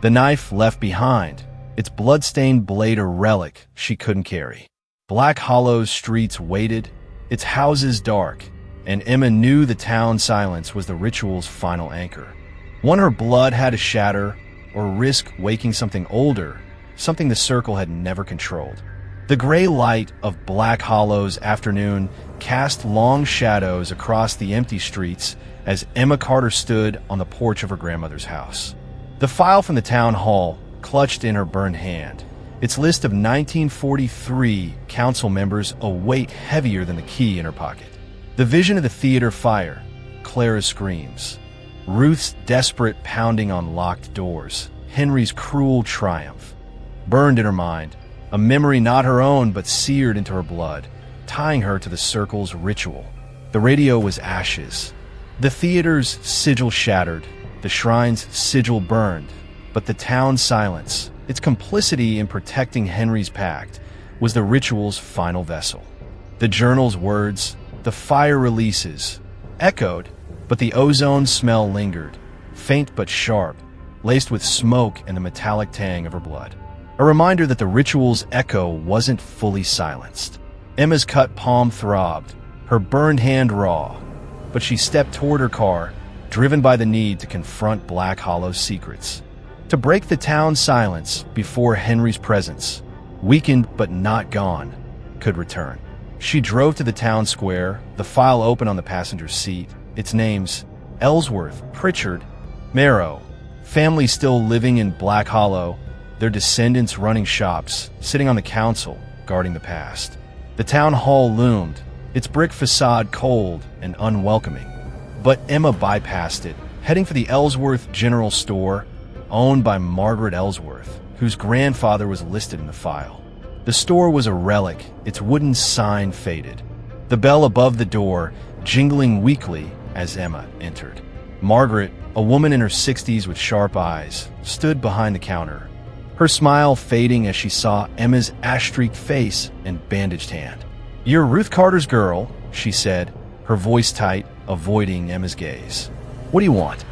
The knife left behind, its blood-stained blade a relic she couldn't carry. Black Hollow's streets waited, its houses dark, and Emma knew the town's silence was the ritual's final anchor. One her blood had to shatter, or risk waking something older, something the circle had never controlled. The gray light of Black Hollow's afternoon cast long shadows across the empty streets as Emma Carter stood on the porch of her grandmother's house. The file from the town hall clutched in her burned hand, its list of 1943 council members a weight heavier than the key in her pocket. The vision of the theater fire, Clara's screams, Ruth's desperate pounding on locked doors, Henry's cruel triumph, burned in her mind, a memory not her own but seared into her blood, tying her to the circle's ritual. The radio was ashes. The theater's sigil shattered, the shrine's sigil burned, but the town's silence, its complicity in protecting Henry's pact, was the ritual's final vessel. The journal's words, the fire releases, echoed, but the ozone smell lingered, faint but sharp, laced with smoke and the metallic tang of her blood. A reminder that the ritual's echo wasn't fully silenced. Emma's cut palm throbbed, her burned hand raw, but she stepped toward her car, driven by the need to confront Black Hollow's secrets, to break the town's silence before Henry's presence, weakened but not gone, could return. She drove to the town square, the file open on the passenger's seat, its names, Ellsworth, Pritchard, Marrow, family still living in Black Hollow, their descendants running shops, sitting on the council, guarding the past. The town hall loomed, its brick facade cold and unwelcoming. But Emma bypassed it, heading for the Ellsworth General Store, owned by Margaret Ellsworth, whose grandfather was listed in the file. The store was a relic, its wooden sign faded, the bell above the door jingling weakly as Emma entered. Margaret, a woman in her 60s with sharp eyes, stood behind the counter, her smile fading as she saw Emma's ash-streaked face and bandaged hand. "You're Ruth Carter's girl," she said, her voice tight, avoiding Emma's gaze. "What do you want?"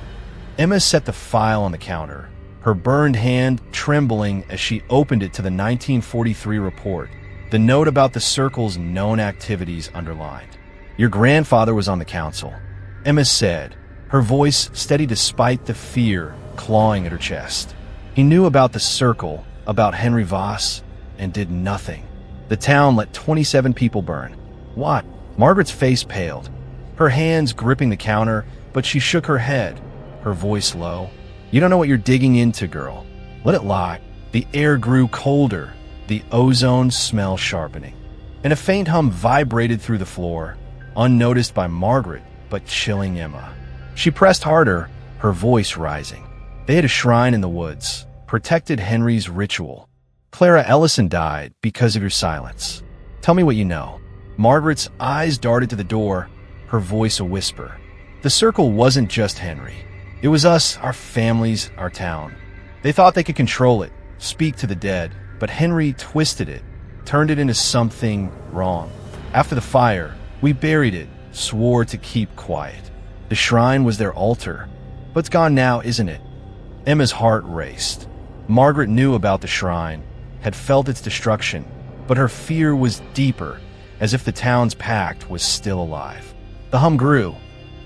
Emma set the file on the counter, her burned hand trembling as she opened it to the 1943 report, the note about the circle's known activities underlined. "Your grandfather was on the council," Emma said, her voice steady despite the fear clawing at her chest. "He knew about the circle, about Henry Voss, and did nothing. The town let 27 people burn. What? Margaret's face paled, her hands gripping the counter, but she shook her head, her voice low. You don't know what you're digging into, girl. Let it lie. The air grew colder, the ozone smell sharpening, and a faint hum vibrated through the floor, unnoticed by Margaret, but chilling Emma. She pressed harder, her voice rising. They had a shrine in the woods, protected Henry's ritual. Clara Ellison died because of your silence. Tell me what you know. Margaret's eyes darted to the door, her voice a whisper. The circle wasn't just Henry. It was us, our families, our town. They thought they could control it, speak to the dead, but Henry twisted it, turned it into something wrong. After the fire, we buried it, swore to keep quiet. The shrine was their altar, but it's gone now, isn't it? Emma's heart raced. Margaret knew about the shrine, had felt its destruction, but her fear was deeper, as if the town's pact was still alive. The hum grew,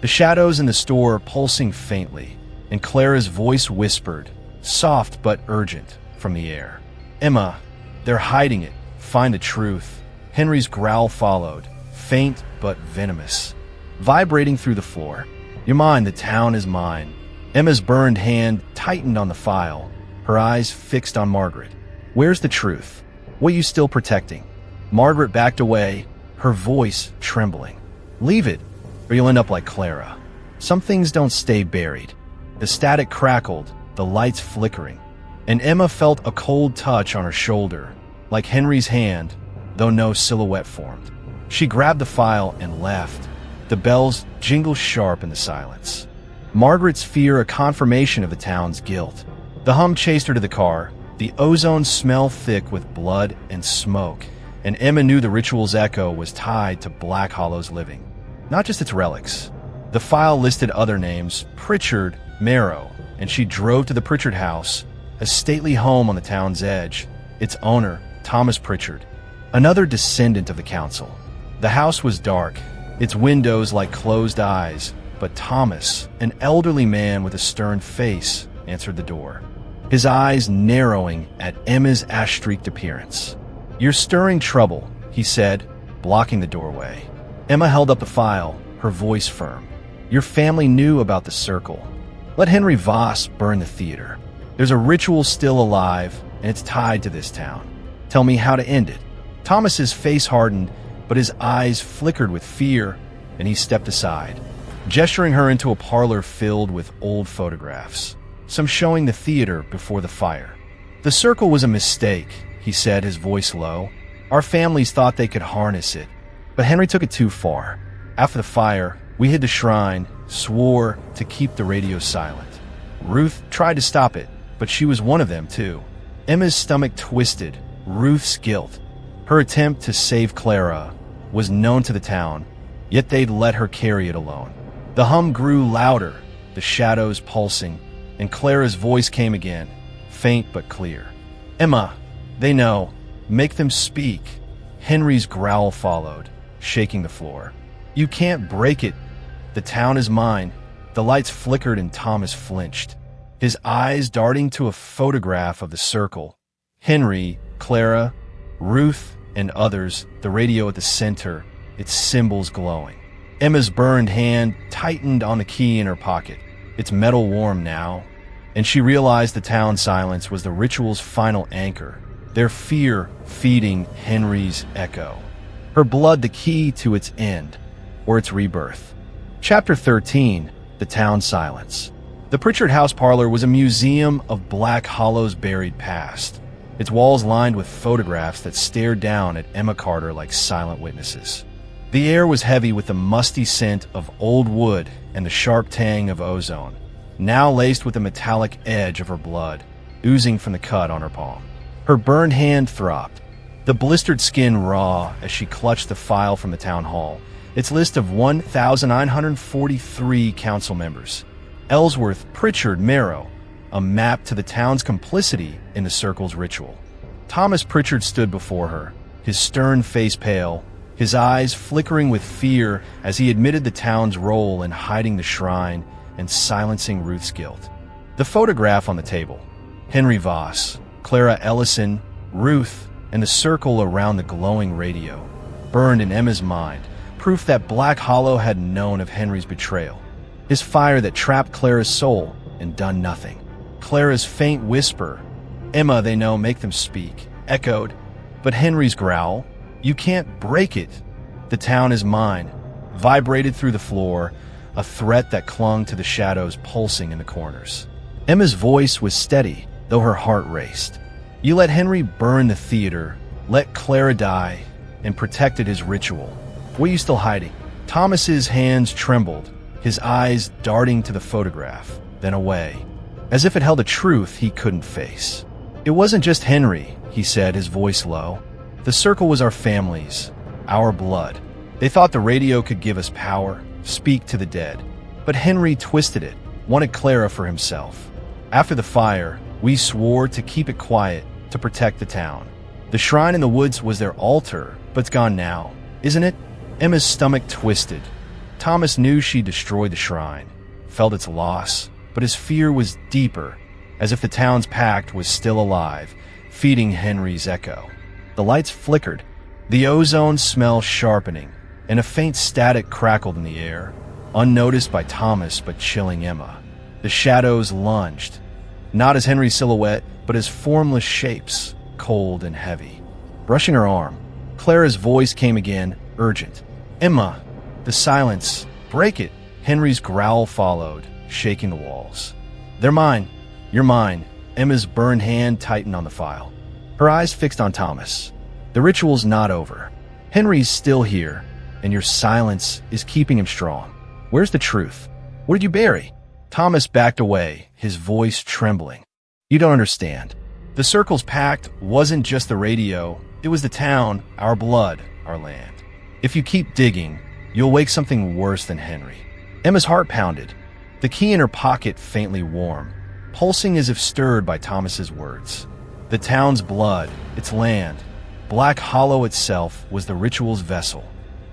the shadows in the store pulsing faintly, and Clara's voice whispered, soft but urgent, from the air. Emma, they're hiding it. Find the truth. Henry's growl followed, faint but venomous, vibrating through the floor. You're mine, the town is mine. Emma's burned hand tightened on the file, her eyes fixed on Margaret. Where's the truth? What are you still protecting? Margaret backed away, her voice trembling. Leave it, or you'll end up like Clara. Some things don't stay buried. The static crackled, the lights flickering, and Emma felt a cold touch on her shoulder, like Henry's hand, though no silhouette formed. She grabbed the file and left. The bells jingled sharp in the silence. Margaret's fear a confirmation of the town's guilt. The hum chased her to the car, the ozone smell thick with blood and smoke, and Emma knew the ritual's echo was tied to Black Hollow's living, not just its relics. The file listed other names, Pritchard, Marrow, and she drove to the Pritchard house, a stately home on the town's edge, its owner, Thomas Pritchard, another descendant of the council. The house was dark, its windows like closed eyes, but Thomas, an elderly man with a stern face, answered the door, his eyes narrowing at Emma's ash-streaked appearance. You're stirring trouble, he said, blocking the doorway. Emma held up the file, her voice firm. Your family knew about the circle. Let Henry Voss burn the theater. There's a ritual still alive, and it's tied to this town. Tell me how to end it. Thomas's face hardened, but his eyes flickered with fear, and he stepped aside, gesturing her into a parlor filled with old photographs, some showing the theater before the fire. The circle was a mistake, he said, his voice low. Our families thought they could harness it, but Henry took it too far. After the fire, we hid the shrine, swore to keep the radio silent. Ruth tried to stop it, but she was one of them too. Emma's stomach twisted, Ruth's guilt. Her attempt to save Clara was known to the town, yet they'd let her carry it alone. The hum grew louder, the shadows pulsing, and Clara's voice came again, faint but clear. Emma, they know. Make them speak. Henry's growl followed, shaking the floor. You can't break it. The town is mine. The lights flickered and Thomas flinched, his eyes darting to a photograph of the circle. Henry, Clara, Ruth, and others, the radio at the center, its symbols glowing. Emma's burned hand tightened on the key in her pocket, its metal warm now, and she realized the town's silence was the ritual's final anchor, their fear feeding Henry's echo. Her blood the key to its end, or its rebirth. Chapter 13, The Town Silence. The Pritchard House parlor was a museum of Black Hollow's buried past, its walls lined with photographs that stared down at Emma Carter like silent witnesses. The air was heavy with the musty scent of old wood and the sharp tang of ozone, now laced with the metallic edge of her blood, oozing from the cut on her palm. Her burned hand throbbed, the blistered skin raw as she clutched the file from the town hall, its list of 1,943 council members. Ellsworth Pritchard Marrow, a map to the town's complicity in the circle's ritual. Thomas Pritchard stood before her, his stern face pale, his eyes flickering with fear as he admitted the town's role in hiding the shrine and silencing Ruth's guilt. The photograph on the table, Henry Voss, Clara Ellison, Ruth, and the circle around the glowing radio. burned in Emma's mind, proof that Black Hollow had known of Henry's betrayal. His fire that trapped Clara's soul and done nothing. Clara's faint whisper, "Emma, they know, make them speak," echoed. But Henry's growl, "You can't break it. The town is mine," vibrated through the floor, a threat that clung to the shadows pulsing in the corners. Emma's voice was steady, though her heart raced. "You let Henry burn the theater, let Clara die, and protected his ritual. What are you still hiding?" Thomas's hands trembled, his eyes darting to the photograph, then away, as if it held a truth he couldn't face. "It wasn't just Henry," he said, his voice low. "The circle was our families, our blood. They thought the radio could give us power, speak to the dead. But Henry twisted it, wanted Clara for himself. After the fire, we swore to keep it quiet, to protect the town. The shrine in the woods was their altar, but it's gone now, isn't it?" Emma's stomach twisted. Thomas knew she destroyed the shrine, felt its loss, but his fear was deeper, as if the town's pact was still alive, feeding Henry's echo. The lights flickered, the ozone smell sharpening, and a faint static crackled in the air, unnoticed by Thomas but chilling Emma. The shadows lunged, not as Henry's silhouette, but as formless shapes, cold and heavy. Brushing her arm, Clara's voice came again, urgent. "Emma!" The silence. "Break it!" Henry's growl followed, shaking the walls. "They're mine. You're mine." Emma's burned hand tightened on the file, her eyes fixed on Thomas. "The ritual's not over. Henry's still here, and your silence is keeping him strong. Where's the truth? What did you bury?" Thomas backed away, his voice trembling. "You don't understand. The Circle's pact wasn't just the radio, it was the town, our blood, our land. If you keep digging, you'll wake something worse than Henry." Emma's heart pounded, the key in her pocket faintly warm, pulsing as if stirred by Thomas's words. The town's blood, its land, Black Hollow itself was the ritual's vessel,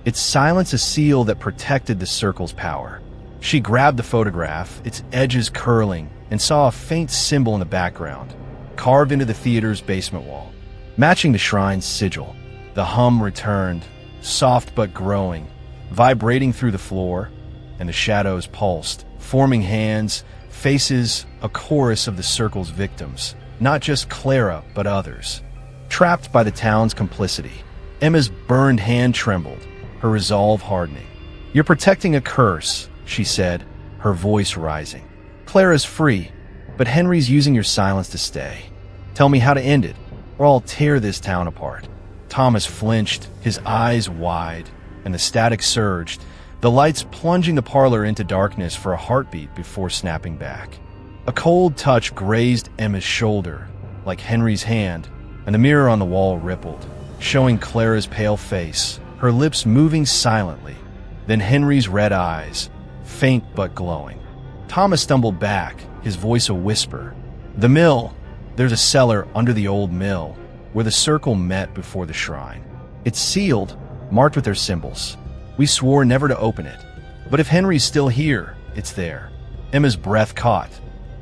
its silence a seal that protected the Circle's power. She grabbed the photograph, its edges curling, and saw a faint symbol in the background, carved into the theater's basement wall, matching the shrine's sigil. The hum returned, soft but growing, vibrating through the floor, and the shadows pulsed, forming hands, faces, a chorus of the Circle's victims, not just Clara, but others. Trapped by the town's complicity, Emma's burned hand trembled, her resolve hardening. "You're protecting a curse," she said, her voice rising. "Clara's free, but Henry's using your silence to stay. Tell me how to end it, or I'll tear this town apart." Thomas flinched, his eyes wide, and the static surged, the lights plunging the parlor into darkness for a heartbeat before snapping back. A cold touch grazed Emma's shoulder, like Henry's hand, and the mirror on the wall rippled, showing Clara's pale face, her lips moving silently, then Henry's red eyes, faint but glowing. Thomas stumbled back, his voice a whisper. "The mill! There's a cellar under the old mill, where the Circle met before the shrine. It's sealed, marked with their symbols. We swore never to open it. But if Henry's still here, it's there." Emma's breath caught.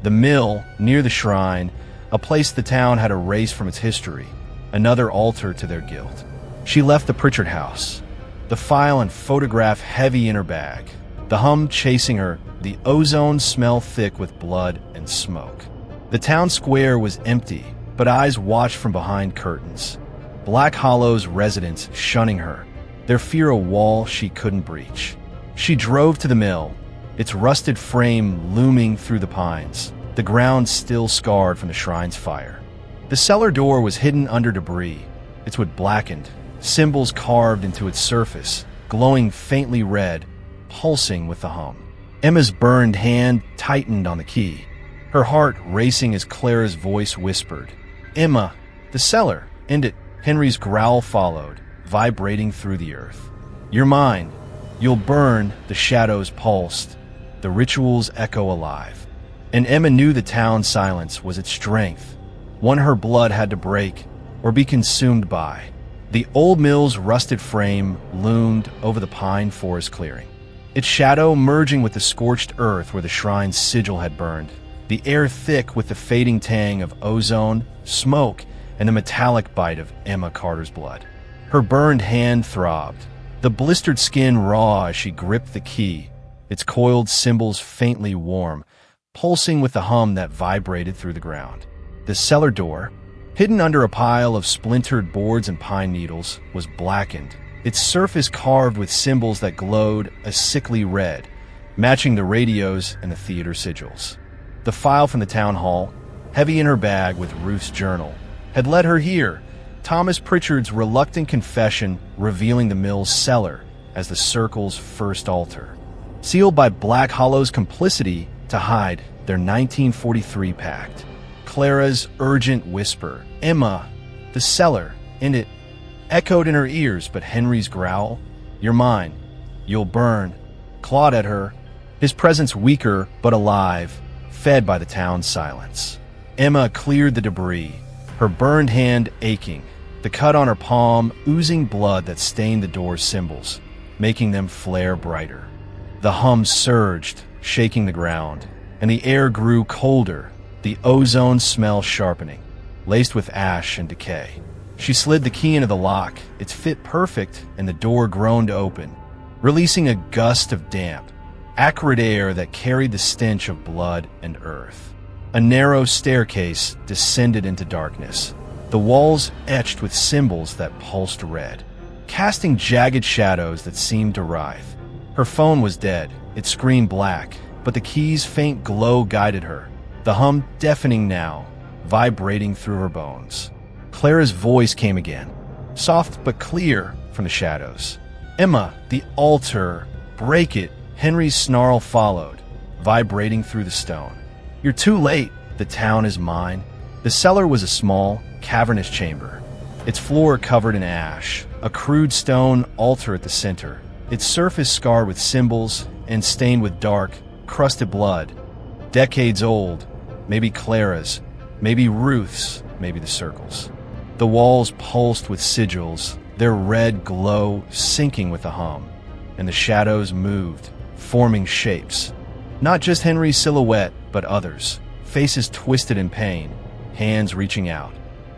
The mill, near the shrine, a place the town had erased from its history, another altar to their guilt. She left the Pritchard house, the file and photograph heavy in her bag, the hum chasing her, the ozone smell thick with blood and smoke. The town square was empty, but eyes watched from behind curtains. Black Hollow's residents shunning her, their fear a wall she couldn't breach. She drove to the mill, its rusted frame looming through the pines, the ground still scarred from the shrine's fire. The cellar door was hidden under debris, its wood blackened, symbols carved into its surface, glowing faintly red, pulsing with the hum. Emma's burned hand tightened on the key, her heart racing as Clara's voice whispered, "Emma, the cellar, end it." Henry's growl followed, vibrating through the earth. "You're mine. You'll burn." The shadows pulsed, the ritual's echo alive. And Emma knew the town's silence was its strength, one her blood had to break or be consumed by. The old mill's rusted frame loomed over the pine forest clearing, its shadow merging with the scorched earth where the shrine's sigil had burned, the air thick with the fading tang of ozone, smoke, and the metallic bite of Emma Carter's blood. Her burned hand throbbed, the blistered skin raw as she gripped the key, its coiled cymbals faintly warm, pulsing with the hum that vibrated through the ground. The cellar door, hidden under a pile of splintered boards and pine needles, was blackened, its surface carved with symbols that glowed a sickly red, matching the radios and the theater sigils. The file from the town hall, heavy in her bag with Ruth's journal, had led her here, Thomas Pritchard's reluctant confession revealing the mill's cellar as the Circle's first altar, sealed by Black Hollow's complicity to hide their 1943 pact. Clara's urgent whisper, "Emma, the cellar," and it echoed in her ears, but Henry's growl, "You're mine, you'll burn," clawed at her, his presence weaker but alive, fed by the town's silence. Emma cleared the debris, her burned hand aching, the cut on her palm oozing blood that stained the door's symbols, making them flare brighter. The hum surged, shaking the ground, and the air grew colder, the ozone smell sharpening, laced with ash and decay. She slid the key into the lock, its fit perfect, and the door groaned open, releasing a gust of damp, acrid air that carried the stench of blood and earth. A narrow staircase descended into darkness, the walls etched with symbols that pulsed red, casting jagged shadows that seemed to writhe. Her phone was dead, its screen black, but the key's faint glow guided her, the hum deafening now, vibrating through her bones. Clara's voice came again, soft but clear from the shadows. "Emma, the altar, break it." Henry's snarl followed, vibrating through the stone. "You're too late. The town is mine." The cellar was a small, cavernous chamber, its floor covered in ash, a crude stone altar at the center, its surface scarred with symbols and stained with dark, crusted blood. Decades old, maybe Clara's, maybe Ruth's, maybe the Circle's. The walls pulsed with sigils, their red glow sinking with the hum, and the shadows moved, forming shapes. Not just Henry's silhouette, but others, faces twisted in pain, hands reaching out.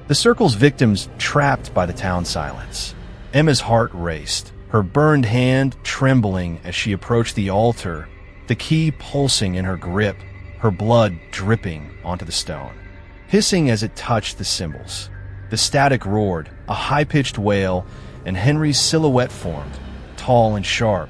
The Circle's victims trapped by the town silence. Emma's heart raced, her burned hand trembling as she approached the altar, the key pulsing in her grip, her blood dripping onto the stone, hissing as it touched the symbols. The static roared, a high-pitched wail, and Henry's silhouette formed, tall and sharp,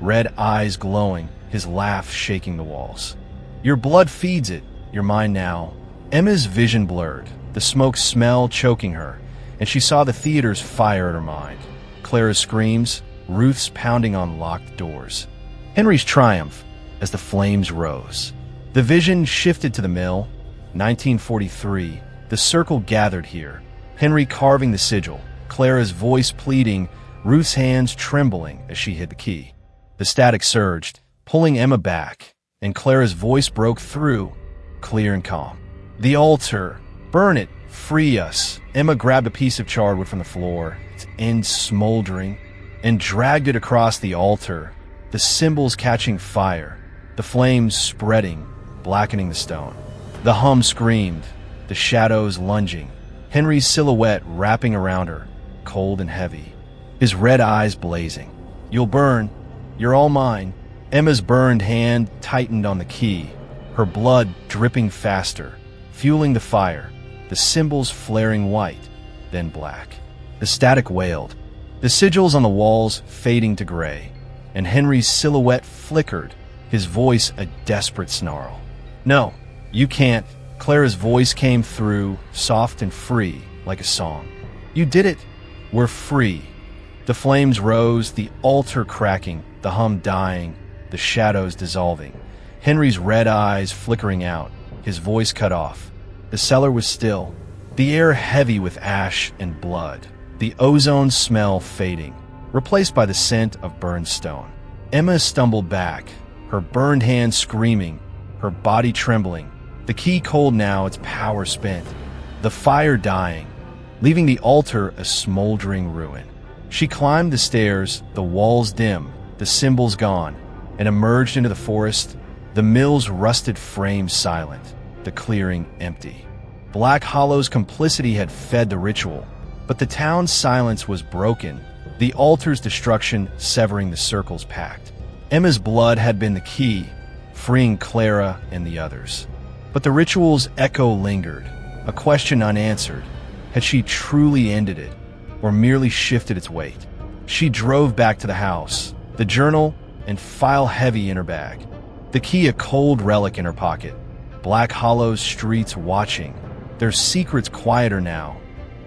red eyes glowing, his laugh shaking the walls. "Your blood feeds it. You're mine now." Emma's vision blurred, the smoke smell choking her, and she saw the theater's fire at her mind. Clara's screams, Ruth's pounding on locked doors. Henry's triumph as the flames rose. The vision shifted to the mill. 1943, the Circle gathered here, Henry carving the sigil, Clara's voice pleading, Ruth's hands trembling as she hid the key. The static surged, pulling Emma back, and Clara's voice broke through, clear and calm. "The altar! Burn it! Free us!" Emma grabbed a piece of charred wood from the floor, its end smoldering, and dragged it across the altar, the symbols catching fire, the flames spreading, blackening the stone. The hum screamed, the shadows lunging, Henry's silhouette wrapping around her, cold and heavy, his red eyes blazing. "You'll burn. You're all mine." Emma's burned hand tightened on the key, her blood dripping faster, fueling the fire, the symbols flaring white, then black. The static wailed, the sigils on the walls fading to gray, and Henry's silhouette flickered, his voice a desperate snarl. "No, you can't." Clara's voice came through, soft and free, like a song. "You did it. We're free." The flames rose, the altar cracking, the hum dying, the shadows dissolving, Henry's red eyes flickering out, his voice cut off. The cellar was still, the air heavy with ash and blood, the ozone smell fading, replaced by the scent of burned stone. Emma stumbled back, her burned hand screaming, her body trembling, the key cold now, its power spent, the fire dying, leaving the altar a smoldering ruin. She climbed the stairs, the walls dim, the symbols gone, and emerged into the forest, the mill's rusted frame silent, the clearing empty. Black Hollow's complicity had fed the ritual, But the town's silence was broken, the altar's destruction severing the circle's pact. Emma's blood had been the key, freeing Clara and the others. But the ritual's echo lingered, a question unanswered. Had she truly ended it, or merely shifted its weight? She drove back to the house, the journal and file heavy in her bag, the key a cold relic in her pocket. Black Hollow's streets watching, their secrets quieter now,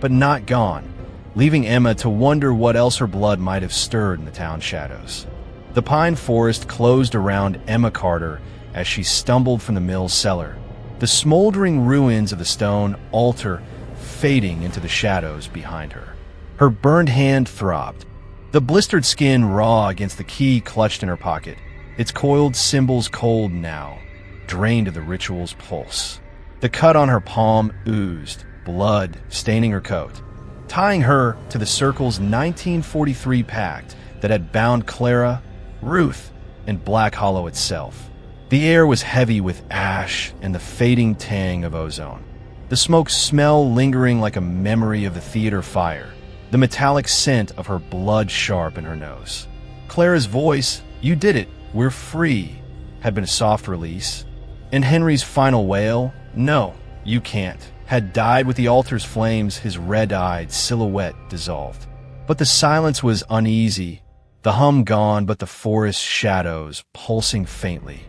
but not gone, leaving Emma to wonder what else her blood might have stirred in the town's shadows. The pine forest closed around Emma Carter as she stumbled from the mill's cellar, the smoldering ruins of the stone altar fading into the shadows behind her. Her burned hand throbbed, the blistered skin raw against the key clutched in her pocket, its coiled symbols cold now, drained of the ritual's pulse. The cut on her palm oozed, blood staining her coat, tying her to the circle's 1943 pact that had bound Clara, Ruth, and Black Hollow itself. The air was heavy with ash and the fading tang of ozone, the smoke smell lingering like a memory of the theater fire, the metallic scent of her blood sharp in her nose. Clara's voice, "You did it, we're free," had been a soft release, and Henry's final wail, "No, you can't," had died with the altar's flames, his red-eyed silhouette dissolved. But the silence was uneasy, the hum gone, but the forest's shadows pulsing faintly,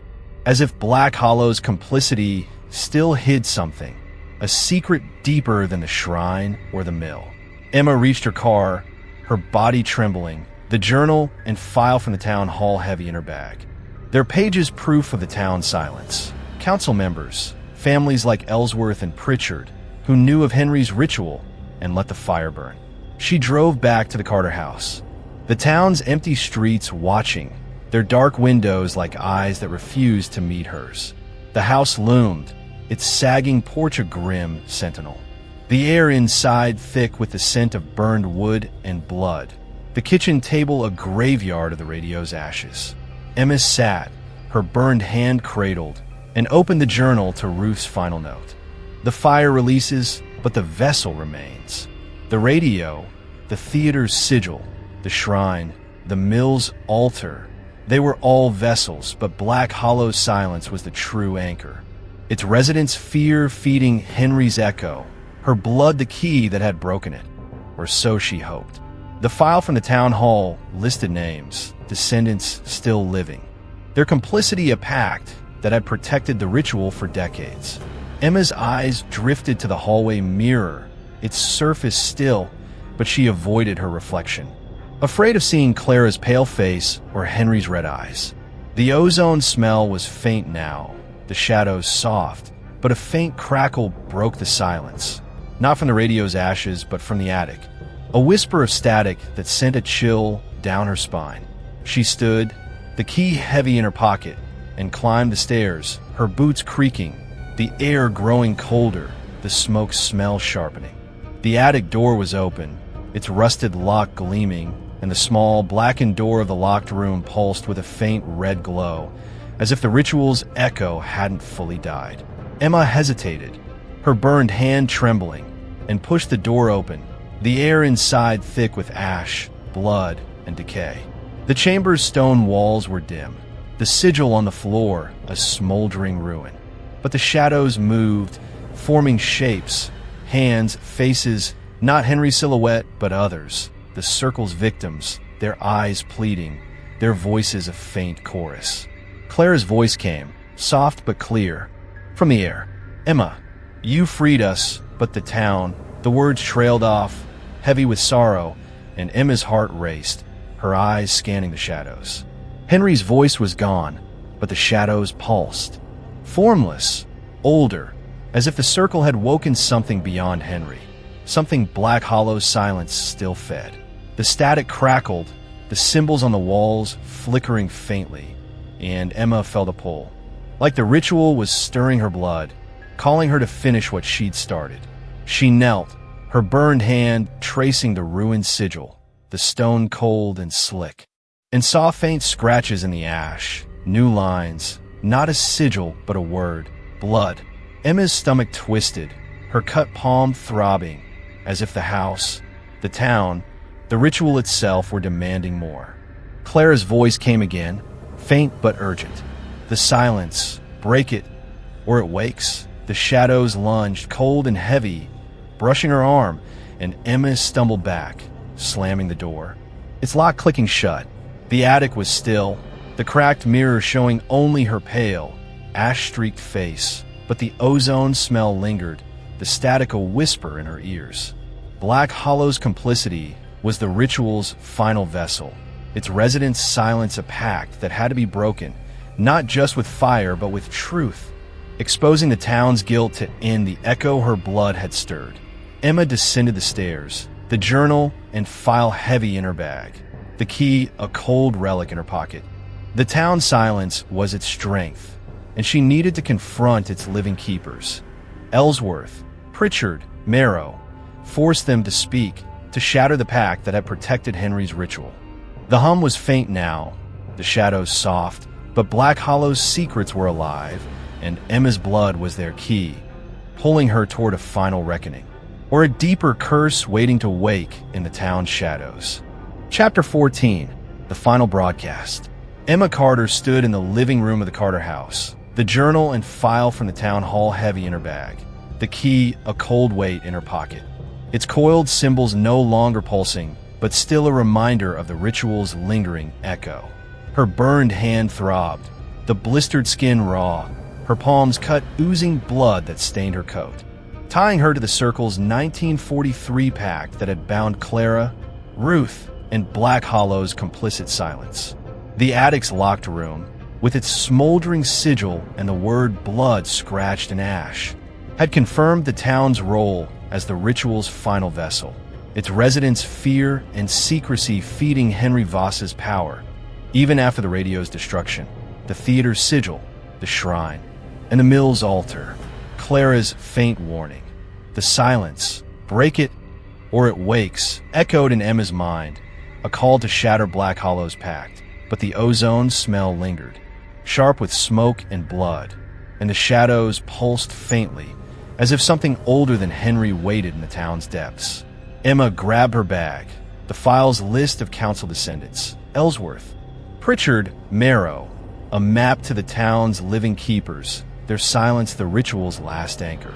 as if Black Hollow's complicity still hid something, a secret deeper than the shrine or the mill. Emma reached her car, her body trembling, the journal and file from the town hall heavy in her bag. Their pages proof of the town's silence. Council members, families like Ellsworth and Pritchard, who knew of Henry's ritual and let the fire burn. She drove back to the Carter house, the town's empty streets watching, their dark windows like eyes that refused to meet hers. The house loomed, its sagging porch a grim sentinel. The air inside thick with the scent of burned wood and blood. The kitchen table a graveyard of the radio's ashes. Emma sat, her burned hand cradled, and opened the journal to Ruth's final note. The fire releases, but the vessel remains. The radio, the theater's sigil, the shrine, the mill's altar. They were all vessels, but Black Hollow's silence was the true anchor. Its residents' fear feeding Henry's echo, her blood the key that had broken it, or so she hoped. The file from the town hall listed names, descendants still living. Their complicity a pact that had protected the ritual for decades. Emma's eyes drifted to the hallway mirror, its surface still, but she avoided her reflection, afraid of seeing Clara's pale face or Henry's red eyes. The ozone smell was faint now, the shadows soft, but a faint crackle broke the silence, not from the radio's ashes, but from the attic. A whisper of static that sent a chill down her spine. She stood, the key heavy in her pocket, and climbed the stairs, her boots creaking, the air growing colder, the smoke smell sharpening. The attic door was open, its rusted lock gleaming, and the small, blackened door of the locked room pulsed with a faint red glow, as if the ritual's echo hadn't fully died. Emma hesitated, her burned hand trembling, and pushed the door open, the air inside thick with ash, blood, and decay. The chamber's stone walls were dim, the sigil on the floor a smoldering ruin. But the shadows moved, forming shapes, hands, faces, not Henry's silhouette, but others, the circle's victims, their eyes pleading, their voices a faint chorus. Clara's voice came, soft but clear, from the air. "Emma, you freed us, but the town..." The words trailed off, heavy with sorrow, and Emma's heart raced, her eyes scanning the shadows. Henry's voice was gone, but the shadows pulsed. Formless, older, as if the circle had woken something beyond Henry, something Black Hollow's silence still fed. The static crackled, the symbols on the walls flickering faintly, and Emma felt a pull, like the ritual was stirring her blood, calling her to finish what she'd started. She knelt, her burned hand tracing the ruined sigil, the stone cold and slick, and saw faint scratches in the ash, new lines, not a sigil but a word, blood. Emma's stomach twisted, her cut palm throbbing, as if the house, The town, the ritual itself were demanding more. Clara's voice came again, faint but urgent. The silence, break it, or it wakes. The shadows lunged, cold and heavy, brushing her arm, and Emma stumbled back, slamming the door. Its lock clicking shut. The attic was still, the cracked mirror showing only her pale, ash-streaked face, but the ozone smell lingered, the static a whisper in her ears. Black Hollow's complicity was the ritual's final vessel, its residents' silence a pact that had to be broken, not just with fire but with truth, exposing the town's guilt to end the echo her blood had stirred. Emma descended the stairs, the journal and file heavy in her bag, the key a cold relic in her pocket. The town's silence was its strength, and she needed to confront its living keepers. Ellsworth, Pritchard, Marrow, forced them to speak, to shatter the pact that had protected Henry's ritual. The hum was faint now, the shadows soft, but Black Hollow's secrets were alive, and Emma's blood was their key, pulling her toward a final reckoning, or a deeper curse waiting to wake in the town's shadows. Chapter 14, The Final Broadcast. Emma Carter stood in the living room of the Carter house, the journal and file from the town hall heavy in her bag, the key a cold weight in her pocket. Its coiled symbols no longer pulsing, but still a reminder of the ritual's lingering echo. Her burned hand throbbed, the blistered skin raw, her palms cut, oozing blood that stained her coat, tying her to the circle's 1943 pact that had bound Clara, Ruth, and Black Hollow's complicit silence. The attic's locked room, with its smoldering sigil and the word blood scratched in ash, had confirmed the town's role as the ritual's final vessel, its residents' fear and secrecy feeding Henry Voss's power. Even after the radio's destruction, the theater's sigil, the shrine, and the mill's altar, Clara's faint warning. The silence, break it or it wakes, echoed in Emma's mind, a call to shatter Black Hollow's pact. But the ozone smell lingered, sharp with smoke and blood, and the shadows pulsed faintly, as if something older than Henry waited in the town's depths. Emma grabbed her bag, the file's list of council descendants, Ellsworth, Pritchard, Marrow, a map to the town's living keepers, their silence the ritual's last anchor.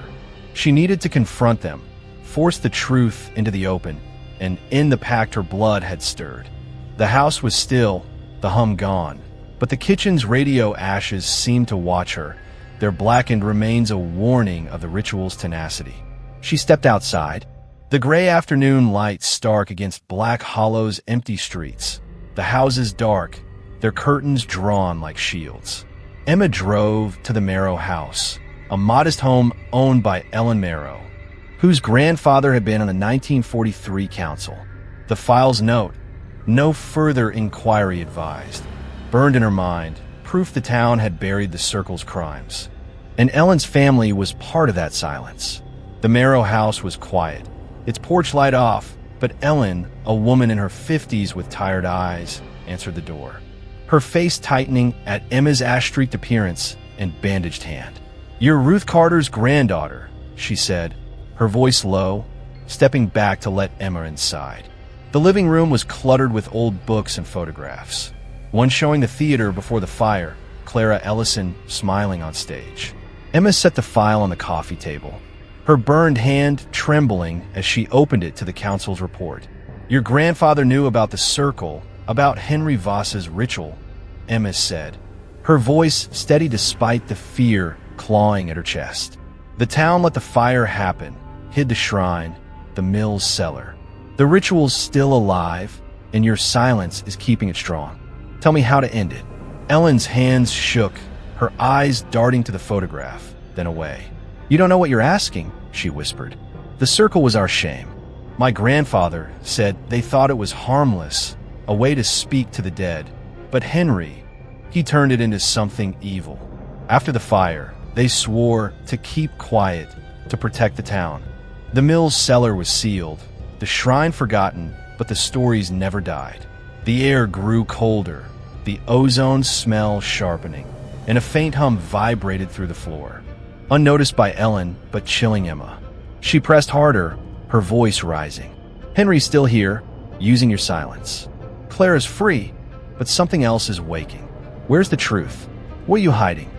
She needed to confront them, force the truth into the open, and end the pact her blood had stirred. The house was still, the hum gone, but the kitchen's radio ashes seemed to watch her, their blackened remains a warning of the ritual's tenacity. She stepped outside, the gray afternoon light stark against Black Hollow's empty streets, the houses dark, their curtains drawn like shields. Emma drove to the Marrow house, a modest home owned by Ellen Marrow, whose grandfather had been on the 1943 council. The file's note, "No further inquiry advised," burned in her mind, proof the town had buried the circle's crimes. And Ellen's family was part of that silence. The Marrow house was quiet, its porch light off, but Ellen, a woman in her 50s with tired eyes, answered the door, her face tightening at Emma's ash-streaked appearance and bandaged hand. "You're Ruth Carter's granddaughter," she said, her voice low, stepping back to let Emma inside. The living room was cluttered with old books and photographs, one showing the theater before the fire, Clara Ellison smiling on stage. Emma set the file on the coffee table, her burned hand trembling as she opened it to the council's report. "Your grandfather knew about the circle, about Henry Voss's ritual," Emma said, her voice steady despite the fear clawing at her chest. "The town let the fire happen, hid the shrine, the mill's cellar. The ritual's still alive, and your silence is keeping it strong. Tell me how to end it." Ellen's hands shook, her eyes darting to the photograph, then away. "You don't know what you're asking," she whispered. "The circle was our shame. My grandfather said they thought it was harmless, a way to speak to the dead. But Henry, he turned it into something evil. After the fire, they swore to keep quiet, to protect the town. The mill's cellar was sealed, the shrine forgotten, but the stories never died. The air grew colder, the ozone smell sharpening, and a faint hum vibrated through the floor. Unnoticed by Ellen, but chilling Emma. She pressed harder, her voice rising. Henry's still here, using your silence. Clara's free, but something else is waking. Where's the truth? What are you hiding?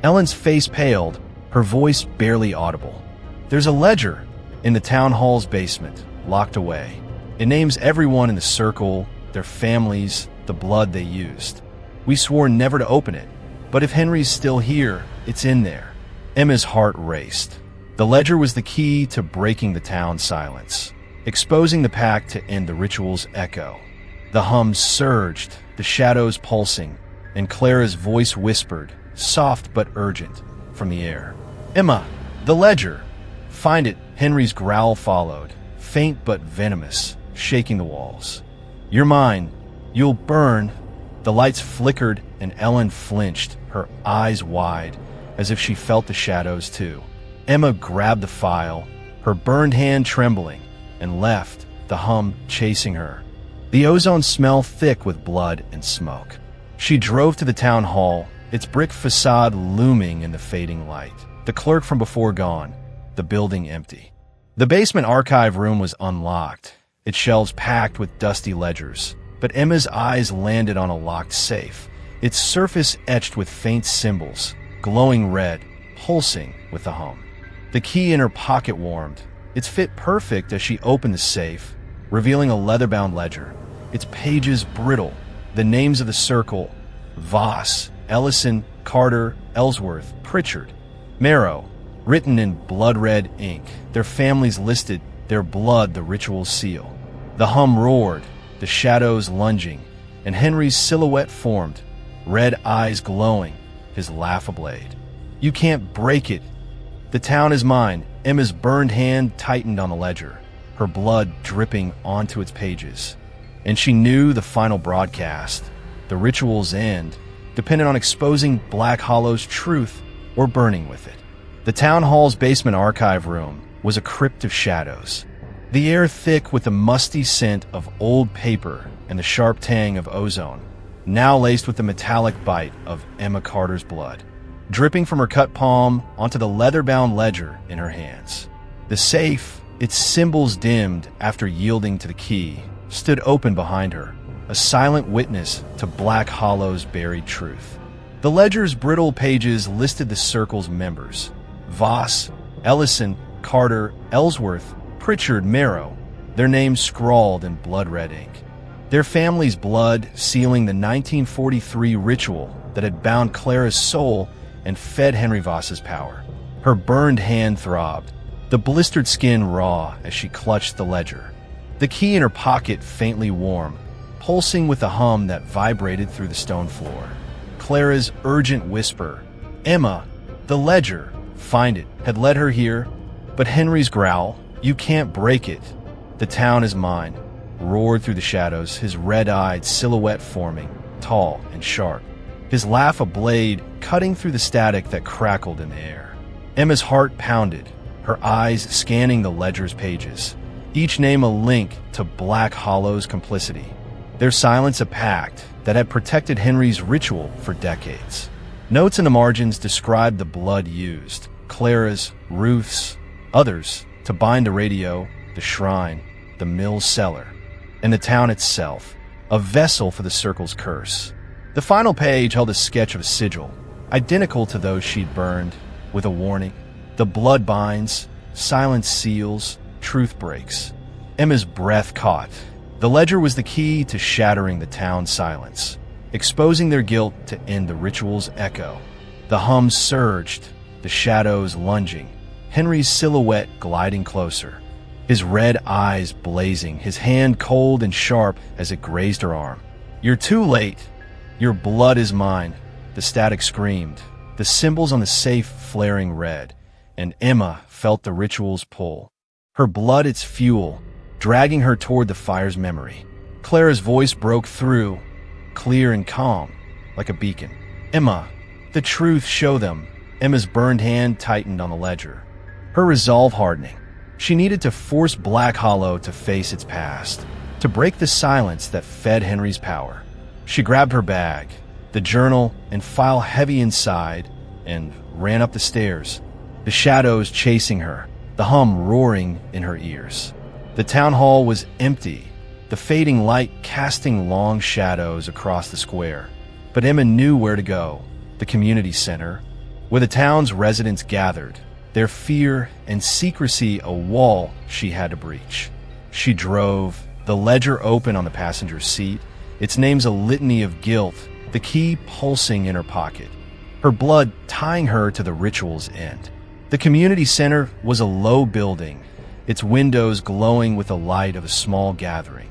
Ellen's face paled, her voice barely audible. There's a ledger in the town hall's basement, locked away. It names everyone in the circle, their families, the blood they used. We swore never to open it, but if Henry's still here, it's in there. Emma's heart raced. The ledger was the key to breaking the town's silence, exposing the pact to end the ritual's echo. The hum surged, the shadows pulsing, and Clara's voice whispered, soft but urgent, from the air. Emma, the ledger! Find it. Henry's growl followed, faint but venomous, shaking the walls. You're mine. You'll burn. The lights flickered and Ellen flinched, her eyes wide, as if she felt the shadows too. Emma grabbed the file, her burned hand trembling, and left, the hum chasing her. The ozone smelled thick with blood and smoke. She drove to the town hall, its brick facade looming in the fading light. The clerk from before gone, the building empty. The basement archive room was unlocked, its shelves packed with dusty ledgers. But Emma's eyes landed on a locked safe, its surface etched with faint symbols, glowing red, pulsing with the hum. The key in her pocket warmed. Its fit perfect as she opened the safe, revealing a leather-bound ledger, its pages brittle, the names of the circle: Voss, Ellison, Carter, Ellsworth, Pritchard, Marrow, written in blood-red ink, their families listed, their blood the ritual's seal. The hum roared, the shadows lunging, and Henry's silhouette formed, red eyes glowing, his laugh ablade. You can't break it. The town is mine. Emma's burned hand tightened on the ledger, her blood dripping onto its pages. And she knew the final broadcast, the ritual's end, depended on exposing Black Hollow's truth or burning with it. The town hall's basement archive room was a crypt of shadows, the air thick with the musty scent of old paper and the sharp tang of ozone, now laced with the metallic bite of Emma Carter's blood, dripping from her cut palm onto the leather-bound ledger in her hands. The safe, its symbols dimmed after yielding to the key, stood open behind her, a silent witness to Black Hollow's buried truth. The ledger's brittle pages listed the circle's members: Voss, Ellison, Carter, Ellsworth, Pritchard, Marrow, their names scrawled in blood-red ink. Their family's blood sealing the 1943 ritual that had bound Clara's soul and fed Henry Voss's power. Her burned hand throbbed, the blistered skin raw as she clutched the ledger. The key in her pocket faintly warm, pulsing with a hum that vibrated through the stone floor. Clara's urgent whisper, Emma, the ledger, find it, had led her here, but Henry's growl, you can't break it. The town is mine, roared through the shadows, his red-eyed silhouette forming, tall and sharp, his laugh a blade cutting through the static that crackled in the air. Emma's heart pounded, her eyes scanning the ledger's pages, each name a link to Black Hollow's complicity, their silence a pact that had protected Henry's ritual for decades. Notes in the margins described the blood used, Clara's, Ruth's, others, to bind the radio, the shrine, the mill's cellar, and the town itself, a vessel for the circle's curse. The final page held a sketch of a sigil, identical to those she'd burned, with a warning: the blood binds, silence seals, truth breaks. Emma's breath caught. The ledger was the key to shattering the town's silence, exposing their guilt to end the ritual's echo. The hum surged, the shadows lunging, Henry's silhouette gliding closer, his red eyes blazing, his hand cold and sharp as it grazed her arm. You're too late. Your blood is mine. The static screamed, the symbols on the safe flaring red, and Emma felt the ritual's pull. Her blood its fuel, dragging her toward the fire's memory. Clara's voice broke through, clear and calm, like a beacon. Emma, the truth, show them. Emma's burned hand tightened on the ledger, her resolve hardening. She needed to force Black Hollow to face its past, to break the silence that fed Henry's power. She grabbed her bag, the journal and file heavy inside, and ran up the stairs, the shadows chasing her, the hum roaring in her ears. The town hall was empty, the fading light casting long shadows across the square. But Emma knew where to go, the community center, where the town's residents gathered, their fear and secrecy a wall she had to breach. She drove, the ledger open on the passenger seat, its name's a litany of guilt, the key pulsing in her pocket, her blood tying her to the ritual's end. The community center was a low building, its windows glowing with the light of a small gathering.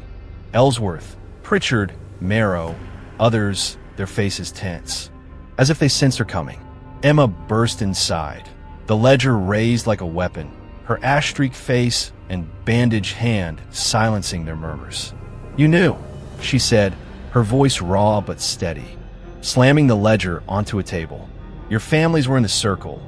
Ellsworth, Pritchard, Marrow, others, their faces tense, as if they sensed her coming. Emma burst inside, the ledger raised like a weapon, her ash-streaked face and bandaged hand silencing their murmurs. "You knew," she said, her voice raw but steady, slamming the ledger onto a table. "Your families were in the circle.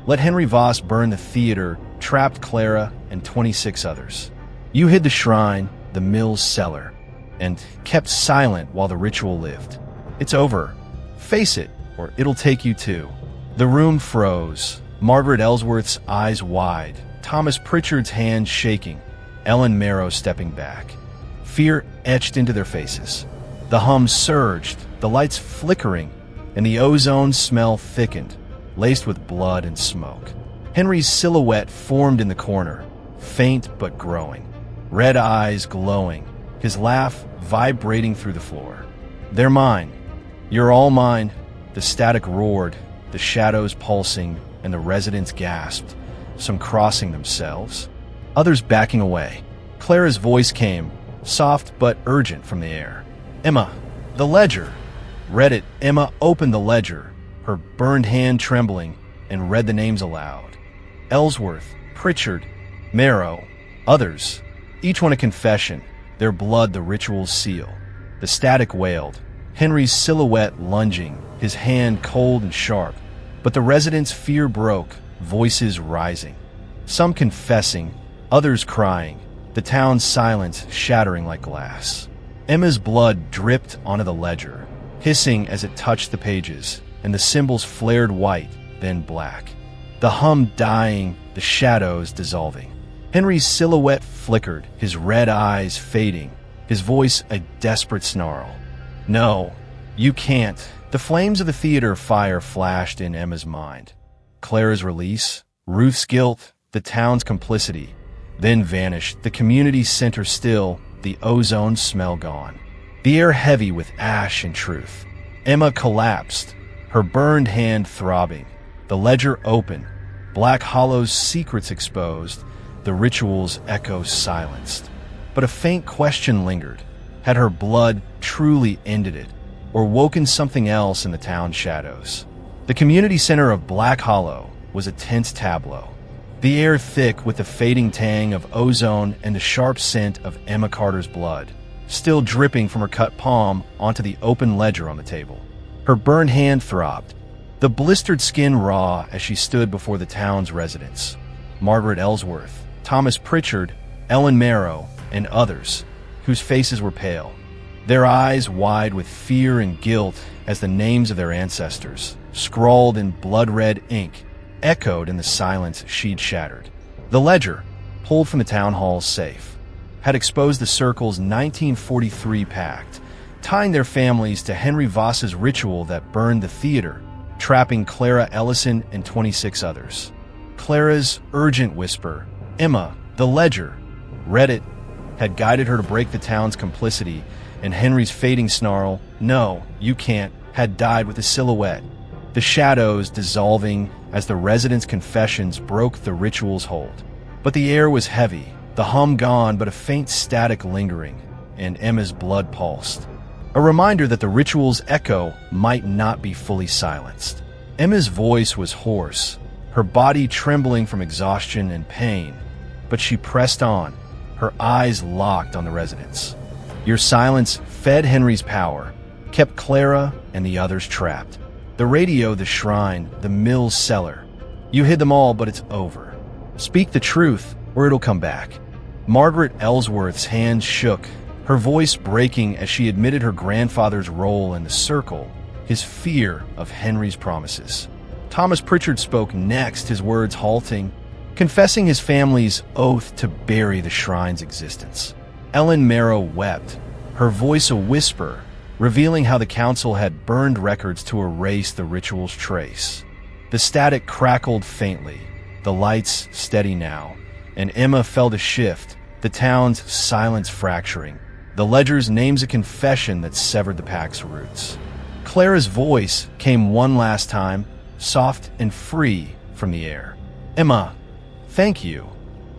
Let Henry Voss burn the theater, trapped Clara and 26 others. You hid the shrine, the mill's cellar, and kept silent while the ritual lived. It's over. Face it, or it'll take you too." The room froze, Margaret Ellsworth's eyes wide, Thomas Pritchard's hand shaking, Ellen Marrow stepping back. Fear etched into their faces. The hum surged, the lights flickering, and the ozone smell thickened, laced with blood and smoke. Henry's silhouette formed in the corner, faint but growing, red eyes glowing, his laugh vibrating through the floor. "They're mine. You're all mine." The static roared, the shadows pulsing, and the residents gasped, some crossing themselves, others backing away. Clara's voice came, soft but urgent from the air. "Emma, the ledger." Read it. Emma opened the ledger, her burned hand trembling, and read the names aloud. Ellsworth, Pritchard, Marrow, others, each one a confession, their blood the ritual's seal. The static wailed, Henry's silhouette lunging, his hand cold and sharp. But the residents' fear broke, voices rising. Some confessing, others crying, the town's silence shattering like glass. Emma's blood dripped onto the ledger, hissing as it touched the pages, and the symbols flared white, then black. The hum dying, the shadows dissolving. Henry's silhouette flickered, his red eyes fading, his voice a desperate snarl. "No, you can't." The flames of the theater fire flashed in Emma's mind. Clara's release, Ruth's guilt, the town's complicity, then vanished, the community center still, the ozone smell gone. The air heavy with ash and truth. Emma collapsed, her burned hand throbbing, the ledger open, Black Hollow's secrets exposed, the ritual's echoes silenced. But a faint question lingered. Had her blood truly ended it, or woken something else in the town shadows? The community center of Black Hollow was a tense tableau, the air thick with the fading tang of ozone and the sharp scent of Emma Carter's blood, still dripping from her cut palm onto the open ledger on the table. Her burned hand throbbed, the blistered skin raw as she stood before the town's residents. Margaret Ellsworth, Thomas Pritchard, Ellen Marrow, and others, whose faces were pale, their eyes wide with fear and guilt as the names of their ancestors, scrawled in blood-red ink, echoed in the silence she'd shattered. The ledger, pulled from the town hall's safe, had exposed the circle's 1943 pact, tying their families to Henry Voss's ritual that burned the theater, trapping Clara Ellison and 26 others. Clara's urgent whisper, "Emma, the ledger," read it, had guided her to break the town's complicity, and Henry's fading snarl, "No, you can't," had died with a silhouette, the shadows dissolving as the residents' confessions broke the ritual's hold. But the air was heavy, the hum gone but a faint static lingering, and Emma's blood pulsed. A reminder that the ritual's echo might not be fully silenced. Emma's voice was hoarse, her body trembling from exhaustion and pain, but she pressed on, her eyes locked on the residents. Your silence fed Henry's power, kept Clara and the others trapped. The radio, the shrine, the mill's cellar. You hid them all, but it's over. Speak the truth, or it'll come back. Margaret Ellsworth's hands shook, her voice breaking as she admitted her grandfather's role in the circle, his fear of Henry's promises. Thomas Pritchard spoke next, his words halting. confessing his family's oath to bury the shrine's existence. Ellen Marrow wept, her voice a whisper, revealing how the council had burned records to erase the ritual's trace. The static crackled faintly, the lights steady now, and Emma felt a shift, the town's silence fracturing. The ledger's name's a confession that severed the pack's roots. Clara's voice came one last time, soft and free from the air. "Emma, thank you.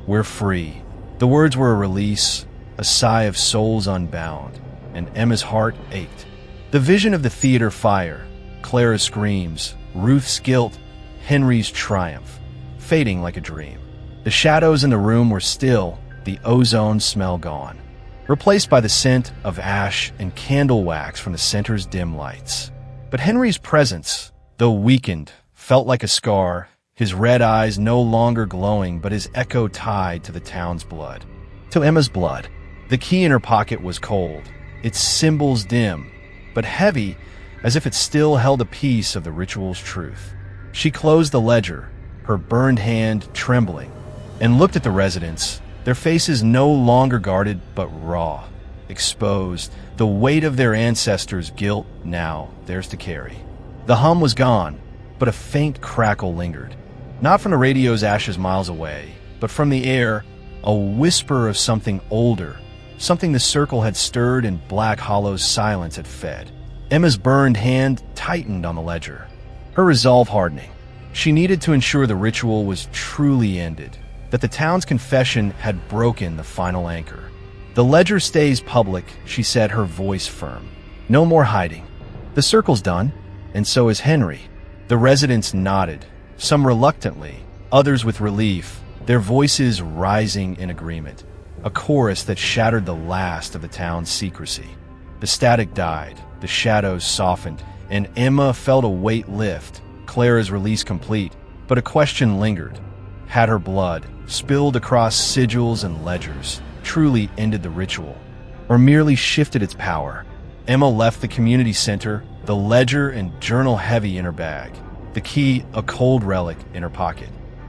We're free." The words were a release, a sigh of souls unbound, and Emma's heart ached. The vision of the theater fire, Clara's screams, Ruth's guilt, Henry's triumph, fading like a dream. The shadows in the room were still, the ozone smell gone, replaced by the scent of ash and candle wax from the center's dim lights. But Henry's presence, though weakened, felt like a scar, his red eyes no longer glowing but his echo tied to the town's blood. To Emma's blood. The key in her pocket was cold, its symbols dim, but heavy, as if it still held a piece of the ritual's truth. She closed the ledger, her burned hand trembling, and looked at the residents, their faces no longer guarded but raw, exposed, the weight of their ancestors' guilt now theirs to carry. The hum was gone, but a faint crackle lingered, not from the radio's ashes miles away, but from the air, a whisper of something older, something the circle had stirred and Black Hollow's silence had fed. Emma's burned hand tightened on the ledger, her resolve hardening. She needed to ensure the ritual was truly ended, that the town's confession had broken the final anchor. "The ledger stays public," she said, her voice firm. "No more hiding. The circle's done, and so is Henry." The residents nodded, some reluctantly, others with relief, their voices rising in agreement, a chorus that shattered the last of the town's secrecy. The static died, the shadows softened, and Emma felt a weight lift, Clara's release complete, but a question lingered. Had her blood, spilled across sigils and ledgers, truly ended the ritual, or merely shifted its power? Emma left the community center, the ledger and journal heavy in her bag, the key a cold relic in her pocket.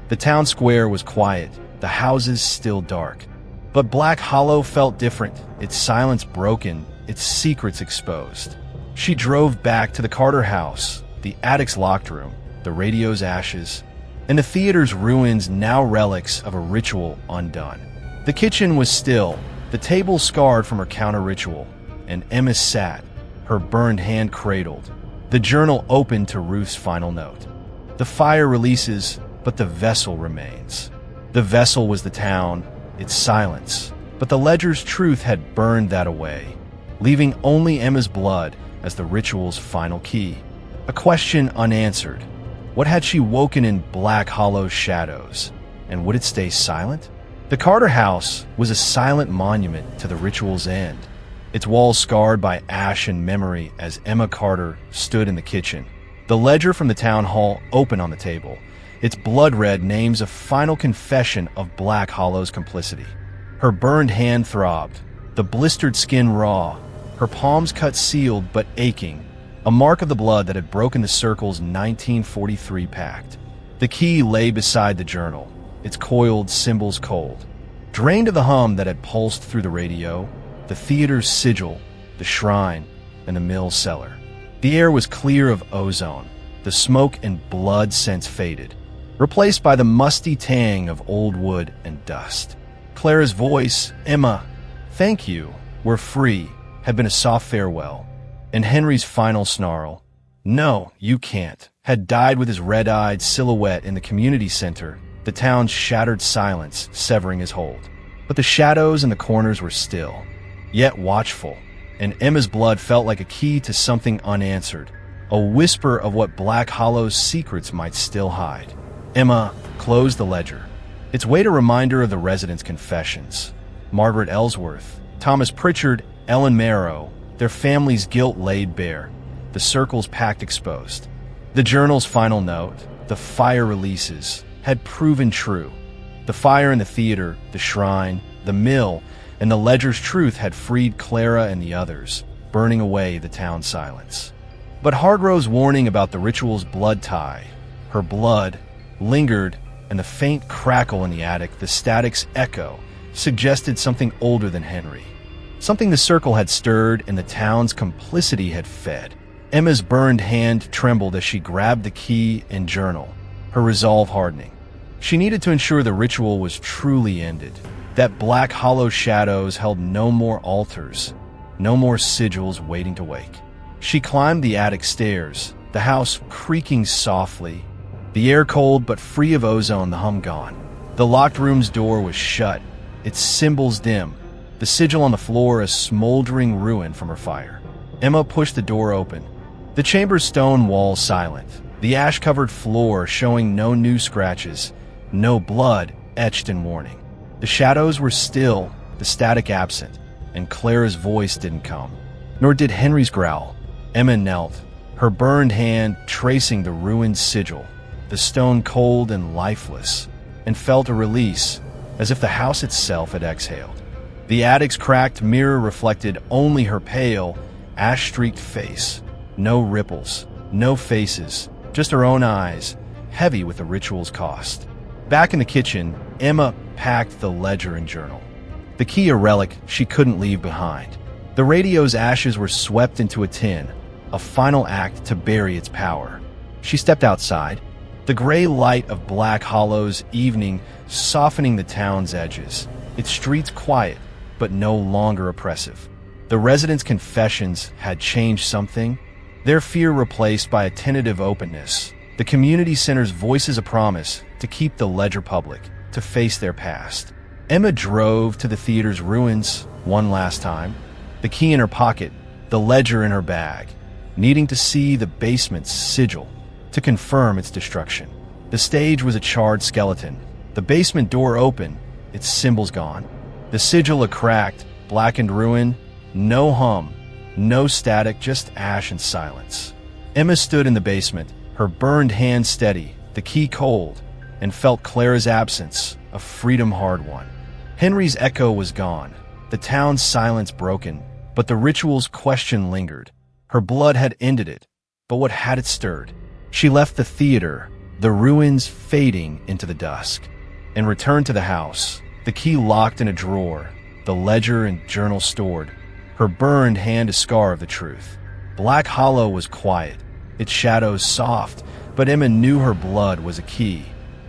The town square was quiet, the houses still dark. But Black Hollow felt different, its silence broken, its secrets exposed. She drove back to the Carter house, the attic's locked room, the radio's ashes, and the theater's ruins, now relics of a ritual undone. The kitchen was still, the table scarred from her counter-ritual, and Emma sat, her burned hand cradled, the journal open to Ruth's final note. The fire releases, but the vessel remains. The vessel was the town, its silence, but the ledger's truth had burned that away, leaving only Emma's blood as the ritual's final key. A question unanswered. What had she woken in Black Hollow's shadows, and would it stay silent? The Carter house was a silent monument to the ritual's end, its walls scarred by ash and memory as Emma Carter stood in the kitchen, the ledger from the town hall open on the table, its blood-red names a final confession of Black Hollow's complicity. Her burned hand throbbed, the blistered skin raw, her palms cut sealed but aching, a mark of the blood that had broken the circle's 1943 pact. The key lay beside the journal, its coiled symbols cold. Drained of the hum that had pulsed through the radio, the theater's sigil, the shrine, and the mill cellar. The air was clear of ozone, the smoke and blood scents faded, replaced by the musty tang of old wood and dust. Clara's voice, "Emma, thank you, we're free," had been a soft farewell, and Henry's final snarl, "No, you can't," had died with his red-eyed silhouette in the community center, the town's shattered silence severing his hold. But the shadows in the corners were still, yet watchful, and Emma's blood felt like a key to something unanswered, a whisper of what Black Hollow's secrets might still hide. Emma closed the ledger, its weight a reminder of the residents' confessions. Margaret Ellsworth, Thomas Pritchard, Ellen Marrow, their family's guilt laid bare, the circle's pact exposed. The journal's final note, the fire releases, had proven true. The fire in the theater, the shrine, the mill, and the ledger's truth had freed Clara and the others, burning away the town's silence. But Hargrove's warning about the ritual's blood tie, her blood, lingered, and the faint crackle in the attic, the static's echo, suggested something older than Henry. Something the circle had stirred and the town's complicity had fed. Emma's burned hand trembled as she grabbed the key and journal, her resolve hardening. She needed to ensure the ritual was truly ended, that black hollow shadows held no more altars, no more sigils waiting to wake. She climbed the attic stairs, the house creaking softly, the air cold but free of ozone, the hum gone. The locked room's door was shut, its symbols dim, the sigil on the floor a smoldering ruin from her fire. Emma pushed the door open, the chamber's stone walls silent, the ash-covered floor showing no new scratches, no blood etched in warning. The shadows were still, the static absent, and Clara's voice didn't come, nor did Henry's growl. Emma knelt, her burned hand tracing the ruined sigil, the stone cold and lifeless, and felt a release, as if the house itself had exhaled. The attic's cracked mirror reflected only her pale, ash-streaked face. No ripples, no faces, just her own eyes, heavy with the ritual's cost. Back in the kitchen, Emma packed the ledger and journal. The key a relic she couldn't leave behind. The radio's ashes were swept into a tin, a final act to bury its power. She stepped outside, the gray light of Black Hollow's evening softening the town's edges, its streets quiet, but no longer oppressive. The residents' confessions had changed something, their fear replaced by a tentative openness. The community center's voices a promise to keep the ledger public, to face their past. Emma drove to the theater's ruins one last time, the key in her pocket, the ledger in her bag, needing to see the basement's sigil to confirm its destruction. The stage was a charred skeleton, the basement door open, its symbols gone. The sigil a cracked, blackened ruin, no hum, no static, just ash and silence. Emma stood in the basement, her burned hand steady, the key cold, and felt Clara's absence, a freedom-hard one. Henry's echo was gone, the town's silence broken, but the ritual's question lingered. Her blood had ended it, but what had it stirred? She left the theater, the ruins fading into the dusk, and returned to the house, the key locked in a drawer, the ledger and journal stored, her burned hand a scar of the truth. Black Hollow was quiet, its shadows soft, but Emma knew her blood was a key,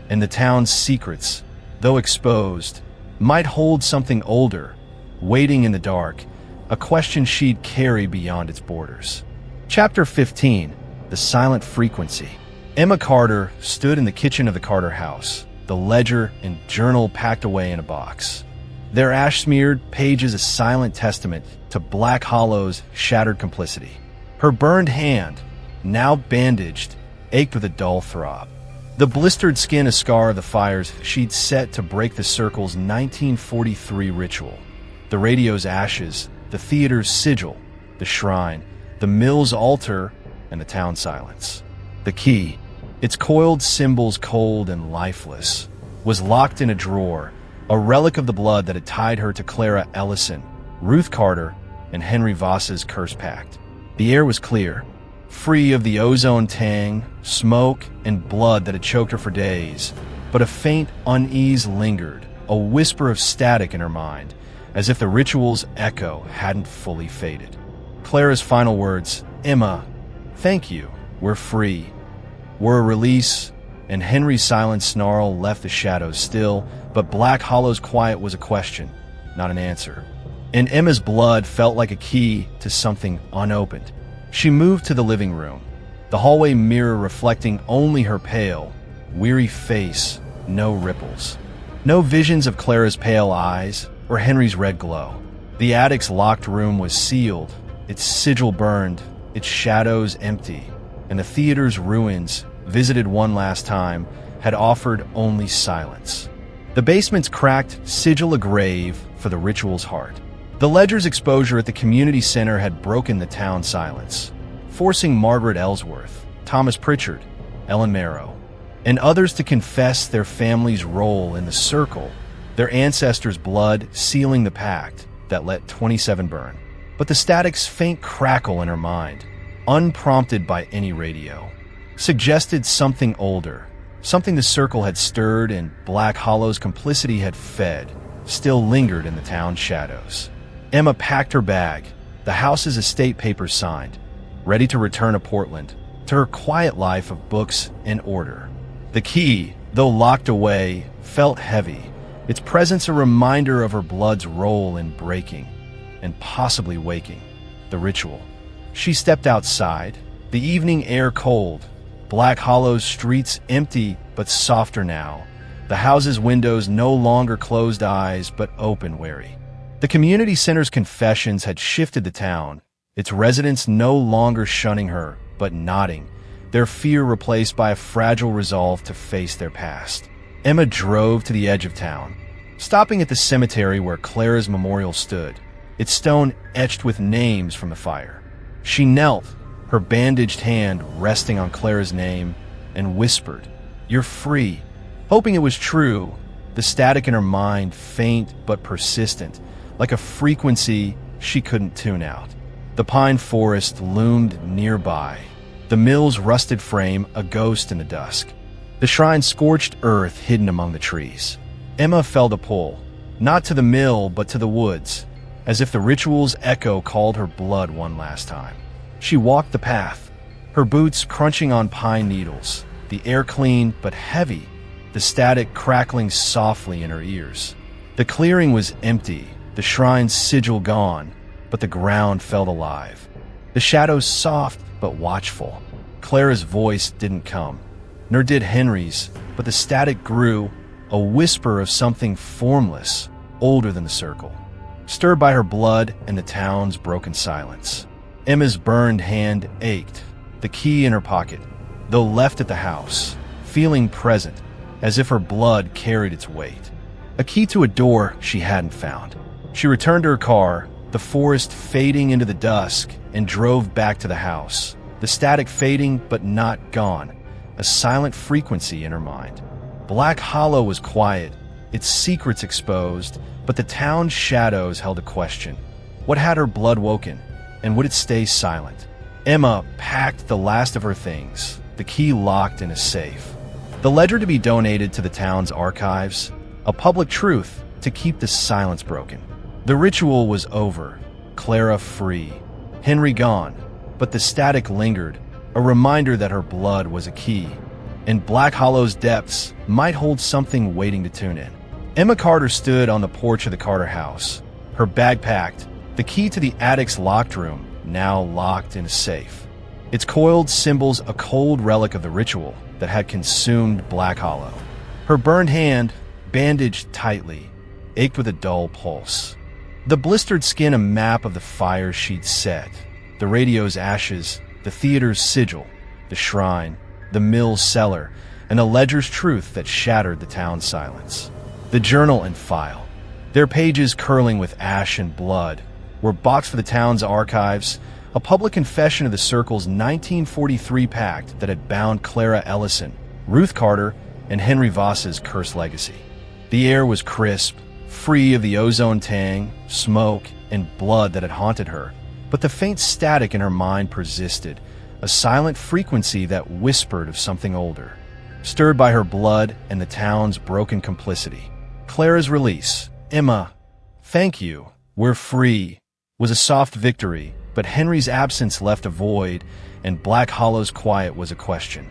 and the town's secrets, though exposed, might hold something older, waiting in the dark, a question she'd carry beyond its borders. Chapter 15, The Silent Frequency. Emma Carter stood in the kitchen of the Carter house, the ledger and journal packed away in a box. Their ash-smeared pages a silent testament to Black Hollow's shattered complicity. Her burned hand, now bandaged, ached with a dull throb. The blistered skin a scar of the fires she'd set to break the circle's 1943 ritual. The radio's ashes, the theater's sigil, the shrine, the mill's altar, and the town silence. The key, its coiled symbols cold and lifeless, was locked in a drawer, a relic of the blood that had tied her to Clara Ellison, Ruth Carter, and Henry Voss's curse pact. The air was clear, free of the ozone tang, smoke, and blood that had choked her for days, but a faint unease lingered, a whisper of static in her mind, as if the ritual's echo hadn't fully faded. Clara's final words, "Emma, thank you, we're free," were a release, and Henry's silent snarl left the shadows still, but Black Hollow's quiet was a question, not an answer. And Emma's blood felt like a key to something unopened. She moved to the living room, the hallway mirror reflecting only her pale, weary face, no ripples. No visions of Clara's pale eyes or Henry's red glow. The attic's locked room was sealed, its sigil burned, its shadows empty, and the theater's ruins, visited one last time, had offered only silence. The basement's cracked sigil a grave for the ritual's heart. The ledger's exposure at the community center had broken the town silence, forcing Margaret Ellsworth, Thomas Pritchard, Ellen Marrow, and others to confess their family's role in the circle, their ancestors' blood sealing the pact that let 27 burn. But the static's faint crackle in her mind, unprompted by any radio, suggested something older, Something the circle had stirred and Black Hollow's complicity had fed still lingered in the town's shadows. Emma packed her bag, the house's estate papers signed, ready to return to Portland, to her quiet life of books and order. The key, though locked away, felt heavy, its presence a reminder of her blood's role in breaking and possibly waking the ritual. She stepped outside, the evening air cold, Black Hollow's streets empty but softer now, the house's windows no longer closed eyes but open wary. The community center's confessions had shifted the town, its residents no longer shunning her but nodding, their fear replaced by a fragile resolve to face their past. Emma drove to the edge of town, stopping at the cemetery where Clara's memorial stood, its stone etched with names from the fire. She knelt, her bandaged hand resting on Clara's name, and whispered, "You're free." Hoping it was true, the static in her mind faint but persistent, like a frequency she couldn't tune out. The pine forest loomed nearby, the mill's rusted frame a ghost in the dusk, the shrine's scorched earth hidden among the trees. Emma felt a pull, not to the mill but to the woods, as if the ritual's echo called her blood one last time. She walked the path, her boots crunching on pine needles, the air clean but heavy, the static crackling softly in her ears. The clearing was empty, the shrine's sigil gone, but the ground felt alive. The shadows soft but watchful. Clara's voice didn't come, nor did Henry's, but the static grew, a whisper of something formless, older than the circle, stirred by her blood and the town's broken silence. Emma's burned hand ached, the key in her pocket, though left at the house, feeling present, as if her blood carried its weight. A key to a door she hadn't found. She returned to her car, the forest fading into the dusk, and drove back to the house, the static fading but not gone, a silent frequency in her mind. Black Hollow was quiet, its secrets exposed, but the town's shadows held a question. What had her blood woken, and would it stay silent? Emma packed the last of her things, the key locked in a safe. The ledger to be donated to the town's archives, a public truth to keep the silence broken. The ritual was over, Clara free, Henry gone, but the static lingered, a reminder that her blood was a key, and Black Hollow's depths might hold something waiting to tune in. Emma Carter stood on the porch of the Carter house, her bag packed, the key to the attic's locked room now locked in a safe. Its coiled symbols a cold relic of the ritual that had consumed Black Hollow. Her burned hand, bandaged tightly, ached with a dull pulse. The blistered skin a map of the fire she'd set, the radio's ashes, the theater's sigil, the shrine, the mill's cellar, and the ledger's truth that shattered the town's silence. The journal and file, their pages curling with ash and blood, were boxed for the town's archives, a public confession of the circle's 1943 pact that had bound Clara Ellison, Ruth Carter, and Henry Voss's cursed legacy. The air was crisp, free of the ozone tang, smoke, and blood that had haunted her, but the faint static in her mind persisted, a silent frequency that whispered of something older. Stirred by her blood and the town's broken complicity, Clara's release, "Emma, thank you, we're free," was a soft victory, but Henry's absence left a void, and Black Hollow's quiet was a question,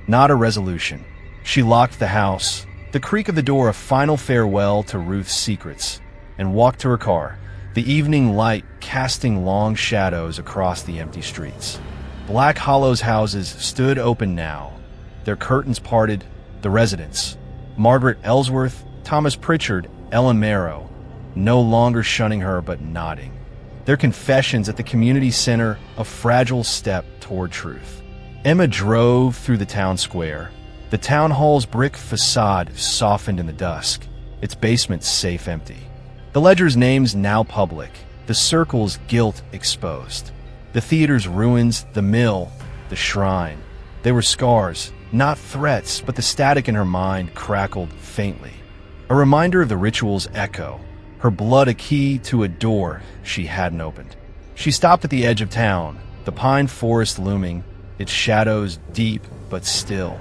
not a resolution. She locked the house, the creak of the door a final farewell to Ruth's secrets, and walked to her car, the evening light casting long shadows across the empty streets. Black Hollow's houses stood open now, their curtains parted, the residents, Margaret Ellsworth, Thomas Pritchard, Ellen Marrow, no longer shunning her but nodding. Their confessions at the community center a fragile step toward truth. Emma drove through the town square, the town hall's brick facade softened in the dusk, its basement safe empty. The ledger's names now public, the circle's guilt exposed. The theater's ruins, the mill, the shrine. They were scars, not threats, but the static in her mind crackled faintly. A reminder of the ritual's echo, her blood a key to a door she hadn't opened. She stopped at the edge of town, the pine forest looming, its shadows deep but still.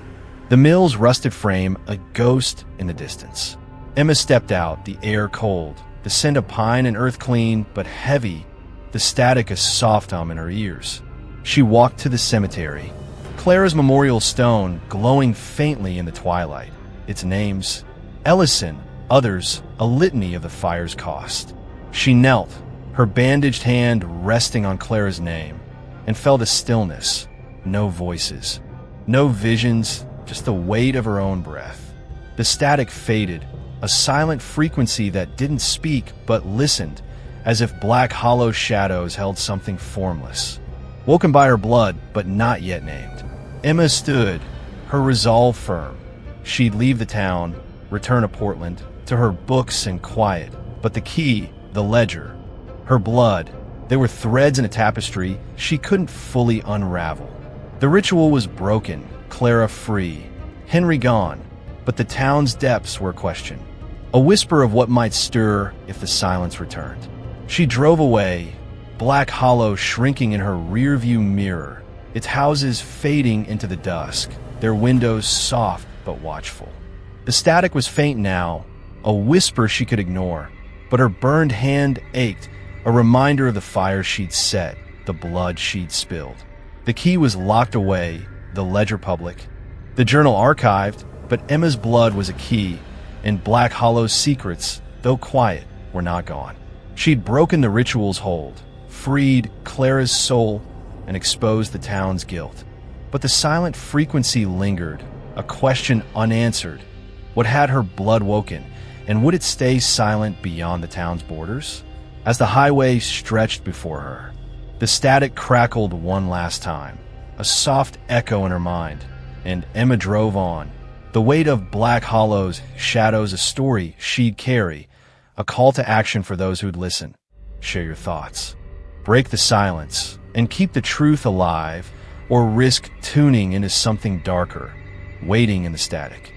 The mill's rusted frame, a ghost in the distance. Emma stepped out, the air cold, the scent of pine and earth clean, but heavy, the static a soft hum in her ears. She walked to the cemetery. Clara's memorial stone glowing faintly in the twilight. Its names, Ellison, others, a litany of the fire's cost. She knelt, her bandaged hand resting on Clara's name, and felt a stillness. No voices, no visions, just the weight of her own breath. The static faded, a silent frequency that didn't speak but listened, as if black hollow shadows held something formless. Woken by her blood, but not yet named, Emma stood, her resolve firm. She'd leave the town, return to Portland, to her books and quiet, but the key, the ledger, her blood, they were threads in a tapestry she couldn't fully unravel. The ritual was broken, Clara free, Henry gone, but the town's depths were questioned. A whisper of what might stir if the silence returned. She drove away, Black Hollow shrinking in her rearview mirror, its houses fading into the dusk, their windows soft but watchful. The static was faint now, a whisper she could ignore, but her burned hand ached, a reminder of the fire she'd set, the blood she'd spilled. The key was locked away, the ledger public, the journal archived, but Emma's blood was a key, and Black Hollow's secrets, though quiet, were not gone. She'd broken the ritual's hold, freed Clara's soul, and exposed the town's guilt. But the silent frequency lingered, a question unanswered. What had her blood woken, and would it stay silent beyond the town's borders? As the highway stretched before her, the static crackled one last time, a soft echo in her mind, and Emma drove on. The weight of Black Hollow's shadows a story she'd carry, a call to action for those who'd listen. Share your thoughts. Break the silence and keep the truth alive, or risk tuning into something darker, waiting in the static.